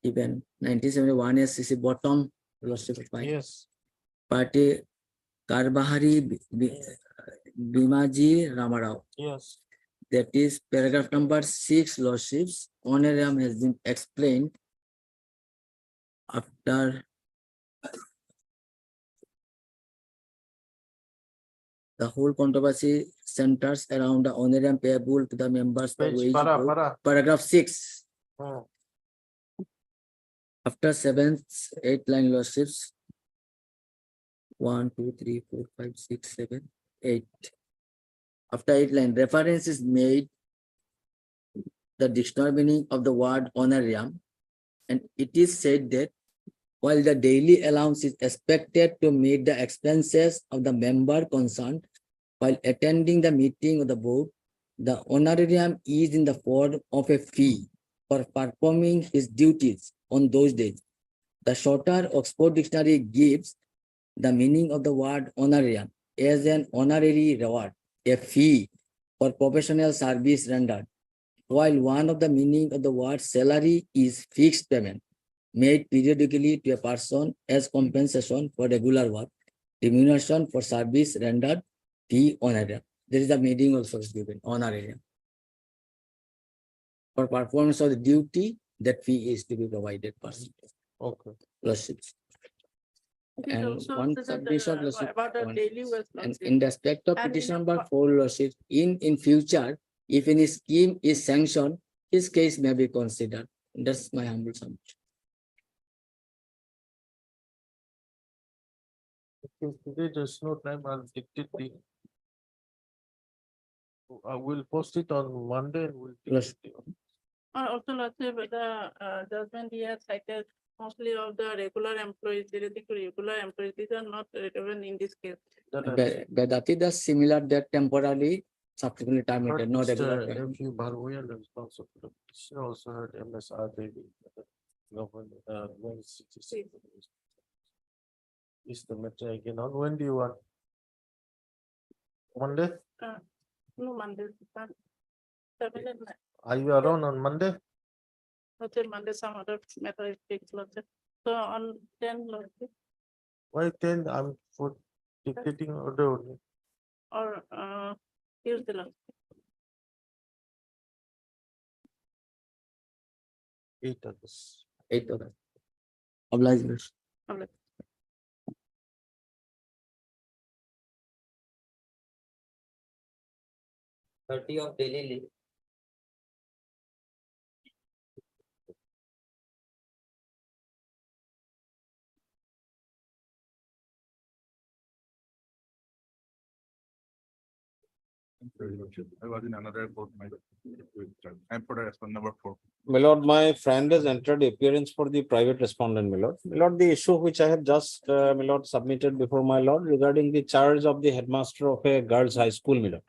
Even 1971 SCC bottom, lordship file. Yes. Party Karbahari Bimaji Ramarao. Yes. That is paragraph number 6, lordships. Honorarium has been explained after the whole controversy centers around the honorarium payable to the members for wage board. Paragraph 6. After 7th, 8th line, lordships. 1, 2, 3, 4, 5, 6, 7, 8. After 8th line, reference is made the dictionary meaning of the word honorarium, and it is said that while the daily allowance is expected to meet the expenses of the member concerned while attending the meeting of the board, the honorarium is in the form of a fee for performing his duties on those days. The shorter Oxford Dictionary gives the meaning of the word honorarium as an honorary reward, a fee for professional service rendered, while one of the meaning of the word salary is fixed payment made periodically to a person as compensation for regular work, remuneration for service rendered, fee honorarium. There is a meaning also given, honorarium. For performance of the duty, that fee is to be provided person. Okay. Lordships. And Also one said, submission, about the daily was and in respect of petition number 4, lordship, in future, if any scheme is sanctioned, his case may be considered. That's my humble submission. Today there's no time. I'll dictate the. I will post it on Monday and we'll. Also, lordship, the judgment he has cited mostly of the regular employees, relating to regular employees. These are not relevant in this case. Vedati does similar that temporarily subsequently terminated, no regular. F.U. Barboya, the responsible. She also heard MSR David. Is the matter again on? When do you want? Monday? No, Monday. 7 and 9. Are you around on Monday? Lordship, Monday, some other matter is fixed, lordship. So on 10, lordship, Why 10? I'm for dictating order only. or Tuesday, lordship. 8 August. 8 August. Obliged. 30 of daily leave. I was in another court. I'm for respondent number 4. My lord, my friend has entered appearance for the private respondent, my lord. My lord, the issue which I have just, my lord, submitted before my lord regarding the charge of the headmaster of a girls' high school, my lord.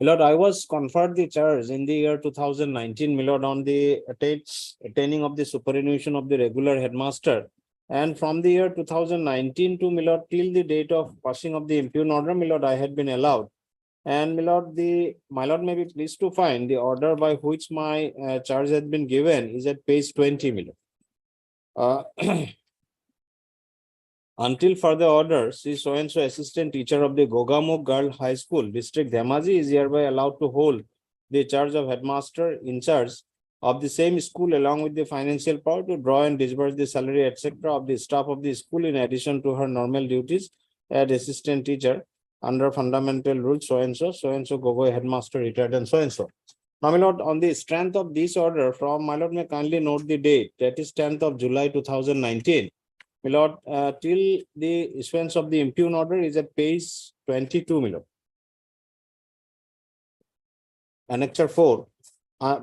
My lord, I was conferred the charge in the year 2019, my lord, on the attaining of the superannuation of the regular headmaster. And from the year 2019 to, my lord, till the date of passing of the impugn order, my lord, I had been allowed. And my lord may be pleased to find the order by which my charge had been given is at page 20, my lord. Until further orders, she so-and-so assistant teacher of the Gogamukh Girl High School, District Dhemaji, is hereby allowed to hold the charge of headmaster in charge of the same school along with the financial power to draw and disburse the salary, etc. of the staff of the school in addition to her normal duties as assistant teacher under fundamental rules so-and-so Gogoi headmaster retired and so-and-so. Now, my lord, on the strength of this order from, my lord, may kindly note the date, that is 10th of July 2019. My lord, till the issuance of the impugn order is at page 22, my lord. Annexure 4.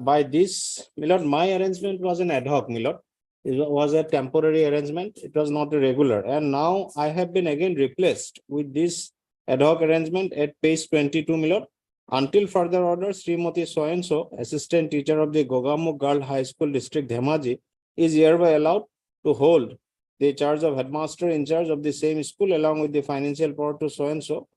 By this, my lord, my arrangement was an ad hoc, my lord. It was a temporary arrangement. It was not a regular. And now I have been again replaced with this ad hoc arrangement at page 22, my lord. Until further order, Srimati so-and-so, assistant teacher of the Gogamukh Girl High School, District Dhemaji, is hereby allowed to hold the charge of headmaster in charge of the same school along with the financial power to so-and-so.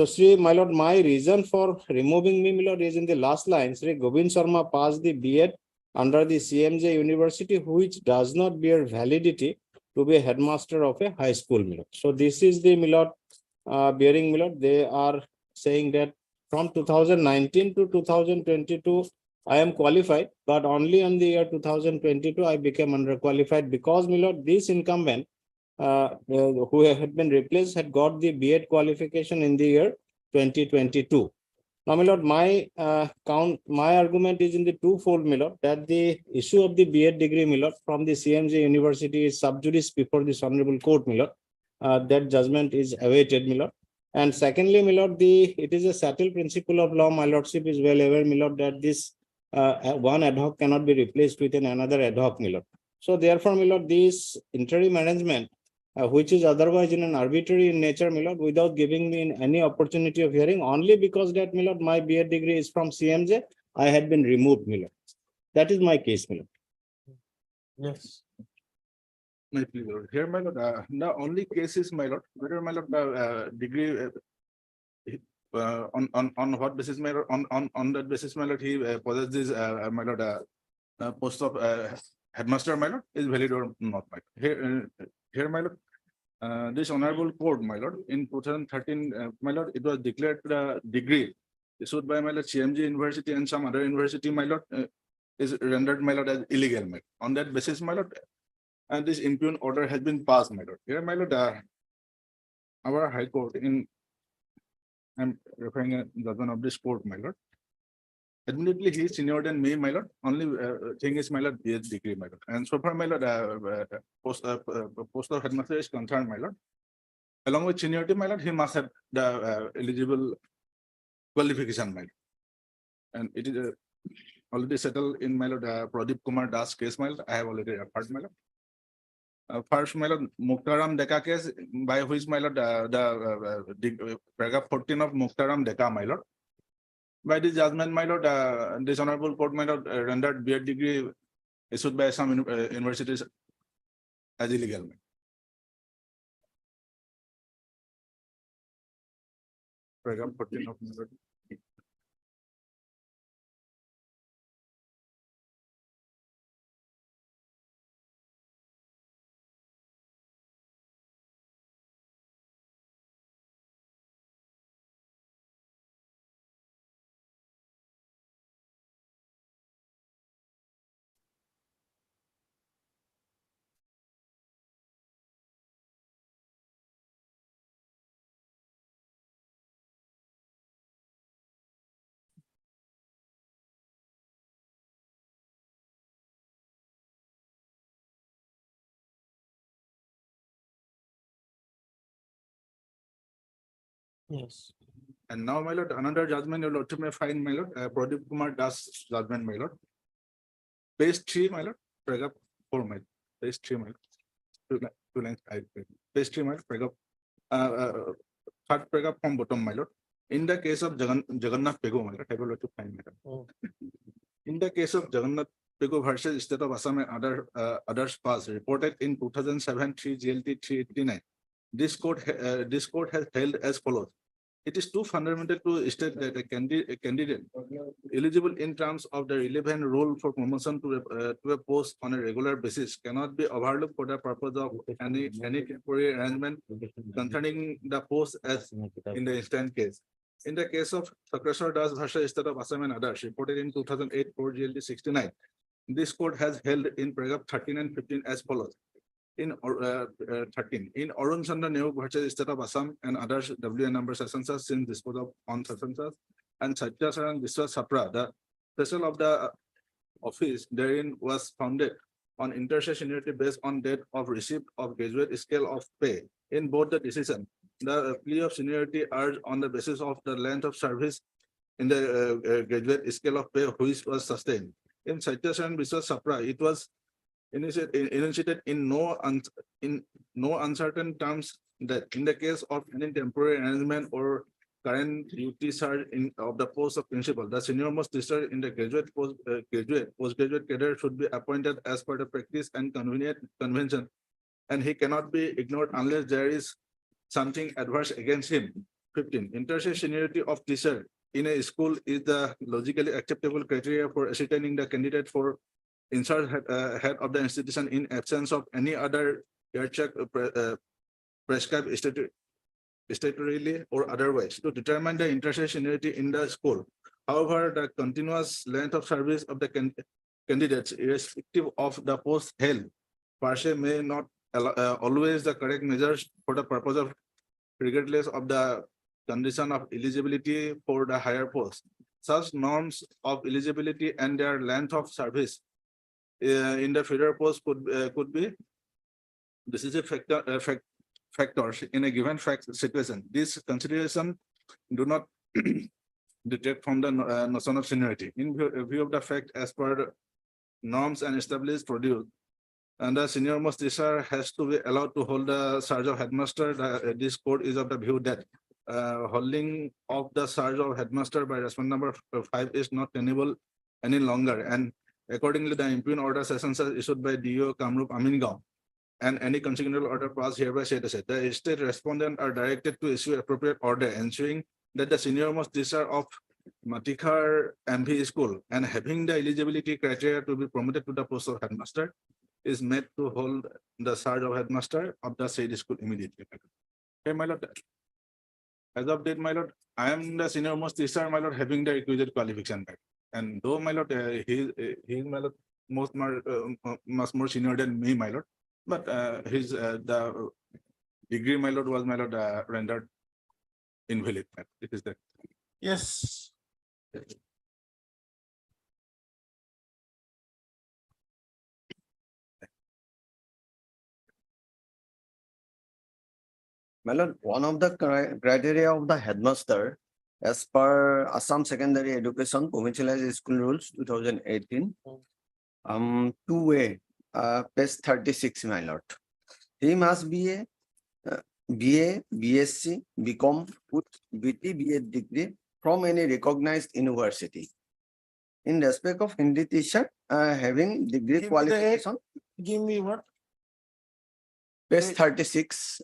Sri, my lord, my reason for removing me, my lord, is in the last line. Sri Govind Sharma passed the B.Ed under the CMJ University, which does not bear validity to be a headmaster of a high school, my lord. So this is the, my lord, bearing, my lord. They are saying that from 2019 to 2022, I am qualified, but only in the year 2022, I became underqualified because, my lord, this incumbent who had been replaced had got the B.Ed qualification in the year 2022. Now, my lord, my argument is in the twofold, my lord, that the issue of the B.Ed degree, my lord, from the CMJ University is sub judice before this honorable court, my lord. That judgment is awaited, my lord. And secondly, my lord, it is a settled principle of law. My lordship is well aware, my lord, that this one ad hoc cannot be replaced with another ad hoc, my lord. So therefore, my lord, this interim arrangement, which is otherwise in an arbitrary in nature, my lord, without giving me any opportunity of hearing, only because that, my lord, my B.Ed degree is from CMJ, I had been removed, my lord. That is my case, my lord. Yes. My plea, lord. Here, my lord, the only case is, my lord, whether, my lord, degree on what basis, my lord, on that basis, my lord, he possesses, my lord, post of headmaster, my lord, is valid or not, my lord. Here, my lord, this honorable court, my lord, in 2013, my lord, it was declared the degree issued by, my lord, CMG University and some other university, my lord, is rendered, my lord, as illegal, my lord. On that basis, my lord, and this impugn order has been passed, my lord. Here, my lord, our high court I'm referring a judgment of this court, my lord. Admittedly, he is senior than me, my lord. Only thing is, my lord, B.Ed degree, my lord. And so far, my lord, post of headmaster is concerned, my lord. Along with seniority, my lord, he must have the eligible qualification, my lord. And it is already settled in, my lord, Pradeep Kumar Das case, my lord. I have already referred, my lord. First, my lord, Muktaram Deka case, by which, my lord, the paragraph 14 of Muktaram Deka, my lord. By this judgment, my lord, this honorable court, my lord, rendered B.Ed degree issued by some universities as illegal. Paragraph 14 of, my lord. Yes. And now, my lord, another judgment, your lordship may find, my lord, Pradeep Kumar Das judgment, my lord. Page 3, my lord, paragraph 4, my lord. Page 3, my lord. Two lines, page 3, my lord, paragraph, third paragraph from bottom, my lord. In the case of Jagannath Pegu, my lord, I will to find madam. In the case of Jagannath Pegu versus State of Assam and others pass reported in 2007 3 GLT 389. This court has held as follows. It is too fundamental to state that a candidate eligible in terms of the relevant role for promotion to a post on a regular basis cannot be overlooked for the purpose of any temporary arrangement concerning the post as in the instant case. In the case of Sakreshwar Das versus State of Assam and others, reported in 2008 4 GLT 69, this court has held in paragraph 13 and 15 as follows. In 13, in Arun Chandra Neog versus State of Assam and others WN number sessions since disposal on sessions and Satyasaran Vishwa Sapra, the special of the office therein was founded on intersessionality based on date of receipt of graduate scale of pay. In both the decision, the plea of seniority urged on the basis of the length of service in the graduate scale of pay which was sustained. In Satyasaran Vishwa Sapra, it was initiated in no uncertain terms that in the case of any temporary arrangement or current duty surge of the post of principal, the senior most teacher in the graduate, postgraduate cadre should be appointed as per the practice and convention, and he cannot be ignored unless there is something adverse against him. 15. Intersessionality of teacher in a school is the logically acceptable criteria for ascertaining the candidate for insert head of the institution in absence of any other check prescribed statutorily or otherwise to determine the intersessionality in the school. However, the continuous length of service of the candidates, irrespective of the post held, per se may not always the correct measures for the purpose of regardless of the condition of eligibility for the higher post. Such norms of eligibility and their length of service in the federal post could be decisive factors in a given situation. This consideration do not detract from the notion of seniority. In view of the fact, as per the norms and established produce, and the senior most teacher has to be allowed to hold the charge of headmaster. This court is of the view that holding of the charge of headmaster by respondent number 5 is not tenable any longer, and accordingly, the impugned order sessions are issued by DO Kamrup Amingao, and any consequential order passed hereby set aside. The state respondent are directed to issue appropriate order ensuring that the senior most teacher of Matikar MV school and having the eligibility criteria to be promoted to the post of headmaster is made to hold the charge of headmaster of the said school immediately. Okay, my lord. As of date, my lord, I am the senior most teacher, my lord, having the requisite qualification. And though my lord, he is my lord much more senior than me, my lord. But his the degree, my lord, was my lord rendered invalid. It is that. Yes. My lord, one of the criteria of the headmaster as per Assam Secondary Education Provincialization School Rules 2018, 2A, page 36, my lord. He must be a BA, BSc, BCom with BT, BA degree from any recognized university. In respect of Hindi teacher, having degree qualification. Give me what? Page 36.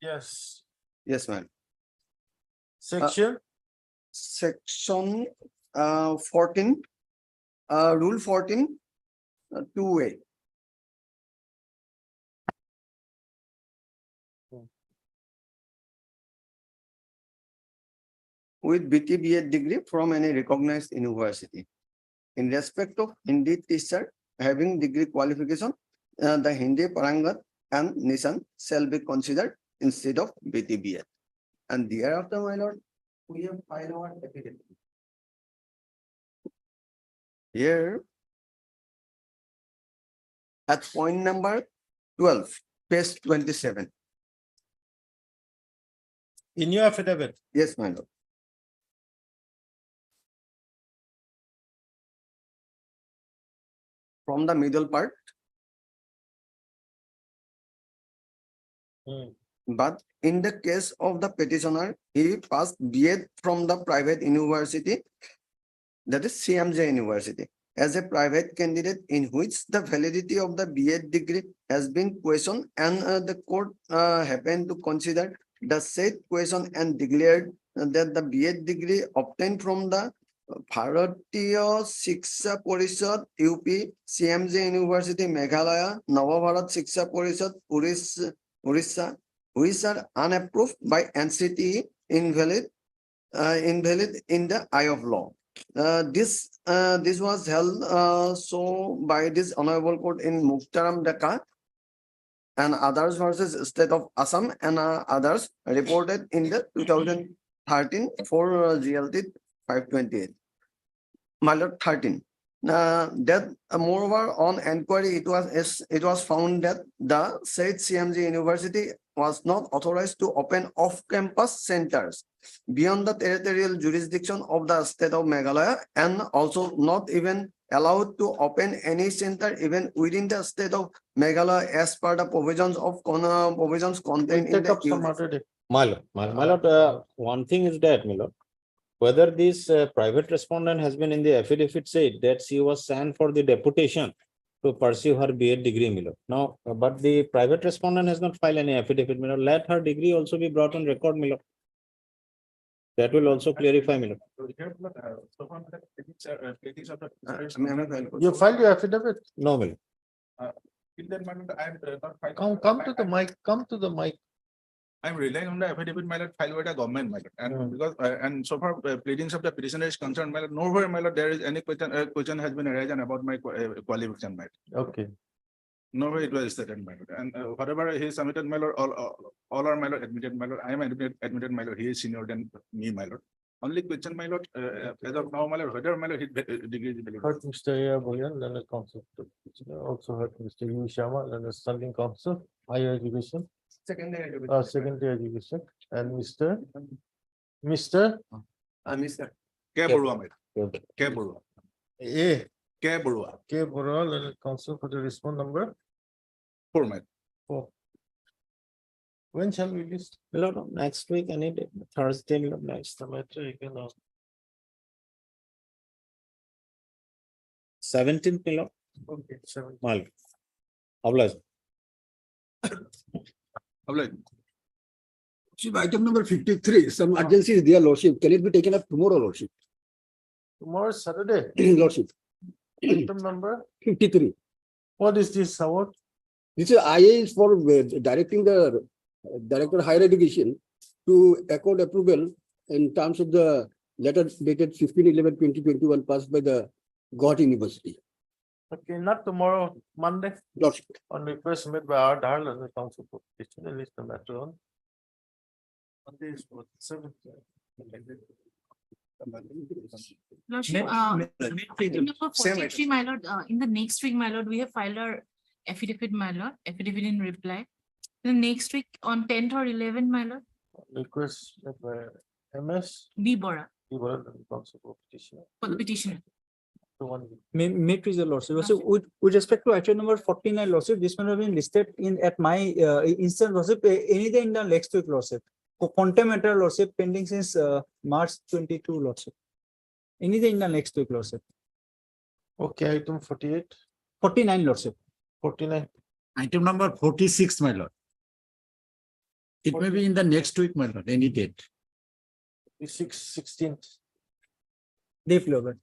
Yes. Yes, ma'am. Section? Section 14, Rule 14, 2A. With BT BA degree from any recognized university. In respect of Hindi teacher having degree qualification, the Hindi Parangat and Nissan shall be considered instead of BT BA. And thereafter, my lord, we have filed our affidavit. Here, at point number 12, page 27. In your affidavit? Yes, my lord. From the middle part, But in the case of the petitioner, he passed B.Ed from the private university, that is CMJ University, as a private candidate in which the validity of the B.Ed degree has been questioned, and the court happened to consider the said question and declared that the B.Ed degree obtained from the Bharatiya Shiksha Parishad UP CMJ University Meghalaya Navabharat Shiksha Parishad Orissa, which are unapproved by NCTE, invalid in the eye of law. This was held so by this honorable court in Muktaram Dhaka and others versus State of Assam and others reported in the 2013 for GLT 528. My lord, 13. That moreover on inquiry it was found that the said CMG University was not authorized to open off-campus centers beyond the territorial jurisdiction of the state of Meghalaya, and also not even allowed to open any center even within the state of Meghalaya as per the provisions contained in the My lord, one thing is that, my lord, whether this private respondent has been in the affidavit said that she was sent for the deputation to pursue her B.Ed degree, my lord. Now, but the private respondent has not filed any affidavit, my lord. Let her degree also be brought on record, my lord. That will also clarify, my lord. You filed your affidavit? No, my lord. Come to the mic, come to the mic. I'm relying on the affidavit, my lord, filed by the government, my lord. And because, and so far pleadings of the petitioner is concerned, my lord, nowhere, my lord, there is any question has been arisen about my qualification, my lord. Okay. Nowhere it was stated, my lord. And whatever he submitted, my lord, all are, my lord, admitted, my lord. I am admitted, my lord, he is senior than me, my lord. Only question, my lord, as of now, my lord, whether, my lord, his degree is valid. Heard Mr. Boyan, learned counsel. Also heard Mr. U. Sharma, learned standing counsel, higher education. Secondary education. Secondary education. And Mr. Mr. K. Burua, my lord. K. Burua. A. K. Burua. K. Burua, learned counsel for the response number 4, my lord. 4. When shall we list? My lord, next week, any day, Thursday, my lord, next. The matter you can 17th, my lord. Okay, 7. My lord. Oblige. Lordship, item number 53, some urgency is there, Lordship. Can it be taken up tomorrow, Lordship? Tomorrow is Saturday. Lordship. Item number 53. What is this award? This is IA is for directing the Director of Higher Education to accord approval in terms of the letter dated 15/11/2021 passed by the Guwahati University. Okay, not tomorrow, Monday. Lordship. On request made by our Darla, the council for petition, and list the matter on. Monday is what, 7th. Lordship, item number 43, my lord, in the next week, my lord, we have filed our affidavit, my lord, affidavit in reply. The next week on 10th or 11th, my lord. Request made by MS. B. Bora. B. Bora, the council for petition. For the petitioner. May please the lordship. So with respect to item number 49, lordship, this one have been listed in at my instance, lordship, anything in the next week, lordship. Contempt matter, lordship, pending since March 22, lordship. Anything in the next week, lordship. Okay, item 48. 49, lordship. 49. Item number 46, my lord. It may be in the next week, my lord, any date. 16th. Day, Lord.